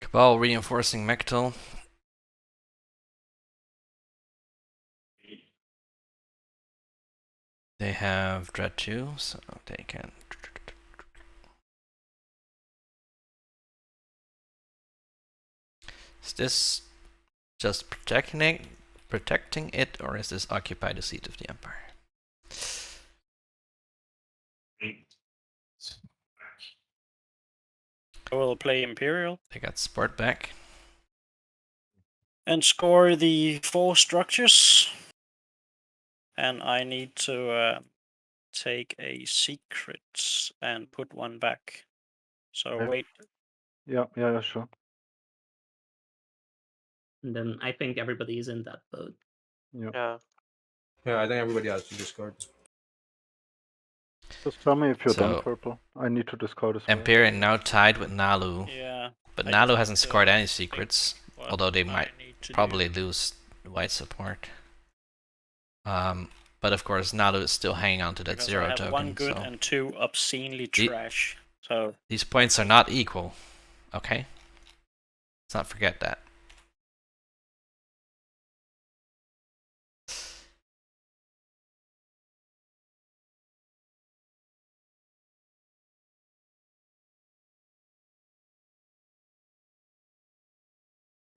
Cabal reinforcing Mechtel. They have Dread 2, so they can. Is this just protecting it, or is this occupy the seat of the Empire? I will play Imperial. They got support back. And score the 4 structures. And I need to take a secret and put one back. So wait. Yeah, sure. And then I think everybody is in that boat. Yeah. Yeah, I think everybody has to discard. Just tell me if you're done, Purple. I need to discard as well. Empyrean now tied with Nalu. Yeah. But Nalu hasn't scored any secrets, although they might probably lose white support. But of course, Nalu is still hanging on to that Because 0 I have token. 1 good and 2 obscenely trash. So these points are not equal. Okay? Let's not forget that.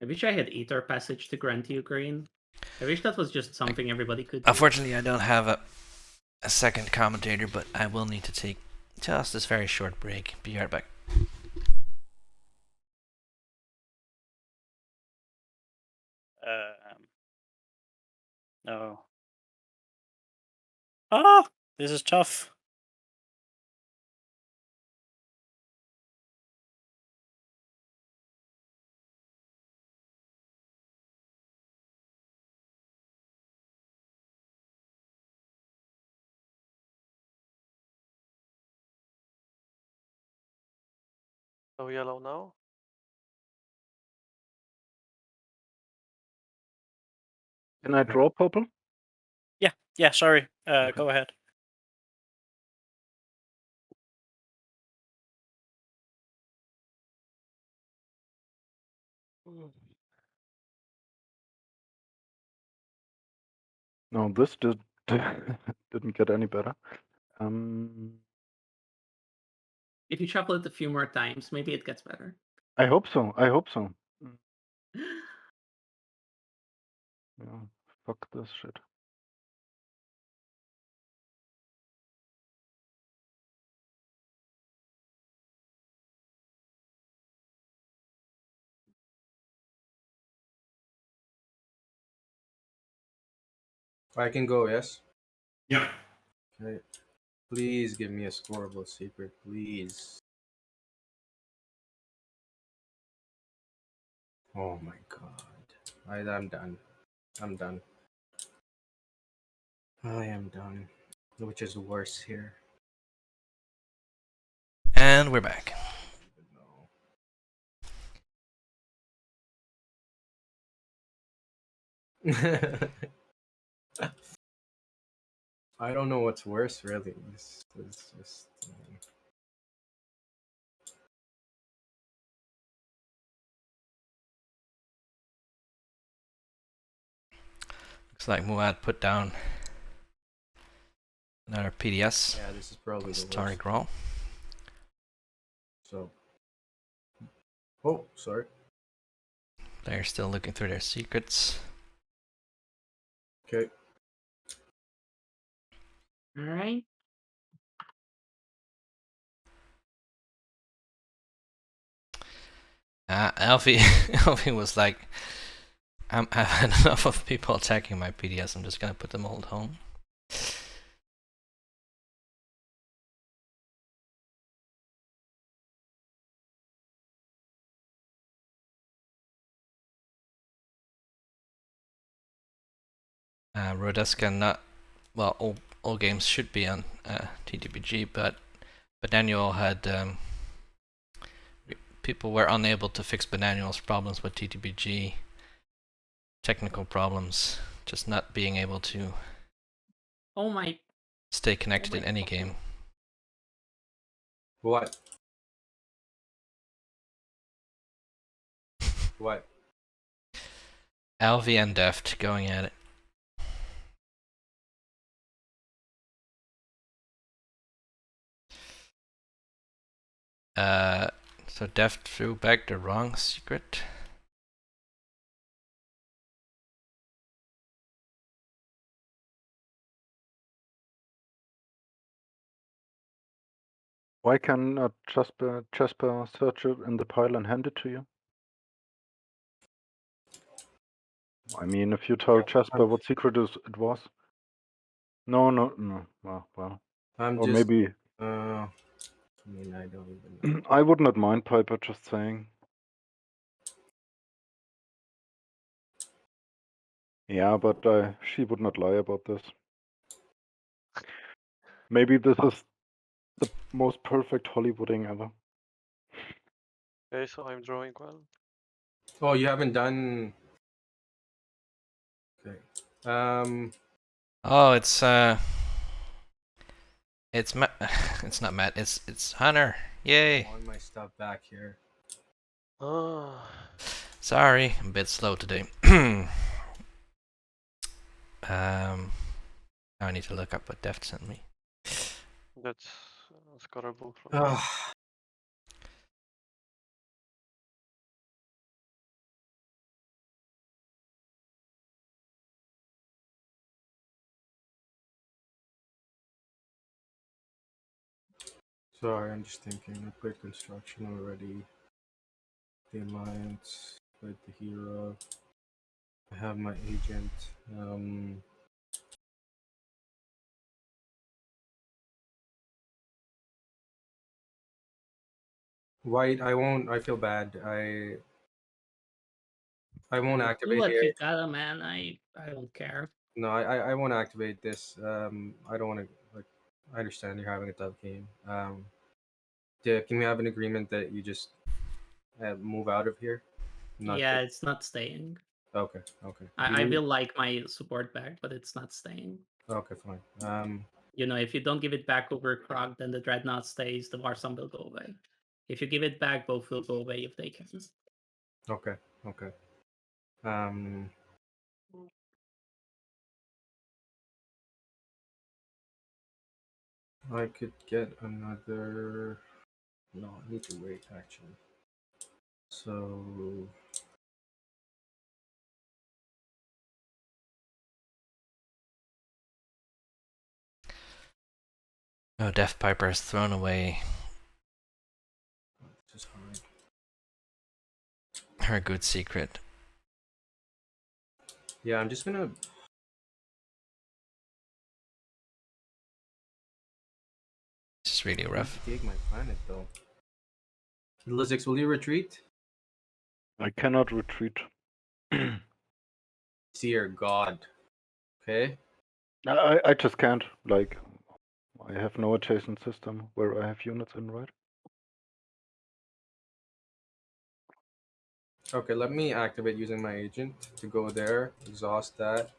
I wish I had Ether Passage to grant you green. I wish that was just something everybody could do. Unfortunately, I don't have a second commentator, but I will need to take just this very short break. Be right back. No. Ah, this is tough. So yellow now. Can I draw Purple? Yeah, sorry. Go ahead. No, this didn't get any better. If you shuffle it a few more times, maybe it gets better. I hope so. Yeah, fuck this shit. I can go, yes? Yeah. Okay. Please give me a scoreable secret, please. Oh my god. I'm done. I'm done. I am done. Which is worse here? And we're back. I don't know what's worse, really. It's just. Looks like Muad put down another PDS. Yeah, this is probably the Starry worst. Grawl. So. Oh, sorry. They're still looking through their secrets. Okay. All right. Alvi, Alvi was like, I've had enough of people attacking my PDS. I'm just gonna put them all at home. Rodeska not well. All games should be on TTBG, but Bananuel had people were unable to fix Bananuel's problems with TTBG. Technical problems, just not being able to. Oh my. Stay connected in any game. What? What? Alvi and Deft going at it. So Deft threw back the wrong secret. Why can Jasper search it in the pile and hand it to you? I mean, if you tell Jasper what secret it was. No. Well. I'm or just. maybe. I mean, I don't even know. I would not mind Piper just saying. Yeah, but she would not lie about this. Maybe this is the most perfect Hollywooding ever. Okay, so I'm drawing well. Oh, you haven't done. Okay. Oh, it's it's not Matt. It's Hunter. Yay! I want my stuff back here. Oh. Sorry, I'm a bit slow today. Now I need to look up what Deft sent me. That's scoreable from me. Sorry, I'm just thinking. I played construction already. The alliance, played the hero. I have my agent. White, I won't. I feel bad. I won't Do activate what here. you gotta, man. I don't care. No, I won't activate this. I don't want to. Like, I understand you're having a tough game. Can we have an agreement that you just move out of here? Yeah, it's not staying. Okay. I will like my support back, but it's not staying. Okay, fine. You know, if you don't give it back over Krog, then the Dreadnought stays, the Warsong will go away. If you give it back, both will go away if they can. Okay. I could get another. No, I need to wait actually. So. Oh, DeftPiper has thrown away her good secret. Yeah, I'm just gonna. It's really rough. Take my planet though. Lizix, will you retreat? I cannot retreat. Dear God. Okay. I just can't. Like, I have no adjacent system where I have units in, right? Okay, let me activate using my agent to go there, exhaust that.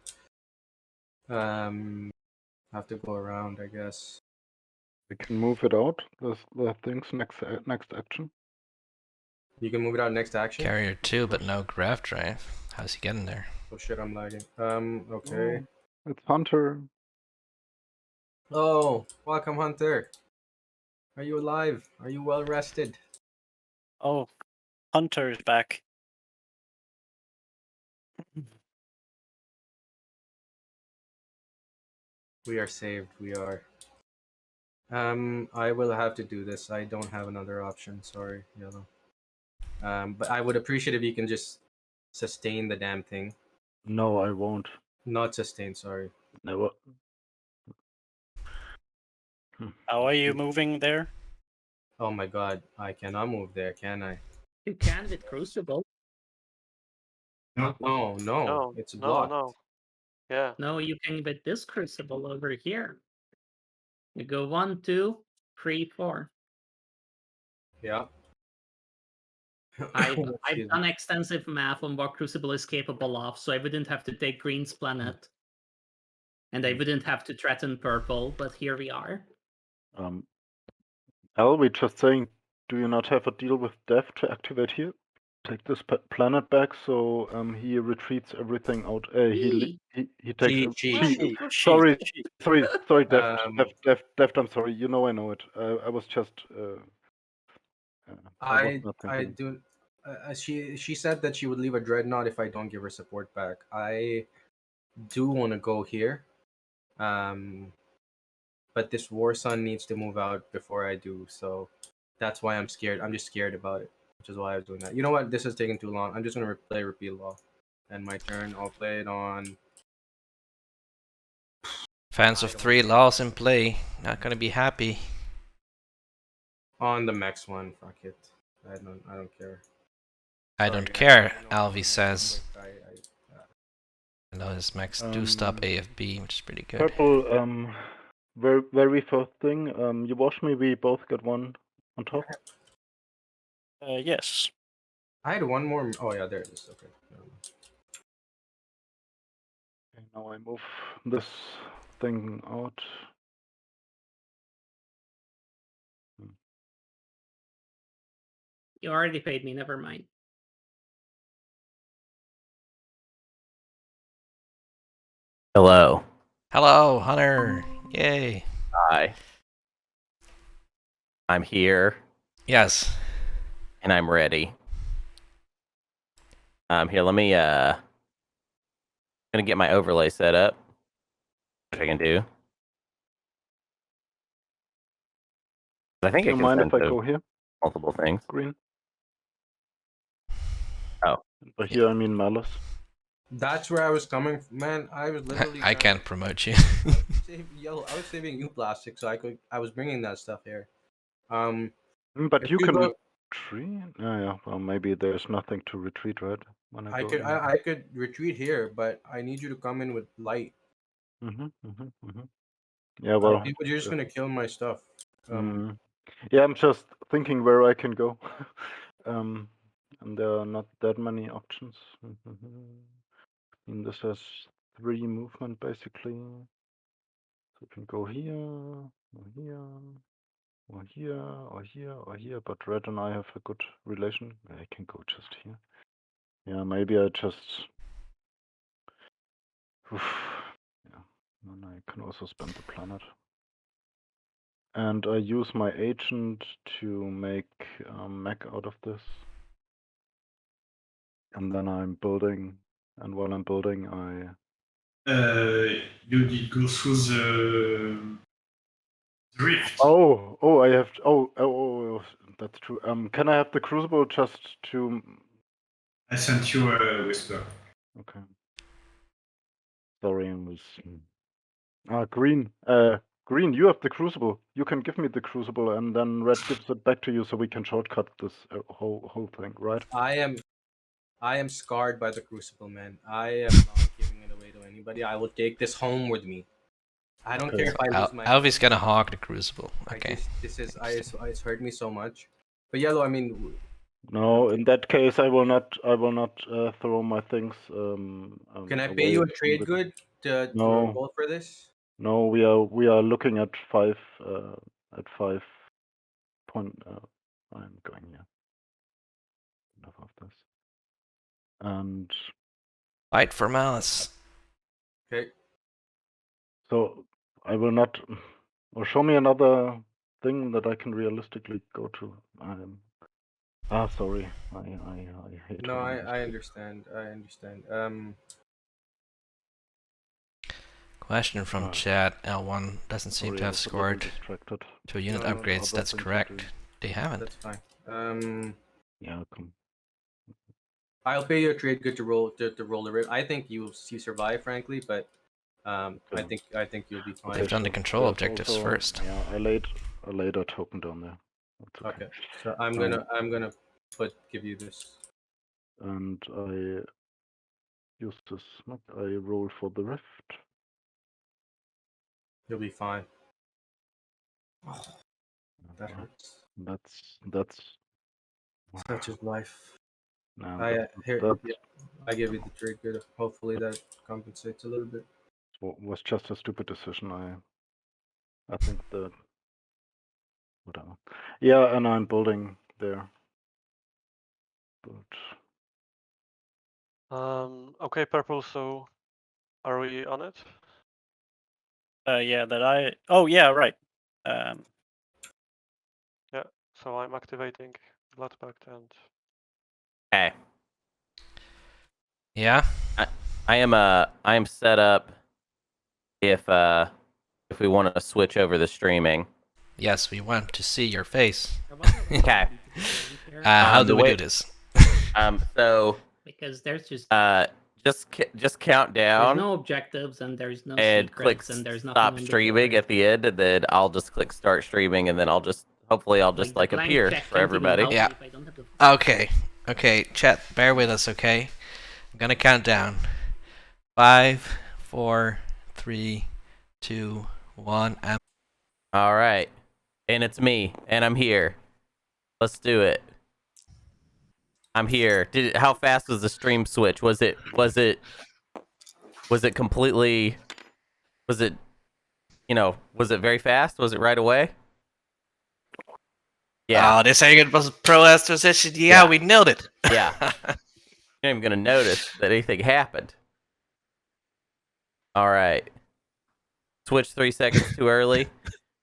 Have to go around, I guess. I can move it out. The things next action. You can move it out next action. Carrier 2, but no grav drive. How's he getting there? Oh shit, I'm lagging. Okay. Oh, it's Hunter. Oh, welcome, Hunter. Are you alive? Are you well rested? Oh, Hunter is back. We are saved. We are. I will have to do this. I don't have another option. Sorry, Yellow. But I would appreciate if you can just sustain the damn thing. No, I won't. Not sustain. Sorry. Never. How are you moving there? Oh my God, I cannot move there, can I? You can with Crucible. No, it's blocked. No. Yeah. No, you can with this Crucible over here. You go 1, 2, 3, 4. Yeah. I've done extensive math on what Crucible is capable of, so I wouldn't have to take Green's planet. And I wouldn't have to threaten purple, but here we are. Alvi just saying, do you not have a deal with Dev to activate here? Take this planet back, so he retreats everything out. He takes. Sorry, Deft. I'm sorry. You know I know it. I was just. I do. She said that she would leave a dreadnought if I don't give her support back. I do want to go here, but this War Sun needs to move out before I do. So that's why I'm scared. I'm just scared about it, which is why I was doing that. You know what? This is taking too long. I'm just gonna play Repeal Law, and my turn. I'll play it on. Fans of 3 laws in play, not gonna be happy. On the max one, fuck it. I don't care. I don't care, Alvi says. I know his mechs do stop AFB, which is pretty good. Purple, very first thing, you watch me, we both got one on top. Yes. I had one more. Oh yeah, there it is. Okay. Now I move this thing out. You already paid me, never mind. Hello. Hello, Hunter. Yay. Hi. I'm here. Yes. And I'm ready. Here, let me, I'm gonna get my overlay set up. Which I can do. I think Do you I can mind send if I go here? multiple things. Green. Oh. But here I mean Malice. That's where I was coming from, man. I was literally. I can't promote you. I was saving you plastic, so I was bringing that stuff here. But you can retreat. Oh, yeah. Well, maybe there's nothing to retreat, right? When I could retreat here, but I need you to come in with light. Yeah, well. You're just gonna kill my stuff. Yeah, I'm just thinking where I can go. And there are not that many options. And this has 3 movement basically. So you can go here, or here, or here, or here, or here. But Red and I have a good relation. I can go just here. Yeah, maybe I just. Yeah, and I can also spend the planet. And I use my agent to make a mech out of this. And then I'm building, and while I'm building, I. You did go through the rift. Oh, I have. Oh, that's true. Can I have the Crucible just to? I sent you a whisper. Okay. Sorry, I was. Green. Green, you have the crucible. You can give me the crucible, and then red gives it back to you, so we can shortcut this whole thing, right? I am scarred by the crucible, man. I am not giving it away to anybody. I will take this home with me. I don't care if I lose my. Alvi's gonna hog the crucible. Okay. It's hurt me so much. But Yellow, I mean. No, in that case, I will not throw my things. Can I pay you a trade good to roll for this? No, we are looking at 5 point. I'm going here. Enough of this. And fight for malice. Okay. So I will not. Or show me another thing that I can realistically go to. Sorry. I hate. No, I understand. Question from chat. L1 doesn't seem to have scored 2 unit upgrades. That's correct. They haven't. That's fine. Yeah, come. I'll pay you a trade good to roll the rip. I think you survive, frankly, but I think you'll be fine. They've done the control objectives also, first. Yeah, I laid a token down there. Okay. So I'm gonna give you this. And I use this. I roll for the rift. You'll be fine. Oh, that hurts. That's such is life. No, I give you the trade good. Hopefully that compensates a little bit. Was just a stupid decision. I think that whatever. Yeah, and I'm building there. Okay, purple. So, are we on it? Yeah. Oh yeah, right. Yeah. So I'm activating Bloodpact and. Okay. Yeah. I am set up. If we want to switch over the streaming. Yes, we want to see your face. Okay. How do we do this? So because there's just count down. There's no objectives and there's no and secrets click and there's nothing stop streaming at the end, and then I'll just click start streaming, and then hopefully I'll just appear for everybody. Yeah. Okay. Okay, chat, bear with us, okay? I'm gonna count down. 5, 4, 3, 2, 1, and. All right, and it's me, and I'm here. Let's do it. I'm here. How fast was the stream switch? Was it completely? Was it very fast? Was it right away? Yeah. Oh, they're saying it was pro as position. Yeah, we nailed it. Yeah. You're not even gonna notice that anything happened. All right. Switch 3 seconds too early.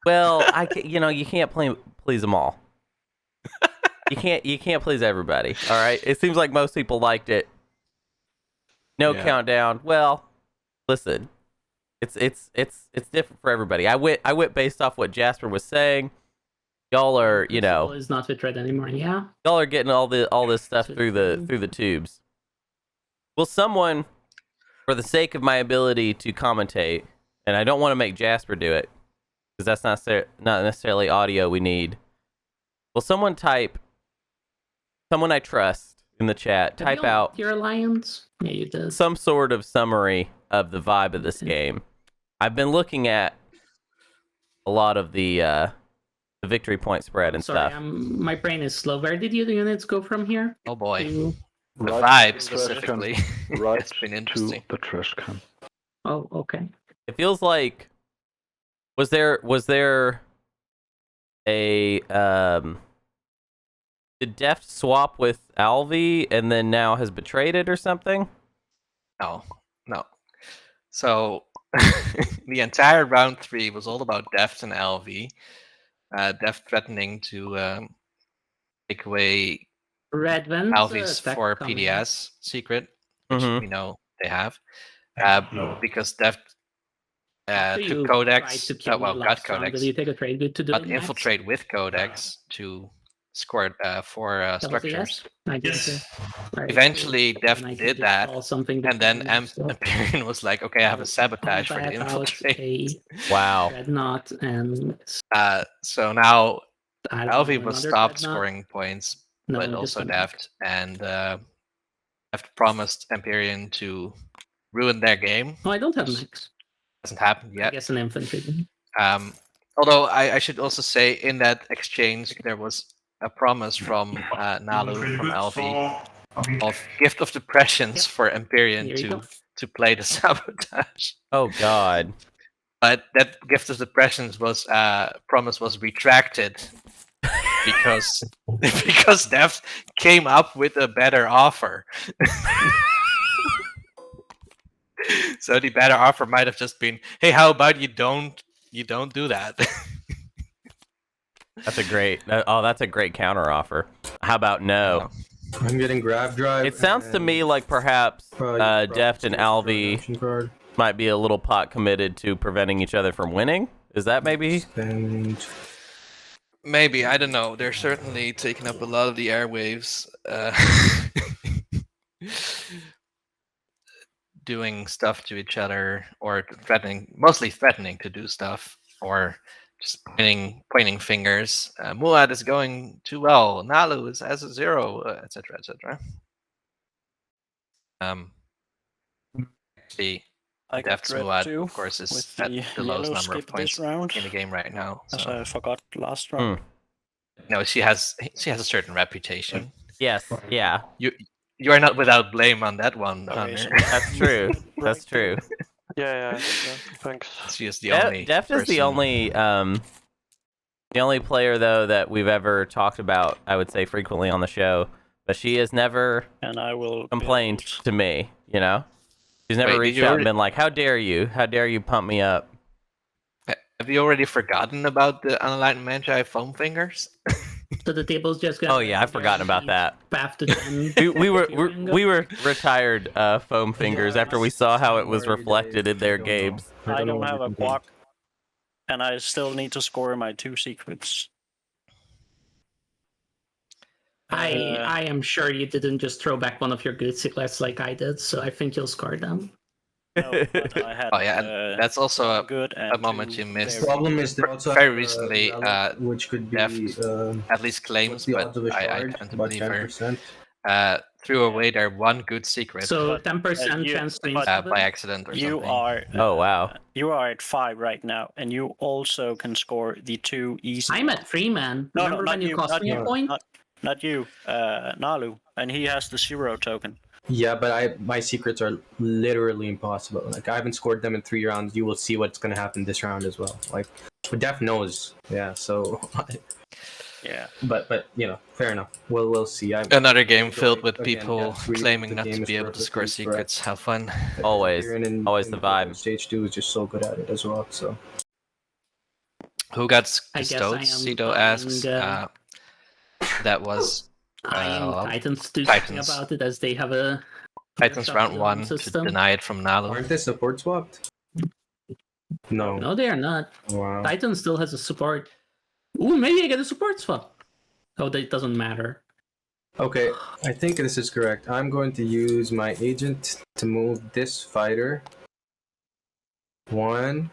Well, you can't please them all. You can't please everybody. All right. It seems like most people liked it. No countdown. Well, listen, it's different for everybody. I went based off what Jasper was saying. Y'all are, is not with red anymore. Yeah. Y'all are getting all this stuff through the tubes. Will someone, for the sake of my ability to commentate, and I don't want to make Jasper do it, because that's not necessarily audio we need. Will someone type? Someone I trust in the chat, type out your alliance. Yeah, you did. Some sort of summary of the vibe of this game. I've been looking at a lot of the victory point spread and stuff. My brain is slow. Where did your units go from here? Oh boy, the vibe specifically. Right, it's been interesting. To the trash can. Oh, okay. It feels like was there a did Deft swap with Alvi and then now has betrayed it or something? No. So the entire round 3 was all about Deft and Alvi. Deft threatening to take away Alvi's 4 PDS secret, which we know they have, because Deft took Codex. Got Codex, Did you take a trade good to do but infiltrate with Codex to scored 4 structures. Yes. Eventually, Deft did that, and then Imperium was like, "Okay, I have a sabotage for the infiltrate." Wow. Dreadnought and So now I don't Alvi know, was another stopped Dreadnought? scoring points, No, but just also one. Deft, and Deft promised Imperium to ruin their game. Oh, I don't have which mechs. hasn't happened I yet. guess an infantry. Although I should also say in that exchange there was a promise from Nalu, from Alvi, of gift of the prescience for Imperium Here you go. to play the sabotage. Oh God. But that gift of the prescience was promise was retracted because because Deft came up with a better offer. So the better offer might have just been, "Hey, how about you don't do that?" That's a great. That's a great counter offer. How about no? I'm getting grab drive. It sounds to me like perhaps Deft and Alvi might be a little pot committed to preventing each other from winning. Is that maybe? Maybe, I don't know. They're certainly taking up a lot of the airwaves, doing stuff to each other, or mostly threatening to do stuff, or just pointing fingers. Muad is going too well. Nalu has a 0, etc., etc. Actually, Deft's Muad, of course, is at the lowest number of points in the game right now. As I forgot last Hmm. round. No, she has a certain reputation. Yes. Yeah. You are not without blame on that one, Hunter. That's true. That's true. Yeah. Thanks. She is the only. Deft is the only player though that we've ever talked about. I would say frequently on the show, but she has never complained to me. You know, she's never reached out and been like, "How dare you? How dare you pump me up?" Have you already forgotten about the Unenlightened Magi foam fingers? So the table's just gonna. Oh yeah, I've forgotten about that. After 10. we were retired foam fingers after we saw how it was reflected in their games. I don't have a quack, and I still need to score my 2 secrets. I am sure you didn't just throw back one of your good secrets like I did, so I think you'll score them. No, but I had, and that's also a moment you missed. The problem is they also very have, recently, which could be Deft at least claims, but I tend to believe her. 10%. Threw away their one good secret. So 10% chance to by accident or you something. Are. Oh wow. You are at 5 right now, and you also can score the 2 easy. I'm at 3, man. No, Remember when you cost me a point? Not you, Nalu, and he has the 0 token. Yeah, but my secrets are literally impossible. Like I haven't scored them in 3 rounds. You will see what's gonna happen this round as well. Like, Def knows. Yeah, so. Yeah. But you know, fair enough. We'll see. Another game filled with people claiming not to be able to score secrets. How fun! Always the vibe. Stage 2 is just so good at it as well. So. Who got Custodes? Cito asks. That was. Titans do something about it as they have a Titans round 1 to deny it from Nalu. Aren't they support swapped? No, they are not. Wow. Titan still has a support. Ooh, maybe I get a support swap. Oh, that doesn't matter. Okay, I think this is correct. I'm going to use my agent to move this fighter. 1,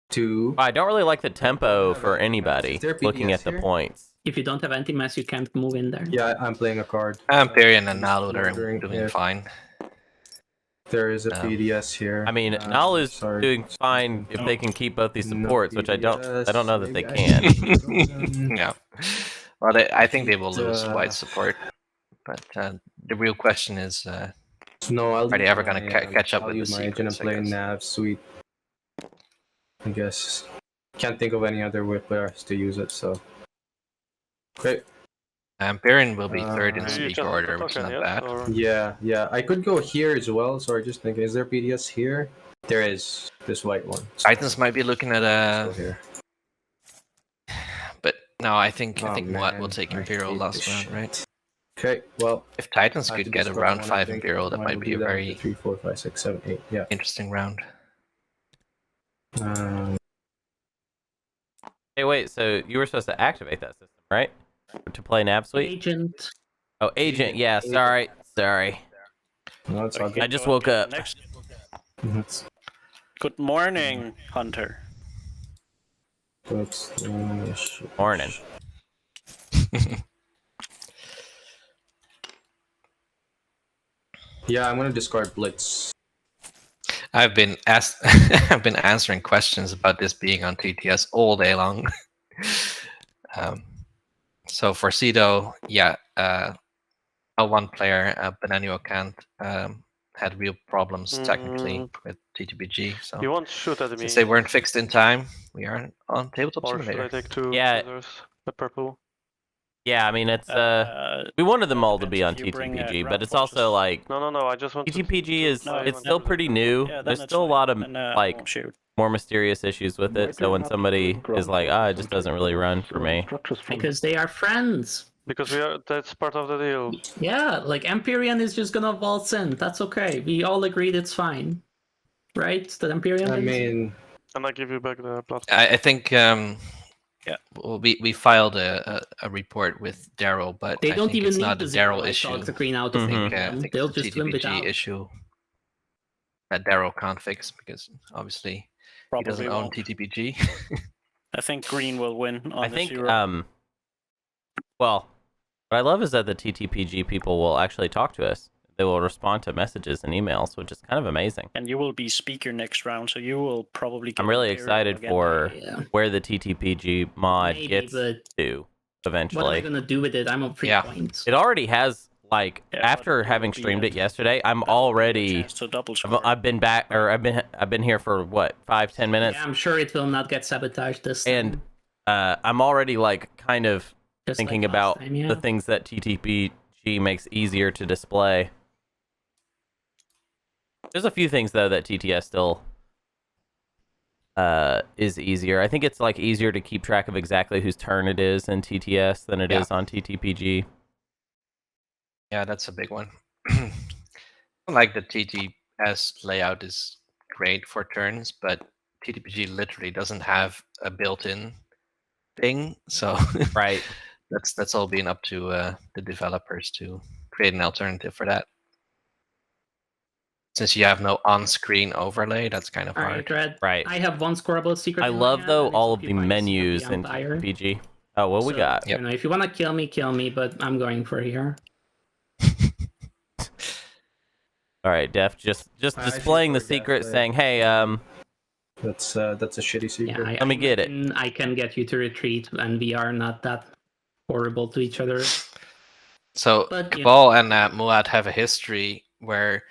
2. I don't really like the tempo for anybody looking at the points. If you don't have anti-mass, you can't move in there. Yeah, I'm playing a card. Imperium and Nalu are doing fine. There is a PDS here. I mean, Nalu's doing fine if they can keep both these supports, which I don't know that they can. Yeah. Well, I think they will lose white support, but the real question is, are they ever going to catch up with the secrets? I'm playing Nav Sweet. I guess. Can't think of any other way for us to use it, so. Great. Imperium will be 3rd in speaker order, which is not bad. Yeah. I could go here as well, so I'm just thinking, is there PDS here? There is. This white one. Titans might be looking at a... But no, I think Muad will take Imperial last round, right? Okay, well... If Titans could get a round 5 Imperial, that might be a very 3, 4, 5, 6, 7, 8. Yeah. Interesting round. Hey, wait, so you were supposed to activate that system, right? to play Nav Suite? Agent. Oh, Agent. Yeah, sorry. No, it's all good. I just woke up. Good morning, Hunter. Morning. Yeah, I'm gonna discard Blitz. I've been I've been answering questions about this being on TTS all day long. So for Cedo, yeah, L1 player Bananuel Kant had real problems technically with TTPG. So You won't shoot at me. Since they weren't fixed in time, we are on Tabletop Or Simulator. should I take two others? The purple. Yeah, I mean it's we wanted them all to be on TTPG, but it's also like No, I just want TTPG is No, it's still pretty new. There's still a lot of like more mysterious issues with it. So when somebody is like, it just doesn't really run for me. Because they are friends. Because that's part of the deal. Yeah, like Imperium is just gonna waltz in. That's okay. We all agreed it's fine. Right? That Imperium And I give you back the platform. I think well, we filed a report with Daryl, but they I don't think even it's need not the a zero Daryl issue. to clean out the thing. I think They'll it's a just limp it out. TTPG issue that Daryl can't fix because obviously he doesn't own TTPG. I think Green will win on I think zero. well, what I love is that the TTPG people will actually talk to us. They will respond to messages and emails, which is kind of amazing. And you will be speaker next round, so you will probably get I'm really Imperium excited again. for where the TTPG mod gets to eventually. What am I gonna do with it? I'm on 3 points. It already has like after having streamed it yesterday, I'm already I've been back or I've been here for what 5-10 minutes. Yeah, I'm sure it will not get sabotaged this and time. I'm already like kind of Just thinking like about last time, yeah. the things that TTPG makes easier to display. There's a few things though that TTS still is easier. I think it's like easier to keep track of exactly whose turn it is in TTS than it is on TTPG. Yeah, that's a big one. Like the TTS layout is great for turns, but TTPG literally doesn't have a built-in thing, so right. That's all being up to the developers to create an alternative for that. Since you have no on-screen overlay, that's kind of hard. Right. I have one scoreable secret. I in my love hand, though and it's all of the occupied menus the in Empire. TTPG. Oh, what we got? You know, if you want to kill me, but I'm going for here. All right, Def, just displaying the secret, saying, "Hey, that's a shitty secret. Yeah, let me get it." I can get you to retreat, and we are not that horrible to each other. So But, Cabal and Muad have a history where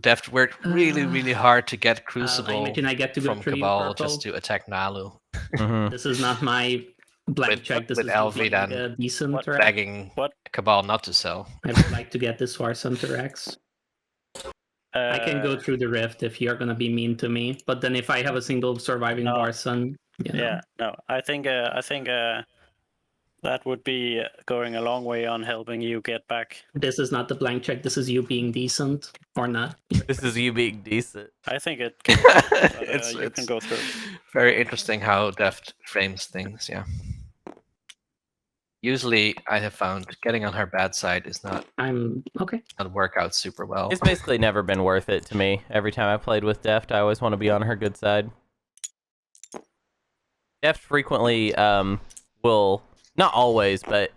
Deft worked really hard to get Crucible imagine I get to go from through Cabal purple. just to attack Nalu. This is not my blank check. This with is Alvi like then a decent track. begging Cabal not to sell. I would like to get this War Center X. I can go through the rift if you're gonna be mean to me, but then if I have a single surviving Warson, I think that would be going a long way on helping you get back. This is not the blank check. This is you being decent or not. This is you being decent. I think it can but, you can go through. Very interesting how Deft frames things. Yeah. Usually, I have found getting on her bad side is not. Not work out super well. It's basically never been worth it to me. Every time I played with Deft, I always want to be on her good side. Deft frequently will, not always, but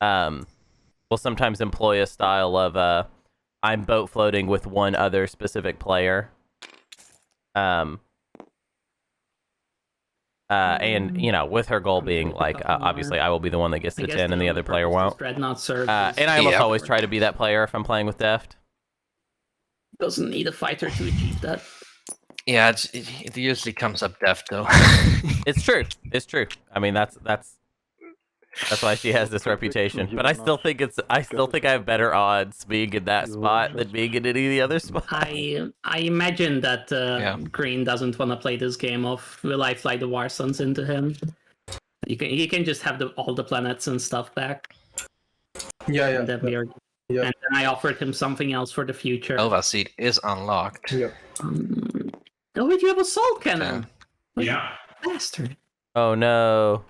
will sometimes employ a style of I'm boat floating with one other specific player. And you know, with her goal being like, obviously, I will be the one that gets the 10, and the other player won't. And I almost always try to be that player if I'm playing with Deft. Doesn't need a fighter to achieve that. Yeah, it usually comes up Deft though. It's true. It's true. I mean, that's why she has this reputation. But I still think I have better odds being in that spot than being in any of the other spots. I imagine that Green doesn't want to play this game of will I fly the War Suns into him. He can just have all the planets and stuff back. Yeah. And then and then I offered him something else for the future. Nova Seed is unlocked. Yeah. Oh, wait, you have a salt cannon. Yeah. Bastard. Oh no.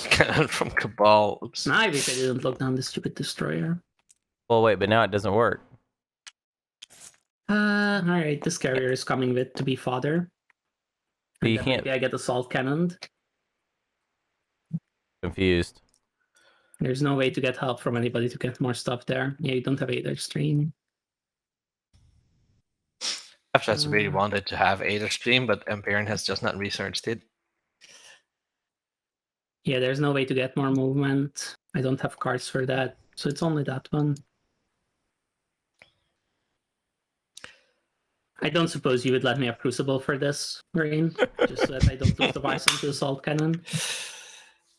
Cannon from Cabal. Oops. I wish I didn't lock down the stupid destroyer. Well, wait, but now it doesn't work. Alright, this carrier is coming with to be fodder. But And you then can't. maybe I get assault cannoned. Confused. There's no way to get help from anybody to get more stuff there. Yeah, you don't have either stream. I've really wanted to have Aether Stream, but Imperium has just not researched it. Yeah, there's no way to get more movement. I don't have cards for that, so it's only that one. I don't suppose you would let me have Crucible for this, Rain, just so that I don't lose the Bison to Assault Cannon.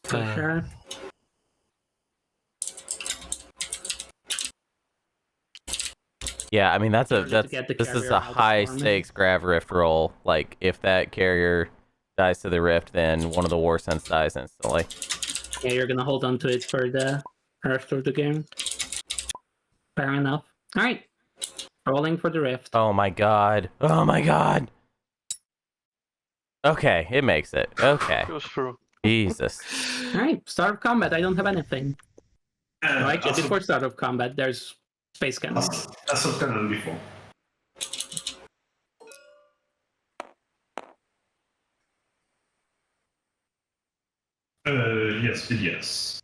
For sure. Yeah, I mean this is carrier a out of high farming. stakes Grav Rift roll. Like if that carrier dies to the Rift, then one of the War Suns dies instantly. Yeah, you're gonna hold on to it for the rest of the game. Fair enough. Alright. Rolling for the Rift. Oh my god. Oh my god. Okay, it makes it. Okay. Goes through. Jesus. Alright, start of combat. I don't have anything. Actually, Also- before start of combat, there's Space Cannon. Assault Cannon before. Yes, yes.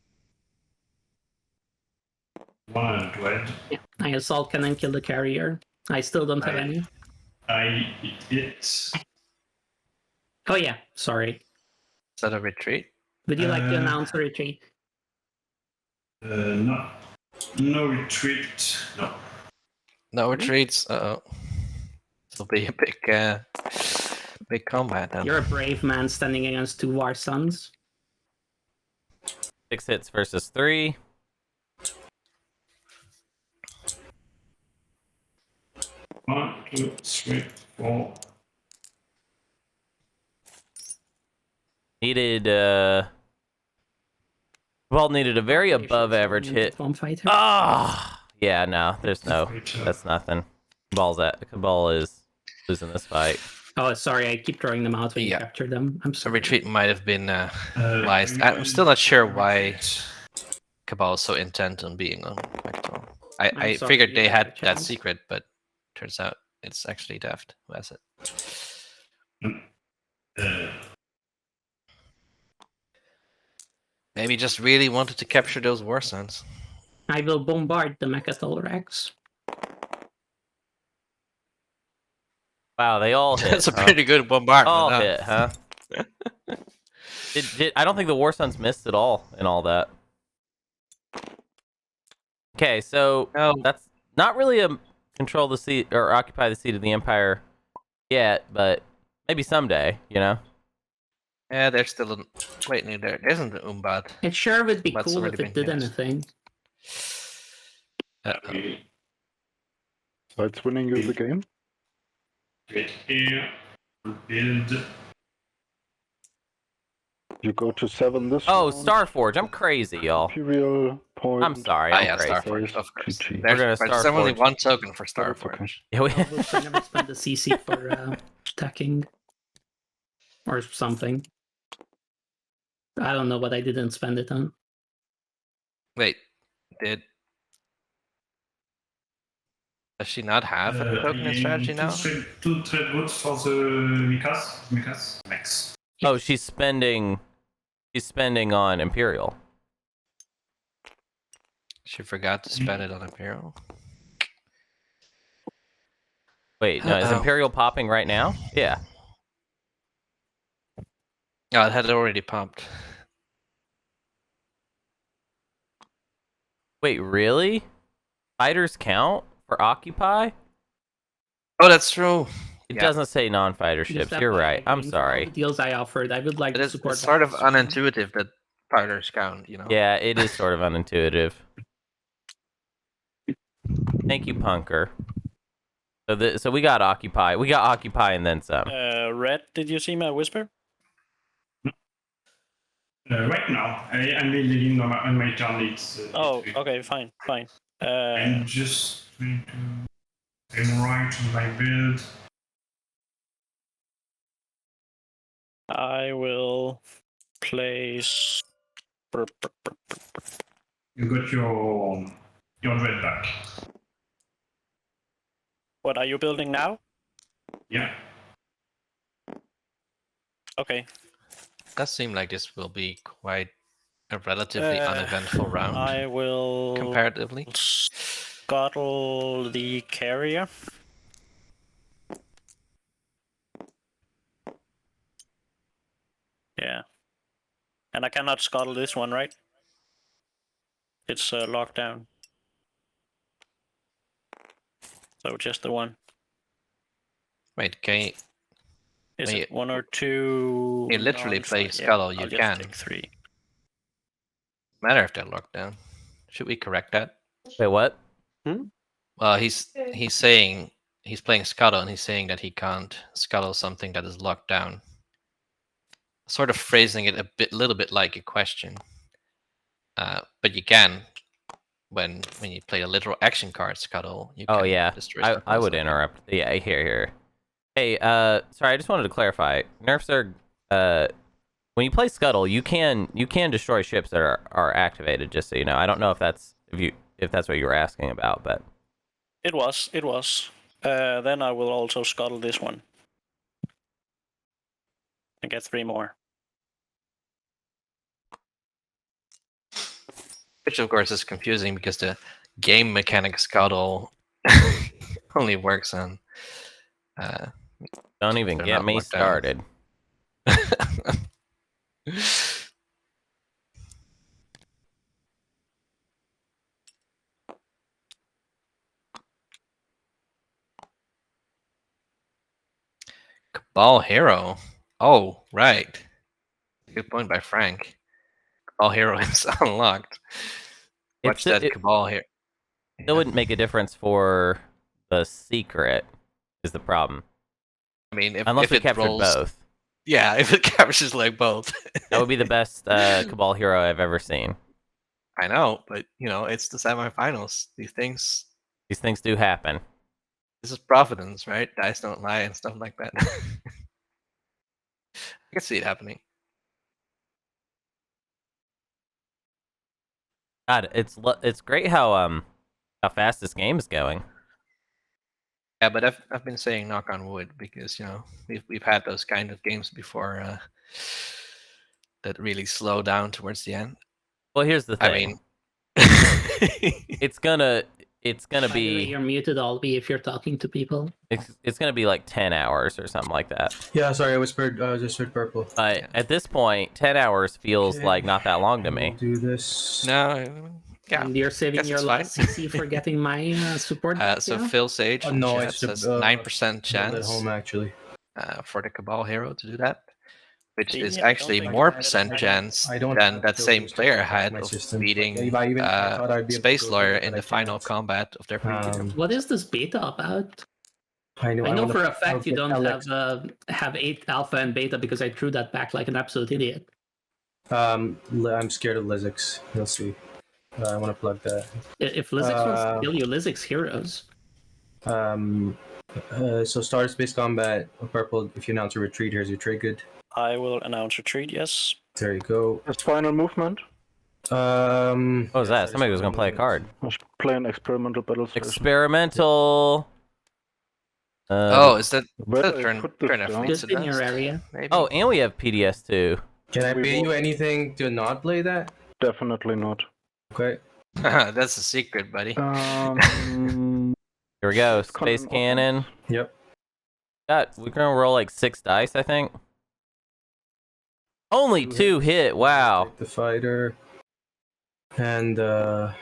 One dread. Yeah, I Assault Cannon kill the carrier. I still don't have any. I hit. Oh yeah, sorry. Is that a retreat? Would you like to announce a retreat? No. No retreat. No. No retreats. Uh-oh. This will be a big combat then. You're a brave man standing against two War Suns. 6 hits versus 3. One, two, three, four. Needed well, needed a very above average hit. Ah, yeah, no, there's no. That's nothing. Cabal is losing this fight. Oh, sorry, I keep throwing them out when you capture them. I'm A sorry. retreat might have been wise. I'm still not sure why Cabal is so intent on being on Vector. I sorry, figured you they had had a that chance. secret, but turns out it's actually Deft who has it. Maybe just really wanted to capture those War Suns. I will bombard the Mechatol Rex. Wow, they all hit. That's a pretty good bombardment. All huh? hit, huh? I don't think the War Suns missed at all in all that. Okay, so that's not really a control the seat or occupy the seat of the Empire yet, but maybe someday, you know? Yeah, there's still an... Wait, no, there isn't an Umbat. It sure would be Umbat's cool already if it been did hit. anything. So it's winning you the game? Wait here. Build. You go to 7 this Oh, round. Starforge, I'm crazy, y'all. Imperial point. I'm sorry, I'm crazy. Starforge, of course. GG. We're gonna There's only Starforge. one token for Starforge. Yeah, we... We'll never spend the CC for attacking. Or something. I don't know what I didn't spend it on. Wait, does she not have a token in strategy now? Two trade goods for the Mikas. Max. Oh, she's spending on Imperial. She forgot to spend it on Imperial. Wait, no, is Imperial popping right now? Yeah. Oh, it had already pumped. Wait, really? Fighters count for Occupy? Oh, that's true. It Yeah. doesn't say non-fighter Just ships. that You're by right. I'm for all sorry. the deals I offered, I would like It to is support. it's sort of that. unintuitive that fighters count, you know? Yeah, it is sort of unintuitive. Thank you, Punker. So we got Occupy. We got Occupy and then some. Red, did you see my whisper? Right now, I'm building on my turn. It's. Oh, okay, fine. I'm just going to. I'm right on my build. I will place You got your dread back. What are you building now? Yeah. Okay. Does seem like this will be quite a relatively uneventful round. I will comparatively scuttle the carrier. Yeah. And I cannot scuttle this one, right? It's locked down. So just the one. Wait, can you... Is it one or two? You literally play Scuttle, you I'll can. just take 3. Matter if they're locked down. Should we correct that? Wait, what? Well, he's saying he's playing Scuttle and he's saying that he can't scuttle something that is locked down. Sort of phrasing it a little bit like a question. But you can when you play a literal action card Scuttle. You Oh can yeah, destroy I would interrupt. Yeah, here. Hey, sorry, I just wanted to clarify. NerfZerg, when you play Scuttle, you can destroy ships that are activated. Just so you know, I don't know if that's what you were asking about, but It was. Then I will also scuttle this one. And get 3 more. Which of course is confusing because the game mechanic Scuttle only works on. don't even get me started. Cabal Hero. Oh, right. Good point by Frank. Cabal Hero is unlocked. Watch that Cabal Hero. It wouldn't make a difference for the secret, is the problem. I mean, unless if it captured rolls, both. Yeah, if it captures like both. That would be the best Cabal Hero I've ever seen. I know, but it's the semifinals. These things do happen. This is Providence, right? Dice don't lie and stuff like that. I can see it happening. God, it's great how fast this game is going. Yeah, but I've been saying knock on wood because we've had those kind of games before that really slow down towards the end. Well, here's the thing. I mean, it's gonna By the way, be. you're muted, Alvi, if you're talking to people. It's gonna be like 10 hours or something like that. Yeah, sorry, I whispered. I just heard purple. But at this point, 10 hours feels like not that long to me. Do this. No. Yeah, and you're saving your last CC for getting my support. So Phil Sage no, it says 9% chance at home actually for the Cabal Hero to do that, which is actually more percent chance than that same player had of beating Space Lawyer in the final combat of their preview. What is this beta about? I know for a fact you don't have 8 alpha and beta because I threw that back like an absolute idiot. I'm scared of Lizix. You'll see. I want to plug that. If Lizix wants to kill you, Lizix heroes. So start space combat. Purple, if you announce a retreat, here's your trade good. I will announce retreat, yes. There you go. Just final movement. What was that? Somebody was going to play a card. I was playing experimental battles. Experimental. Is that turn Just in your area. Maybe. Oh, and we have PDS too. Can I pay you anything to not play that? Definitely not. Okay. That's a secret, buddy. Here we go. Space Cannon. Yep. We're gonna roll like 6 dice, I think. Only 2 hit. Wow. The fighter. And I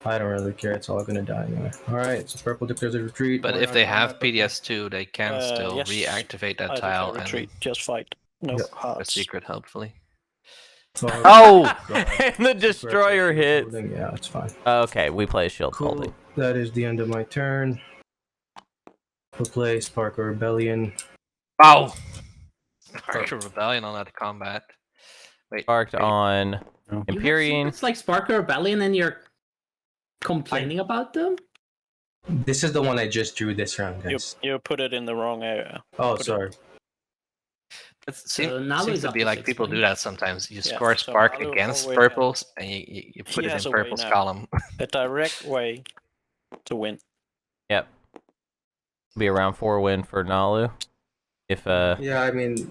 don't really care. It's all gonna die anyway. All right. So purple declares a retreat. But if they have PDS2, they can still yes. reactivate that I tile declare retreat. and Just fight. No a hearts. secret, hopefully. Oh! And the destroyer hits. Yeah, it's fine. Okay, we play shield Cool. holding. That is the end of my turn. We'll play Spark of Rebellion. Wow! Spark of Rebellion on that combat. Wait. Sparked on Imperium. It's like Spark of Rebellion and you're complaining about them? This is the one I just drew this round, guys. You put it in the wrong area. Oh, sorry. It Nalu seems is to up be to like 6 people do points. that sometimes. You Yeah, score so Spark Nalu against always purples, and you put he it has in a way purple's now. column. A direct way to win. Yep. Be a round 4 win for Nalu. If Yeah, I mean,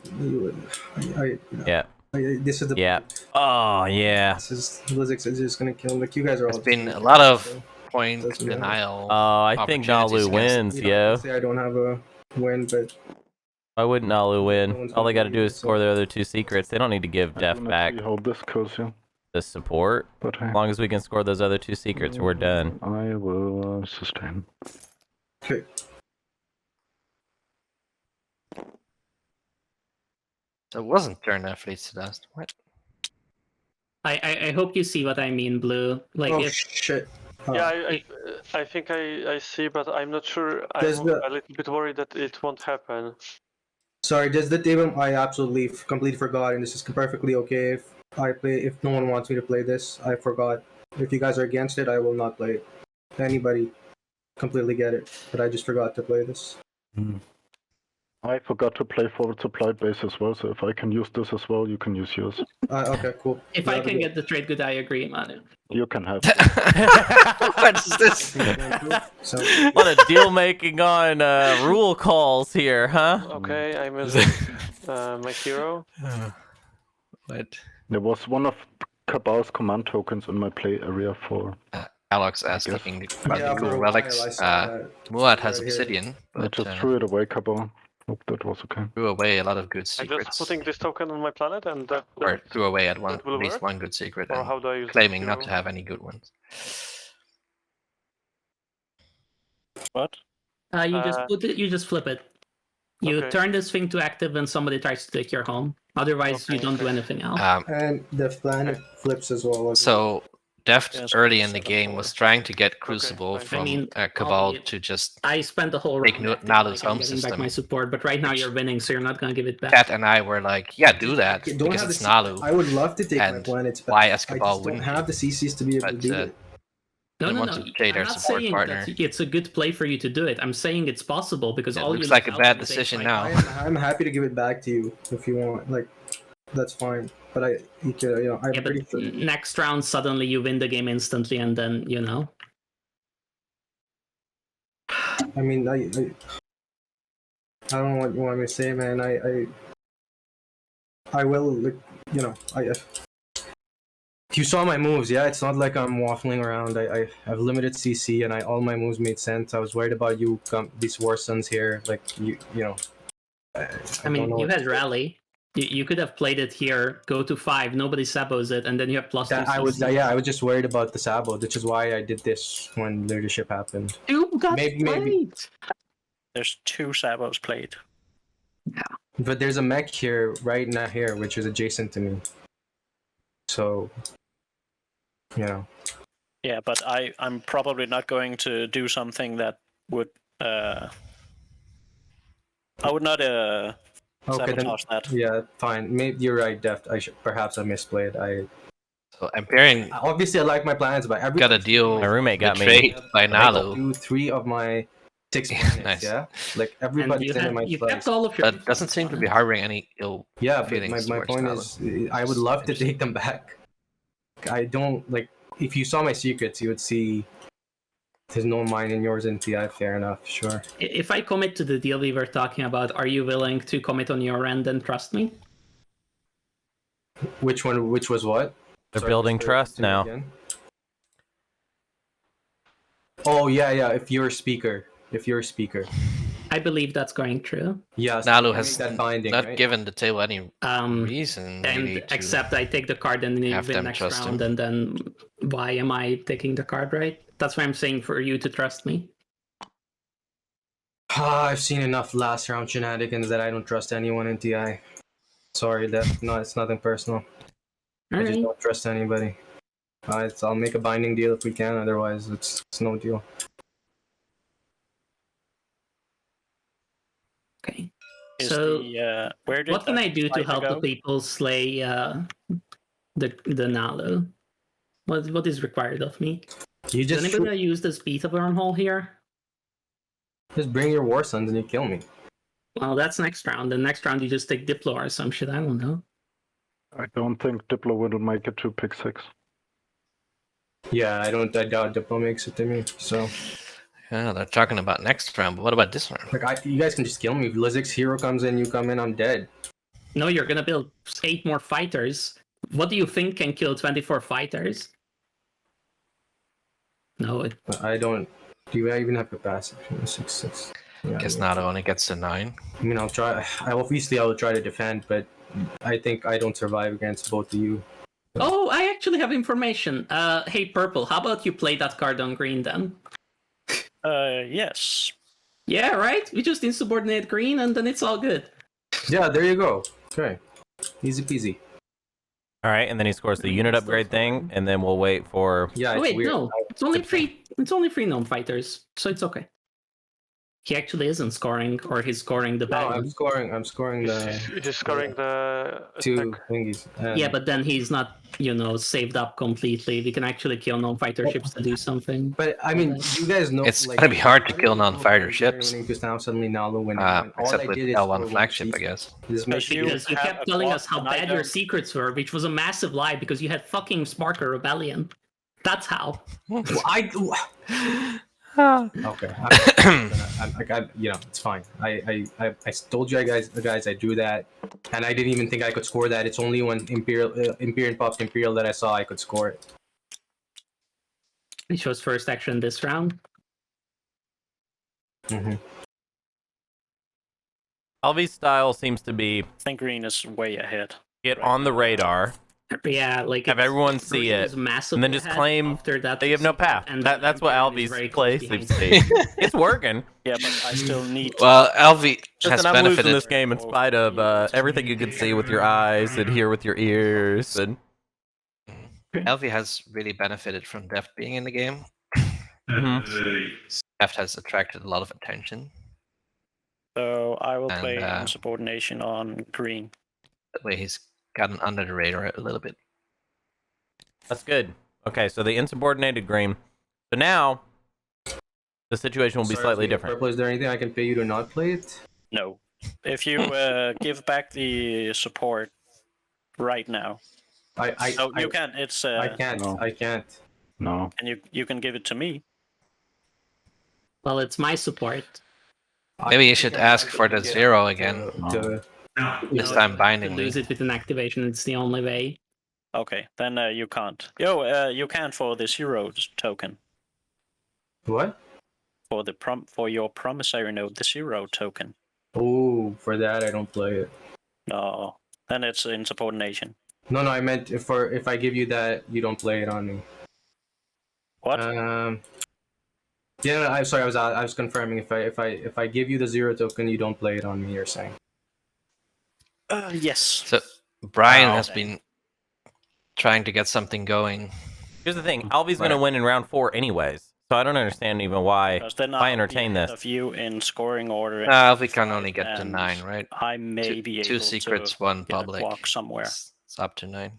yeah. This is the Yeah. Oh yeah. This is Blizzard is just gonna kill. Like you guys are all. There's been a lot of point denial. Oh, I think Nalu wins, yo. I say I don't have a win, but why wouldn't Nalu win? All they got to do is score their other 2 secrets. They don't need to give Def back See how this goes, yeah. the support. But hey, as long as we can score those other 2 secrets, we're done. I will sustain. Okay. So it wasn't turn athletes to dust. What? I hope you see what I mean, Blue. Like if shit. Yeah, I think I see, but I'm not sure. I'm There's a little bit worried that it won't happen. Sorry, there's the table I absolutely completely forgot, and this is perfectly okay if I play. If no one wants me to play this, I forgot. If you guys are against it, I will not play it. Anybody, completely get it, but I just forgot to play this. I forgot to play forward supply base as well, so if I can use this as well, you can use yours. Okay, cool. if I can get the trade good, I agree, Manu. You can have. What is this? What a deal making on rule calls here, huh? Okay, I missed my hero. What? There was one of Cabal's command tokens in my play area for. Alex asking about Yeah, the for a cool while relics. I saw that. Muad has Right here. obsidian, I but just threw it away, Cabal. Hope that was okay. threw away a lot of good I'm secrets. just putting this token on my planet, and Or threw away at that will least work? one good secret, Or and how do I use claiming the not to hero? have any good ones. What? You just put it. You just flip it. You Okay. turn this thing to active when somebody tries to take your home. Otherwise, you don't do anything else. And the planet flips as well. So Deft Yes, early I in the said game before. was trying to get Crucible fine. from I mean, Cabal albeit to just I spent the whole Make round acting Nalu's like I'm home getting back system, my support, but right now which- you're winning, so you're not gonna give it back. Kat and I were like, yeah, do that Don't because have it's the Nalu. I would love to take my and planets back. why I Escabal just don't wouldn't have the CCs to be able to But do it. No, want to play I'm their not support saying partner. that it's a good play for you to do it. I'm saying it's possible because It all looks you like lose a out bad on is decision A5. now. I'm happy to give it back to you if you want. Like, that's fine. But I'm Yeah, pretty but sure. next round suddenly you win the game instantly, and then I mean, I don't know what you want me to say, man. I will, like, if you saw my moves, yeah, it's not like I'm waffling around. I have limited CC, and all my moves made sense. I was worried about you, these War Suns here, like I mean, you had rally. You could have played it here, go to 5, nobody sabos it, and then you have plus 2 CC. I was just worried about the Sabo, which is why I did this when leadership happened. You got Maybe. There's 2 Sabos played. But there's a mech here, right now here, which is adjacent to me. So, Yeah, but I'm probably not going to do something that would. I would not sabotage that. Yeah, fine. Maybe you're right, Deft. Perhaps I misplayed. So Imperium obviously I like my plans, but got a deal. My roommate got the me. trade by Nalu. 3 of my 6 planets, Nice. yeah? Like, everybody's in my you slice. kept all of your. But doesn't seem to be harboring any ill Yeah, but feelings my towards point Nalu. is, I would love to take them back. I don't, like, if you saw my secrets, you would see there's no mine and yours in TI, fair enough, sure. If I commit to the deal we were talking about, are you willing to commit on your end and trust me? Which was what? They're building trust now. Again? Oh, yeah, if you're a speaker. I believe that's going true. Yeah, so Nalu has that binding, not right? given the table any reason really And to except I take the card and then have win them next trust round, him. and then why am I taking the card, right? That's why I'm saying for you to trust me. I've seen enough last round shenanigans that I don't trust anyone in TI. Sorry, it's nothing personal. I just don't trust anybody. I'll make a binding deal if we can, otherwise it's no deal. Okay. Is So, where did what can I do to fighter help go? the people slay the Nalu? What is required of me? You Is just anybody use this beta wormhole here? bring your War Suns and you kill me. Well, that's next round. The next round you just take Diplo or some shit. I don't know. I don't think Diplo will make it to pick 6. Yeah, I doubt Diplo makes it to me. So. Yeah, they're talking about next round, but what about this round? Like, you guys can just kill me. If Lizik's hero comes in, you come in, I'm dead. No, you're gonna build 8 more fighters. What do you think can kill 24 fighters? No, I don't. Do I even have capacity? 6. Yeah, Guess not. Only gets to 9. I mean, I'll try. I will try to defend, but I think I don't survive against both of you. Oh, I actually have information. Hey, Purple, how about you play that card on green then? Yes. Yeah, right? We just insubordinate green and then it's all good. Yeah, there you go. Okay. Easy peasy. All right, and then he scores the unit upgrade thing, and then we'll wait for... Yeah, oh, wait, weird. no. It's only 3 gnome fighters, so it's okay. He actually isn't scoring, or he's scoring the bag. No, I'm scoring the... He's scoring the... 2 thingies. Yeah, but then he's not, saved up completely. We can actually kill non-fighter ships to do something. But, I mean, you guys know... It's gonna be hard to kill non-fighter ships. Because now suddenly Nalo when except with L1 flagship, I guess. Because you kept telling us how bad your secrets were, which was a massive lie, because you had fucking Sparker Rebellion. That's how. Well, okay. It's fine. I told you guys, I drew that, and I didn't even think I could score that. It's only when Imperium pops Imperial that I saw I could score it. Which was first action this round. Mm-hmm. Alvi's style seems to be... I think green is way ahead. Get on the radar. Yeah, like have everyone see it, and then just claim they have no path. And that's what Alvi's play seems to be. It's working. Yeah, but I still need. Well, Alvi has I'm benefited losing this game in spite of everything you can see with your eyes and hear with your ears. And Alvi has really benefited from Deft being in the game. Deft has attracted a lot of attention. So I will play insubordination on green. That way he's gotten under the radar a little bit. That's good. Okay, so the insubordinated green. So now the situation will be slightly different. Purple, is there anything I can pay you to not play it? No. If you give back the support right now. You can't. It's. I can't. No. I can't. No. And you can give it to me. Well, it's my support. Maybe you should ask for the 0 again. This time bindingly. Lose it with an activation. It's the only way. Okay, then you can't. You can for the 0 token. What? For your promissory note, the 0 token. Oh, for that I don't play it. No, then it's insubordination. No, I meant if I give you that, you don't play it on me. What? Yeah, no, I'm sorry. I was confirming. If I give you the 0 token, you don't play it on me. You're saying. Yes. So Brian has been trying to get something going. Here's the thing: Alvi's going to win in round 4 anyways. So I don't understand even why entertain this. Of you in scoring order. Alvi can only get to 9, right? I may be able 2 secrets, 1 public. Walk somewhere. It's up to 9.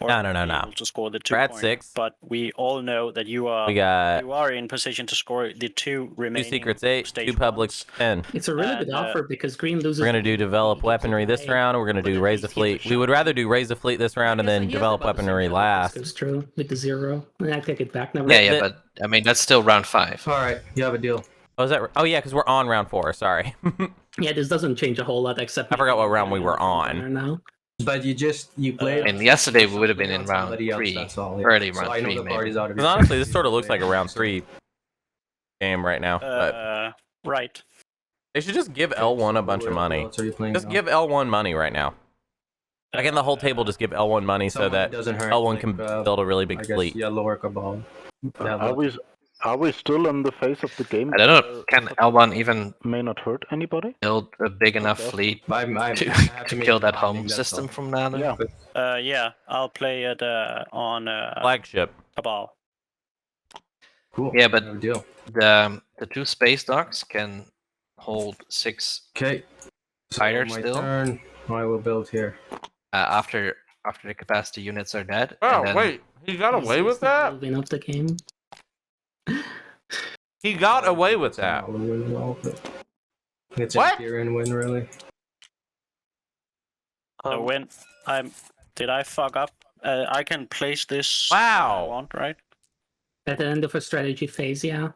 No. To score the 2 We're at points, 6. But we all know that you are. You are in position to score the 2 remaining. 2 secrets 8, 2 publics 10. It's a really good offer because green loses. We're gonna do develop weaponry this round. We're gonna do raise a fleet. We would rather do raise a fleet this round and then develop weaponry last. It's true with the 0. I take it back now. Yeah, but I mean that's still round 5. All right, you have a deal. Oh, is that? Oh yeah, because we're on round 4. Sorry. Yeah, this doesn't change a whole lot except. I forgot what round we were on. Now. But you played. And yesterday we would have been in round 3, early round 3 maybe. Because honestly, this sort of looks like a round 3 game right now. But right. They should just give L1 a bunch of money. Just give L1 money right now. Again, the whole table just give L1 money so that L1 can build a really big fleet. Yeah, lower cabal. Are we still in the phase of the game? I don't know. Can L1 even may not hurt anybody? Build a big enough fleet to kill that home system from now on? Yeah, I'll play it on flagship cabal. Cool. Yeah, but the 2 space docks can hold 6 fighters still. Turn. I will build here. After the capacity units are dead. Oh wait, he got away with that? Building up the game. He got away with that. It's What? an Imperium win, really. When did I fuck up? I can place this. Wow. I want, right? At the end of a strategy phase, yeah.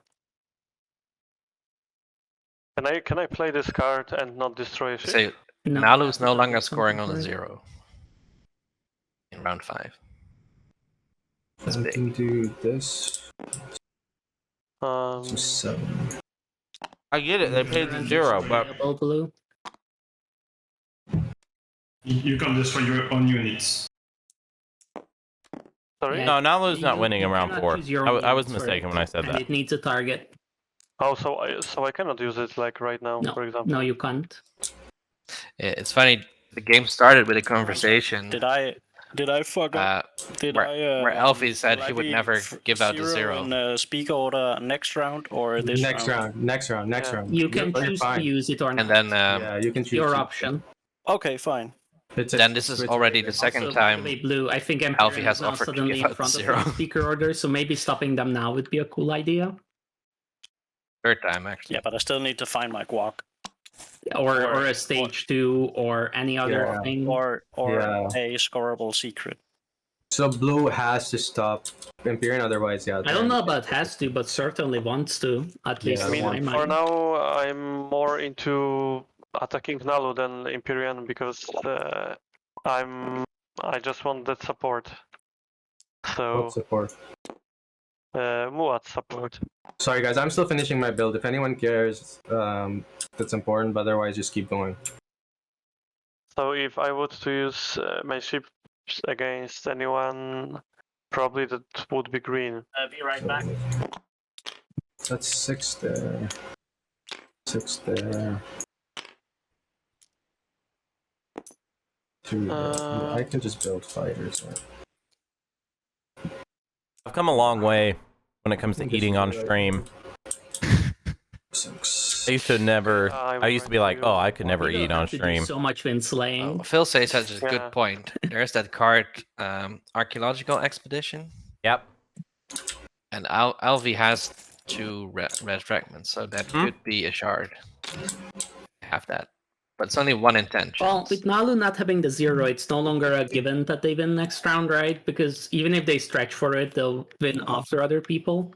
Can I play this card and not destroy a ship? Say, No, Nalu you is have no to longer target scoring something on a for it. 0 in round 5. That's I big. can do this. So 7. I get it. They paid the 0, but Blue. You can destroy your own units. Sorry? Yeah, no, Nalu's not you- winning in you round cannot 4. choose your I own was units for mistaken it, when I said and that. it needs a target. Oh, so I cannot use it like right now, No, for example. no, you can't. It's funny. The game started with a conversation. Did I fuck up? Where Alvi said he would never give out the 0. in speak order next round or this Next round. Next round. You can choose to use it or not. And then Yeah, you can choose. Your to- option. Okay, fine. then this is already the second Also, by the time way, Blue, I think Alvi Imperium has is now offered to suddenly give in out front of 0. the speaker order, so maybe stopping them now would be a cool idea. Third time, actually. Yeah, but I still need to find my guac. Or a stage 2 or any other thing. Or Yeah. a scoreable secret. So Blue has to stop Imperium, otherwise, yeah. I don't know about has to, but certainly wants to, at least I in mean, my for mind. now, I'm more into attacking Nalu than Imperium because I just want that support. So What support? Muat support. Sorry, guys, I'm still finishing my build. If anyone cares, that's important, but otherwise, just keep going. So if I would to use my ships against anyone, probably that would be green. Be right back. That's 6 there. 6 there. 2 there. I can just build fighters. Right? I've come a long way when it comes to eating on stream. 6. I used to never. I used to be like, oh, I could never You don't eat on have to do stream. so much when slaying. Phil says such a good point. There's that card, Archaeological Expedition. Yep. And Alvi has 2 red fragments, so that could be a shard. Have that. But it's only 1 in 10. Well, with Nalu not having the 0, it's no longer a given that they win next round, right? Because even if they stretch for it, they'll win after other people.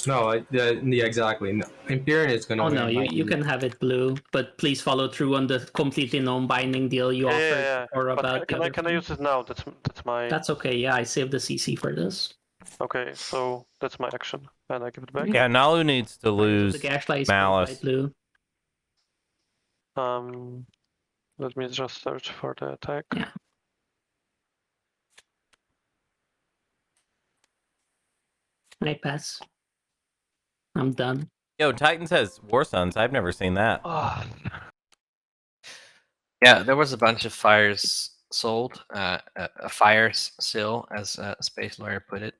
No, yeah, exactly. No. Imperium is gonna win. No, you can have it Blue, but please follow through on the completely non-binding deal you offered or about. But can I use it now? That's my. That's okay. Yeah, I saved the CC for this. Okay, so that's my action, and I give it back. Yeah, Nalu needs to lose Malice. Blue. Let me just search for the attack. Yeah. I pass. I'm done. Yo, Titan says War Sons. I've never seen that. Yeah, there was a bunch of fires sold. A fires sale, as Space Lawyer put it,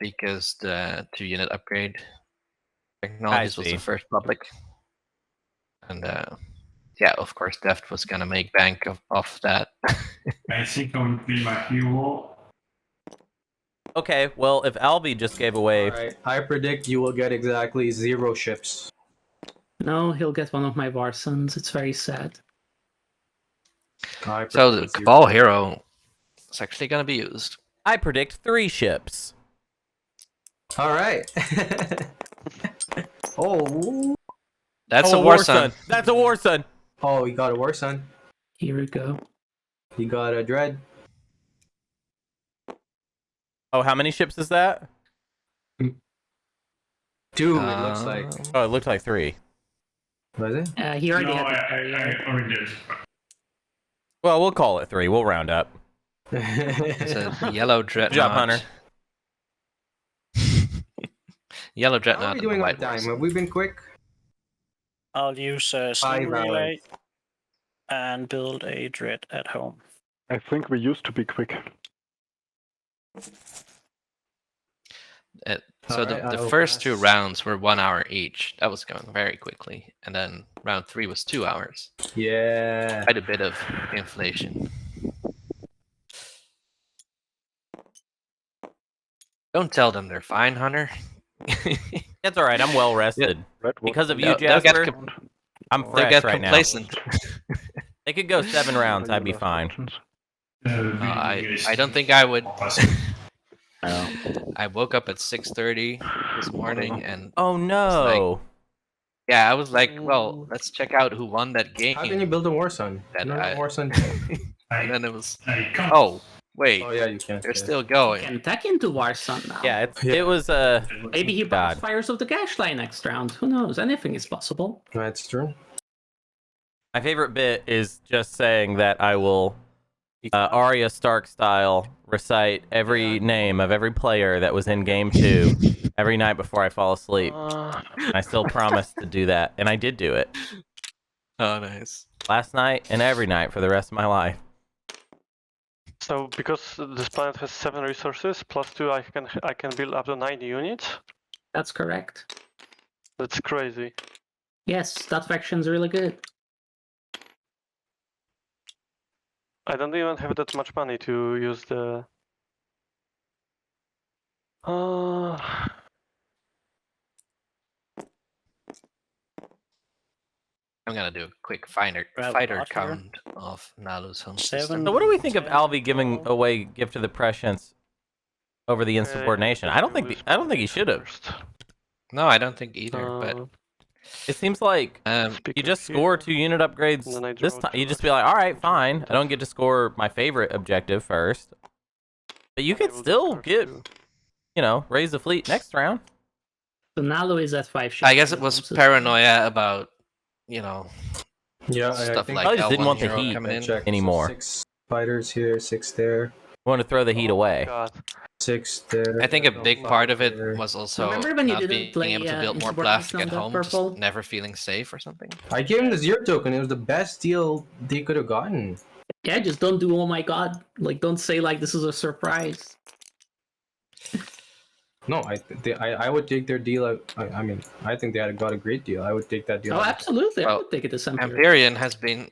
because the 2-unit upgrade technologies was the first public. And yeah, of course, Deft was gonna make bank off that. I think I will play my hero. Okay, well, if Alvi just gave away... Alright, I predict you will get exactly 0 ships. No, he'll get one of my Varsons. It's very sad. So the Cabal Hero is actually going to be used. I predict 3 ships. Alright. Oh. That's a War Sun. That's a War Sun. Oh, he got a War Sun. Here we go. He got a Dread. Oh, how many ships is that? 2, it looks like. Oh, it looked like 3. Was it? He already No, had the I already did. Well, we'll call it 3. We'll round up. It's a yellow Dreadnought. Good job, Hunter. Yellow How Dreadnought. are we doing on time? Have we been quick? I'll use a 5 Sling hours. Relay and build a Dread at home. I think we used to be quick. So the first 2 rounds were 1 hour each. That was going very quickly. And then round 3 was 2 hours. Yeah. Quite a bit of inflation. Don't tell them they're fine, Hunter. That's all right. I'm well rested. Because of you, Jasper, I'm fresh right complacent. now. They could go 7 rounds. I'd be fine. I don't think I would. I woke up at 6:30 this morning and oh no. I was like, well, let's check out who won that game. How can you build a Warsun? Warsun. And then it was, oh wait, oh yeah, you can. They're still going. Can tech into Warsun now. Yeah, it was maybe he burst fires of the Gashline next round. Who knows? Anything is possible. That's true. My favorite bit is just saying that I will Arya Stark style recite every name of every player that was in game 2 every night before I fall asleep. I still promised to do that, and I did do it. Oh, nice. Last night and every night for the rest of my life. So because this planet has 7 resources plus 2, I can build up to 9 units. That's correct. That's crazy. Yes, that faction's really good. I don't even have that much money to use the. I'm gonna do a quick fighter count of Nalu's home system. So what do we think of Alvi giving away Gift of the Prescience over the insubordination? I don't think he should have. No, I don't think either. But it seems like you just score 2 unit upgrades this time. You just be like, all right, fine. I don't get to score my favorite objective first, but you could still get, raise the fleet next round. So Nalu is at 5 ships. I guess it was paranoia about, stuff like I just didn't want the Hero heat coming in. anymore. 6 fighters here, 6 there. I want to throw the heat away. God. 6 there. I think a big part of it was also Remember when you not didn't being play, able to build more plastic at home, just never feeling safe or something. I gave him the 0 token. It was the best deal they could have gotten. Yeah, just don't do oh my god. Like, don't say like this is a surprise. No, I would take their deal. I mean, I think they got a great deal. I would take that deal. Oh, absolutely. I Well, would take it to Empyrean has been.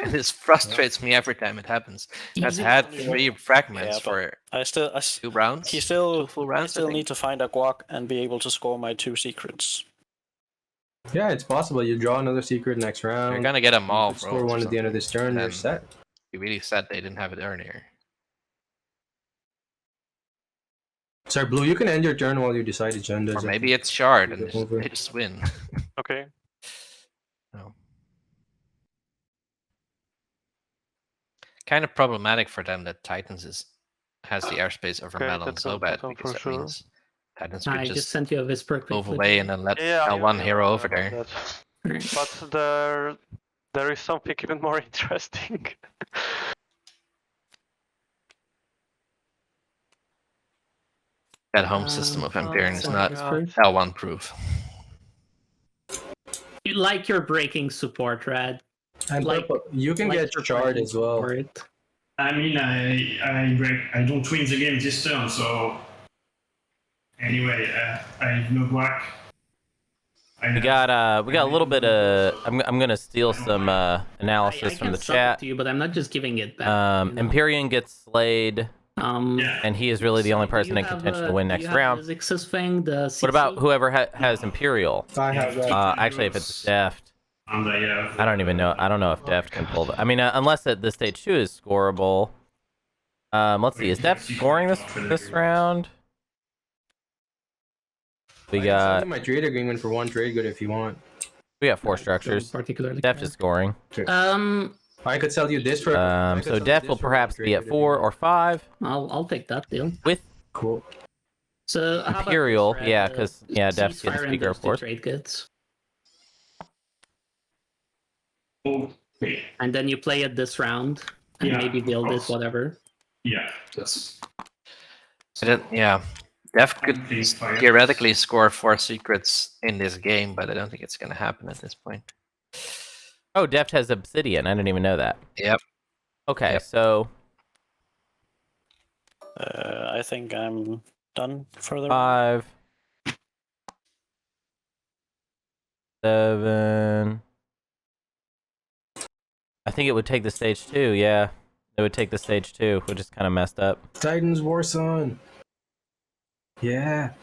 This frustrates me every time it happens. Has had 3 fragments for 2 rounds. He still, 2 full rounds. I still need to find a guac and be able to score my 2 secrets. Yeah, it's possible. You draw another secret next round. You're gonna get them all. Score 1 at the end of this turn. You're set. You really said they didn't have it earlier. Sorry, Blue, you can end your turn while you decide agendas. Or maybe it's shard and they just win. Okay. No. Kind of problematic for them that Titans has the airspace over Melon so bad because that means Titans could just sent you a Whisper move away and then let L1 hero over there. But there is something even more interesting. That home system of Empyrean is not L1 proof. You like your breaking support, Rad. And like you can get shard as well. I mean, I don't win the game this turn, so anyway, I have no guac. We got a little bit of. I'm gonna steal some analysis from the chat. To you, but I'm not just giving it back. Empyrean gets slayed. And he is really the only person in contention to win next round. What about whoever has Imperial? I have actually, if it's Deft, I don't even know. I don't know if Deft can pull that. I mean, unless the stage 2 is scoreable. Let's see. Is Deft scoring this round? We got my trade agreement for 1 trade good if you want. We got 4 structures. Deft is scoring. I could sell you this for. So Deft will perhaps be at 4 or 5. I'll take that deal. With cool. So Imperial, yeah, because Deft's getting speaker, of course. Trade goods. And then you play it this round and maybe build it, whatever. Yeah, that's. Deft could theoretically score 4 secrets in this game, but I don't think it's gonna happen at this point. Oh, Deft has Obsidian. I didn't even know that. Yep. Okay, so I think I'm done for the 5, 7. I think it would take the stage 2. Yeah, it would take the stage 2, which is kind of messed up. Titans Warsun. Yeah.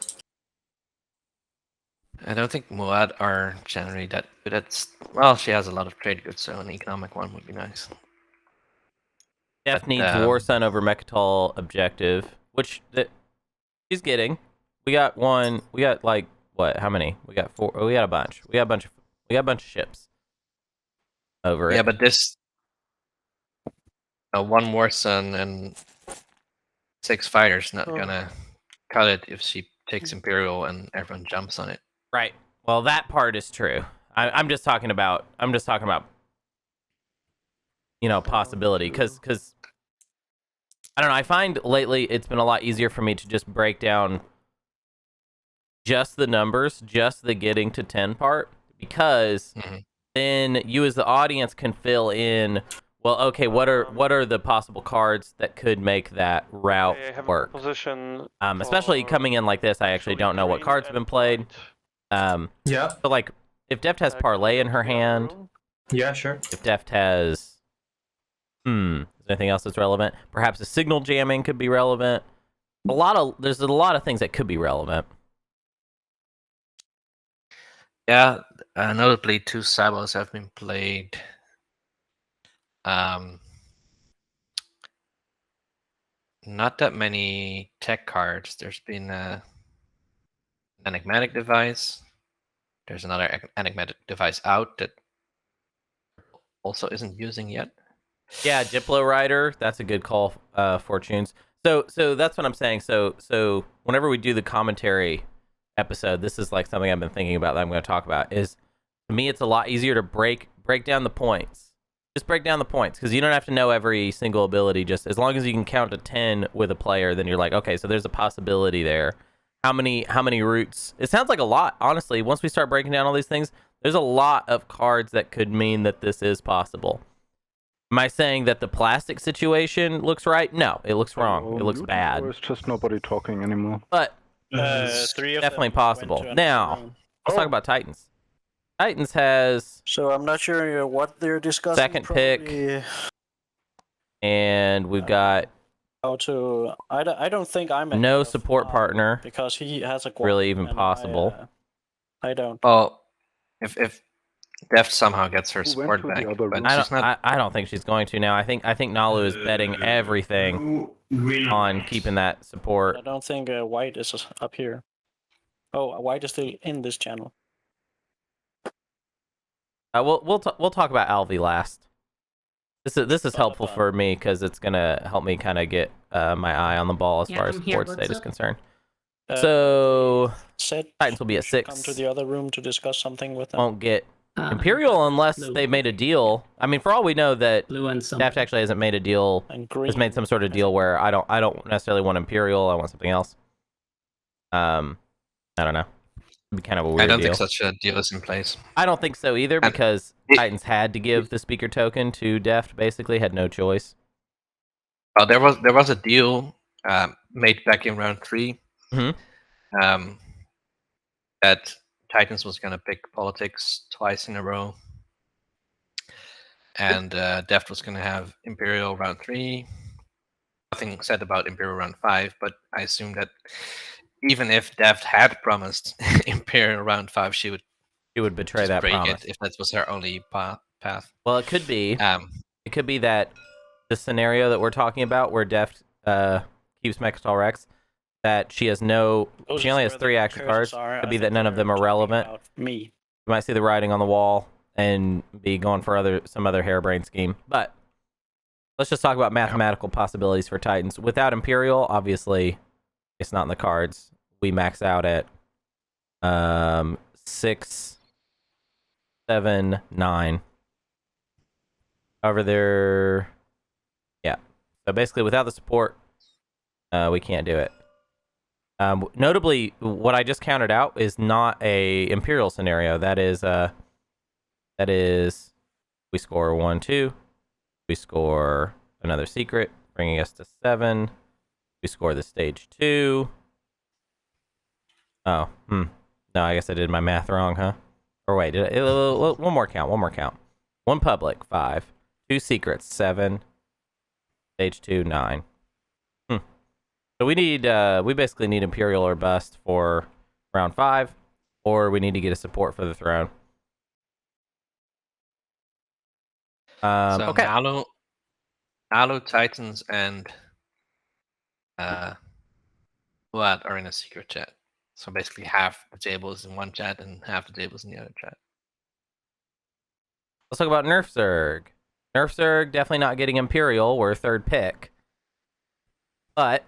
I don't think Muad are generally that good at. Well, she has a lot of trade goods, so an economic one would be nice. Def needs War Sun over Mechatol objective, which she's getting. We got one. We got like what? How many? We got 4. Oh, we got a bunch. We got a bunch of ships over it. Yeah, but this one War Sun and 6 fighters not gonna cut it if she takes Imperial and everyone jumps on it. Right. Well, that part is true. I'm just talking about. Possibility because I don't know. I find lately it's been a lot easier for me to just break down just the numbers, just the getting to 10 part, because then you as the audience can fill in. Well, okay, what are the possible cards that could make that route work? Especially coming in like this, I actually don't know what cards have been played. Yeah. So like, if Deft has Parlay in her hand. Yeah, sure. If Deft has, is there anything else that's relevant? Perhaps a signal jamming could be relevant. There's a lot of things that could be relevant. Yeah, notably 2 Sabos have been played. Not that many tech cards. There's been an enigmatic device. There's another enigmatic device out that also isn't using yet. Yeah, Diplo Rider. That's a good call, Fortunes. So that's what I'm saying. So whenever we do the commentary episode, this is like something I've been thinking about that I'm going to talk about. Is to me, it's a lot easier to break down the points. Just break down the points, because you don't have to know every single ability. Just as long as you can count to 10 with a player, then you're like, okay, so there's a possibility there. How many routes? It sounds like a lot, honestly. Once we start breaking down all these things, there's a lot of cards that could mean that this is possible. Am I saying that the plastic situation looks right? No, it looks wrong. It looks bad. Or it's just nobody talking anymore. But it's definitely possible. Now, let's talk about Titans. Titans has... So I'm not sure what they're discussing. Second pick. And we've got... How to... I don't think I'm... No support partner. Because he has a... Really even possible. I don't. Oh, if Deft somehow gets her support back. But I don't think she's going to now. I think Nalu is betting everything on keeping that support. I don't think White is up here. Oh, White is still in this channel. We'll talk about Alvi last. This is helpful for me because it's gonna help me kind of get my eye on the ball as far as support state is concerned. So Titans will be at 6. Come to the other room to discuss something with them. Won't get Imperial unless they've made a deal. I mean, for all we know, that Daft actually hasn't made a deal. Has made some sort of deal where I don't necessarily want Imperial. I want something else. I don't know. It'd be kind of a weird deal. I don't think such a deal is in place. I don't think so either, because Titans had to give the speaker token to Deft. Basically, had no choice. Oh, there was a deal made back in round 3. That Titans was going to pick politics twice in a row, and Deft was going to have Imperial round 3. Nothing said about Imperial round 5, but I assume that even if Deft had promised Imperial round 5, she would betray that promise if that was her only path. Well, it could be. It could be that the scenario that we're talking about, where Deft keeps Mechatol Rex, that she has she only has 3 action cards. Could be that none of them are relevant. Me. You might see the writing on the wall and be going for some other harebrained scheme. But let's just talk about mathematical possibilities for Titans. Without Imperial, obviously, it's not in the cards. We max out at 6, 7, 9. However, so basically, without the support, we can't do it. Notably, what I just counted out is not a Imperial scenario. That is, we score 1, 2. We score another secret, bringing us to 7. We score the stage 2. Oh, no, I guess I did my math wrong, huh? Or wait, one more count. 1 public, 5. 2 secrets, 7. Stage 2, 9. So we basically need Imperial or bust for round 5. or we need to get a support for the throne. So Okay. Nalu, Titans, and Vlad are in a secret chat. So basically half the tables in one chat and half the tables in the other chat. Let's talk about NerfZerg. NerfZerg definitely not getting Imperial. We're third pick. But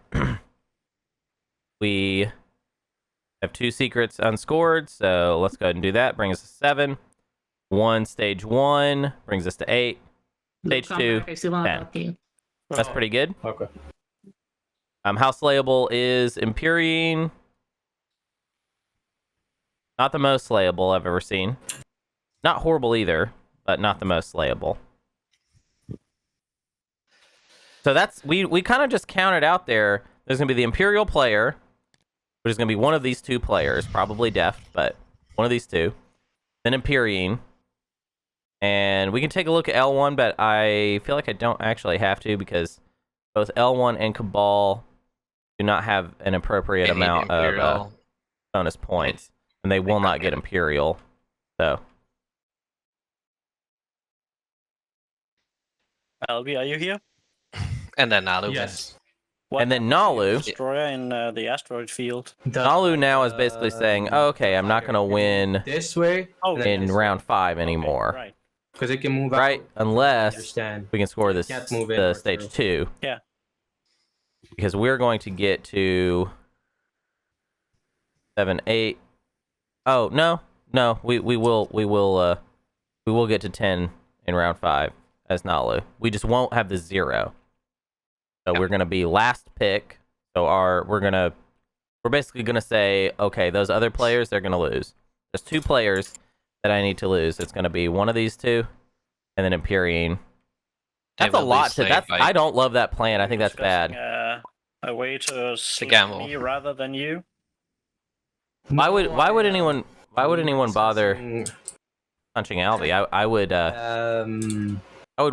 we have 2 secrets unscored, so let's go ahead and do that. Brings us to 7. 1 stage 1 brings us to 8. Stage 2, 10. That's pretty good. Okay. How slayable is Imperium? Not the most slayable I've ever seen. Not horrible either, but not the most slayable. So that's we kind of just counted out there. There's gonna be the Imperial player, which is gonna be one of these 2 players, probably Deft, but one of these 2. Then Imperium. And we can take a look at L1, but I feel like I don't actually have to because both L1 and Cabal do not have an appropriate amount of bonus points, and they will not get Imperial. So, Alvi, are you here? And then Nalu. Yes. And then Nalu. Destroyer in the asteroid field. Nalu now is basically saying, oh, okay, I'm not going to win this way in round 5 anymore. Right. Because it can move right, out. unless we can score this the stage 2. Yeah. Because we're going to get to 7, 8. Oh no, we will get to 10 in round 5 as Nalu. We just won't have the 0. So we're gonna be last pick. So we're basically gonna say, okay, those other players, they're gonna lose. There's 2 players that I need to lose. It's gonna be one of these 2, and then Imperium. That's a lot to. I don't love that plan. I think that's bad. A way to slay me rather than you. Why would anyone bother punching Alvi? I would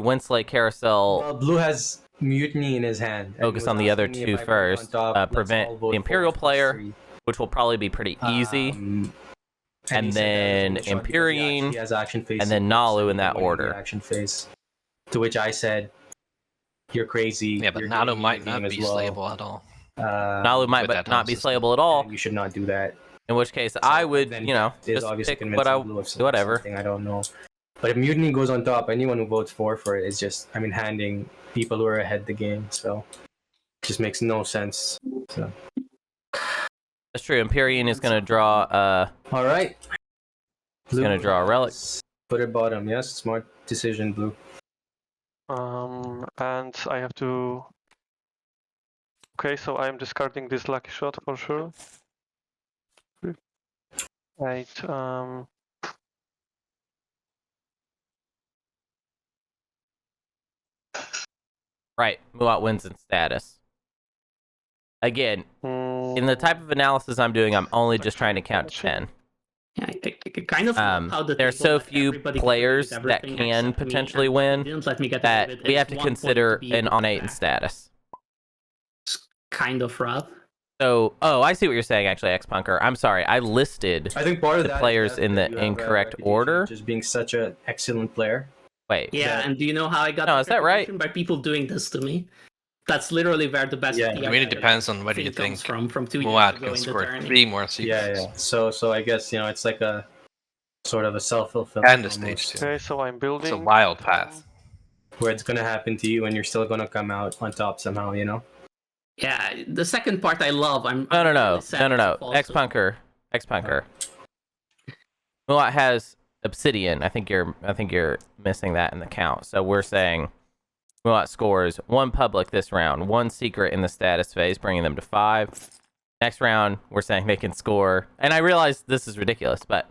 Winslay Carousel. Well, Blue has Mutiny in his hand. Focus on the other 2 first. Prevent the Imperial player, which will probably be pretty easy. And then Imperium, and then Nalu in that order. Action phase. To which I said, "You're crazy." Yeah, but Nalu might not be slayable at all. Nalu might not be slayable at all. You should not do that. In which case, I would, just pick whatever. I don't know. But if Mutiny goes on top, anyone who votes for it is just, handing people who are ahead the game. So, it just makes no sense. So. That's true. Imperium is going to draw. All right. He's going to draw a relic. Put it bottom. Yes, smart decision, Blue. And I have to. Okay, so I am discarding this lucky shot for sure. 8. Right, Muat wins in status. Again, in the type of analysis I'm doing, I'm only just trying to count to 10. Yeah, I kind of how there are so few players that can potentially win that we have to consider an on 8 in status. It's kind of rough. So, I see what you're saying, actually, X-Punker. I'm sorry, I listed I think part of the players in the incorrect order. Just being such an excellent player. Wait. Yeah, and do you know how I got is that right? By people doing this to me. That's literally where the best. Yeah, it really depends on whether you think from 2 Muad can score 3 more secrets. Yeah. So I guess it's like a sort of a self-fulfilling. And the stage 2. Okay, so I'm building. It's a wild path. Where it's gonna happen to you, and you're still gonna come out on top somehow. Yeah, the second part I love. No. X-Punker. Muat has Obsidian. I think you're missing that in the count. So we're saying Muat scores 1 public this round, 1 secret in the status phase, bringing them to 5. Next round, we're saying they can score, and I realize this is ridiculous, but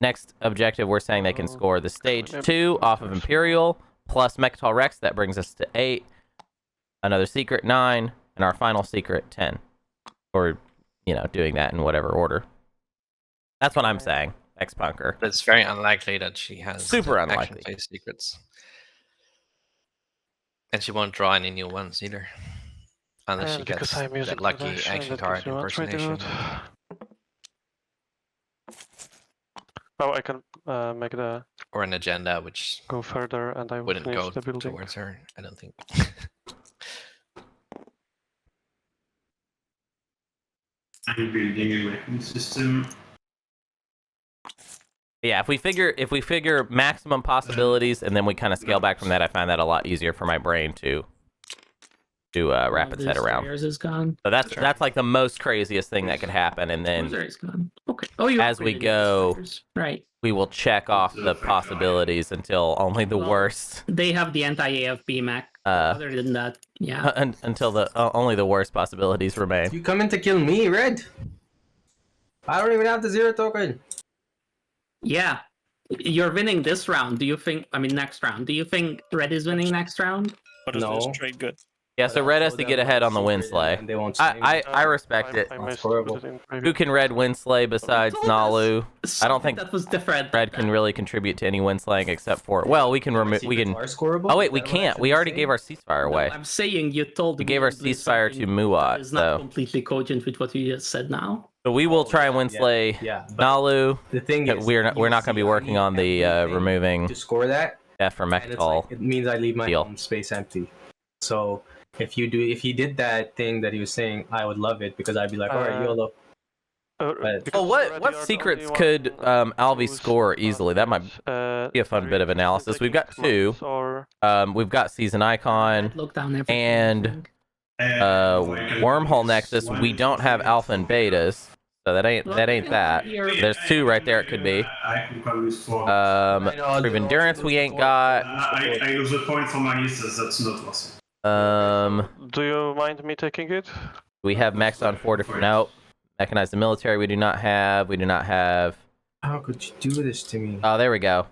next objective, we're saying they can score the stage 2 off of Imperial, plus Mechatol Rex, that brings us to 8. Another secret, 9, and our final secret, 10. Or, doing that in whatever order. That's what I'm saying, X-Punker. But it's very unlikely that she has super unlikely action phase secrets. And she won't draw any new ones either. Unless she gets that lucky action card impersonation. Oh, I can make the or an agenda which go further, and I will wouldn't finish go the building. towards her. I don't think. I'm building a weapon system. Yeah, if we figure maximum possibilities and then we kind of scale back from that, I find that a lot easier for my brain to wrap its head around. Is gone. So that's like the most craziest thing that could happen, and then Cruiser is gone. Okay. Oh, you as we upgraded go, destroyers. Right. we will check off the possibilities until only the worst. They have the anti-AFB Mac. Other than that, yeah. Until the only the worst possibilities remain. You coming to kill me, Red? I don't even have the 0 token. Yeah. You're winning this round. Do you think? I mean, next round. Do you think Red is winning next round? What is this trade good? Yeah, so Red has to get ahead on the Winslay. I respect it. Who can Red Winslay besides Nalu? I don't think that was different. Red can really contribute to any Winslaying except for we can Oh wait, we can't. We already gave our ceasefire away. No, I'm saying you told we gave our ceasefire to Muat. It's not completely cogent with what you just said now. So we will try and Winslay Nalu. The thing is, we're not going to be working on the removing to score that. From Mechatol. It means I leave my home space empty. So if he did that thing that he was saying, I would love it because I'd be like, all right, YOLO. What secrets could Alvi score easily? That might be a fun bit of analysis. We've got 2. We've got Season Icon and Wormhole Nexus. We don't have Alpha and Betas, so that ain't that. There's 2 right there. It could be. Prove Endurance we ain't got. I lose a point for my list. That's not awesome. Do you mind me taking it? We have mechs on 4 different. Nope. Mechanized the military. We do not have. How could you do this to me? Oh, there we go.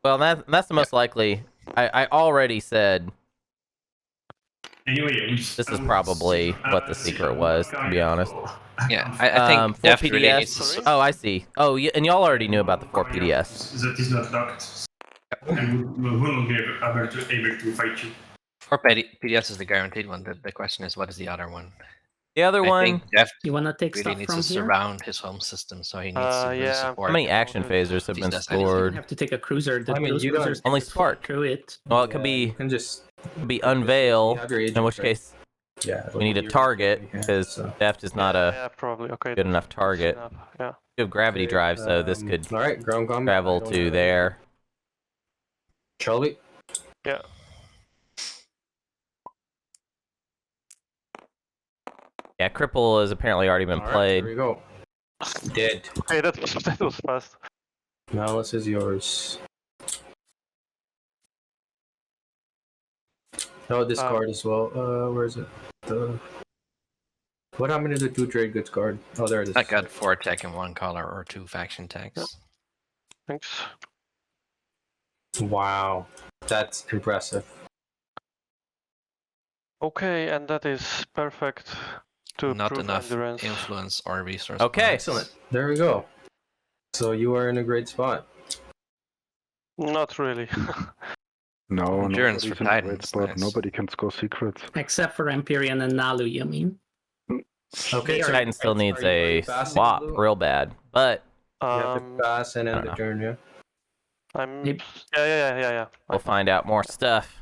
Well, that's the most likely. I already said. Anyway, this is probably what the secret was, to be honest. Yeah, I think 4 Deft really PDS. needs to- Oh, I see. Oh, yeah, and y'all already knew about the 4 PDS. That is not locked. And we will be able to fight you. 4 PDS is the guaranteed one. The question is, what is the other one? The other I one. think Deft You want to take really stuff needs from to here? surround his home system, so he needs to really support. How many action phasers have been You scored? have to take a cruiser. I mean, you don't Only Spark. Through it. Well, it could be. You can just be unveil. In which case, yeah, we need a target because Deft is not a probably okay. good enough target. Yeah. You have gravity drive, so this could all right, ground combat. travel to there. Shall we? Yeah. Yeah, Cripple has apparently already been played. Here we go. Dead. Okay, that was fast. Malice is yours. Oh, this card as well. Where is it? What happened to the 2 trade goods card? Oh, there it is. I got 4 tech and 1 color or 2 faction tags. Thanks. Wow, that's impressive. Okay, and that is perfect to Not prove enough endurance. influence or resource. Okay, points. Excellent. There we go. So you are in a great spot. Not really. No, Endurance nobody for can Titans, but nice. nobody can score secrets. Except for Imperium and Nalu, you mean? Okay, so Titan still needs a fast swap blue? real bad, but You have to pass and end the turn, yeah? Yeah. we'll find out more stuff.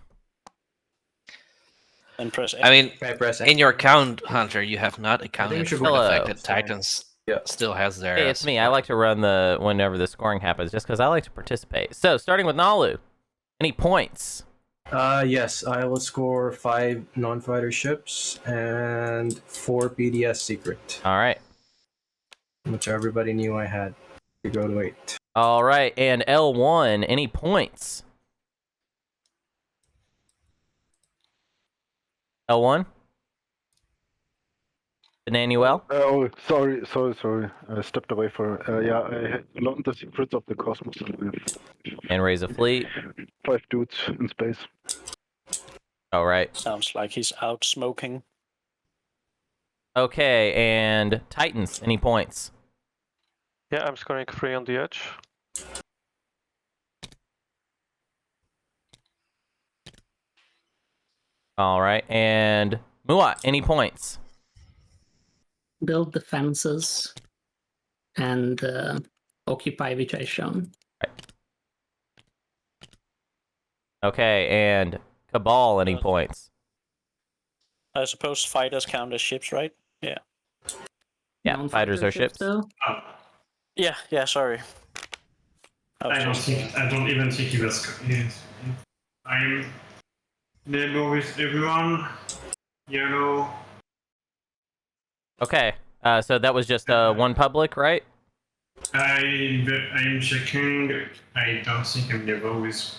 And press I mean, Okay, press in your count, Hunter, you have not accounted should for go the Hello. fact that Titans still has their. Hey, it's me. I like to run whenever the scoring happens, just because I like to participate. So, starting with Nalu, any points? Yes, I will score 5 non-fighter ships and 4 PDS secret, All right. which everybody knew I had. You go to 8. All right, and L1, any points? L1? Bananuel? Oh, sorry. I stepped away for. Yeah, I learned the secrets of the cosmos. And raise a fleet. 5 dudes in space. All right. Sounds like he's out smoking. Okay, and Titans, any points? Yeah, I'm scoring 3 on the edge. All right, and Muat, any points? Build defenses and occupy, which I shown. Okay, and Cabal, any points? I suppose fighters count as ships, right? Yeah. Yeah, fighters are ships. Though? Yeah, sorry. I don't even think he was. I'm neighbor with everyone. Okay, so that was just one public, right? I'm checking. I don't think I'm neighbor with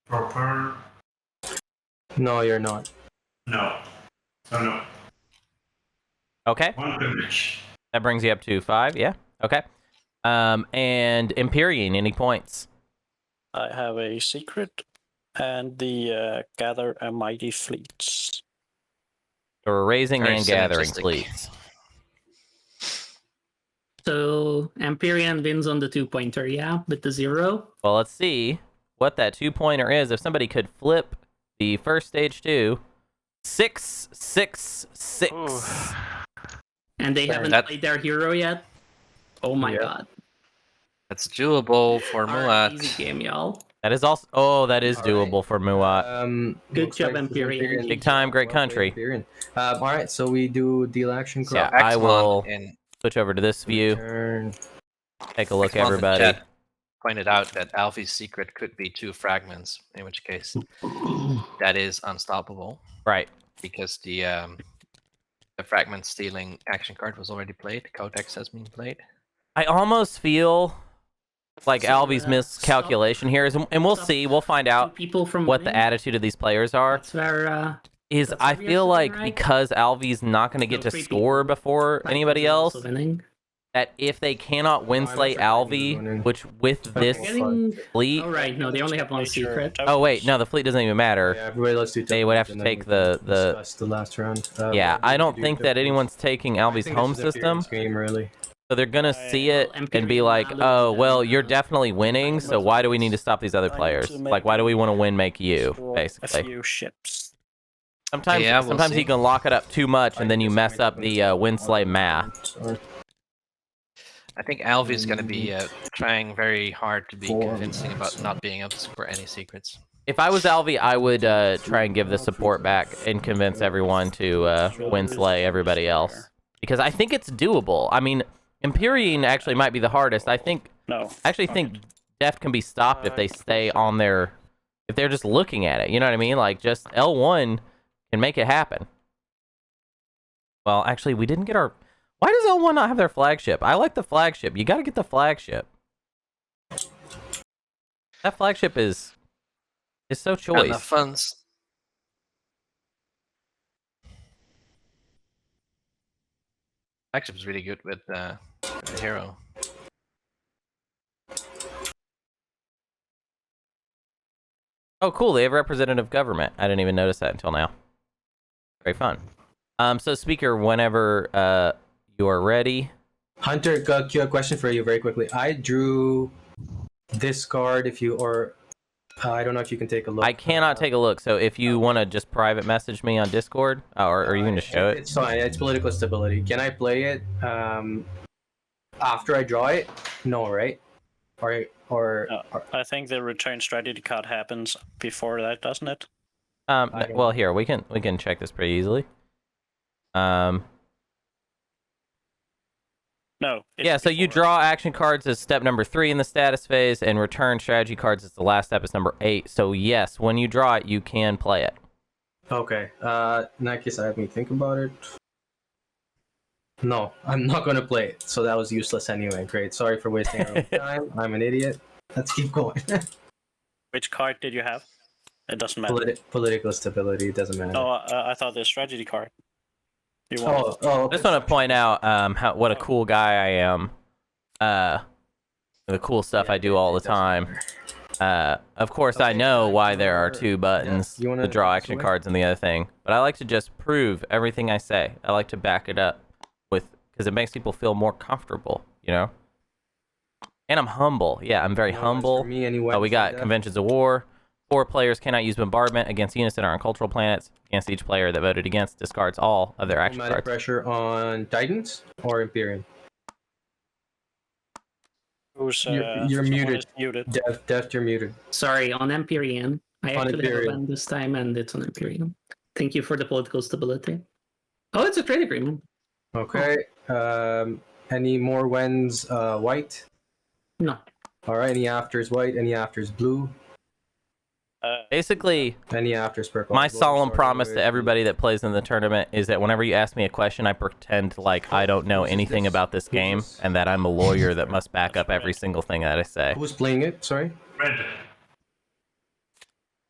proper. No, you're not. No. So no. Okay. One public. That brings you up to 5, yeah. Okay. And Imperium, any points? I have a secret and the gather a mighty fleets. So we're raising Very and gathering synergistic. fleets. So Empyrean wins on the 2-pointer, yeah, with the 0. Well, let's see what that 2-pointer is. If somebody could flip the first stage 2, 6, 6, 6. Ooh. And they haven't played their hero yet. Oh my god. That's doable for Muat. Easy game, y'all. That is also. Oh, that is doable for Muat. Good job, Empyrean. Big time, great country. All right, so we do deal action. Yeah, I will switch over to this view. Take a look, everybody. Chat pointed out that Alvi's secret could be 2 fragments, in which case that is unstoppable. Right. Because the fragment stealing action card was already played. Codex has been played. I almost feel like Alvi's miscalculation here is, and we'll see, we'll find out what the attitude of these players are. I feel like because Alvi's not going to get to score before anybody else, that if they cannot winslay Alvi, which with this fleet... Oh, right, no, they only have 1 secret. Oh, wait, no, the fleet doesn't even matter. Yeah, everybody, let's do they would have to take the last round. Yeah, I don't think that anyone's taking Alvi's home system. Game, really. So they're going to see it and be like, oh, well, you're definitely winning, so why do we need to stop these other players? Like, why do we want to win make you, basically? A few ships. Sometimes, sometimes you can lock it up too much, and then you mess up the winslay math. I think Alvi's going to be trying very hard to be convincing about not being able to score any secrets. If I was Alvi, I would try and give the support back and convince everyone to winslay everybody else. Because I think it's doable. I mean, Imperium actually might be the hardest. I actually think Def can be stopped if they stay on their... If they're just looking at it, you know what I mean? Like, just L1 can make it happen. Well, actually, we didn't get our... Why does L1 not have their flagship? I like the flagship. You gotta get the flagship. That flagship is so choice. Not enough funds. Flagship is really good with the hero. Oh, cool. They have representative government. I didn't even notice that until now. Very fun. So, Speaker, whenever you are ready. Hunter, got a question for you very quickly. I drew this card if you, or I don't know if you can take a look. I cannot take a look, so if you want to just private message me on Discord, or you can just show it. It's fine, it's political stability. Can I play it after I draw it? No, right? Or I think the return strategy card happens before that, doesn't it? Well, here, we can check this pretty easily. No. Yeah, so you draw action cards as step number 3 in the status phase, and return strategy cards as the last step is number 8. So yes, when you draw it, you can play it. Okay. In that case, I have me think about it. No, I'm not going to play it. So that was useless anyway. Great. Sorry for wasting our time. I'm an idiot. Let's keep going. Which card did you have? It doesn't matter. Political stability. It doesn't matter. No, I thought the strategy card. Okay. I just want to point out what a cool guy I am. The cool stuff I do all the time. Of course, I know why there are 2 buttons, the draw action cards and the other thing. But I like to just prove everything I say. I like to back it up because it makes people feel more comfortable, you know? And I'm humble. Yeah, I'm very humble. We got Conventions of War. 4 players cannot use bombardment against units that are on cultural planets. Against each player that voted against discards all of their action cards. Pressure on Titans or Imperium? Who's You're someone muted. is muted. Deft, you're muted. Sorry, on Empyrean. I On actually have a Imperium. ban this time, and it's on Empyrean. Thank you for the political stability. Oh, it's a trade agreement. Okay. Any more wens white? No. All right. Any afters white? Any afters blue? Basically, any afters purple. My Voting solemn starting promise with to everybody that plays in the tournament is that whenever you ask me a question, I pretend like I don't know anything about this game and that I'm a lawyer that must back up every single thing that I say. Who's playing it? Sorry. Red.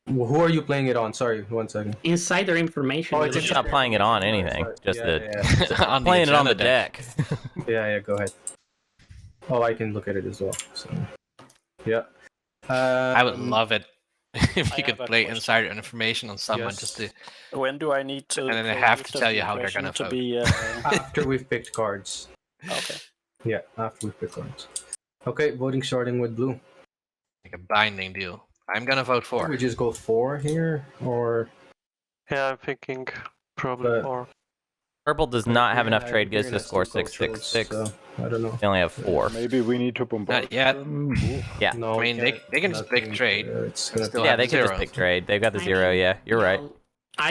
Who are you playing it on? Sorry, 1 second. Insider information. Oh, It's just not playing it on anything. Just yeah. playing it on the deck. Yeah, go ahead. Oh, I can look at it as well. So, yeah. I would love it if you could play insider information on someone just to. When do I need to? And then they have to tell you how they're gonna vote. Be, after we've picked cards. Okay. Yeah, after we've picked cards. Okay, voting starting with blue. Like a binding deal. I'm gonna vote for. We just go 4 here, or. Yeah, I'm thinking probably 4. Purple does not have enough trade goods to score 666. So, I don't know. They only have 4. Maybe we need to bombard. Not yet. Yeah. No, I mean, they can just pick trade. Yeah, they can just pick trade. They've got the 0. Yeah, you're right.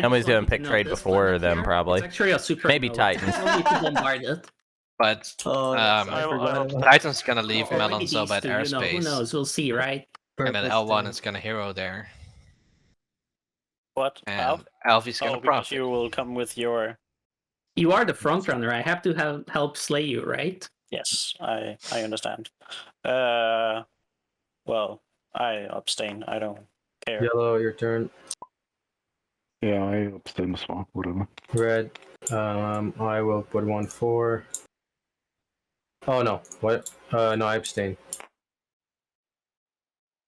Somebody's gonna pick trade before them, probably. It's actually a super. Maybe Titans. I don't need to bombard it. But Titan's gonna leave Melonzo at airspace. Who knows? We'll see, right? And then L1 is gonna hero there. What? And Alvi's gonna because profit. you will come with your. You are the front runner. I have to help slay you, right? Yes, I understand. Well, I abstain. I don't care. Yellow, your turn. Yeah, I abstain as well. Whatever. Red. I will put 1-4. Oh no! What? No, I abstain.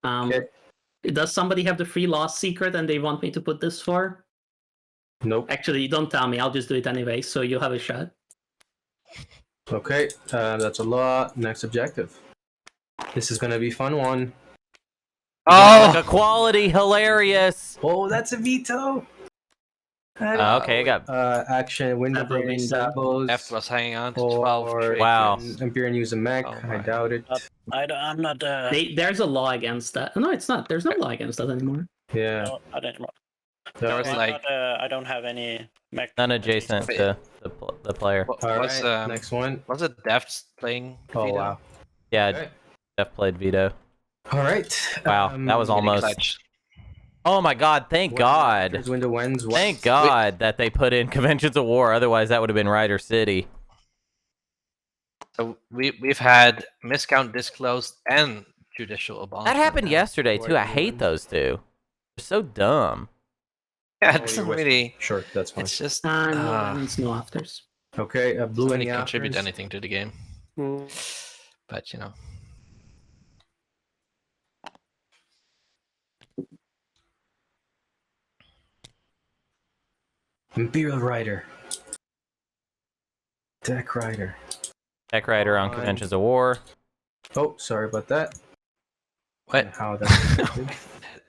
Okay. Does somebody have the free loss secret and they want me to put this for? Nope. Actually, don't tell me. I'll just do it anyway, so you'll have a shot. Okay, that's a lot. Next objective. This is gonna be fun one. Oh, like equality, hilarious. Oh, that's a veto. Okay, I got action. Window breaking Davos. F was hanging on to 12. Wow. Imperium use a mech. I doubt it. I'm not. There's a law against that. No, it's not. There's no law against that anymore. Yeah. No, I don't. There was like I don't have any mech. none adjacent to the player. Was next one. Was it Deft's playing? Oh Veto? wow. Yeah, Okay. Def played veto. All right. Wow, that was almost. Oh my God! Thank God. Window wins. Thank God that they put in Conventions of War. Otherwise, that would have been Ryder City. So we've had miscount disclosed and judicial abolishment. That happened yesterday too. I hate those two. They're so dumb. Yeah, it doesn't really. Sure, that's fine. It's just. No, it's no afters. Okay, blue doesn't any contribute afters? anything to the game. But you know. Imperial Rider. Deck Rider. Tech Rider on Conventions of War. Oh, sorry about that. What? How that?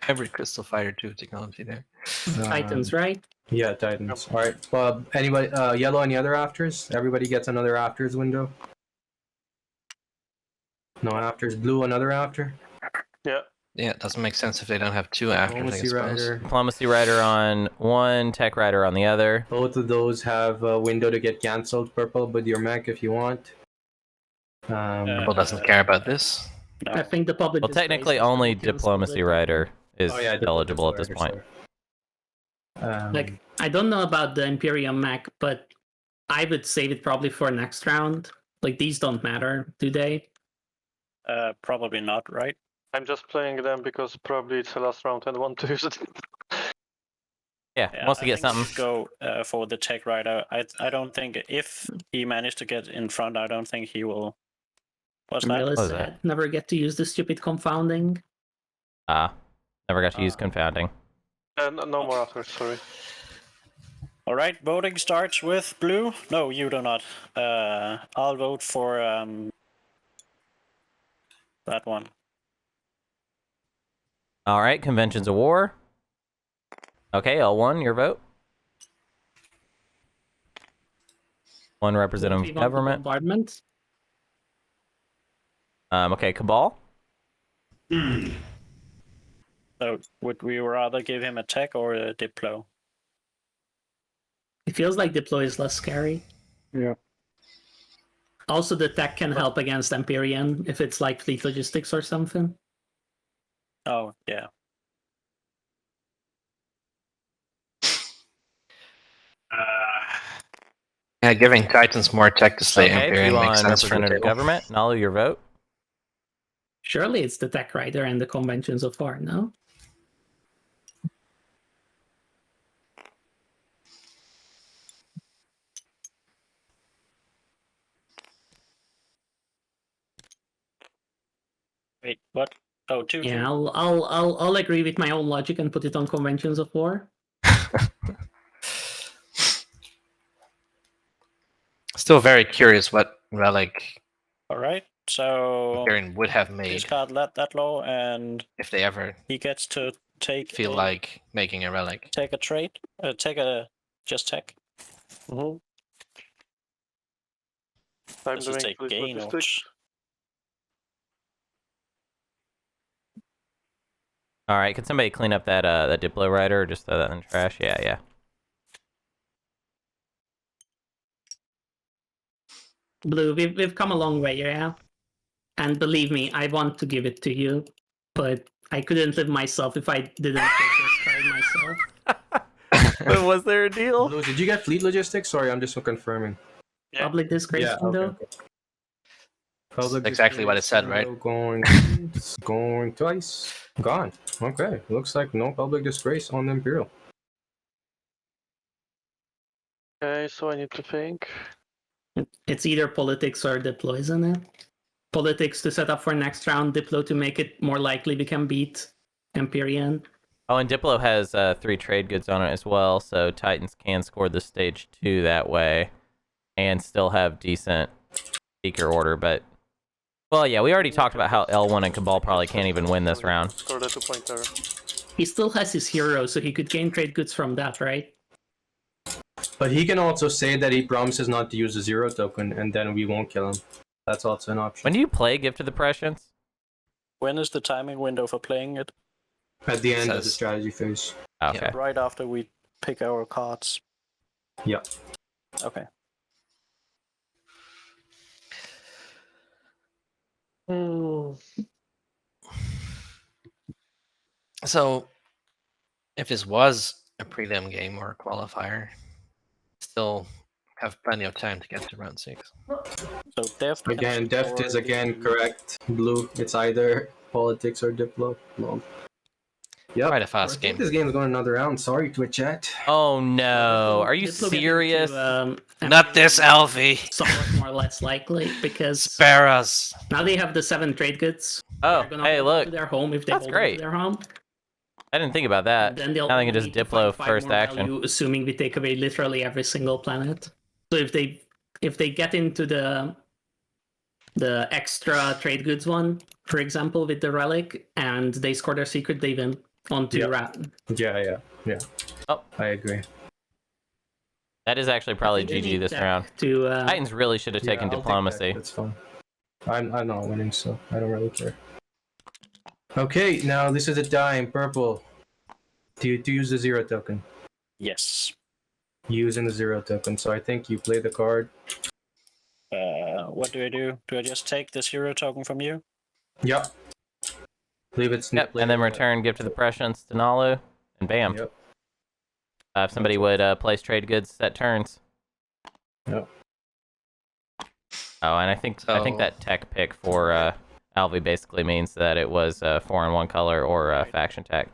Every Crystal Fighter 2 technology there. Titans, right? Yeah, Titans. All right. Anybody? Yellow. Any other afters? Everybody gets another afters window. No afters. Blue. Another after. Yeah. Yeah, it doesn't make sense if they don't have 2 afters. Diplomacy Rider. Diplomacy Rider on one, Tech Rider on the other. Both of those have a window to get cancelled. Purple with your mech if you want. Purple doesn't care about this. No. I think the public. Well, technically, only Diplomacy Rider is eligible at this point. Like, I don't know about the Imperium mech, but I would save it probably for next round. Like, these don't matter, do they? Probably not, right? I'm just playing them because probably it's the last round and I want to use it. Yeah, wants to get I think something. Go for the Tech Rider. I don't think if he managed to get in front, I don't think he will. What's I'm that? really What was sad. Never get to use the stupid confounding. Never got to use confounding. No more afters, sorry. All right, voting starts with blue. No, you do not. I'll vote for that one. All right, Conventions of War. Okay, L1, your vote. One representative of government. Bombardment. Okay, Cabal. So would we rather give him a tech or a Diplo? It feels like Diplo is less scary. Yeah. Also, the tech can help against Imperium if it's like fleet logistics or something. Oh, yeah. Yeah, giving Titans more tech to slay Okay, Imperium two makes on sense for the representative table. government. Nalu, your vote. Surely it's the tech rider and the convention so far, no? Wait, what? Oh, 2-2. Yeah, I'll agree with my own logic and put it on conventions of war. Still very curious what relic All right, so Imperium would have made. Discard that law, and if they ever he gets to feel like making a relic. Take a trade. Take a just tech. I'm Does it take gain or? All right, can somebody clean up that that Diplo rider or just throw that in the trash? Yeah. Blue, we've come a long way, yeah? And believe me, I want to give it to you, but I couldn't live myself if I didn't take this card myself. But was there a deal? Blue, did you get fleet logistics? Sorry, I'm just confirming. Yeah. Public disgrace window? Okay. Public exactly what it said, right? Going twice. Gone. Okay. Looks like no public disgrace on the Imperial. Okay, so I need to think. It's either politics or Diplo, isn't it? Politics to set up for next round, Diplo to make it more likely we can beat Empyrean. Oh, and Diplo has 3 trade goods on it as well, so Titans can score the stage 2 that way and still have decent speaker order, but... Well, yeah, we already talked about how L1 and Cabal probably can't even win this round. Score the 2-pointer. He still has his hero, so he could gain trade goods from that, right? But he can also say that he promises not to use the 0 token, and then we won't kill him. That's also an option. When do you play Gift of the Prescience? When is the timing window for playing it? At the end of the strategy phase. Okay. Yeah, right after we pick our cards. Yeah. Okay. So, if this was a prelim game or a qualifier, still have plenty of time to get to round 6. So Deft again, Deft is again correct. Blue, it's either politics or Diplo. Well, yeah, quite a fast game. This game is going another round. Sorry, Twitch chat. Oh no, are you serious? Not this, Alvi. Somewhat more or less likely because spare us. Now they have the 7 trade goods. Oh, hey, look, to their home if they that's hold great. To their home. I didn't think about that. Then they'll now they can just Diplo first action. Value, assuming we take away literally every single planet. So if they get into the extra trade goods one, for example, with the relic, and they score their secret, they win on 2 round. Yeah. Oh, I agree. That is actually probably GG this round. Titans really should have taken diplomacy. That's fine. I'm not winning, so I don't really care. Okay, now this is the time. Purple. To use the 0 token. Yes. Using the 0 token, so I think you play the card. What do I do? Do I just take the 0 token from you? Yep. Leave it. Yep, and then return Gift of the Prescience to Nalu, and bam. Yep. If somebody would place trade goods that turns. Yep. Oh, and I think that tech pick for Alvi basically means that it was 4 in 1 color or faction tech.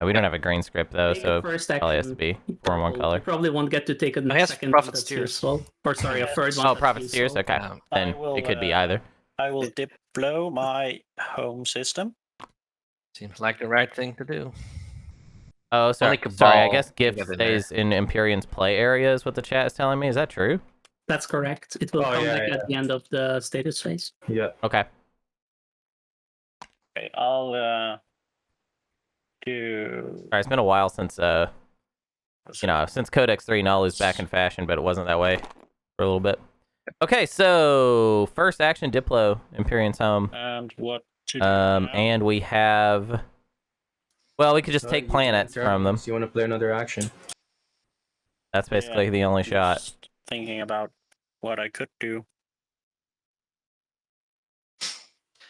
We don't have a green script though, so it probably has to be 4 in 1 color. You probably won't get to take a second one that's useful. Or sorry, a third one. Oh, Profiteers? Okay. Then it could be either. I will Diplo my home system. Seems like the right thing to do. Oh, sorry. Sorry, I guess Gift stays in Empyrean's play area is what the chat is telling me. Is that true? That's correct. It will come back at the end of the status phase. Yeah. Okay. Okay, I'll do... Alright, it's been a while since, since Codex 3 Null is back in fashion, but it wasn't that way for a little bit. Okay, so first action Diplo, Imperium's home. And what to do and we have. Well, we could just take planets from them. You want to play another action? That's basically the only shot. Just thinking about what I could do.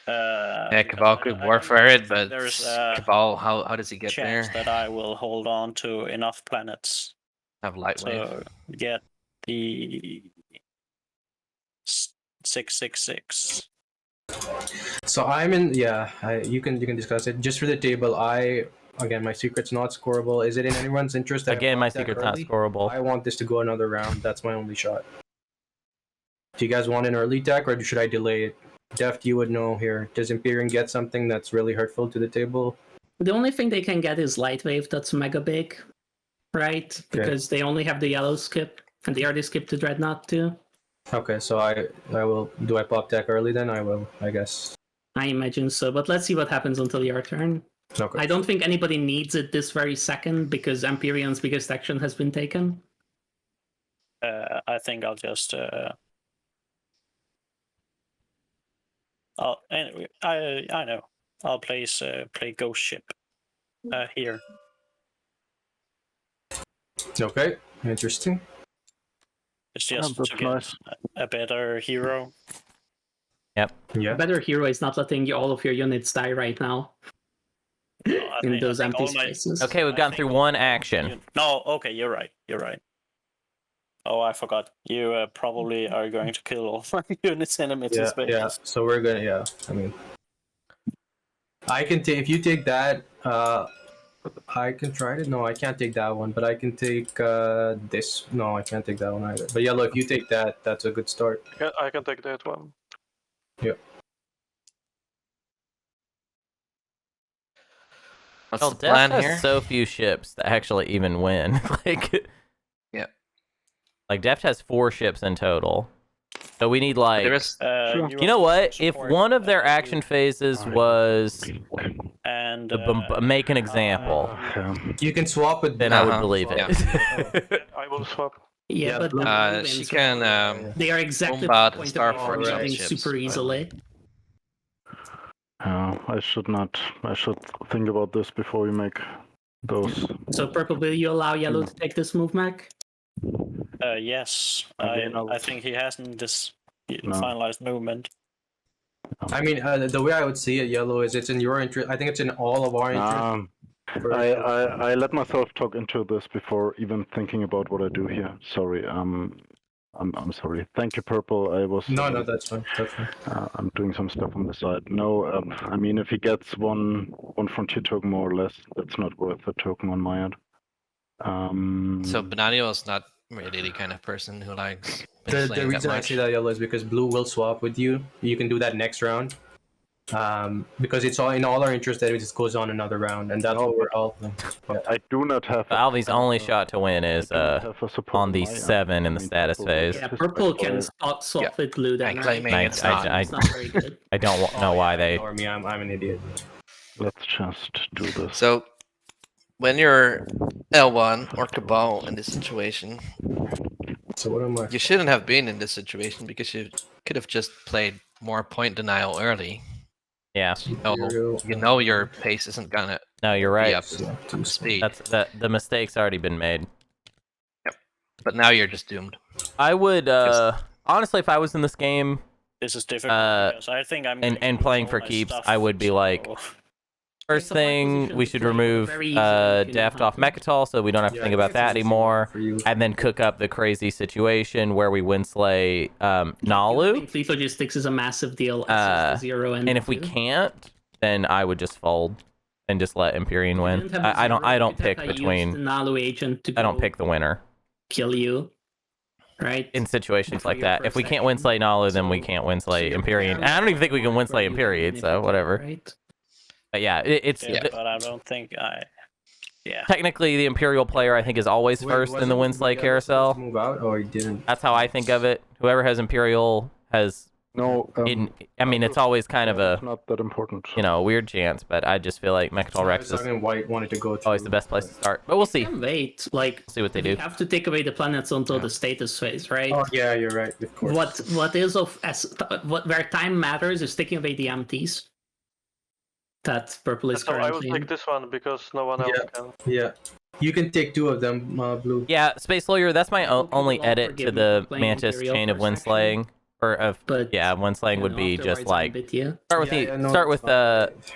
Yeah, Cabal could war for it, but there's Cabal, how does he get chance there? that I will hold on to enough planets Have light wave. to get the 666. So I'm in. Yeah, you can discuss it. Just for the table, again, my secret's not scoreable. Is it in anyone's interest? That Again, my secret's not scoreable. I want this to go another round. That's my only shot. Do you guys want an early deck, or should I delay it? Deft, you would know here. Does Imperium get something that's really hurtful to the table? The only thing they can get is Light Wave. That's mega big, right? Because they only have the yellow skip, and they already skipped the Dreadnought too. Okay, so I will. Do I pop deck early then? I will, I guess. I imagine so, but let's see what happens until your turn. Okay. I don't think anybody needs it this very second because Imperium's biggest action has been taken. I think I'll just. Anyway, I know. I'll play Ghost Ship here. Okay, interesting. It's just to get a better hero. Yep. Yeah. A better hero is not letting all of your units die right now. In those empty spaces. Okay, we've gotten through one action. No, okay, you're right. You're right. Oh, I forgot. You probably are going to kill all my units in a middle space. Yeah. So we're gonna. Yeah. I mean, I can take. If you take that, I can try it. No, I can't take that one. But I can take this. No, I can't take that one either. But yellow, if you take that, that's a good start. Yeah, I can take that one. Yeah. What's Well, the plan Deft here? has so few ships to actually even win. Like Deft has 4 ships in total. So we need like you know what? If one of their action phases was and make an example, you can swap it. Then I would believe it. I will swap. Yeah, but she can. they are exactly bombard the point Star of Force running ships. super easily. I should not. I should think about this before we make those. So purple, will you allow yellow to take this move, Mac? Yes. Again, I think he hasn't this finalized movement. I mean, the way I would see it, yellow, is it's in your interest. I think it's in all of our interest. I let myself talk into this before even thinking about what I do here. Sorry. I'm sorry. Thank you, Purple. I was. No, that's fine. That's fine. I'm doing some stuff on the side. No, I mean, if he gets one frontier token more or less, that's not worth a token on my end. So Bananuel is not really the kind of person who likes. The reason I say that, yellow, is because blue will swap with you. You can do that next round. Because it's all in all our interest that it just goes on another round, and that's what we're all. I do not have. Alvi's only shot to win is on the 7 in the status phase. Yeah, purple can swap with blue. Then I don't know why they. Ignore me. I'm an idiot. Let's just do this. So, when you're L1 or Cabal in this situation, so what am I? You shouldn't have been in this situation because you could have just played more point denial early. Yeah. You know your pace isn't gonna. No, you're right. Be up to speed. The mistake's already been made. Yep. But now you're just doomed. I would honestly, if I was in this game, this is difficult because I think I'm and playing for keeps, I would be like, first thing we should remove Deft off Mechatol, so we don't have to think about that anymore, and then cook up the crazy situation where we winslay Nalu. Fleet logistics is a massive deal. And if we can't, then I would just fold and just let Imperium win. I don't pick between. Nalu agent to I don't pick the winner. Kill you. Right. In situations like that, if we can't winslay Nalu, then we can't winslay Imperium. And I don't even think we can winslay Imperium, so whatever. Right. But yeah, it's. But I don't think Yeah. Technically, the Imperial player, I think, is always first in the Winslay carousel. Move out, or he didn't. That's how I think of it. Whoever has Imperial has No, I mean, it's always kind of it's not that important. a weird chance, but I just feel like Mechatol Rex is White wanted to go always the best place to start. But we'll see. Wait, like See what they we do. have to take away the planets until the status phase, right? Oh yeah, you're right. Of course. Where time matters is taking away the empties. That purple is So I will currently take this one because no one else can. Yeah. You can take 2 of them, Blue. Yeah, Space Lawyer, that's my only will all edit forgive to me the for playing Mantis Imperial chain of first Windslaying. Windslaying would be just like start with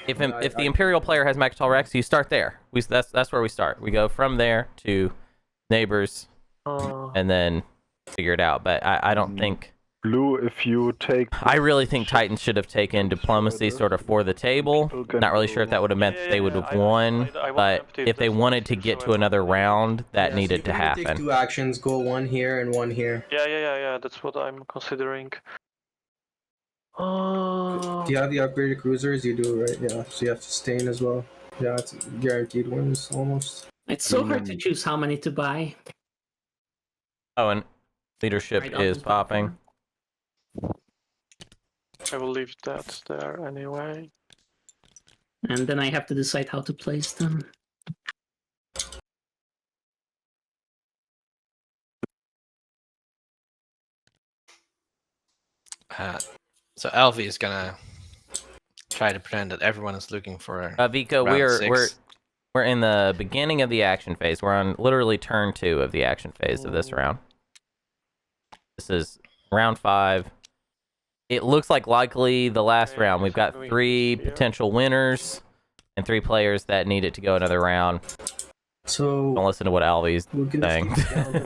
if the Imperial player has Mechatol Rex, you start there. That's where we start. We go from there to neighbors, and then figure it out. But I don't think Blue, if you take... I really think Titans should have taken Diplomacy sort of for the table. Not really sure if that would have meant that they would have won, but if they wanted to get to another round, that needed to happen. Take 2 actions, go 1 here and 1 here. Yeah. That's what I'm considering. Do you have the upgraded cruisers? You do, right? Yeah, so you have to sustain as well. Yeah, it's guaranteed wins, almost. It's so hard to choose how many to buy. Oh, and leadership is popping. I will leave that there anyway. And then I have to decide how to place them. So Alvi is gonna try to pretend that everyone is looking for Vico, we're in the beginning of the action phase. We're on literally turn 2 of the action phase of this round. This is round 5. It looks like likely the last round. We've got 3 potential winners and 3 players that need it to go another round. So don't listen to what Alvi's saying.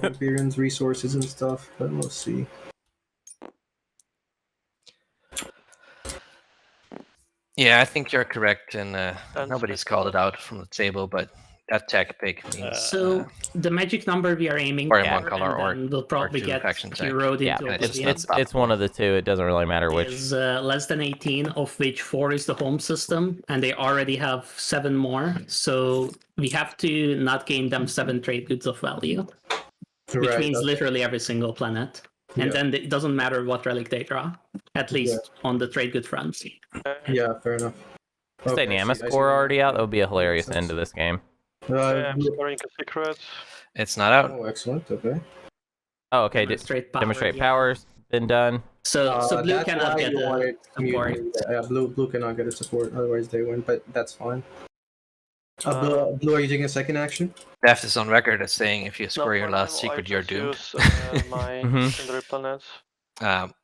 Imperium's resources and stuff, but we'll see. Yeah, I think you're correct, and nobody's called it out from the table, but that tech pick means... So the magic number we are aiming or in for, one color, or we'll probably get heroed yeah, into it's one of the 2. It doesn't really matter which. Is less than 18, of which 4 is the home system, and they already have 7 more. So we have to not gain them 7 trade goods of value, which means literally every single planet. And then it doesn't matter what relic they draw, at least on the trade good front. Yeah, fair enough. Say Namus core already out. That would be a hilarious end to this game. I'm scoring a secret. It's not out. Oh, excellent. Okay. Oh, okay. Demonstrate powers been done. So blue cannot get the support. Yeah, blue cannot get a support. Otherwise they win. But that's fine. Blue, are you taking a second action? Deft is on record as saying if you score your last secret, you're doomed. My planets.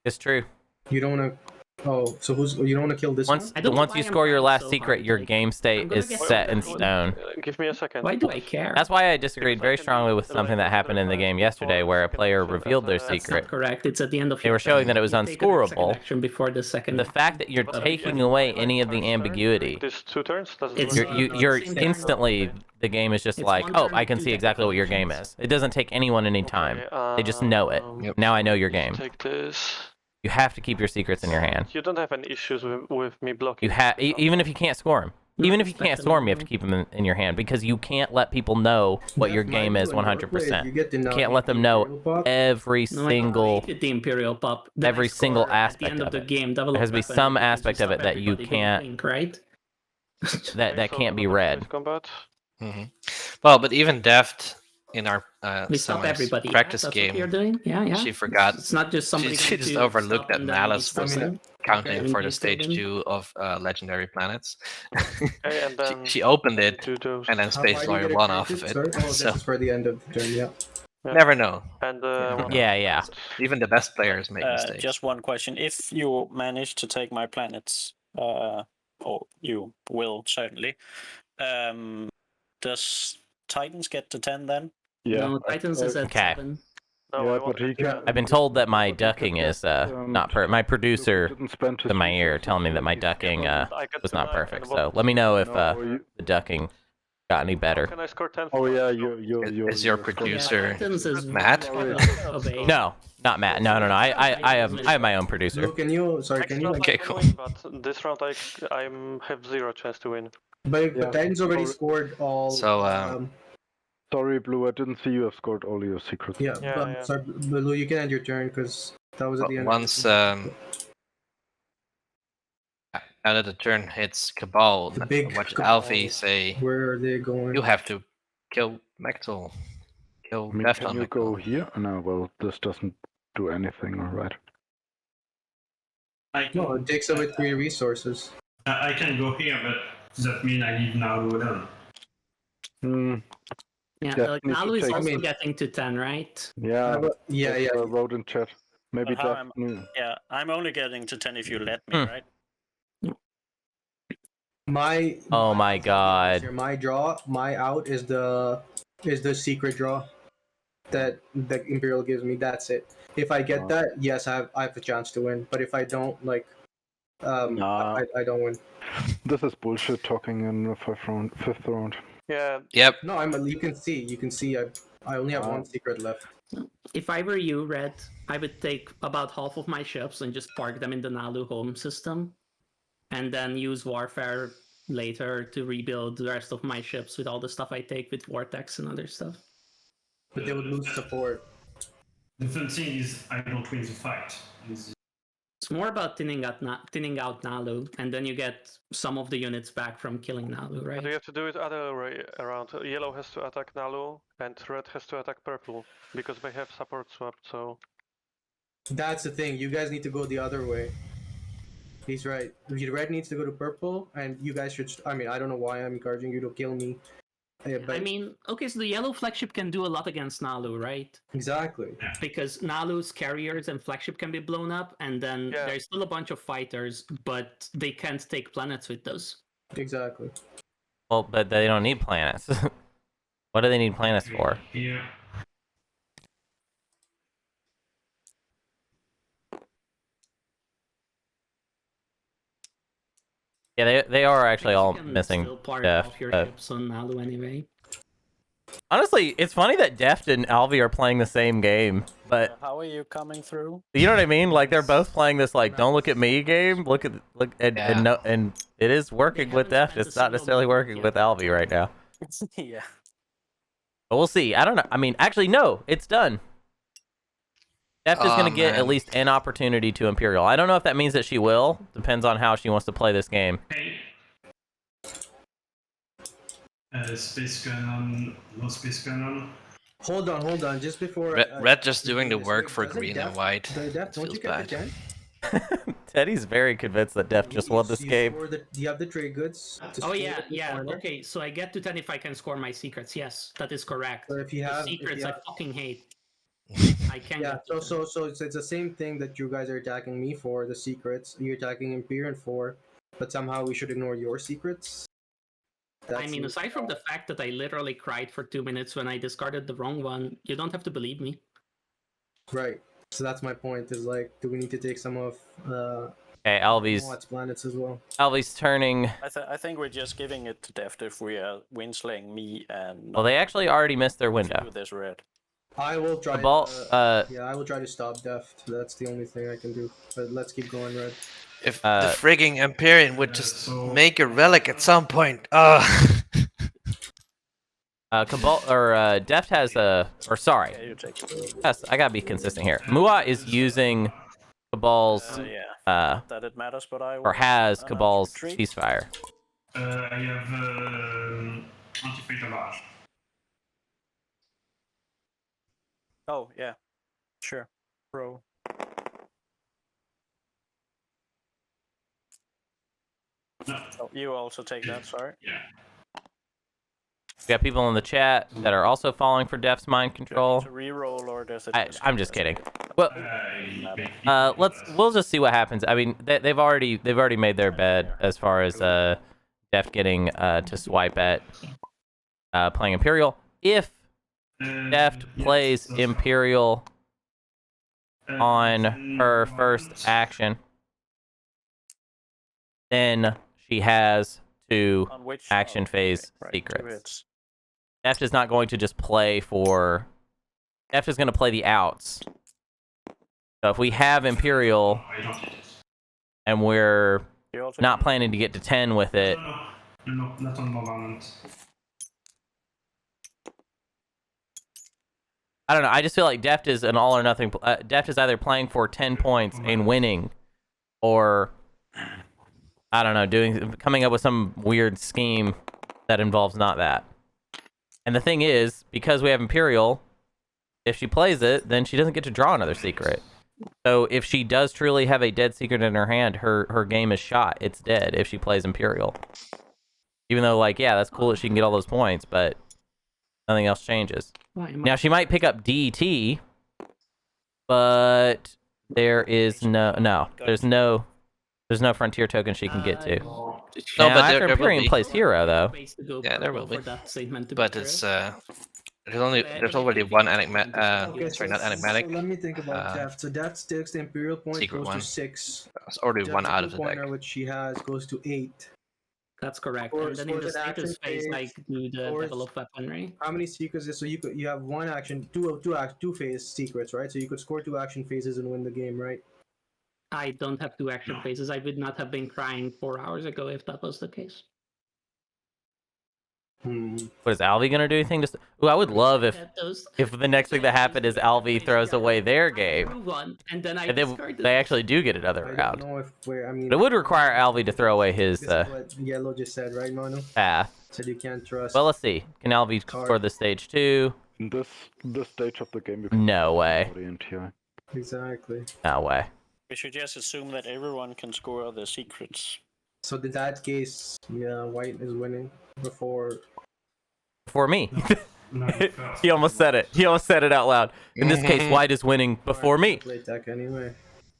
It's true. You don't want to. Oh, so you don't want to kill this once one? Once you score your last secret, your game state is set in stone. Give me a second. Why do I care? That's why I disagreed very strongly with something that happened in the game yesterday, where a player revealed their secret. That's not correct. It's at the end of. They were showing that it was unscorable. Before the second. The fact that you're taking away any of the ambiguity, This 2 turns you're instantly. The game is just like, oh, I can see exactly what your game is. It doesn't take anyone any time. They just know it. Now I know your game. Take this. You have to keep your secrets in your hand. You don't have any issues with me blocking. You have, even if you can't score them. Even if you can't score them, you have to keep them in your hand because you can't let people know what your game is 100%. You can't let them know every single the Imperial pop. Every single aspect at the end of the it. game. There has to be some aspect of it that you can't, right? that can't be read. Mm-hmm. Well, but even Deft in our we stop everybody. practice That's game, what you're doing. Yeah. she forgot. It's not just somebody. She just overlooked that Malice was counting for the stage 2 of legendary planets. And then she opened it, and then Space Lawyer won off of it. So this is for the end of the turn. Yeah. Never know. And yeah. Even the best players make mistakes. Just one question: if you manage to take my planets, or you will certainly, does Titans get to 10 then? Yeah. No, Titans is at 7. Yeah, but he can. I've been told that my ducking is not perfect. My producer in my ear telling me that my ducking was not perfect. So let me know if the ducking got any better. Can I score 10? Oh yeah, is your producer Matt? No, not Matt. No. I have my own producer. Can you? Sorry, can you? Okay, cool. But this round I have 0 chance to win. But Titans already scored all. So sorry, Blue, I didn't see you have scored all your secrets. Yeah. Sorry, Blue, you can end your turn because that was at the end. Once Now that the turn hits Cabal, The big watch Cabal. Alvi say, Where are they going? you have to kill Mechtel. Kill I mean, Deft can on you go Mechtel. here? No, well, this doesn't do anything, right? No, it takes away 3 resources. I can go here, but does that mean I need now go down? Yeah, Deft needs to Nalu is take- also getting to 10, right? Yeah, yeah. wrote in chat. Maybe But how Deft. yeah, I'm only getting to 10 if you let me, right? Oh my god. My draw, my out is the secret draw that the Imperial gives me. That's it. If I get that, yes, I have a chance to win. But if I don't, like, I don't win. This is bullshit talking in the fifth round. Yeah. Yep. No, you can see. I only have 1 secret left. If I were you, Red, I would take about half of my ships and just park them in the Nalu home system, and then use Warfare later to rebuild the rest of my ships with all the stuff I take with Vortex and other stuff. But they would lose support. The fun thing is I don't win the fight. It's more about thinning out Nalu, and then you get some of the units back from killing Nalu, right? But you have to do it other way around. Yellow has to attack Nalu, and red has to attack purple, because they have support swapped, so... That's the thing. You guys need to go the other way. He's right. Red needs to go to purple, and you guys should... I mean, I don't know why I'm encouraging you to kill me. But... I mean, okay, so the yellow flagship can do a lot against Nalu, right? Exactly. Because Nalu's carriers and flagship can be blown up, and then there's still a bunch of fighters, but they can't take planets with those. Exactly. Well, but they don't need planets. What do they need planets for? Here. Yeah, they are actually all missing Still part Deft. of your ships on Nalu anyway. Honestly, it's funny that Deft and Alvi are playing the same game, but How are you coming through? you know what I mean? Like they're both playing this like "don't look at me" game. And it is working with Deft. It's not necessarily working with Alvi right now. Yeah. But we'll see. I don't know. I mean, actually, no, it's done. Deft is going to get at least an opportunity to Imperial. I don't know if that means that she will. Depends on how she wants to play this game. Space cannon, no space cannon. Hold on. Just before... Red just doing the work for green and white. Don't you get the 10? Teddy's very convinced that Deft just won this game. You have the trade goods. Oh yeah. Okay, so I get to 10 if I can score my secrets. Yes, that is correct. But if you have secrets, I fucking hate. I can't. Yeah. So it's the same thing that you guys are attacking me for, the secrets. You're attacking Imperium for, but somehow we should ignore your secrets. I mean, aside from the fact that I literally cried for 2 minutes when I discarded the wrong one, you don't have to believe me. Right. So that's my point. Is like, do we need to take some of Okay, Alvi's planets as well? Alvi's turning. I think we're just giving it to Deft if we are winslaying me and. Well, they actually already missed their window. Do this red. I will try. I will try to stop Deft. That's the only thing I can do. But let's keep going, Red. If the frigging Imperium would just make a relic at some point. Cabal or Deft has sorry. Yes, I gotta be consistent here. Muat is using Cabal's that it matters, but I or has Cabal's ceasefire. I have anti-fatal barrage. Oh yeah, sure, bro. No. Oh, you also take that, sorry. Yeah. We got people in the chat that are also falling for Deft's mind control. To reroll or does it? I'm just kidding. Well, we'll just see what happens. I mean, they've already made their bed as far as Deft getting to swipe at playing Imperial. If Deft plays Imperial on her first action, then she has two action phase secrets. Deft is not going to just play for... Deft is going to play the outs. So if we have Imperial and we're not planning to get to 10 with it... No, not on moment. I don't know. I just feel like Deft is an all or nothing... Deft is either playing for 10 points and winning, or... I don't know, coming up with some weird scheme that involves not that. And the thing is, because we have Imperial, if she plays it, then she doesn't get to draw another secret. So if she does truly have a dead secret in her hand, her game is shot. It's dead if she plays Imperial. Even though, like, yeah, that's cool that she can get all those points, but nothing else changes. Now, she might pick up DET, but there is there's no frontier token she can get to. No, Now, but after there will Imperium be. plays Hero, though. Yeah, there will be. But But it's there's already one enigmatic. Sorry, not enigmatic. So let me think about Deft. So Deft takes the Imperial point, secret goes one. to 6. It's already one out of the pointer, deck. which she has, goes to 8. That's correct. Or And then in the scores an action status phase, I phase, do the scores- develop weaponry. How many secrets is so you have one action, two phase secrets, right? So you could score 2 action phases and win the game, right? I don't have 2 action phases. I would not have been crying 4 hours ago if that was the case. What is Alvi gonna do anything? Ooh, I would love if the next thing that happened is Alvi throws away their game, and then they actually do get another I round. don't know if we're, I mean, But it would require Alvi to throw away his this is what Yellow just said, right, Manu? path. Said you can't trust. Well, let's see. Can Alvi score the stage 2? In this stage of the game, you can No way. Exactly. No way. We should just assume that everyone can score the secrets. So in that case, yeah, White is winning before Me. He almost said it. He almost said it out loud. In this case, White is winning before me. play deck anyway.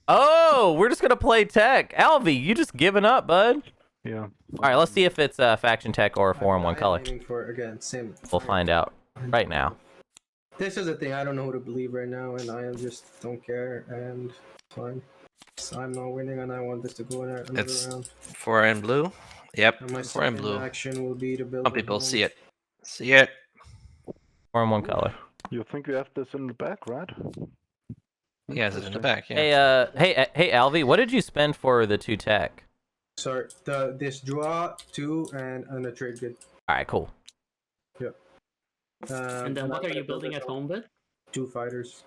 Oh, we're just gonna play tech. Alvi, you just giving up, bud? Yeah. All right, let's see if it's faction tech or a 4-in-1 color. Aiming for, again, same. We'll find out right now. This is the thing. I don't know who to believe right now, and I just don't care. And fine. So I'm not winning, and I want this to go in another It's round. 4 in blue. Yep, And my 4 in second blue. action will be to build. Some a people home. see it. See it. 4-in-1 color. You think you have this in the back, right? Yes, it's in the back. Yeah. Hey, Alvi, what did you spend for the 2 tech? Sorry, this draw 2 and a trade good. All right, cool. Yep. And then what are you building at home with? 2 fighters.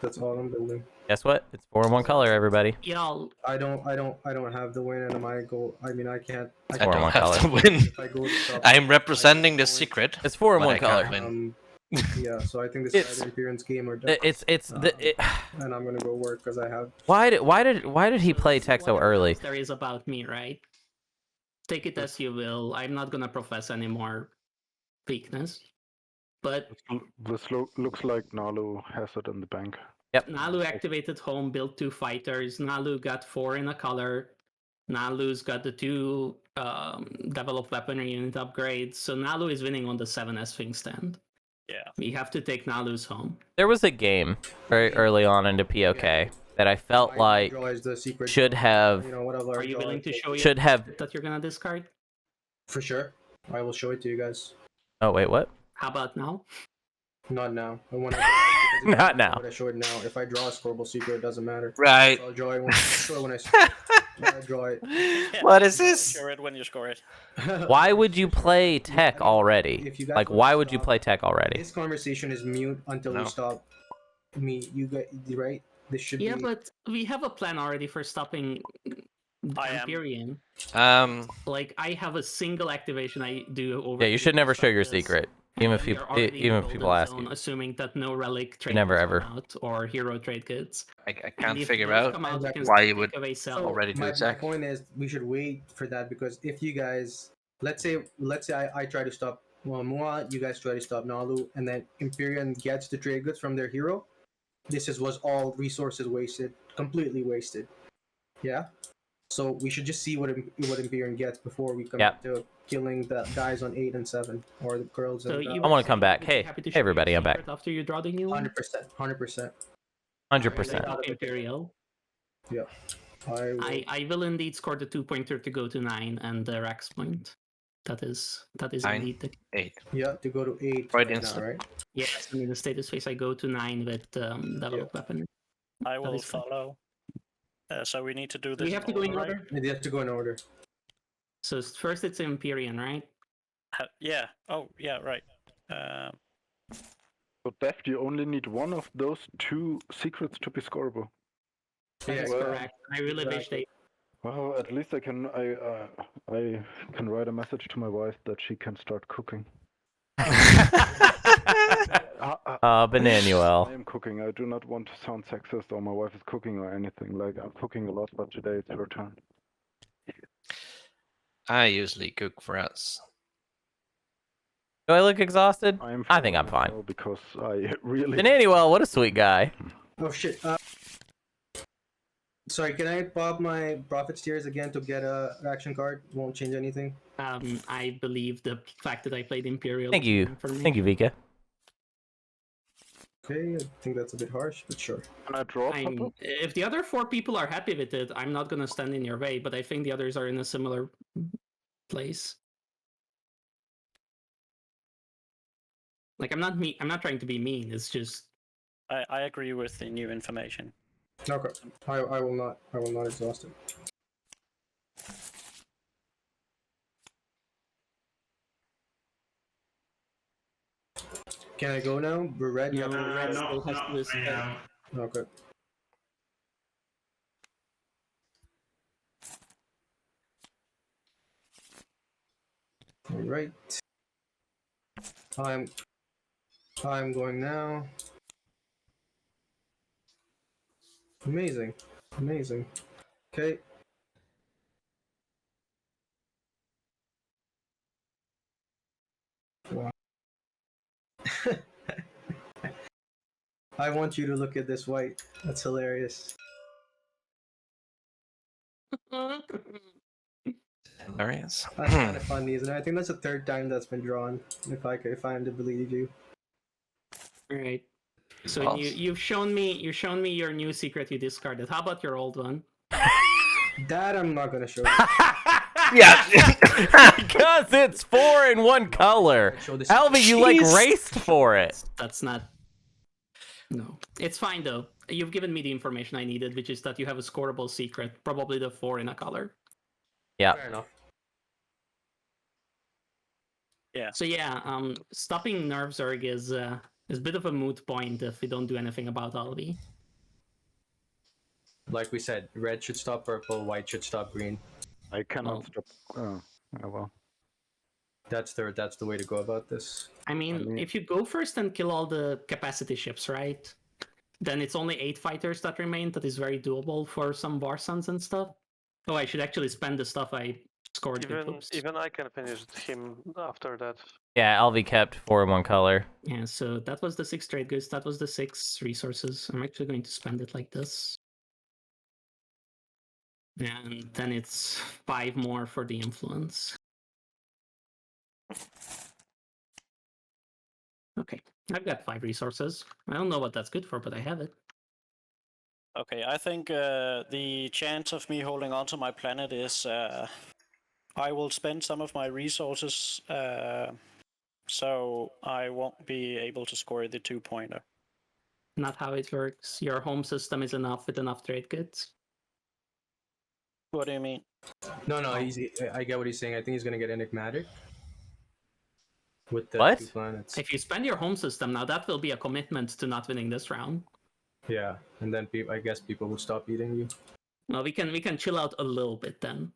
That's all I'm building. Guess what? It's 4-in-1 color, everybody. Y'all. I don't have the win, and my goal. I mean, I can't. I don't 4-in-1 have color. to win. If I go to top, I'm representing the secret. It's but 4-in-1 I can't color. win. Yeah, so I think this It's- is either Imperium's game or death. And I'm gonna go work because I have. Why did he play tech so early? There is about me, right? Take it as you will. I'm not gonna profess any more weakness. But This looks like Nalu has it in the bank. Yep. Nalu activated home, built 2 fighters. Nalu got 4 in a color. Nalu's got the 2 develop weaponry unit upgrades. So Nalu is winning on the 7S swing stand. Yeah. We have to take Nalu's home. There was a game very early on into POK that I felt like should have Are you willing to show should have that you're gonna discard? For sure, I will show it to you guys. Oh wait, what? How about now? Not now. I want Not now. I show it now. If I draw a scorable secret, it doesn't matter. Right. I'll draw it when I draw it. What is this? Score it when you score it. Why would you play tech already? If you guys Like, wanna why would you stop- play tech already? This conversation is mute until No. you stop me. You get right. This should Yeah, be. but we have a plan already for stopping Imperium. Like I have a single activation I do over. Yeah, you should never show your this, secret, even if and we people are already in even the if people golden ask zone, you. assuming that no relic trade never goods ever. come out or hero trade goods. I And can't if figure those out come out, you can why still you would take away sell. already do my tech. point is, we should wait for that because if you guys, let's say I try to stop Mua, you guys try to stop Nalu, and then Imperium gets the trade goods from their hero. Was all resources wasted, completely wasted. Yeah. So we should just see what Imperium gets before we come to killing the guys on 8 and 7 or the girls. So and you I want to come back. Hey, happy to hey show everybody, your I'm back. secret after you draw the new one. 100%. 100%. Imperial. Yeah. I will indeed score the 2-pointer to go to 9 and the Rax point. That is 9, indeed the 8. Yeah, to go to 8 Right now, instant. right? yes. And in the status phase, I go to 9 with develop weapon. I will is fine. follow. So we need to do this. We have to go in order. They have to go in order. So first it's Imperium, right? Yeah. Oh, yeah. Right. So Deft, you only need one of those 2 secrets to be scoreable. That's correct. I really wish they. Well, at least I can write a message to my wife that she can start cooking. Bananuel. I am cooking. I do not want to sound sexist or my wife is cooking or anything. Like, I'm cooking a lot, but today it's her turn. I usually cook for us. Do I look exhausted? I think I'm fine. Because I really... Bananuel, what a sweet guy. Oh shit. Sorry, can I pop my Prophet's Tears again to get a action card? Won't change anything. I believe the fact that I played Imperium. Thank you. Thank you, Vika. Okay, I think that's a bit harsh, but sure. Can I draw? If the other 4 people are happy with it, I'm not gonna stand in your way, but I think the others are in a similar place. Like, I'm not trying to be mean, it's just... I agree with the new information. Okay. I will not exhaust it. Can I go now? We're red. No, red still has to list. Okay. All right. I'm going now. Amazing. Amazing. Okay. Wow. I want you to look at this white. That's hilarious. Hilarious. That's kind of funny, isn't it? I think that's the 3rd time that's been drawn. If I am to believe you. All right. So you've shown me your new secret you discarded. How about your old one? That I'm not gonna show you. Yeah, because it's 4 in one color. Alvi, you like raced for it. That's not. No, it's fine though. You've given me the information I needed, which is that you have a scoreable secret, probably the 4 in a color. Yeah. Fair enough. Yeah. So yeah, stopping NerfZerg is a bit of a moot point if we don't do anything about Alvi. Like we said, red should stop purple, white should stop green. I cannot stop. Oh well. That's the way to go about this. I mean, if you go first and kill all the capacity ships, right? Then it's only 8 fighters that remain. That is very doable for some War Suns and stuff. Oh, I should actually spend the stuff I scored. Even I can finish him after that. Yeah, Alvi kept 4 in one color. Yeah, so that was the 6 trade goods. That was the 6 resources. I'm actually going to spend it like this. And then it's 5 more for the influence. Okay, I've got 5 resources. I don't know what that's good for, but I have it. Okay, I think the chance of me holding on to my planet is I will spend some of my resources, so I won't be able to score the 2-pointer. Not how it works. Your home system is enough with enough trade goods. What do you mean? No, I get what he's saying. I think he's gonna get enigmatic. With the What? 2 planets. If you spend your home system, now that will be a commitment to not winning this round. Yeah, and then I guess people will stop eating you. Well, we can chill out a little bit then.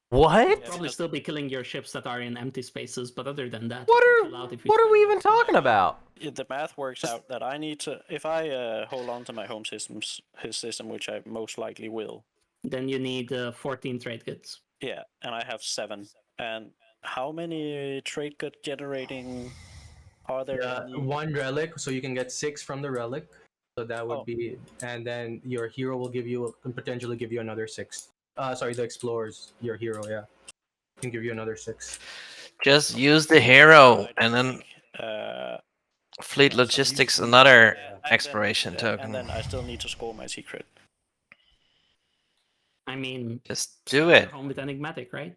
What? We'll probably still be killing your ships that are in empty spaces, but other than that, What are we even talking about? The math works out that I need to, if I hold on to my home his system, which I most likely will. Then you need 14 trade goods. Yeah, and I have 7. And how many trade good generating are there? 1 relic, so you can get 6 from the relic. So that would be, and then your hero will potentially give you another 6. Sorry, the explorers, your hero, yeah, can give you another 6. Just use the hero, and then fleet logistics, another exploration token. And then I still need to score my secret. I mean, just do it. Home with enigmatic, right?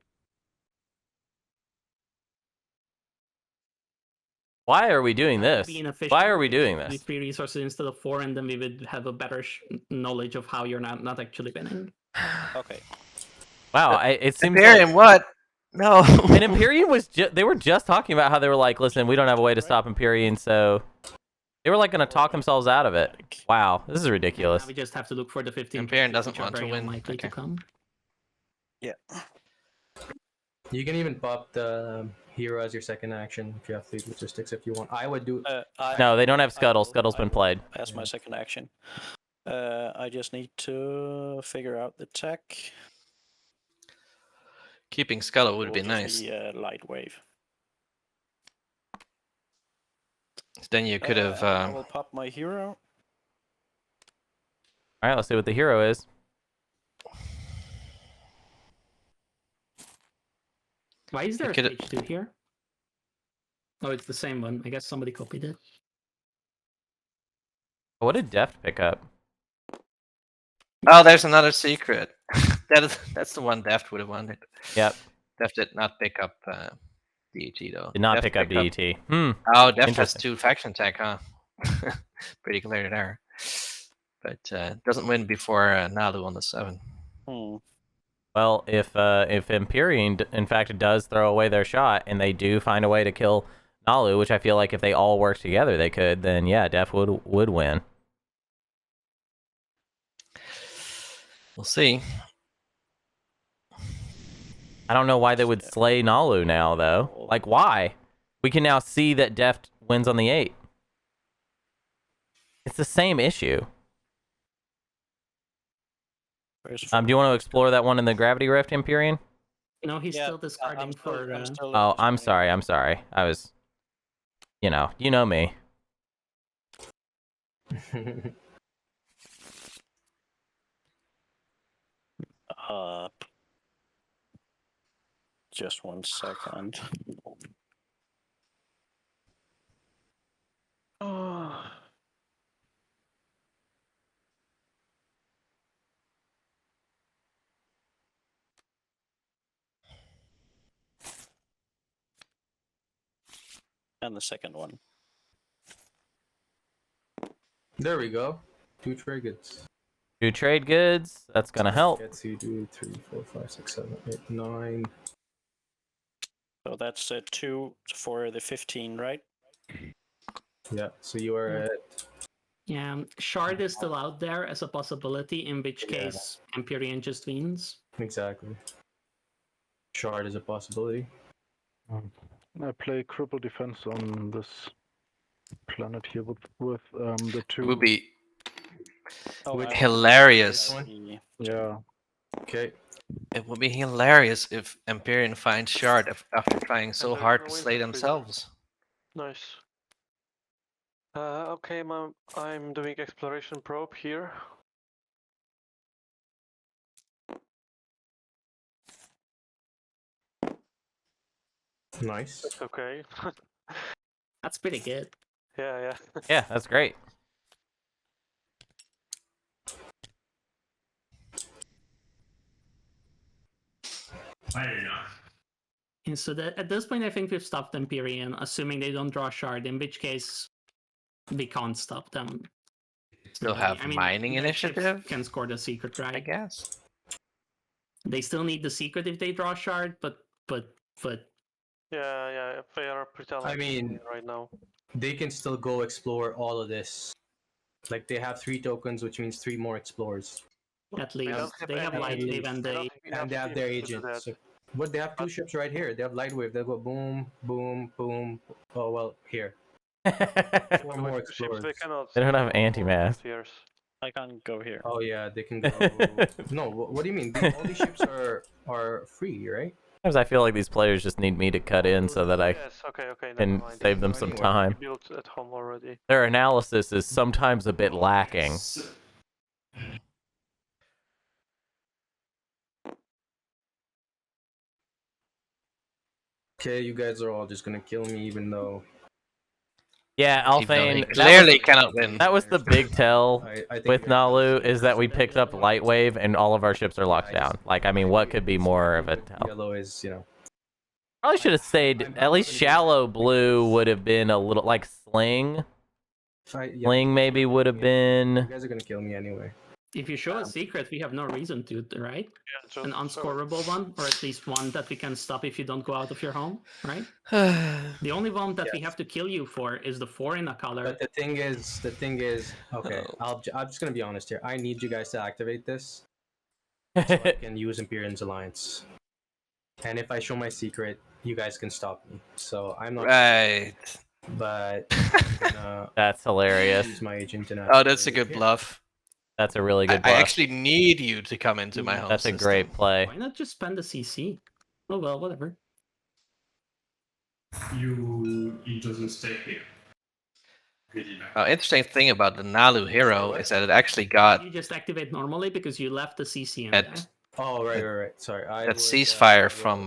Why are we doing this? Why are we doing this? 3 resources instead of 4, and then we would have a better knowledge of how you're not actually winning. Okay. Wow, it seems Imperium, like... what? No. And Imperium was they were just talking about how they were like, listen, we don't have a way to stop Imperium, so they were like going to talk themselves out of it. Wow, this is ridiculous. Now we just have to look for the 15. Imperium doesn't want to win. To come. Yeah. You can even pop the hero as your second action if you have fleet logistics if you want. I would do. No, they don't have Scuttle. Scuttle's been played. As my second action. I just need to figure out the tech. Keeping Scuttle would Will be just nice. Light wave. Then you could have. I will pop my hero. All right, let's see what the hero is. Why is there a stage 2 here? Oh, it's the same one. I guess somebody copied it. What did Deft pick up? Oh, there's another secret. That's the one Deft would have wanted. Yep. Deft did not pick up DET though. Did not Deft pick up picked DET. Oh, Deft has Interesting. 2 faction tech, huh? Pretty clear there. But doesn't win before Nalu on the 7. Well, if Imperium in fact does throw away their shot and they do find a way to kill Nalu, which I feel like if they all work together they could, then yeah, Def would win. We'll see. I don't know why they would slay Nalu now though. Like why? We can now see that Deft wins on the 8. It's the same issue. Do you want to explore that one in the Gravity Rift, Imperium? No, he's still discarding for. Oh, I'm sorry. I was, you know me. Just 1 second. And the second one. There we go. 2 trade goods. 2 trade goods. That's gonna help. Gets you 2, 3, 4, 5, 6, 7, 8, 9. So that's 2 for the 15, right? Yeah. So you are at. Yeah, Shard is still out there as a possibility, in which case Empyrean just wins. Exactly. Shard is a possibility. I play cripple defense on this planet here with the 2. It would be hilarious. Yeah. Okay. It would be hilarious if Empyrean finds Shard after trying so hard to slay themselves. Nice. Okay, I'm doing exploration probe here. Nice. That's okay. That's pretty good. Yeah. Yeah, that's great. And so at this point, I think we've stopped Empyrean, assuming they don't draw Shard, in which case we can't stop them. Still have mining their initiative? ships can score the secret, right? I guess. They still need the secret if they draw Shard, but Yeah, they are pretending. I mean, right now they can still go explore all of this. Like they have 3 tokens, which means 3 more explorers. at least they have Lightwave and they have their agents. So, but they have 2 ships right here. They have Lightwave. They'll go boom, boom, boom. Oh well, here. 4 more explorers. They don't have anti-mass. I can't go here. Oh yeah, they can go. No, what do you mean? All these ships are free, right? Sometimes I feel like these players just need me to cut in so that I can save them some time. Built at home already. Their analysis is sometimes a bit lacking. Okay, you guys are all just gonna kill me, even though. Yeah, Alphane clearly cannot win. That was the big tell I think with Nalu, is that we picked up Lightwave and all of our ships are locked down. Like, I mean, what could be more of a tell? Yellow is, Probably should have stayed. At least Shallow Blue would have been a little like Sling. Sling maybe would have been. You guys are gonna kill me anyway. if you show a secret, we have no reason to, right? Yeah, an unscorable one, or at least one that we can stop if you don't go out of your home, right? The only one that we have to kill you for is the 4 in a color. But the thing is, okay, I'm just gonna be honest here. I need you guys to activate this, so I can use Imperium's alliance. And if I show my secret, you guys can stop me. So I'm not right. But that's hilarious. Use my agent and oh, that's a good bluff. That's a really good I bluff. actually need you to come into my home That's system. a great play. Why not just spend the CC? Oh well, whatever. He doesn't stay here. Interesting thing about the Nalu hero is that it actually got You just activate normally because you left the CC in there. Oh right. Sorry. That ceasefire from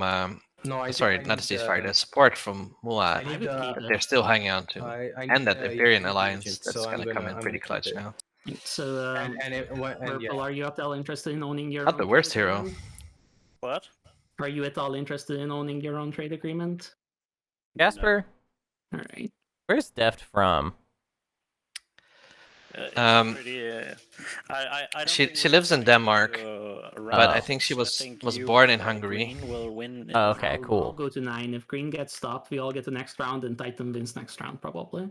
sorry, not the ceasefire. The support from Mua that they're still hanging on to, and that Imperium alliance that's gonna come in pretty clutch now. So, Purple, are you at all interested in owning your? Not the worst hero. What? Are you at all interested in owning your own trade agreement? Jasper. All right. Where's Deft from? She lives in Denmark, but I think she was born in Hungary. Oh, okay, cool. I'll go to 9. If green gets stopped, we all get the next round, and Titan wins next round probably.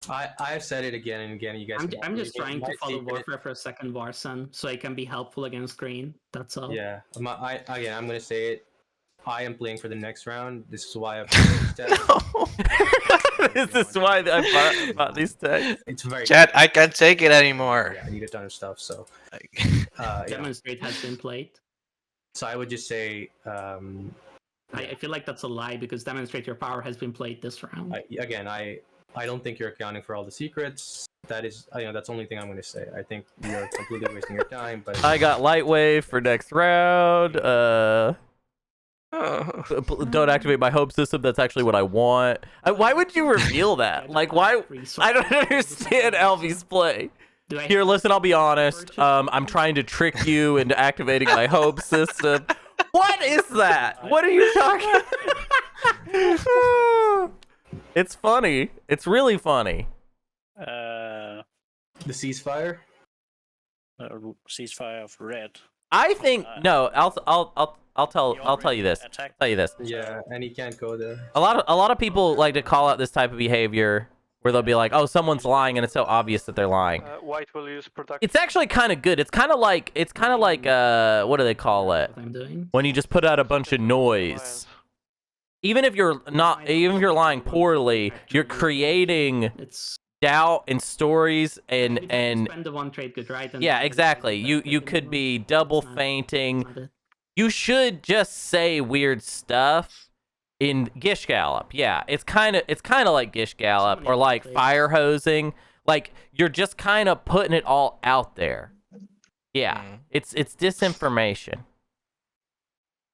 I've said it again and again. You guys. I'm just trying to follow Warfare for a second Warsun, so I can be helpful against green. That's all. Yeah. I'm gonna say it. I am playing for the next round. This is why I've This is why I bought these texts. It's very Chat, I can't take it anymore. Yeah, I need a ton of stuff, so Demonstrate has been played. So I would just say I feel like that's a lie because Demonstrate Your Power has been played this round. I don't think you're accounting for all the secrets. That is, that's the only thing I'm going to say. I think you're completely wasting your time. But I got Lightwave for next round. Don't activate my home system. That's actually what I want. Why would you reveal that? Like, why? I don't understand Alvi's play. Here, listen, I'll be honest. I'm trying to trick you into activating my home system. What is that? What are you talking about? It's funny. It's really funny. The ceasefire? Ceasefire of red. I think no. I'll tell you this. Yeah, and he can't go there. A lot of people like to call out this type of behavior where they'll be like, "Oh, someone's lying," and it's so obvious that they're lying. White will use production. It's actually kind of good. It's kind of like what do they call it? When you just put out a bunch of noise. Even if you're lying poorly, you're creating doubt and stories and spend the one trade good, right? Yeah, exactly. You could be double fainting. You should just say weird stuff in Gish Gallop. Yeah, it's kind of like Gish Gallop or like fire hosing. Like you're just kind of putting it all out there. Yeah, it's disinformation.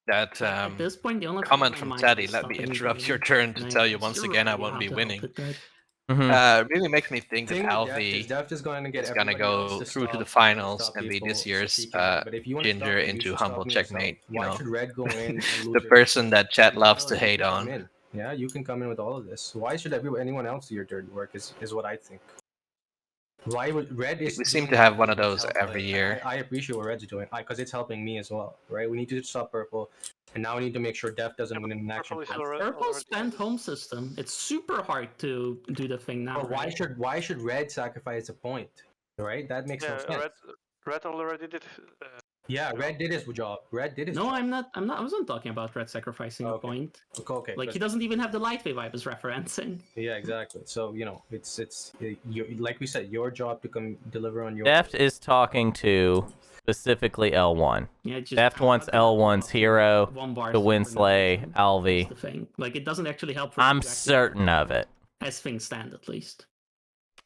That at this point, the only comment from Teddy, let me interrupt your turn to tell you once again I won't be winning. Really makes me think that Alvi is going to go through to the finals and be this year's Ginger into humble checkmate. You know, the person that chat loves to hate on. Yeah, you can come in with all of this. Why should anyone else do your dirty work? Is what I think. Why would Red is? We seem to have one of those every year. I appreciate what Red's doing because it's helping me as well, right? We need to stop Purple, and now we need to make sure Def doesn't win in action. Purple spent home system. It's super hard to do the thing now. But why should Red sacrifice a point? Right? That makes no sense. Red already did. Yeah, Red did his job. Red did his job. I'm not. I wasn't talking about Red sacrificing a point. Okay. Like he doesn't even have the Lightwave I was referencing. Yeah, exactly. So it's like we said, your job to come deliver on your. Deft is talking to specifically L1. Yeah, Deft wants L1's hero to Winslay Alvi. The thing. Like it doesn't actually help. I'm certain of it. As things stand, at least.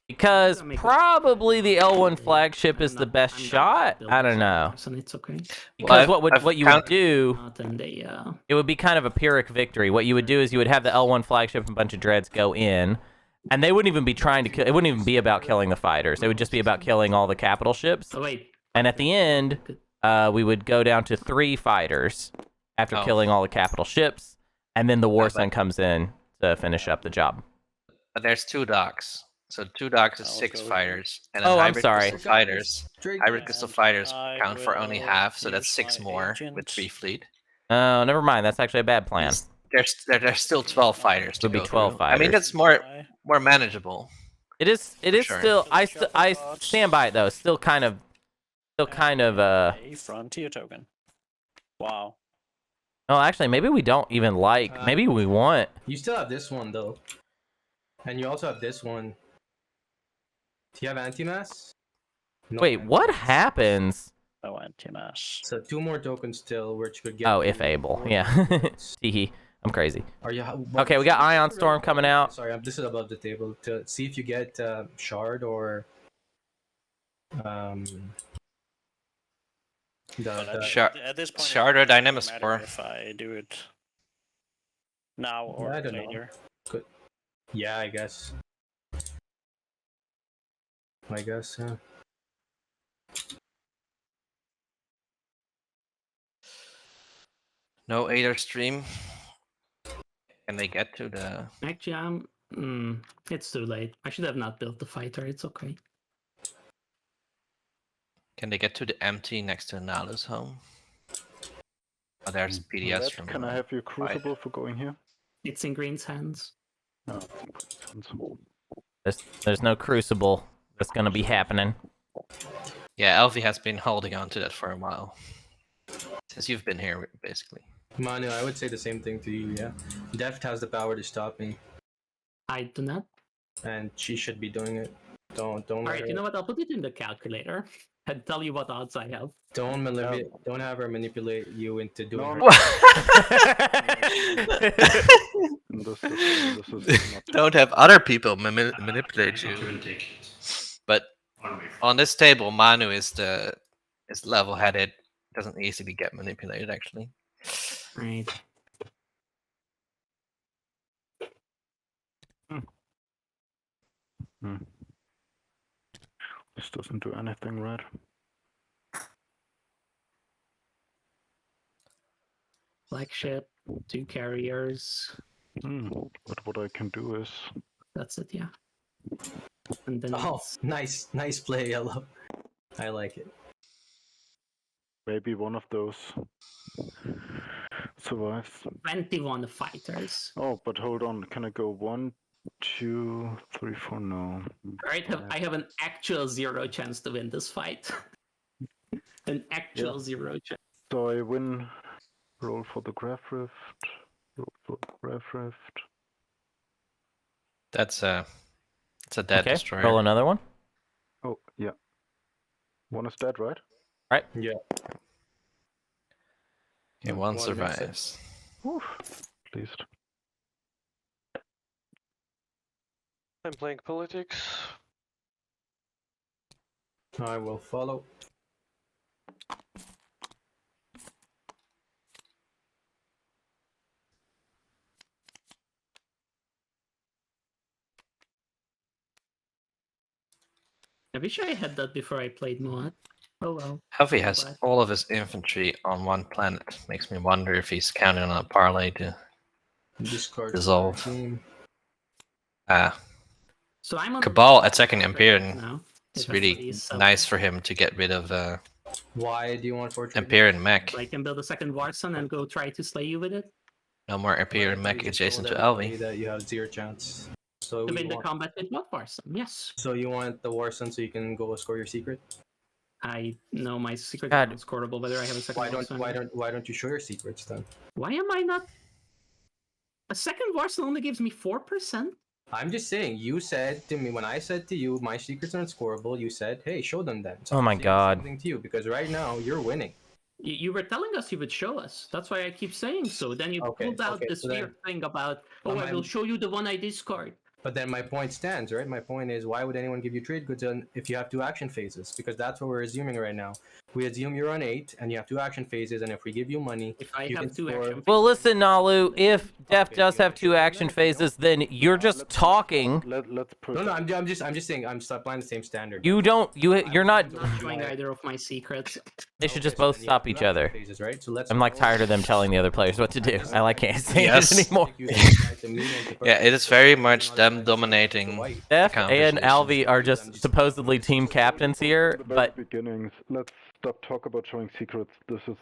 Because probably the L1 flagship is the best shot. I don't know. It's okay. Because what you would do, it would be kind of a Pyrrhic victory. What you would do is you would have the L1 flagship and a bunch of dreads go in, and they wouldn't even be trying to kill. It wouldn't even be about killing the fighters. It would just be about killing all the capital ships. Oh, wait. And at the end, we would go down to 3 fighters after killing all the capital ships, and then the War Sun comes in to finish up the job. But there's 2 docks. So 2 docks is 6 fighters, and then hybrid crystal fighters count for only half, so that's 6 more with 3 fleet. Oh, never mind. That's actually a bad plan. There's still 12 fighters. Would be 12 fighters. I mean, that's more manageable. It is still. I stand by it though. It's still kind of still kind of a frontier token. Wow. Oh, actually, maybe we don't even like. Maybe we want. You still have this one though, and you also have this one. Do you have anti-mass? No Wait, what happens? No anti-mass. So 2 more tokens still, which could get. Oh, if able, yeah. Teehee. I'm crazy. Are you? Okay, we got Ion Storm coming out. Sorry, this is above the table to see if you get shard or At this point, shard or matter Dynamaspore. if I do it now or I don't later. know. Good. Yeah, I guess. Yeah. No Aether stream. Can they get to the? Actually, it's too late. I should have not built the fighter. It's okay. Can they get to the empty next to Nalu's home? Oh, there's PDS Red, from. can I have your crucible for going here? It's in Green's hands. No. There's no crucible that's gonna be happening. Yeah, Alvi has been holding on to that for a while. Since you've been here, basically. Manu, I would say the same thing to you, yeah. Deft has the power to stop me. I do not. And she should be doing it. Don't Alright, you know what? I'll put it in the calculator and tell you what odds I have. Don't have her manipulate you into doing Don't have other people manipulate you. But on this table, Manu is level-headed. Doesn't easily get manipulated, actually. Right. This doesn't do anything, right? Flagship, 2 carriers. But what I can do is. That's it, yeah. And then nice play, Yellow. I like it. Maybe one of those survives. 21 fighters. Oh, but hold on. Can I go 1, 2, 3, 4? No. Alright, I have an actual 0 chance to win this fight. An actual 0 chance. So I win. Roll for the Graph Rift. Roll for the Graph Rift. It's a dead destroyer. Roll another one. Oh, yeah. One is dead, right? Right. Yeah. Okay, one survives. Whew. Pleased. I'm playing politics. I will follow. I wish I had that before I played Moat. Oh well. Alvi has all of his infantry on one planet. Makes me wonder if he's counting on a parlay to dissolve. So I'm on Cabal attacking Imperium. now. It's really nice for him to get rid of Why do you want Fortress? Imperium mech. I can build a second Warson and go try to slay you with it. No more Imperium mech adjacent to everybody Alvi. That you have 0 chance. So To you win the want- combat with what Warson? Yes. So you want the Warson so you can go score your secret? I know my secret is unscorable whether I have a second Warson. Why don't you show your secrets then? Why am I not? A second Warson only gives me 4%? I'm just saying, you said to me, when I said to you, my secrets are unscorable, you said, hey, show them then. So Oh my I'm saying God. Something to you, because right now, you're winning. You were telling us you would show us. That's why I keep saying so. Then you pulled out this so then- weird thing about, But I will show you the one I discard. But then my point stands, right? My point is, why would anyone give you trade goods if you have 2 action phases? Because that's what we're assuming right now. We assume you're on 8, and you have 2 action phases, and if we give you money, if I you have can 2 score... action Well, listen, Nalu. If Def does have 2 action phases, then you're just talking. Let's put. No, I'm just saying, I'm just applying the same standard. You're not. I'm not showing either of my secrets. They should just both stop each other. Phases, right? So let's I'm like tired of them telling the other players what to do. I can't say Yes. it anymore. Yeah, it is very much them dominating. Def the and conversation. Alvi are just supposedly team captains here, but Beginnings. Let's stop talk about showing secrets. This is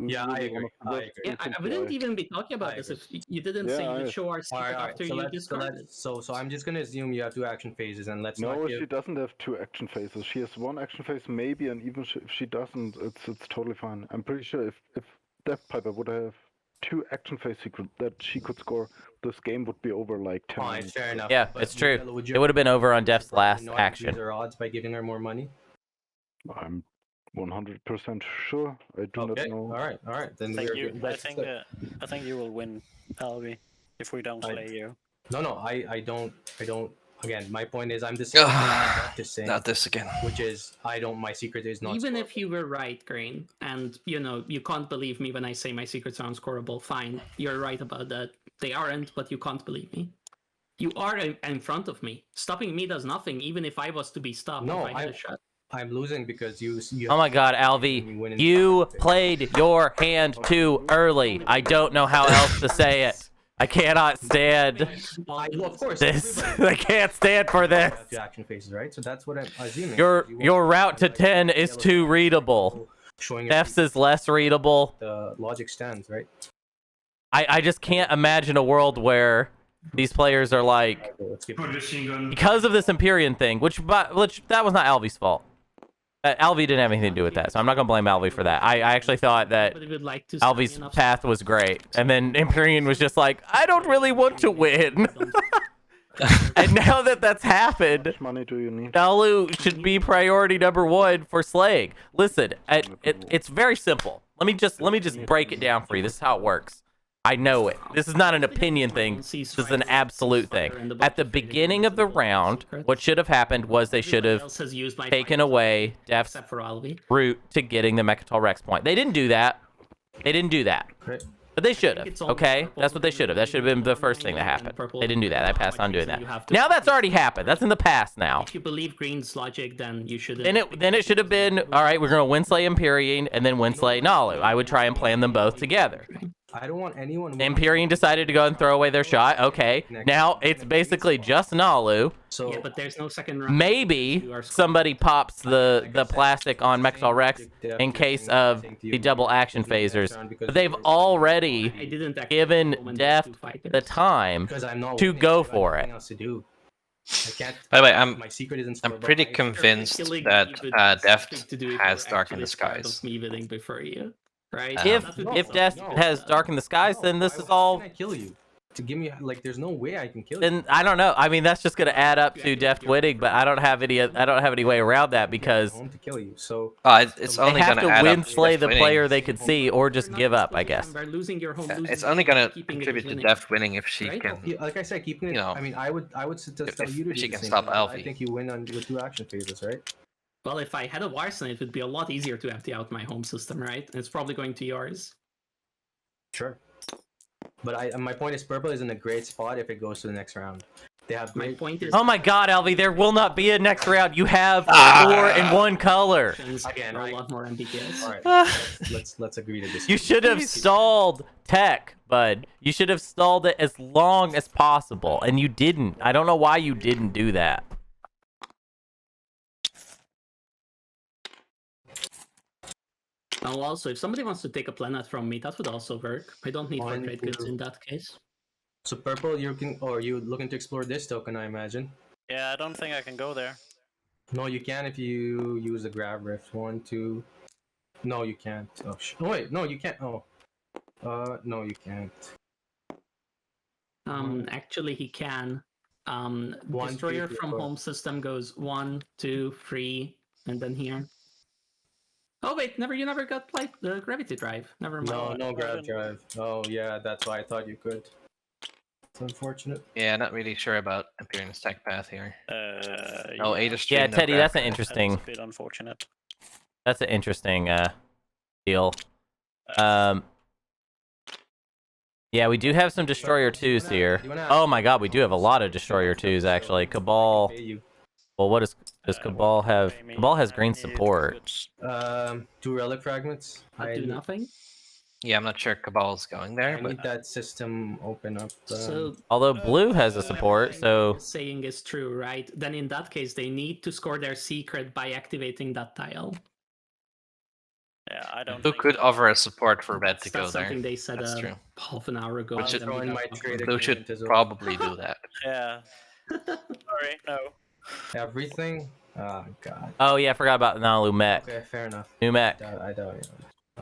Yeah, I really agree. one of the worst Yeah, I instances wouldn't even be talking about this if you didn't say you would show our secret after you discarded. So I'm just gonna assume you have 2 action phases, and let's No, not give... she doesn't have 2 action phases. She has 1 action phase maybe, and even if she doesn't, it's totally fine. I'm pretty sure if TheDeftPiper would have 2 action phase secrets that she could score, this game would be over like 10 minutes. Fair enough. Yeah, it's true. It would have been over on Def's last action. Her odds by giving her more money. I'm 100% sure. I do not know. All right. Then I think you will win, Alvi, if we don't slay you. No, I don't. Again, my point is, I'm just saying. Not this again. Which is, my secret is not. Even if you were right, Green, and you can't believe me when I say my secrets are unscorable. Fine, you're right about that. They aren't, but you can't believe me. You are in front of me. Stopping me does nothing, even if I was to be stopped. No, if I had a shot. I'm losing because you. Oh my God, Alvi, you played your hand too early. I don't know how else to say it. I cannot stand of course, this. I can't stand for this. Action phases, right? So that's what I'm assuming. Your route to 10 is too readable. Def's is less readable. The logic stands, right? I just can't imagine a world where these players are like, because of this Imperium thing, which that was not Alvi's fault. Alvi didn't have anything to do with that, so I'm not gonna blame Alvi for that. I actually thought that Alvi's path was great, and then Imperium was just like, I don't really want to win. And now that that's happened, how much money do you need? Nalu should be priority #1 for slaying. Listen, it's very simple. Let me just break it down for you. This is how it works. I know it. This is not an opinion thing. This is an absolute thing. At the beginning of the round, what should have happened was they should have taken away Def's route to getting the Mechatol Rex point. They didn't do that. But they should have, okay? That's what they should have. That should have been the first thing that happened. They didn't do that. I passed on doing that. Now that's already happened. That's in the past now. If you believe Green's logic, then you should. Then it should have been, all right, we're going to Winslay Imperium and then Winslay Nalu. I would try and plan them both together. I don't want anyone. Imperium decided to go and throw away their shot. Okay, now it's basically just Nalu. So yeah, but there's no second round. Maybe somebody pops the plastic on Mechatol Rex in case of the double action phasers. But they've already given Def the time to go for it. By the way, I'm pretty convinced that Def has Dark in the Skies. Right? If Def has Dark in the Skies, then this is all. Kill you. To give me there's no way I can kill you. Then I don't know. I mean, that's just gonna add up to Def winning, but I don't have any way around that because to kill you. So it's only they have gonna to add win up to slay Def the winning. player they could see, or just give up. I guess. It's only gonna contribute to Def winning if she can. Like I said, keeping it. I mean, I would suggest tell you to if she can the stop same. Alvi. I think you win with 2 action phases, right? Well, if I had a Warson, it would be a lot easier to empty out my home system, right? And it's probably going to yours. Sure. But my point is, purple is in a great spot if it goes to the next round. They have great. My point is. Oh my God, Alvi! There will not be a next round. You have 4 in one color. Again, a lot more MBKs. All right, let's agree to this. You should have stalled tech, bud. You should have stalled it as long as possible, and you didn't. I don't know why you didn't do that. Oh, also, if somebody wants to take a planet from me, that would also work. I don't need 4 trade goods in that case. So purple, you're looking to explore this token, I imagine. Yeah, I don't think I can go there. No, you can if you use a grab rift. 1, 2. No, you can't. Oh, wait, no, you can't. Oh, no, you can't. Actually, he can. Destroyer from home system goes 1, 2, 3, and then here. Oh wait, you never got the gravity drive. Never mind. No grav drive. Oh yeah, that's why I thought you could. It's unfortunate. Yeah, not really sure about Imperium's tech path here. No, yeah, Teddy, that's an interesting. That's a bit unfortunate. That's an interesting deal. Yeah, we do have some Destroyer 2s here. Oh my God, we do have a lot of Destroyer 2s actually. Cabal. Well, what does Cabal have? Cabal has green support. 2 relic fragments. I do nothing. Yeah, I'm not sure Cabal's going there. I but need that system open up. Although blue has a support, so saying is true, right? Then in that case, they need to score their secret by activating that tile. Yeah, I don't. Who could offer a support for red to go That's there? something they said That's true. half an hour ago. Which and then we got off on- Blue should probably do that. Yeah. Sorry, no. Everything? Oh, God. Oh, yeah, I forgot about Nalu mech. Okay, fair enough. New mech. I doubt.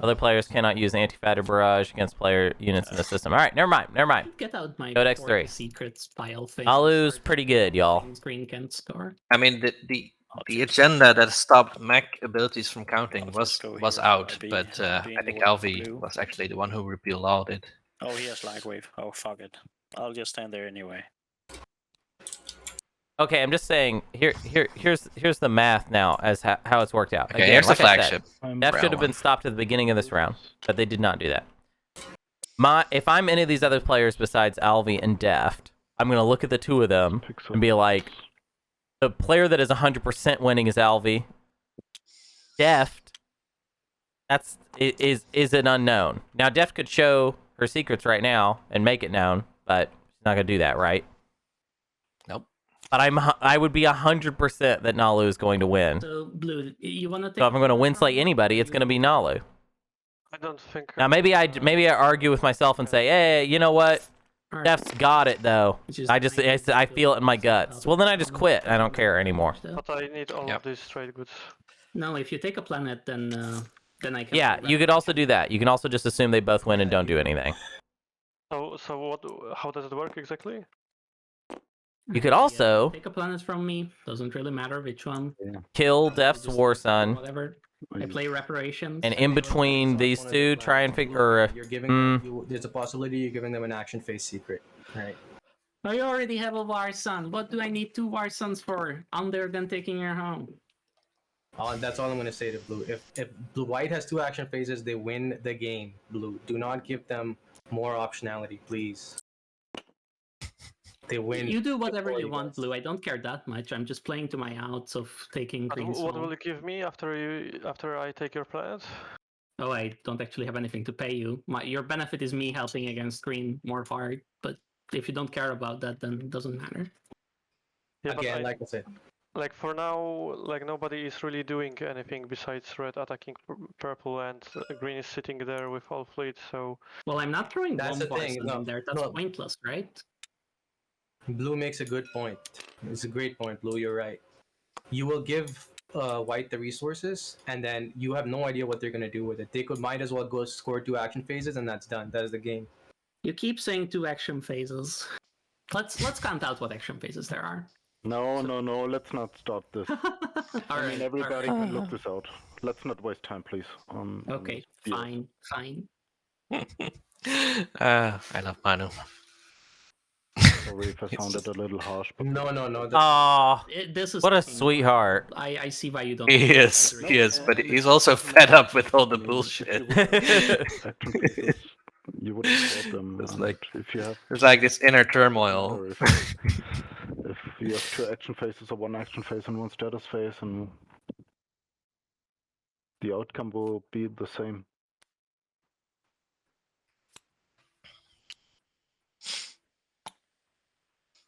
Other players cannot use anti-fighter barrage against player units in the system. All right, never mind. Get out my Go to X3. secrets pile thing. Nalu's pretty good, y'all. Green can score. I mean, the agenda that stopped mech abilities from counting was out, but I think Alvi was actually the one who repealed all of it. Oh, he has lag wave. Oh, fuck it. I'll just stand there anyway. Okay, I'm just saying. Here's the math now as how it's worked out. Okay, Again, here's like the flagship. That should have been stopped at the beginning of this round, but they did not do that. If I'm any of these other players besides Alvi and Deft, I'm gonna look at the two of them and be like, the player that is 100% winning is Alvi. Deft, is an unknown. Now Deft could show her secrets right now and make it known, but she's not gonna do that, right? Nope. But I would be 100% that Nalu is going to win. So Blue, you want to take? So if I'm going to win slate anybody, it's going to be Nalu. I don't think. Now maybe I argue with myself and say, hey, you know what? Deft's got it though. I feel it in my guts. Well, then I just quit. I don't care anymore. But I need all of these trade goods. No, if you take a planet, then I can. Yeah, you could also do that. You can also just assume they both win and don't do anything. So what? How does it work exactly? You could also take a planet from me. Doesn't really matter which one. Kill Deft's War Sun. Whatever. I play reparations. And in between these two, try and figure. You're giving there's a possibility you're giving them an action phase secret, right? I already have a War Sun. What do I need 2 War Suns for? Other than taking your home. That's all I'm gonna say to Blue. If Blue White has 2 action phases, they win the game. Blue, do not give them more optionality, please. They win. You do whatever you want, Blue. I don't care that much. I'm just playing to my outs of taking green. What will you give me after I take your planet? Oh, I don't actually have anything to pay you. Your benefit is me helping against green more hard. But if you don't care about that, then it doesn't matter. Yeah, again, like I said. Like for now, like nobody is really doing anything besides red attacking purple, and green is sitting there with all fleet. So. Well, I'm not throwing that's the thing. in there. That's pointless, right? Blue makes a good point. It's a great point, Blue. You're right. You will give White the resources, and then you have no idea what they're gonna do with it. They might as well go score 2 action phases, and that's done. That is the game. You keep saying 2 action phases. Let's count out what action phases there are. No. Let's not start this. I mean, everybody can look this out. Let's not waste time, please. Okay, fine. I love Manu. Sorry if I sounded a little harsh. But No. Aw, this is what a sweetheart. I see why you don't. He is, but he's also fed up with all the bullshit. You would have thought them. It's like if you have. It's like this inner turmoil. If you have 2 action phases or 1 action phase and 1 status phase, and the outcome will be the same.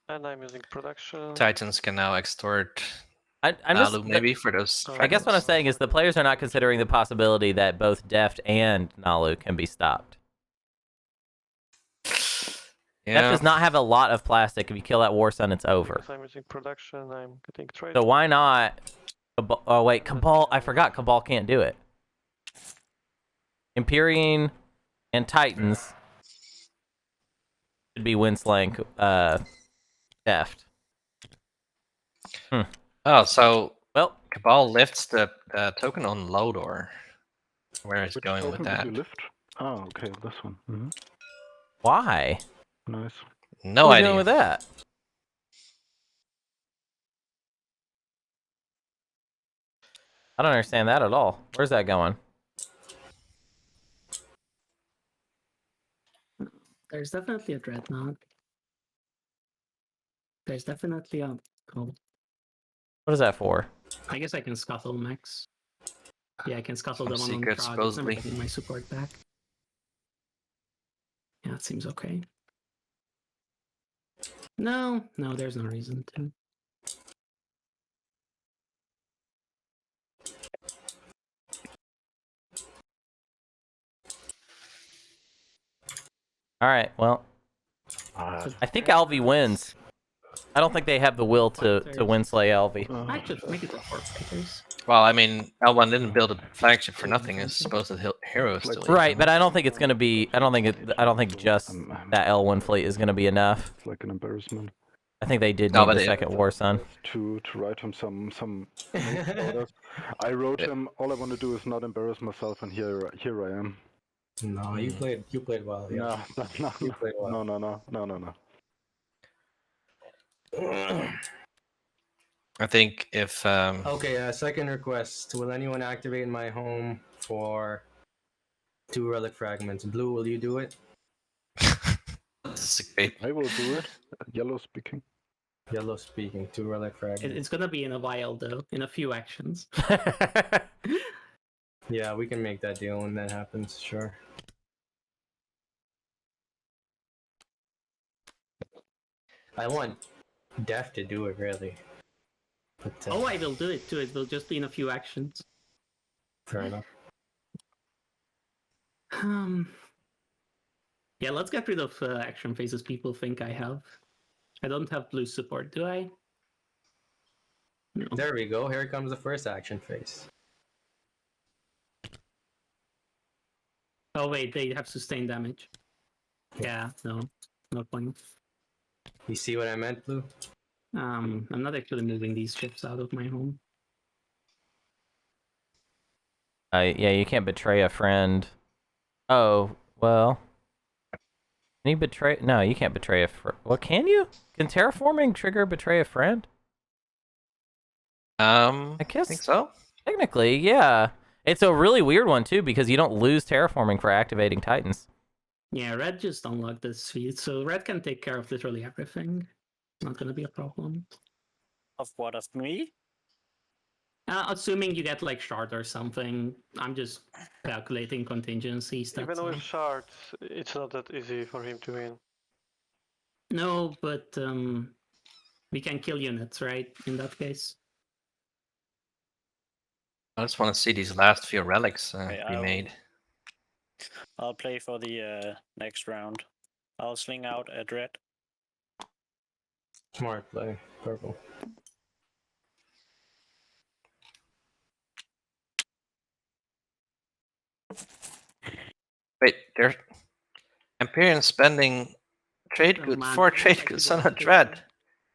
And I'm using production. Titans can now extort Nalu maybe for those. I guess what I'm saying is the players are not considering the possibility that both Deft and Nalu can be stopped. Yeah. Deft does not have a lot of plastic. If you kill that War Sun, it's over. Because I'm using production, I'm getting trade. So why not? Oh wait, Cabal. I forgot Cabal can't do it. Imperium and Titans should be Winslang Deft. Oh, so well, Cabal lifts the token on Lodor. Where is it going with token that? did you lift? Oh, okay, this one. Mm-hmm. Why? Nice. No what are you idea. doing with that? I don't understand that at all. Where's that going? There's definitely a dreadnought. There's definitely a. Oh, What is that for? I guess I can scuttle Max. Yeah, I can scuttle them on secret, Prague. supposedly. I'm getting my support back. Yeah, it seems okay. No, there's no reason to. All right. Well, I think Alvi wins. I don't think they have the will to winslay Alvi. I should make it a 4 fighters. Well, I mean, L1 didn't build a flagship for nothing. It's supposed to hero still. Right, but I don't think it's going to be. I don't think just that L1 fleet is going to be enough. It's like an embarrassment. I think they did need the second War Sun. To write him some orders. I wrote him. All I want to do is not embarrass myself, and here I am. No, you played well. Yeah. No, you played well. No. I think if Okay, second request. Will anyone activate my home for 2 relic fragments? Blue, will you do it? I will do it. Yellow speaking. Yellow speaking. 2 relic fragments. It's gonna be in a while though, in a few actions. Yeah, we can make that deal when that happens. Sure. I want Def to do it really. But, Oh, I will do it too. It will just be in a few actions. Fair enough. Yeah, let's get rid of action phases people think I have. I don't have blue support, do I? No. There we go. Here comes the first action phase. Oh wait, they have sustained damage. Yeah, no point. You see what I meant, Blue? I'm not actually moving these ships out of my home. Yeah, you can't betray a friend. Oh, well. Can you betray? No, you can't betray a friend. Well, can you? Can terraforming trigger betray a friend? I guess think so. Technically, yeah. It's a really weird one too because you don't lose terraforming for activating Titans. Yeah, red just unlocked this feat, so red can take care of literally everything. Not gonna be a problem. Of what, of me? Assuming you get like shard or something, I'm just calculating contingencies. Even with shards, it's not that easy for him to win. No, but we can kill units, right? In that case. I just want to see these last few relics Okay, be made. I'll play for the next round. I'll sling out a dread. Smart play. Purple. Wait, there's Imperium spending trade goods, 4 trade goods on a dread.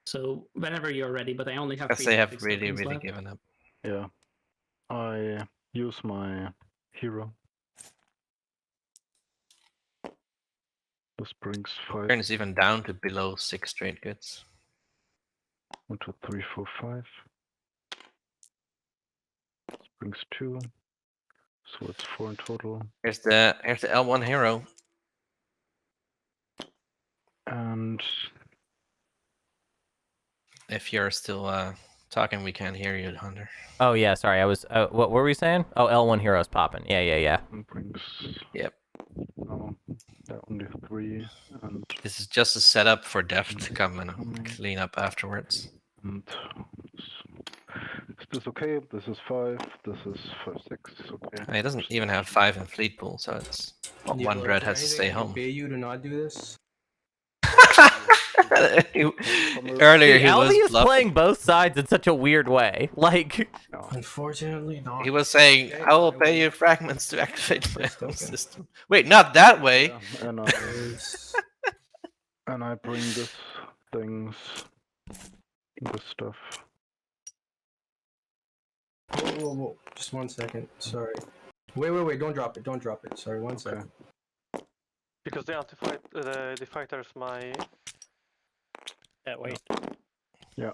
So whenever you're ready, but I only have. Because they have really given up. Yeah, I use my hero. This brings 5. Turn is even down to below 6 trade goods. 1, 2, 3, 4, 5. This brings 2. So it's 4 in total. Here's the L1 hero. And if you're still talking, we can't hear you, Hunter. Oh yeah, sorry. I was. What were we saying? Oh, L1 hero's popping. Yeah. Brings. Yep. Oh, only 3. And this is just a setup for Def to come and clean up afterwards. And is this okay? This is 5. This is 5, 6. Okay. And he doesn't even have 5 in fleet pool, so it's one dread has to stay home. Pay you to not do this. Earlier, Dude, he Alvi is was playing both sides in such a weird way. Like, unfortunately, not. He was saying, "I will pay you fragments to activate my own system." Wait, not that way. Yeah, and I bring this stuff. Whoa. Just 1 second. Sorry. Wait. Don't drop it. Sorry, 1 second. Because the fighters my. Yeah, wait. Yeah.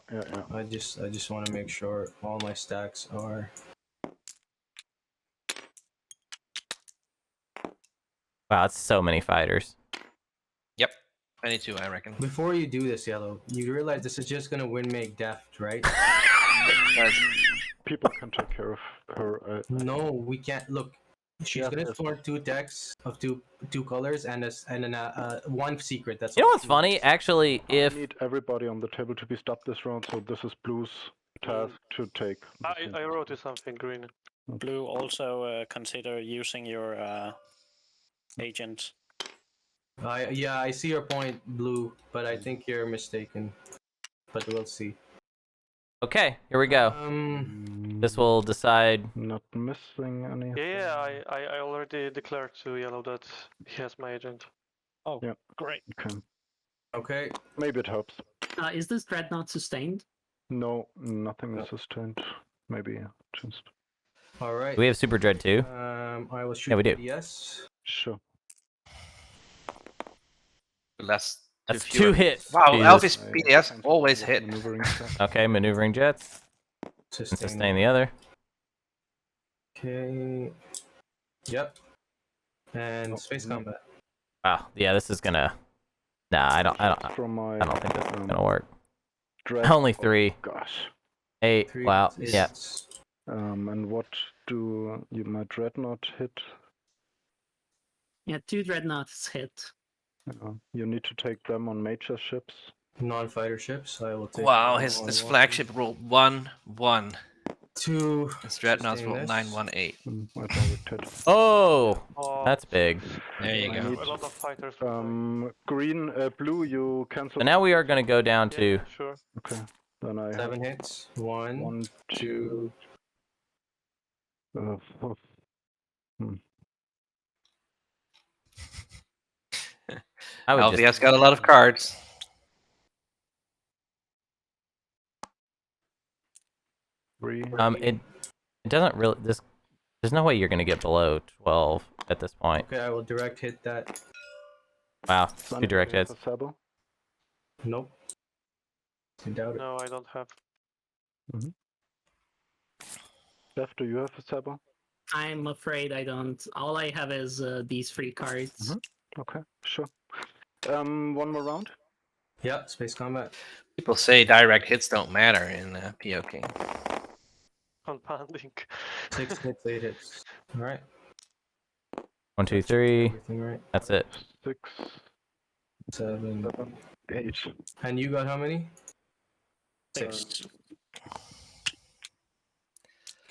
I just want to make sure all my stacks are. wow, it's so many fighters. Yep, 22, I reckon. Before you do this, Yellow, you realize this is just gonna win make deft, right? People can take care of her. No, we can't. Look, she's gonna store 2 decks of two colors and one secret. That's you know what's funny? Actually, if I need everybody on the table to be stopped this round, so this is Blue's task to take. I wrote you something green. Blue, also consider using your agent. Yeah, I see your point, Blue, but I think you're mistaken. But we'll see. Okay, here we go. This will decide. Not missing anything. Yeah, I already declared to Yellow that he has my agent. Oh, yeah. Great. Okay. Okay. Maybe it helps. Is this dreadnought sustained? No, nothing is sustained. Maybe just. All right. Do we have Super Dread too? I will shoot. Yeah, we do. Yes. Sure. That's two hits. Wow, Jesus. Alvi's PDS always hit. Okay, maneuvering jets. Sustain the other. Okay. Yep. And space combat. Wow. Yeah, this is gonna. Nah, I don't think this is gonna work. Only 3. Gosh. 8. Wow. Yeah. And what do you my dreadnought hit? Yeah, 2 dreadnoughts hit. You need to take them on major ships. Non-fighter ships. I will take. Wow, his flagship rolled 1-1. 2. His dreadnoughts rolled 9-1-8. Oh, that's big. There you go. A lot of fighters. Green, blue, you cancel. So now we are going to go down to. Yeah, sure. Okay. Then I 7 hits. 1, 2. Alvi has got a lot of cards. It doesn't really. There's no way you're going to get below 12 at this point. Okay, I will direct hit that. Wow, 2 direct hits. Nope. I doubt it. No, I don't have. Jeff, do you have a saber? I'm afraid I don't. All I have is these 3 cards. Okay, sure. One more round? Yeah, space combat. People say direct hits don't matter in POK. Compounding. 6 hits, 8 hits. Alright. 1, 2, 3. Everything right. That's it. 6, 7, 8. And you got how many? 6.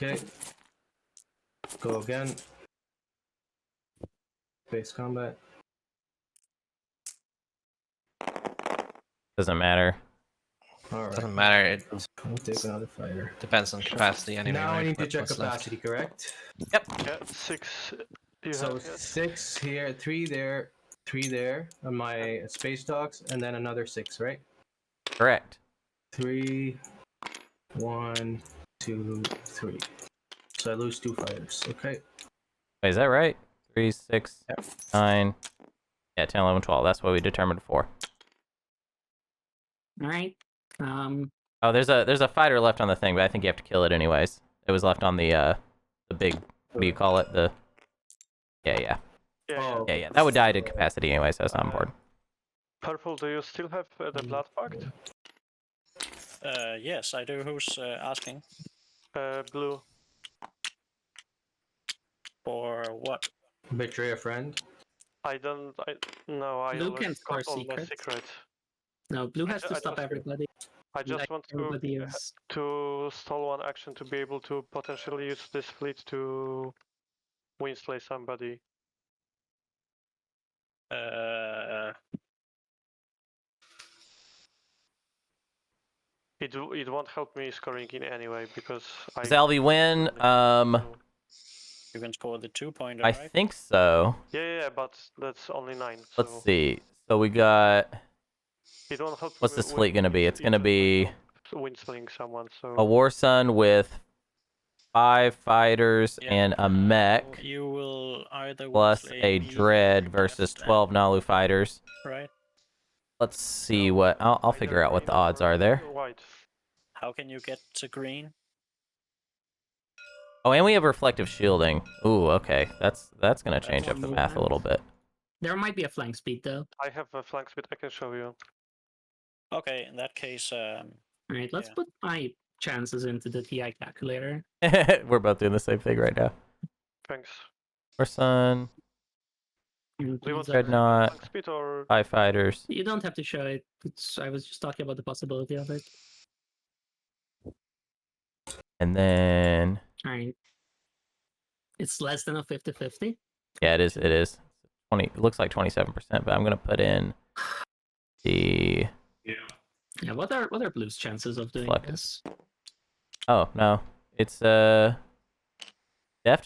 Okay. Go again. Space combat. Doesn't matter. Alright. Doesn't matter. It I'll take another fighter. depends on capacity anyway. Now I right? need to What- check what's capacity, left. correct? Yep. Yeah, 6. You So have, yes. 6 here, 3 there, 3 there on my space docks, and then another 6, right? Correct. 3, 1, 2, 3. So I lose 2 fighters. Okay. Wait, is that right? 3, 6, 9. Yeah, 10, 11, 12. That's what we determined before. All right. Oh, there's a fighter left on the thing, but I think you have to kill it anyways. It was left on the big, what do you call it? The yeah. Yeah. That would die to capacity anyways. So that's not important. Purple, do you still have the Blood Pact? Yes, I do. Who's asking? Blue. For what? Betray a friend. No, I Blue already can score got all my secrets. secrets. No, blue has I to stop just- everybody. I just Like want everybody else. to stall one action to be able to potentially use this fleet to winslay somebody. It won't help me scoring in any way because Does Alvi win? You can score the 2-pointer, I right? think so. Yeah, but that's only 9. Let's so see. So we got. It won't help. What's this fleet gonna be? It's gonna be windslaying someone. So a War Sun with 5 fighters and a mech. You will either plus winslay a me dread versus 12 Nalu fighters. Right. Let's see what I'll figure out what the odds are there. White. How can you get to green? Oh, and we have reflective shielding. Ooh, okay. That's gonna change up the math a little bit. There might be a flank speed though. I have a flank speed. I can show you. Okay, in that case, Alright, let's put my chances into the TI calculator. We're both doing the same thing right now. Thanks. War Sun, Dreadnought, flank speed or 5 fighters. You don't have to show it. I was just talking about the possibility of it. And then Alright. It's less than a 50-50. yeah, it is. 20. It looks like 27%, but I'm gonna put in the. Yeah. What are Blue's chances of doing this? Oh no, it's Deft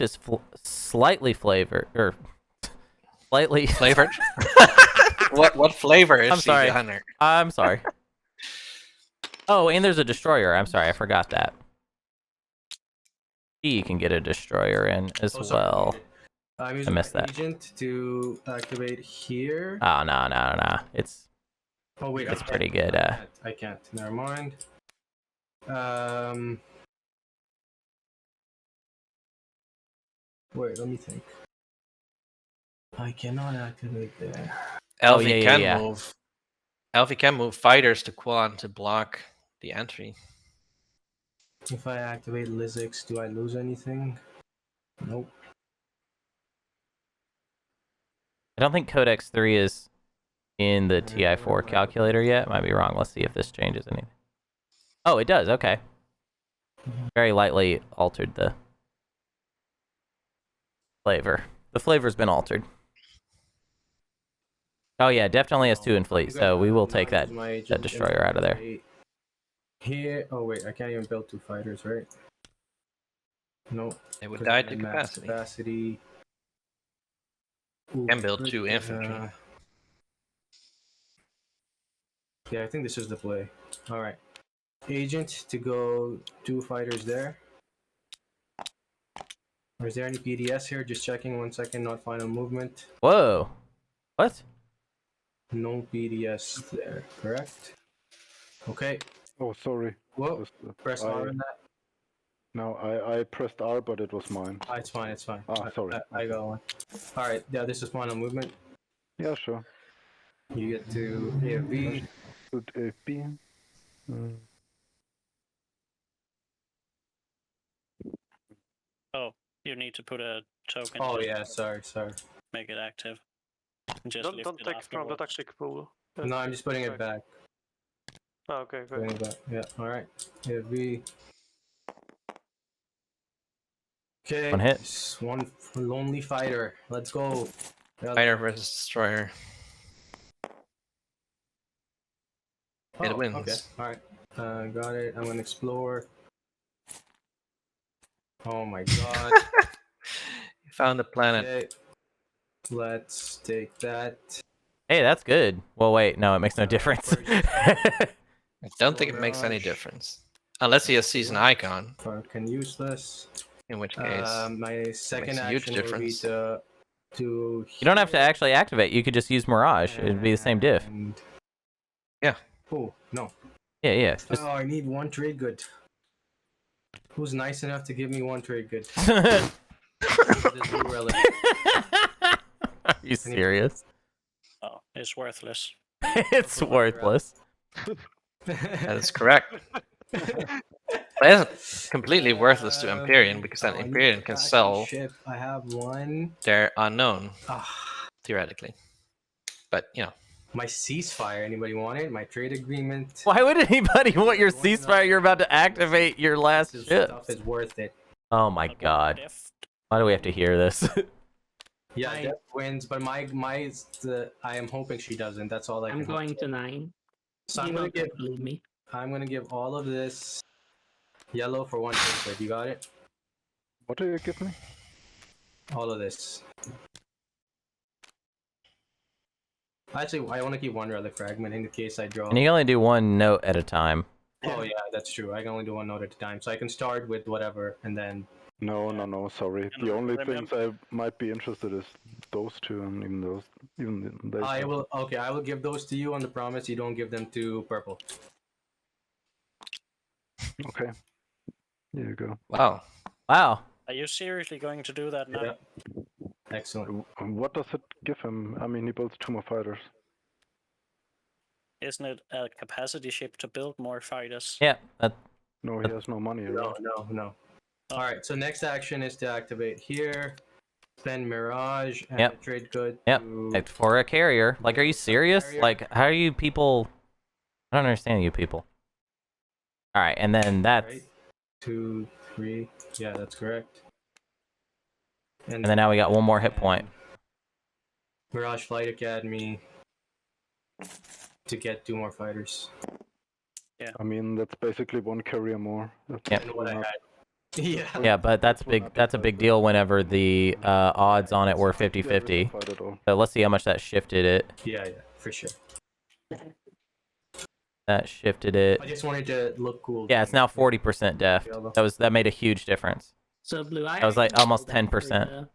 is slightly flavored or slightly flavored. What flavor is I'm sorry. the hunter? I'm sorry. Oh, and there's a destroyer. I'm sorry, I forgot that. You can get a destroyer in as well. I'm using I missed my that. agent to activate here. Oh no. It's. Oh wait, it's pretty good. I can't. Never mind. Wait, let me think. I cannot activate there. Alvi can move. Alvi can move fighters to Quan to block the entry. If I activate Lizix, do I lose anything? Nope. I don't think Codex 3 is in the TI4 calculator yet. Might be wrong. Let's see if this changes anything. Oh, it does. Okay. Very lightly altered the flavor. The flavor's been altered. Oh yeah, Deft only has 2 in fleet, so we will take that destroyer out of there. Here, oh wait, I can't even build 2 fighters, right? No. They would die to capacity. Ooh, can build 2 infantry. Yeah, I think this is the play. All right, agent to go 2 fighters there. Or is there any PDS here? Just checking 1 second, not final movement. Whoa. What? No PDS there, correct? Okay. Oh, sorry. Whoa. Press R on that. No, I pressed R, but it was mine. Ah, it's fine, it's fine. Ah, sorry. I got one. Alright, yeah, this is final movement. Yeah, sure. You get to AFB. Put AFB. Oh, you need to put a token. Oh yeah, sorry. Make it active. Just don't take from the tactic pool. No, I'm just putting it back. Oh, okay, good. Putting it back. Yeah, alright. AFB. Okay, 1 hit. 1 lonely fighter. Let's go. Fighter versus destroyer. It wins. Okay, alright. Got it. I'm gonna explore. Oh my god. You found the planet. Okay. Let's take that. Hey, that's good. Well, wait, no, it makes no difference. I don't think it makes any difference. Unless he has season icon. Can useless. In which case, my second action would be to You don't have to actually activate. You could just use Mirage. It'd be the same diff. Yeah. Oh, no. Yeah. Oh, I need 1 trade good. Who's nice enough to give me 1 trade good? Are you serious? Oh, it's worthless. It's worthless. That is correct. That is completely worthless to Imperium because then Imperium can sell I have 1. their unknown, theoretically. But, you know. My ceasefire, anybody want it? My trade agreement. Why would anybody want your ceasefire? You're about to activate your last ship. Stuff is worth it. Oh my god. Why do we have to hear this? Yeah, Deft wins, but my I am hoping she doesn't. That's all I can. I'm going to 9. So I'm gonna give all of this yellow for 1 trade. You got it? What do you give me? All of this. Actually, I want to keep 1 relic fragment in case I draw. And you can only do 1 note at a time. Oh yeah, that's true. I can only do 1 note at a time, so I can start with whatever and then. No, sorry. The only things I might be interested is those 2, and even those. I will. Okay, I will give those to you on the promise you don't give them to purple. Okay. Here you go. Wow. Are you seriously going to do that now? Yeah. Excellent. What does it give him? I mean, he builds 2 more fighters. Isn't it a capacity ship to build more fighters? Yeah. No, he has no money. Right? No. Alright, so next action is to activate here, spend Mirage, and trade good. Yep. For a carrier. Like, are you serious? Like, how are you people? I don't understand you people. Alright, and then that's. 2, 3. Yeah, that's correct. And then now we got 1 more hit point. Mirage Flight Academy to get 2 more fighters. Yeah. I mean, that's basically 1 carrier more. That's what I had. Yeah. Yeah, but that's big. That's a big deal whenever the odds on it were 50-50. So let's see how much that shifted it. Yeah, for sure. That shifted it. I just wanted to look cool. Yeah, it's now 40% deft. That made a huge difference. So Blue, That was like almost 10%.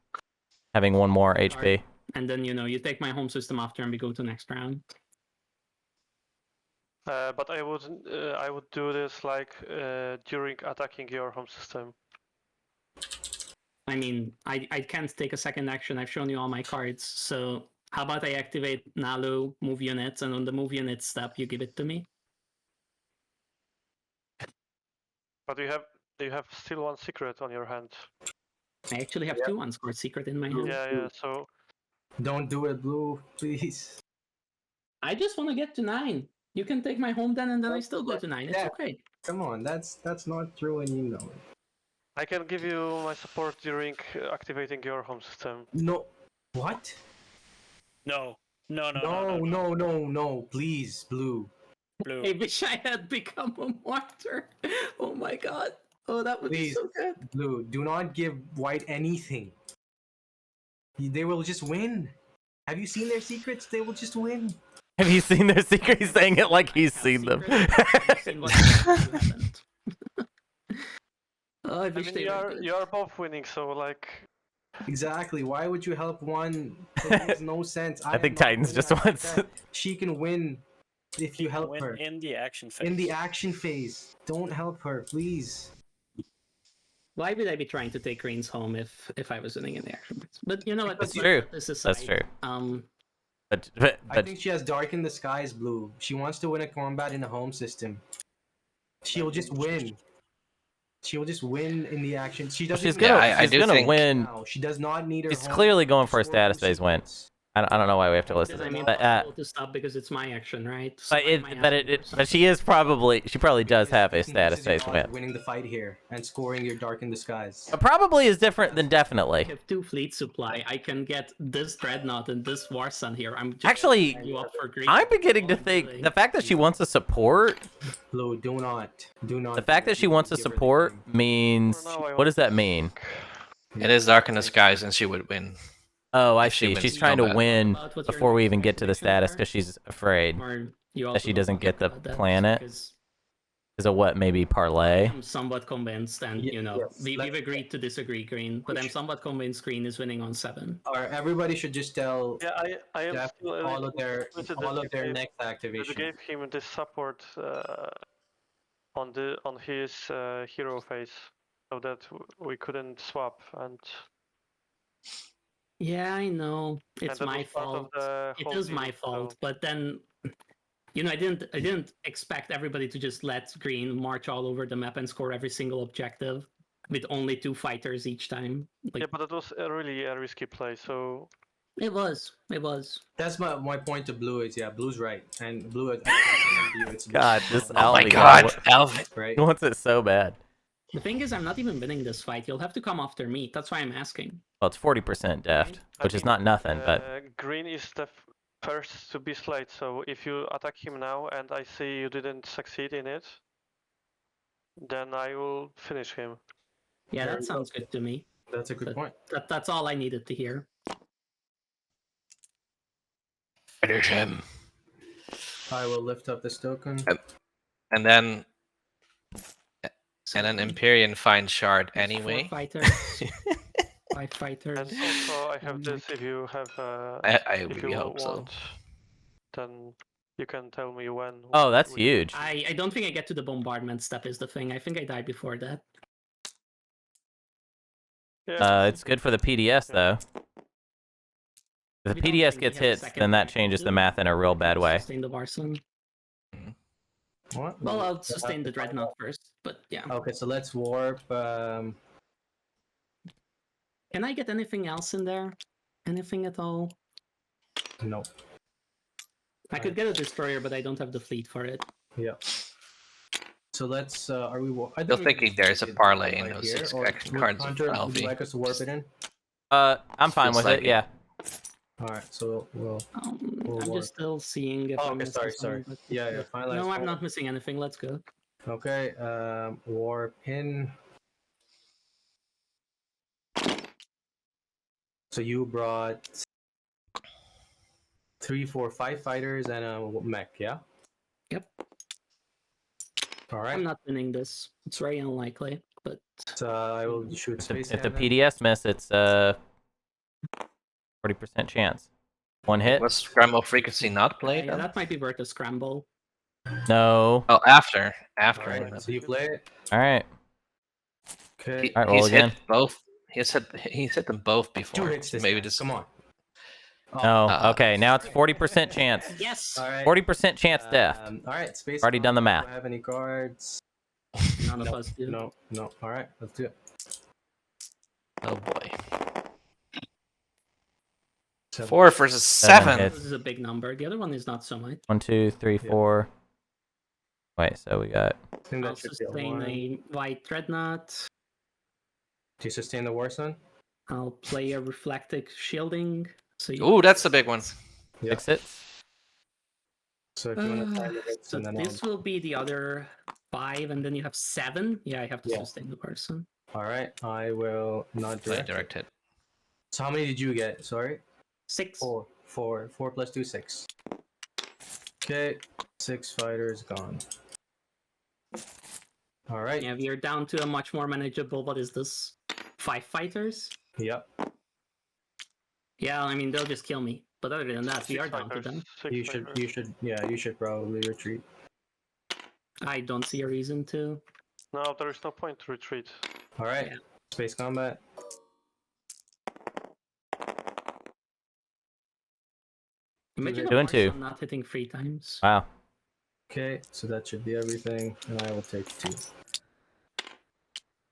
Having 1 more HP. And then you take my home system after, and we go to next round. But I would do this like during attacking your home system. I mean, I can't take a second action. I've shown you all my cards. So how about I activate Nalu, move units, and on the move unit step, you give it to me? But you have still 1 secret on your hand. I actually have 2 unscored secret in my hand. Yeah, so... Don't do it, Blue, please. I just want to get to 9. You can take my home then, and then I still go to 9. It's okay. Come on, that's not true, and you know it. I can give you my support during activating your home system. No. What? No. No, please, Blue. I wish I had become a martyr. Oh my god. Oh, that would be so good. Blue, do not give White anything. They will just win. Have you seen their secrets? They will just win. Have you seen their secret? He's saying it like he's seen them. Oh, I wish mean, you are both winning, so like... Exactly. Why would you help one? It makes no sense. I think Titans just wants... She can win if you help her. In the action phase. In the action phase. Don't help her, please. Why would I be trying to take Green's home if I was winning in the action phase? But you know what? That's true. That's true. But I think she has Dark in the Skies, Blue. She wants to win a combat in a home system. She'll just win. She'll just win in the action. She doesn't. She's gonna win. No, she does not need her. She's clearly going for a status phase win. I don't know why we have to listen. I mean, But to stop because it's my action, right? So but she probably does have a status phase win. Winning the fight here and scoring your Dark in the Skies. But probably is different than definitely. I have 2 fleet supply. I can get this Dreadnought and this War Sun here. I'm just actually. You up for green. I'm beginning to think the fact that she wants to support. Blue, do not. The fact that she wants to support means what does that mean? It is Dark in the Skies, and she would win. Oh, I see. She's trying to win before we even get to the status because she's afraid that she doesn't get the planet. Is a what? Maybe parlay? I'm somewhat convinced, and we've agreed to disagree, Green. But I'm somewhat convinced Green is winning on 7. Or everybody should just tell. Yeah, I am Jeff still all of their next activation. I gave him this support on his hero phase, so that we couldn't swap and. Yeah, I know. It's my fault. It is my fault. But then, I didn't expect everybody to just let Green march all over the map and score every single objective with only 2 fighters each time. Yeah, but it was really a risky play. So. It was. That's my point to Blue is Blue's right, and Blue is. God, this Alvi. Oh my God, Alvi. Right. He wants it so bad. The thing is, I'm not even winning this fight. You'll have to come after me. That's why I'm asking. Well, it's 40% deft, which is not nothing, but... Green is the first to be slayed, so if you attack him now and I see you didn't succeed in it, then I will finish him. Yeah, that sounds good to me. That's a good point. That's all I needed to hear. Finish him. I will lift up this token. And then Imperium finds Shard anyway. 4 fighters. 5 fighters. And also I have this if you have I if really you hope want, so. then you can tell me when. Oh, that's huge. I don't think I get to the bombardment step is the thing. I think I die before that. Yeah. It's good for the PDS though. If the PDS gets hits, then that changes the math in a real bad way. Sustain the Varson. What? Well, I'll sustain the Dreadnought first, but yeah. Okay, so let's warp. Can I get anything else in there? Anything at all? No. I could get a destroyer, but I don't have the fleet for it. Yeah. So let's. Are we? Still thinking there's a parlay in those 6 action cards. Hunter, would you like us to warp it in? I'm fine with it. Yeah. All right, so we'll I'm just still seeing if I'm missing sorry. something, but Yeah, finalize. No, I'm not missing anything. Let's go. Okay, warp in. So you brought 3, 4, 5 fighters and a mech, yeah? Yep. All right. I'm not winning this. It's very unlikely, but I will shoot space If the cannon. PDS miss, it's 40% chance. One hit. Was Scramble Frequency not played? yeah, that might be worth a scramble. No. Oh, after. All right, so you play it. All right. Okay. All right, roll He's again. hit both. He's hit them both before. 2 hits this Maybe time. this. Come on. No. Okay, now it's 40% chance. Yes. All right. 40% chance death. All right, space. Already done the math. Do I have any cards? None of us do. No. All right, let's do it. Oh boy. 7. 4 versus 7. hits. This is a big number. The other one is not so much. 1, 2, 3, 4. Wait, so we got. I think I'll that should be a sustain 1. a white dreadnought. Do you sustain the War Sun? I'll play a reflective shielding. So you Ooh, that's the big one. Yeah. Fix it. So if you want to try the hits, so and then this will be the other 5, and then you have 7. Yeah, I have to Yeah. sustain the person. All right, I will not direct. Direct hit. So how many did you get? Sorry. 6. 4. 4 plus 2, 6. Okay, 6 fighters gone. All right. Yeah, we are down to a much more manageable. What is this? 5 fighters? Yep. Yeah, I mean they'll just kill me. But other than that, we are down to them. You should probably retreat. I don't see a reason to. No, there is no point to retreat. All right. Yeah. Space combat. Imagine 2 and 2. I'm not hitting 3 times. Wow. Okay, so that should be everything, and I will take 2.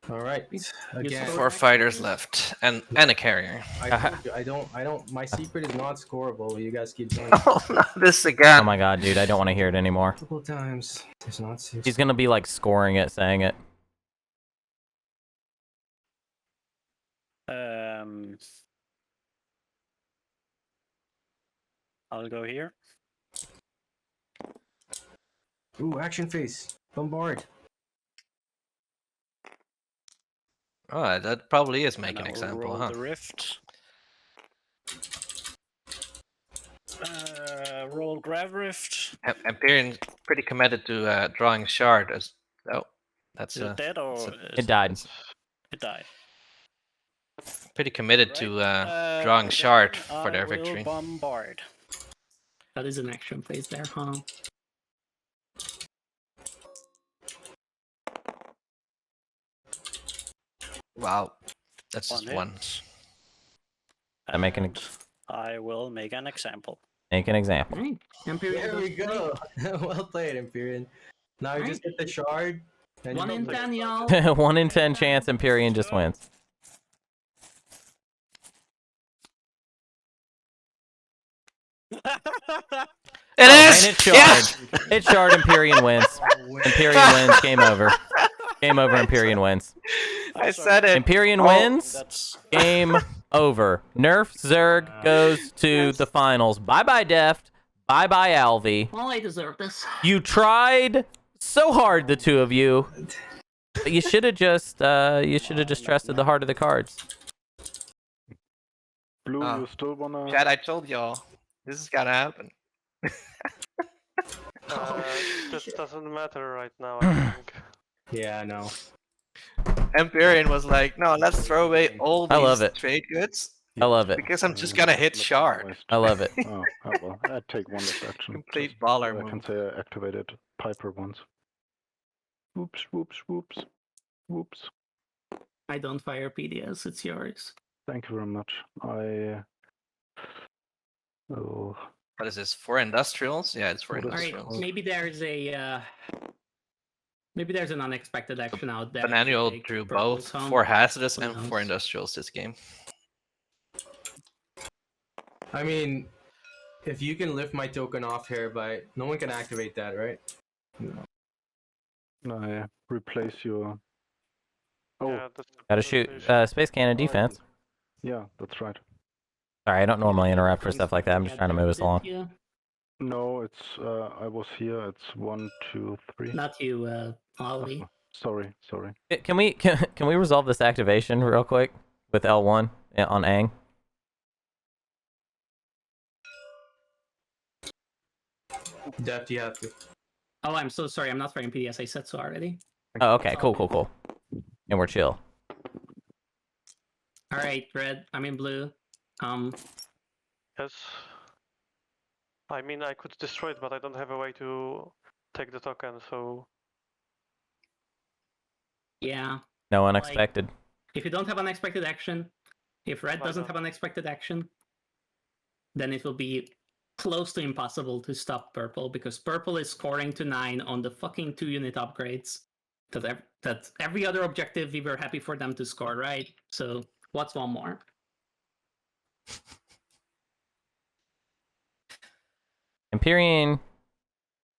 All right. Again, 4 fighters left, and a carrier. I don't. My secret is not scoreable. You guys keep saying. Oh, not this again. Oh my god, dude, I don't want to hear it anymore. Multiple times. It's not serious. He's gonna be like scoring it, saying it. I'll go here. Ooh, action phase. Bombard. Oh, that probably is make And an I will example, roll huh? the rift. Roll Grav Rift. Imperium pretty committed to drawing shard as. Oh, that's Is it dead or It died. It died. Pretty committed to drawing shard for their victory. Bombard. That is an action phase there, huh? Wow, that's just hit. one. I'm making I will make an example. Make an example. Right. Imperium There we go. Well played, Imperium. Now you just hit the shard. 1 in 10, y'all. 1 in 10 chance Imperium just wins. It is! And it's shard. Yes! It's shard. Imperium wins. Imperium wins. Game over. Game over. Imperium wins. I said it. Imperium wins. Game over. NerfZerg goes to the finals. Bye bye, Deft. Bye bye, Alvi. Well, I deserve this. You tried so hard, the two of you. But you should have just trusted the heart of the cards. Blue, you still wanna? Chad, I told y'all. This is gotta happen. That doesn't matter right now, I think. Yeah, I know. Empyrean was like, no, let's throw away all I love these it. trade goods. I love it. Because I'm just gonna hit shard. I love it. Oh, well, I'd take one less action. Complete baller I move. can say I activated Piper once. Whoops, whoops, whoops, whoops. I don't fire PDS, it's yours. Thank you very much. Oh. What is this? For industrials? Yeah, it's for Alright, industrials. maybe there's an unexpected action out there. Bananuel Like drew purple both some. for hazardous Who and for knows? industrials this game. I mean, if you can lift my token off here, but no one can activate that, right? No. I replace your. Oh. Yeah, Gotta shoot space cannon defense. Yeah, that's right. Sorry, I don't normally interrupt for stuff like that. I'm just trying to move us along. No, it's I was here. It's 1, 2, 3. Not you, Alvi. Sorry. Can we resolve this activation real quick with L1 on Aang? Deft, you have to. Oh, I'm so sorry. I'm not wearing PDS. I said so already. Oh, okay. Cool. And we're chill. All right, red. I'm in blue. Yes. I mean, I could destroy it, but I don't have a way to take the token, so... Yeah. No unexpected. Like, if you don't have unexpected action, if red doesn't have unexpected action, then it will be close to impossible to stop purple, because purple is scoring to 9 on the fucking 2-unit upgrades that every other objective we were happy for them to score, right? So what's one more? Imperium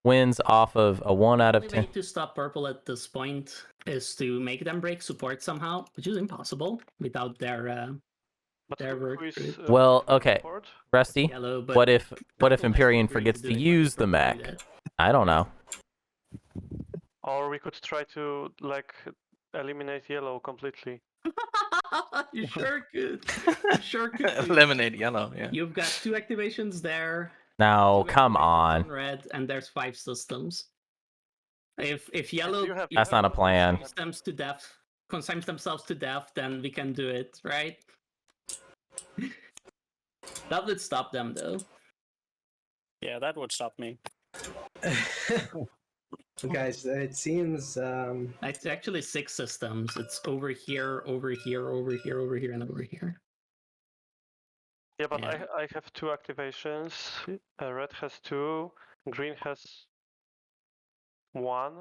wins off of a 1 out of 10. The only way to stop purple at this point is to make them break support somehow, which is impossible without their work. Well, okay, Rusty. Yellow, but what if Imperium forgets to use the mech? I don't know. Or we could try to like eliminate yellow completely. You sure could. Eliminate yellow. Yeah. You've got 2 activations there. Now, come on. Red, and there's 5 systems. If yellow That's not a plan. consigns themselves to death, then we can do it, right? That would stop them, though. Yeah, that would stop me. Guys, it seems it's actually 6 systems. It's over here, over here, over here, over here, and over here. Yeah, but yeah. I have 2 activations. Red has 2. Green has 1.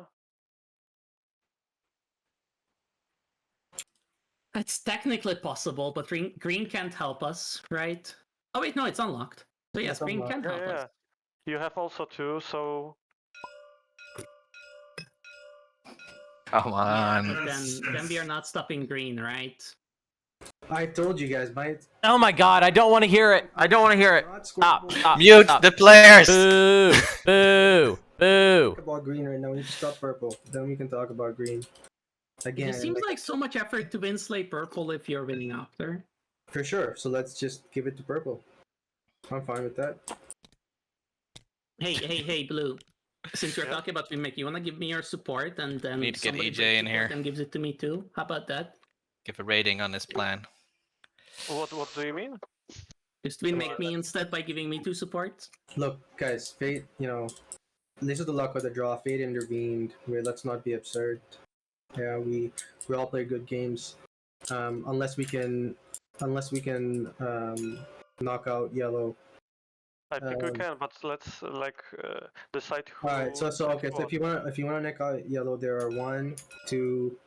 It's technically possible, but green can't help us, right? Oh wait, no, it's unlocked. So yes, green can help us. You have also 2, so... Come on. Yeah, then we are not stopping green, right? I told you guys, mate. Oh my god, I don't want to hear it. Stop. Mute the players. Boo. Talk about green right now. We need to stop purple. Then we can talk about green. Again. It seems like so much effort to win slay purple if you're winning after. For sure. So let's just give it to purple. I'm fine with that. Hey, blue. Since you're talking about remake, you wanna give me your support and then need to get EJ in here and gives it to me too? How about that? Give a rating on this plan. What do you mean? Just remake me instead by giving me 2 supports? Look, guys, fate, this is the luck of the draw. Fate intervened. Let's not be absurd. Yeah, we all play good games. Unless we can knock out yellow. I think we can, but let's decide who. Alright, so okay, so if you wanna knock out yellow, there are 1, 2,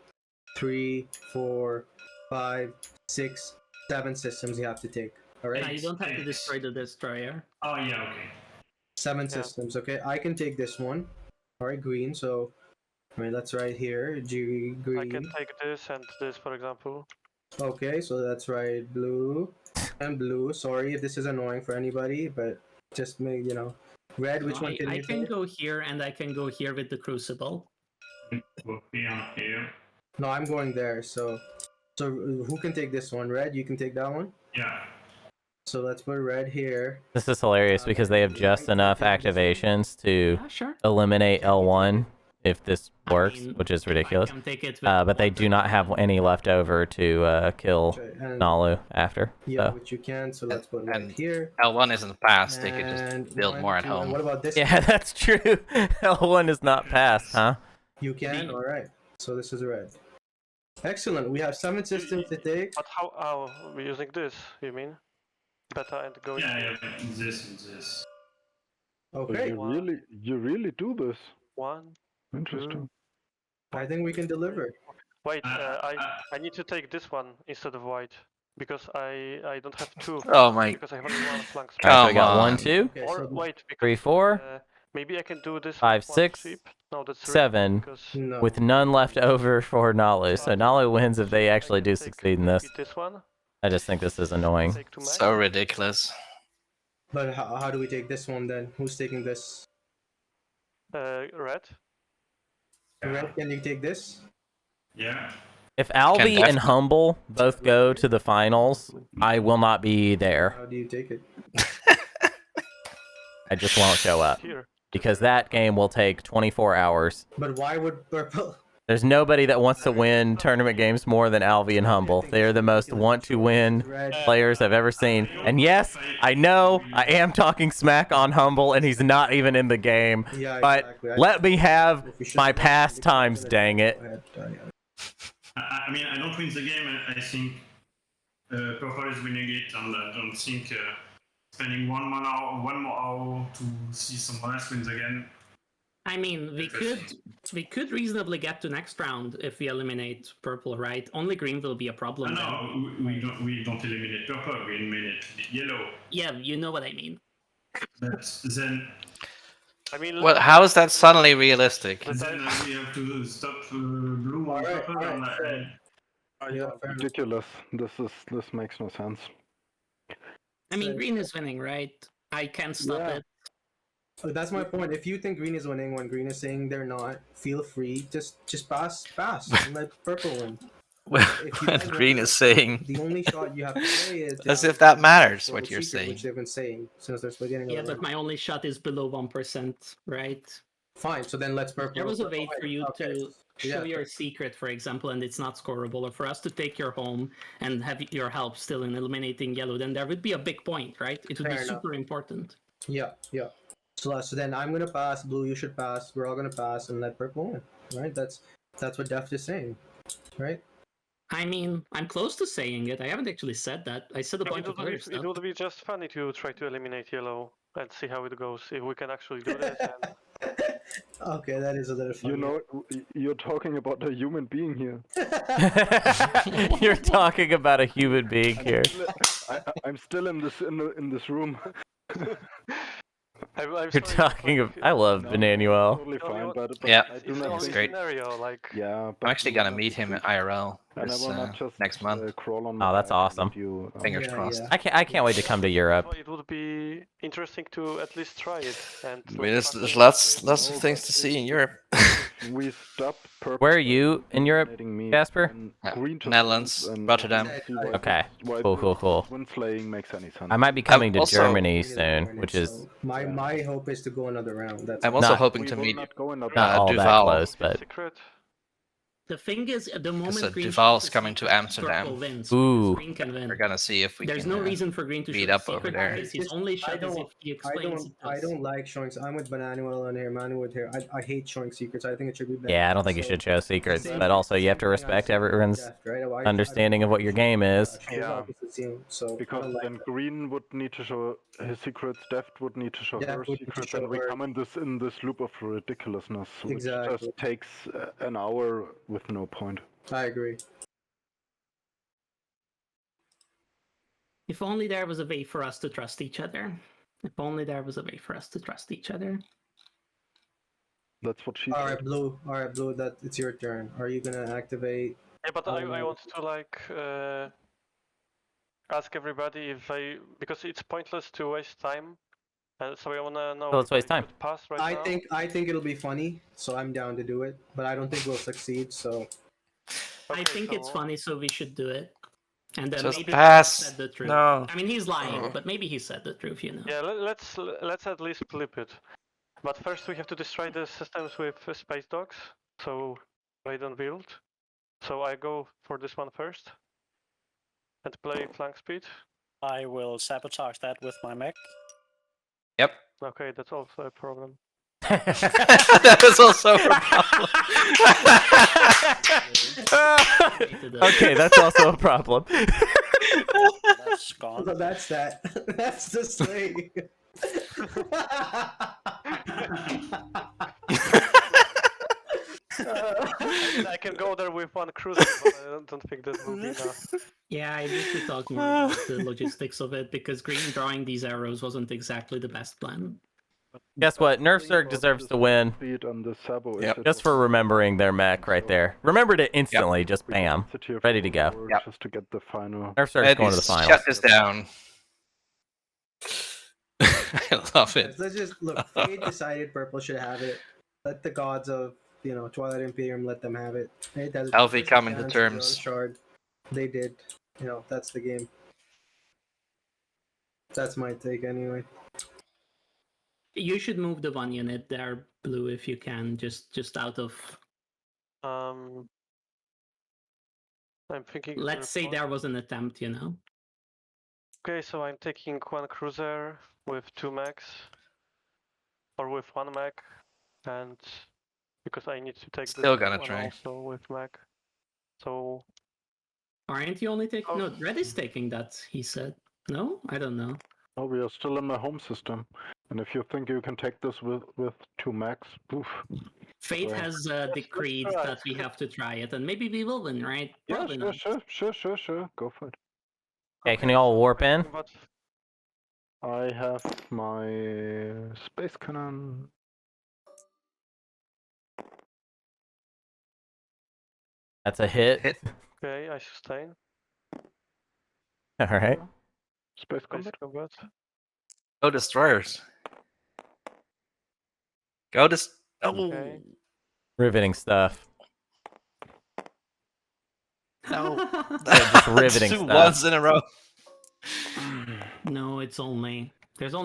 3, 4, 5, 6, 7 systems you have to take. Alright? Yeah, you don't have to destroy the destroyer. Oh yeah, okay. 7 systems, okay? I can take this one. Alright, green, so that's right here. Green. I can take this and this, for example. Okay, so that's right, blue. And blue. Sorry if this is annoying for anybody, but just make, red, which one can you I can go here and I can go here with the crucible. We'll be on here. No, I'm going there, so who can take this one? Red, you can take that one? Yeah. So let's put red here. This is hilarious because they have just enough activations to eliminate L1 if this works, which is ridiculous. But they do not have any left over to kill Nalu after. Yeah, so. which you can, so let's put red here. L1 isn't passed, they could just build more at home. What about this? Yeah, that's true. L1 is not passed, huh? You can? Alright. So this is red. Excellent. We have 7 systems to take. But how we're using this, you mean? Beta and going. Yeah, this and this. Okay. You really do this. 1. Interesting. I think we can deliver. Wait, I need to take this one instead of white because I don't have 2. Oh my! Because I have only 1 flank. Alright, so we got 1, 2, Okay, or wait, because, 3, 4. Maybe I can do this. 5, 6, no, that's 7, No. with none left over for Nalu. So Nalu wins if they actually do succeed in this. This one. I just think this is annoying. So ridiculous. But how do we take this one then? Who's taking this? Red. Red, can you take this? Yeah. If Alvi and Humble both go to the finals, I will not be there. How do you take it? I just won't show up. Because that game will take 24 hours. But why would Purple... There's nobody that wants to win tournament games more than Alvi and Humble. They are the most want-to-win players I've ever seen. And yes, I know I am talking smack on Humble, and he's not even in the game. Yeah, but exactly. let me have my pastimes, dang it. I mean, I don't win the game. I think Purple is winning it, and I don't think spending one more hour to see someone else win the game. I mean, we could reasonably get to next round if we eliminate Purple, right? Only green will be a problem. No, we don't eliminate Purple. We eliminate yellow. Yeah, you know what I mean. But then, I mean, well, how is that suddenly realistic? Then we have to stop blue and purple. Yeah, ridiculous. This makes no sense. I mean, green is winning, right? I can't stop it. So that's my point. If you think green is winning when green is saying they're not, feel free. Just pass, and let purple win. When green is saying... The only shot you have to play is... As if that matters, what you're saying. Which they've been saying since they're beginning. Yeah, but my only shot is below 1%, right? Fine, so then let's purple. There was a way for you to show your secret, for example, and it's not scoreable, or for us to take your home and have your help still in eliminating yellow, then there would be a big point, right? It would be super important. Yeah. So then I'm gonna pass, blue you should pass, we're all gonna pass and let purple win. Right? That's what Deft is saying. Right? I mean, I'm close to saying it. I haven't actually said that. I said a bunch of other stuff. It would be just funny to try to eliminate yellow and see how it goes. If we can actually do that. Okay, that is a little funny. You know, you're talking about a human being here. You're talking about a human being here. I'm still in this room. You're talking of... I love Bananuel. Totally fine, but yeah, I do not it's think great. Scenario, like... Yeah, I'm actually gonna meet him in IRL next month. Oh, that's awesome. Fingers crossed. I can't wait to come to Europe. It would be interesting to at least try it. And I mean, there's lots of things to see in Europe. We stop. Where are you in Europe, Jasper? Netherlands, Rotterdam. Okay, cool. When slaying makes any sense. I might be coming to Germany soon, which is... My hope is to go another round. I'm also hoping to meet not all that close, but... The thing is, at the moment green Duval's coming to Amsterdam. Wins, Ooh. green can win. We're gonna see if we There's can no reason for green to beat show up over there. His only shot is if he explains I don't like showing... I'm with Bananuel on here, Manuel here. I hate showing secrets. I think it should be better. Yeah, I don't think you should show secrets, but also you have to respect everyone's understanding of what your game is. Yeah, because then green would need to show his secrets, Deft would need to show her secrets, and we come in this loop of ridiculousness, which just takes an hour with no point. I agree. If only there was a way for us to trust each other. If only there was a way for us to trust each other. That's what she Alright, Blue, that it's your turn. Are you gonna activate? Yeah, but I want to like ask everybody because it's pointless to waste time. So I wanna know. So let's waste time. Pass right now. I think it'll be funny, so I'm down to do it. But I don't think we'll succeed. So. I think it's funny, so we should do it. And then Just maybe pass. he said the truth. No. I mean, he's lying, but maybe he said the truth, you know. Yeah, let's at least flip it. But first we have to destroy the systems with space dogs, so I don't build. So I go for this one first. And play flank speed. I will sabotage that with my mech. Yep. Okay, that's also a problem. That is also a problem. Okay, that's also a problem. That's gone. So that's that. That's the slay. I can go there with one cruiser, but I don't think that will be enough. Yeah, I need to talk more about the logistics of it, because green drawing these arrows wasn't exactly the best plan. Guess what? NerfZerg deserves to win. Yep. Just for remembering their mech right there. Remembered it instantly, just bam. Ready to go. Yep. Just to get the final. NerfZerg's going to the finals. Shut this down. I love it. Let's just look. Fate decided purple should have it. Let the gods of Twilight Imperium let them have it. Alvi come into terms. Shard. They did. That's the game. That's my take anyway. You should move the one unit there, blue, if you can, just out of. I'm thinking. Let's say there was an attempt, Okay, so I'm taking one cruiser with 2 mechs, or with 1 mech, and because I need to take Still this gonna one try. also with mech. So. Aren't you only taking? No, Red is taking that. He said. No, I don't know. Oh, we are still in the home system, and if you think you can take this with 2 max, poof. Fate has decreed that we have to try it, and maybe we will win, right? Yeah, Probably not. sure. Go for it. Okay, can you all warp in? I have my space cannon. That's a hit. Okay, I sustain. All right. Space combat. Go destroyers. Go Okay. Riveting stuff. No. Just riveting Two stuff. ones in a row. No, there's only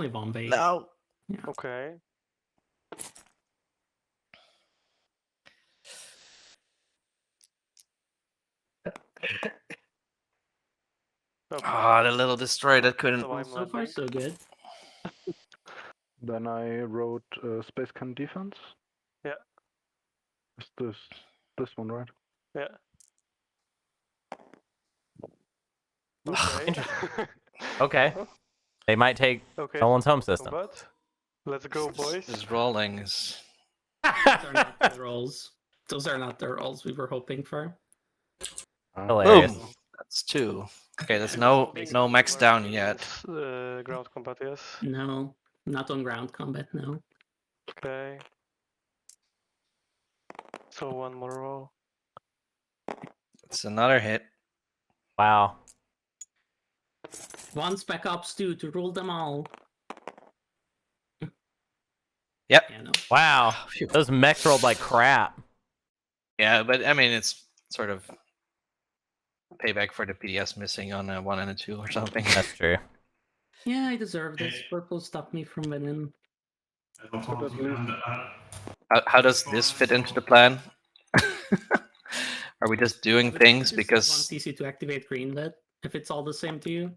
one base. No. Yeah. Okay. Ah, the little destroyer that couldn't. So far, so good. Then I wrote space cannon defense. Yeah. Is this one, right? Yeah. Okay. Okay. They might take someone's home system. But let's go, boys. This rolling is. Those are not the rolls. Those are not the rolls we were hoping for. Hilarious. Boom. That's 2. Okay, there's no max down yet. Ground combat, yes. No, not on ground combat. No. Okay. So 1 more roll. It's another hit. Wow. One spec ops 2 to rule them all. Yep. Yeah, no. Wow. Those mechs rolled like crap. Yeah, but I mean, it's sort of payback for the PDS missing on a 1 and a 2 or something. That's true. Yeah, I deserve this. Purple stopped me from winning. How does this fit into the plan? Are we just doing things because? Want CC to activate greenlit if it's all the same to you.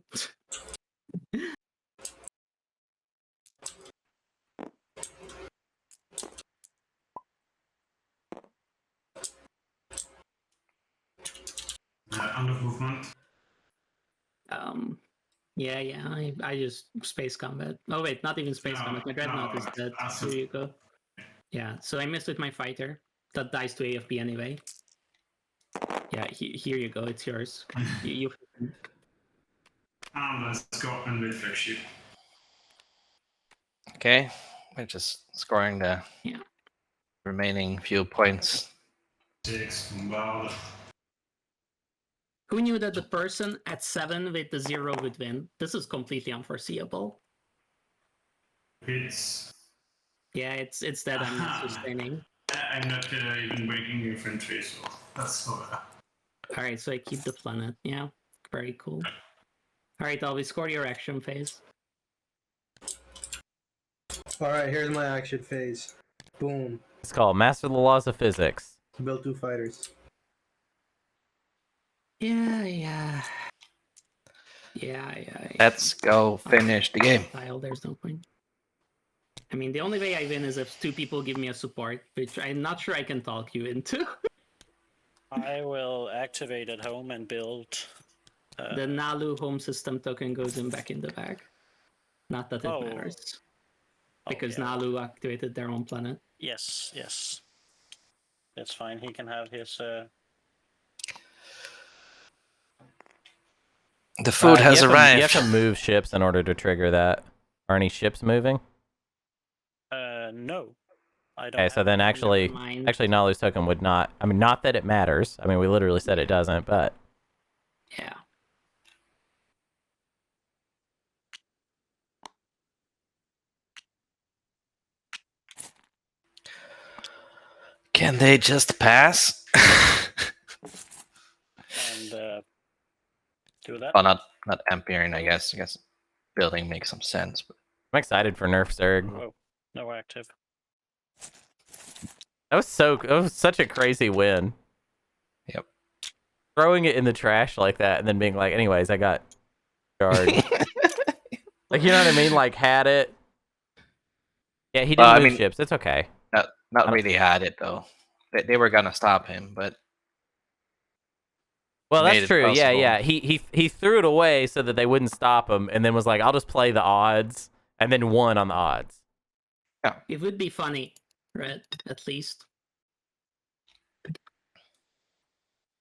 Under movement. Yeah. I just space combat. Oh wait, not even space combat. My dreadnought is dead. Here you go. Yeah, so I missed with my fighter. That dies to AFP anyway. Yeah, here you go. It's yours. you. Let's go and with flagship. Okay, we're just scoring the remaining few points. 6 bombard. Who knew that the person at 7 with the 0 would win? This is completely unforeseeable. It's it's that I'm not sustaining. I'm not even breaking infantry, so that's so. Alright, so I keep the planet. Yeah, very cool. Alright, Alvi, score your action phase. Alright, here's my action phase. Boom. It's called Master the Laws of Physics. Build 2 fighters. Yeah. Let's go finish the game. There's no point. I mean, the only way I win is if 2 people give me a support, which I'm not sure I can talk you into. I will activate at home and build. The Nalu home system token goes back in the bag. Not that it matters. Because Nalu activated their own planet. Yes. That's fine. He can have his. The food has arrived. You have to move ships in order to trigger that. Are any ships moving? No, I don't. Okay, so then actually, Nalu's token would not. I mean, not that it matters. I mean, we literally said it doesn't, but yeah. Can they just pass? And do that. Well, not Imperium, I guess. I guess building makes some sense. But I'm excited for NerfZerg. Oh, no active. That was such a crazy win. Yep. Throwing it in the trash like that and then being like, anyways, I got charged. Like, you know what I mean? Like, had it. Yeah, he didn't lose ships. It's okay. Not really had it, though. They were going to stop him, but... Well, that's true. Yeah. He threw it away so that they wouldn't stop him, and then was like, I'll just play the odds, and then won on the odds. Yeah. It would be funny, right? At least.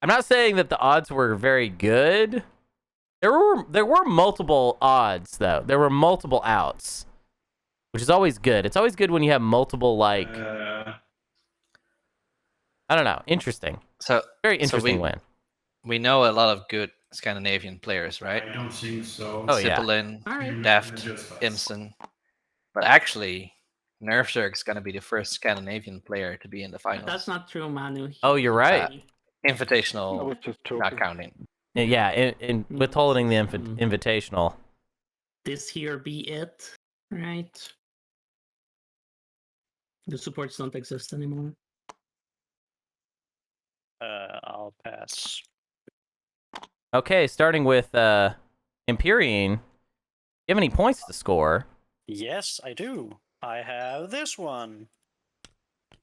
I'm not saying that the odds were very good. There were multiple odds, though. There were multiple outs, which is always good. It's always good when you have multiple, like... I don't know. Interesting. Very interesting win. We know a lot of good Scandinavian players, right? I don't think so. Oh, yeah. Sippelin, Deft, Imsen. But actually, NerfZerg is going to be the first Scandinavian player to be in the finals. That's not true, Manu. Oh, you're right. Invitational, not counting. Yeah, in withholding the invitational. This here be it, right? The supports don't exist anymore. I'll pass. Okay, starting with Imperium. You have any points to score? Yes, I do. I have this one.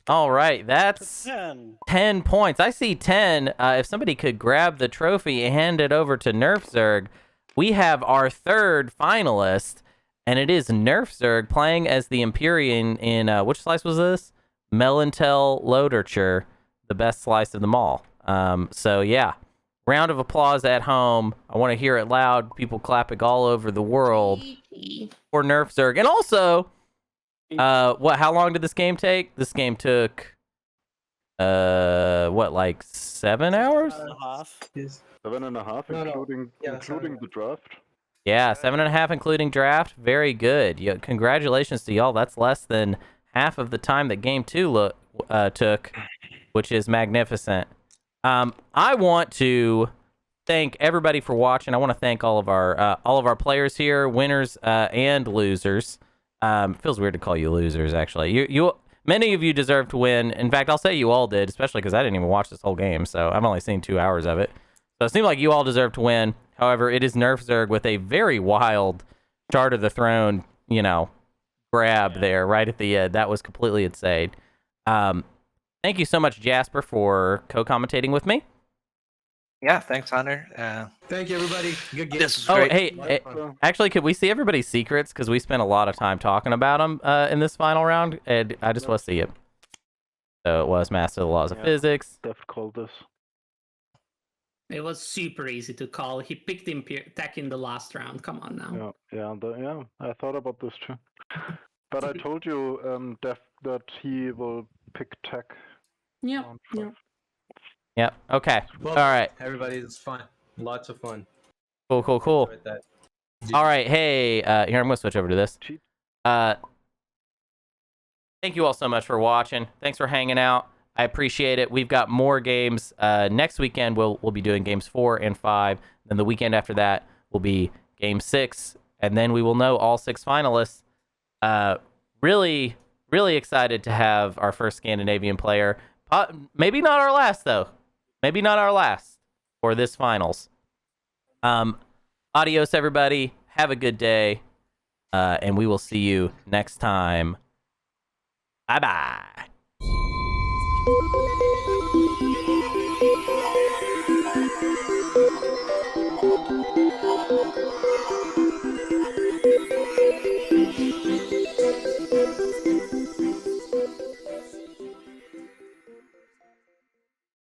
All right, that's 10 points. I see 10. If somebody could grab the trophy and hand it over to NerfZerg, we have our third finalist, and it is NerfZerg playing as the Imperium in, which slice was this? Melantel Loderture, the best slice of them all. So, yeah. Round of applause at home. I want to hear it loud. People clapping all over the world for NerfZerg. And also, how long did this game take? This game took, like 7 hours? 7.5, including the draft. Yeah, 7.5 including draft. Very good. Yeah, congratulations to y'all. That's less than half of the time that game 2 took, which is magnificent. I want to thank everybody for watching. I want to thank all of our players here, winners and losers. Feels weird to call you losers, actually. You many of you deserve to win. In fact, I'll say you all did, especially because I didn't even watch this whole game, so I've only seen 2 hours of it. So it seemed like you all deserve to win. However, it is NerfZerg with a very wild Chart of the Throne, grab there right at the end. That was completely insane. Thank you so much, Jasper, for co-commentating with me. Yeah, thanks, Hunter. Thank you, everybody. Good game. This was great. Hey, actually, could we see everybody's secrets? Because we spent a lot of time talking about them in this final round, and I just want to see it. So it was Master of the Laws of Physics. Def called this. It was super easy to call. He picked Tech in the last round. Come on now. Yeah, I thought about this too. But I told you, Def, that he will pick Tech. Yep. Yep. Okay. Well, all right. Everybody, it's fun. Lots of fun. Cool. All right. Hey, here, I'm going to switch over to this. Thank you all so much for watching. Thanks for hanging out. I appreciate it. We've got more games. Next weekend, we'll be doing games 4 and 5. Then the weekend after that will be game 6. And then we will know all 6 finalists. Really, really excited to have our first Scandinavian player. Maybe not our last, though. Maybe not our last for this finals. Adios, everybody. Have a good day. And we will see you next time. Bye-bye.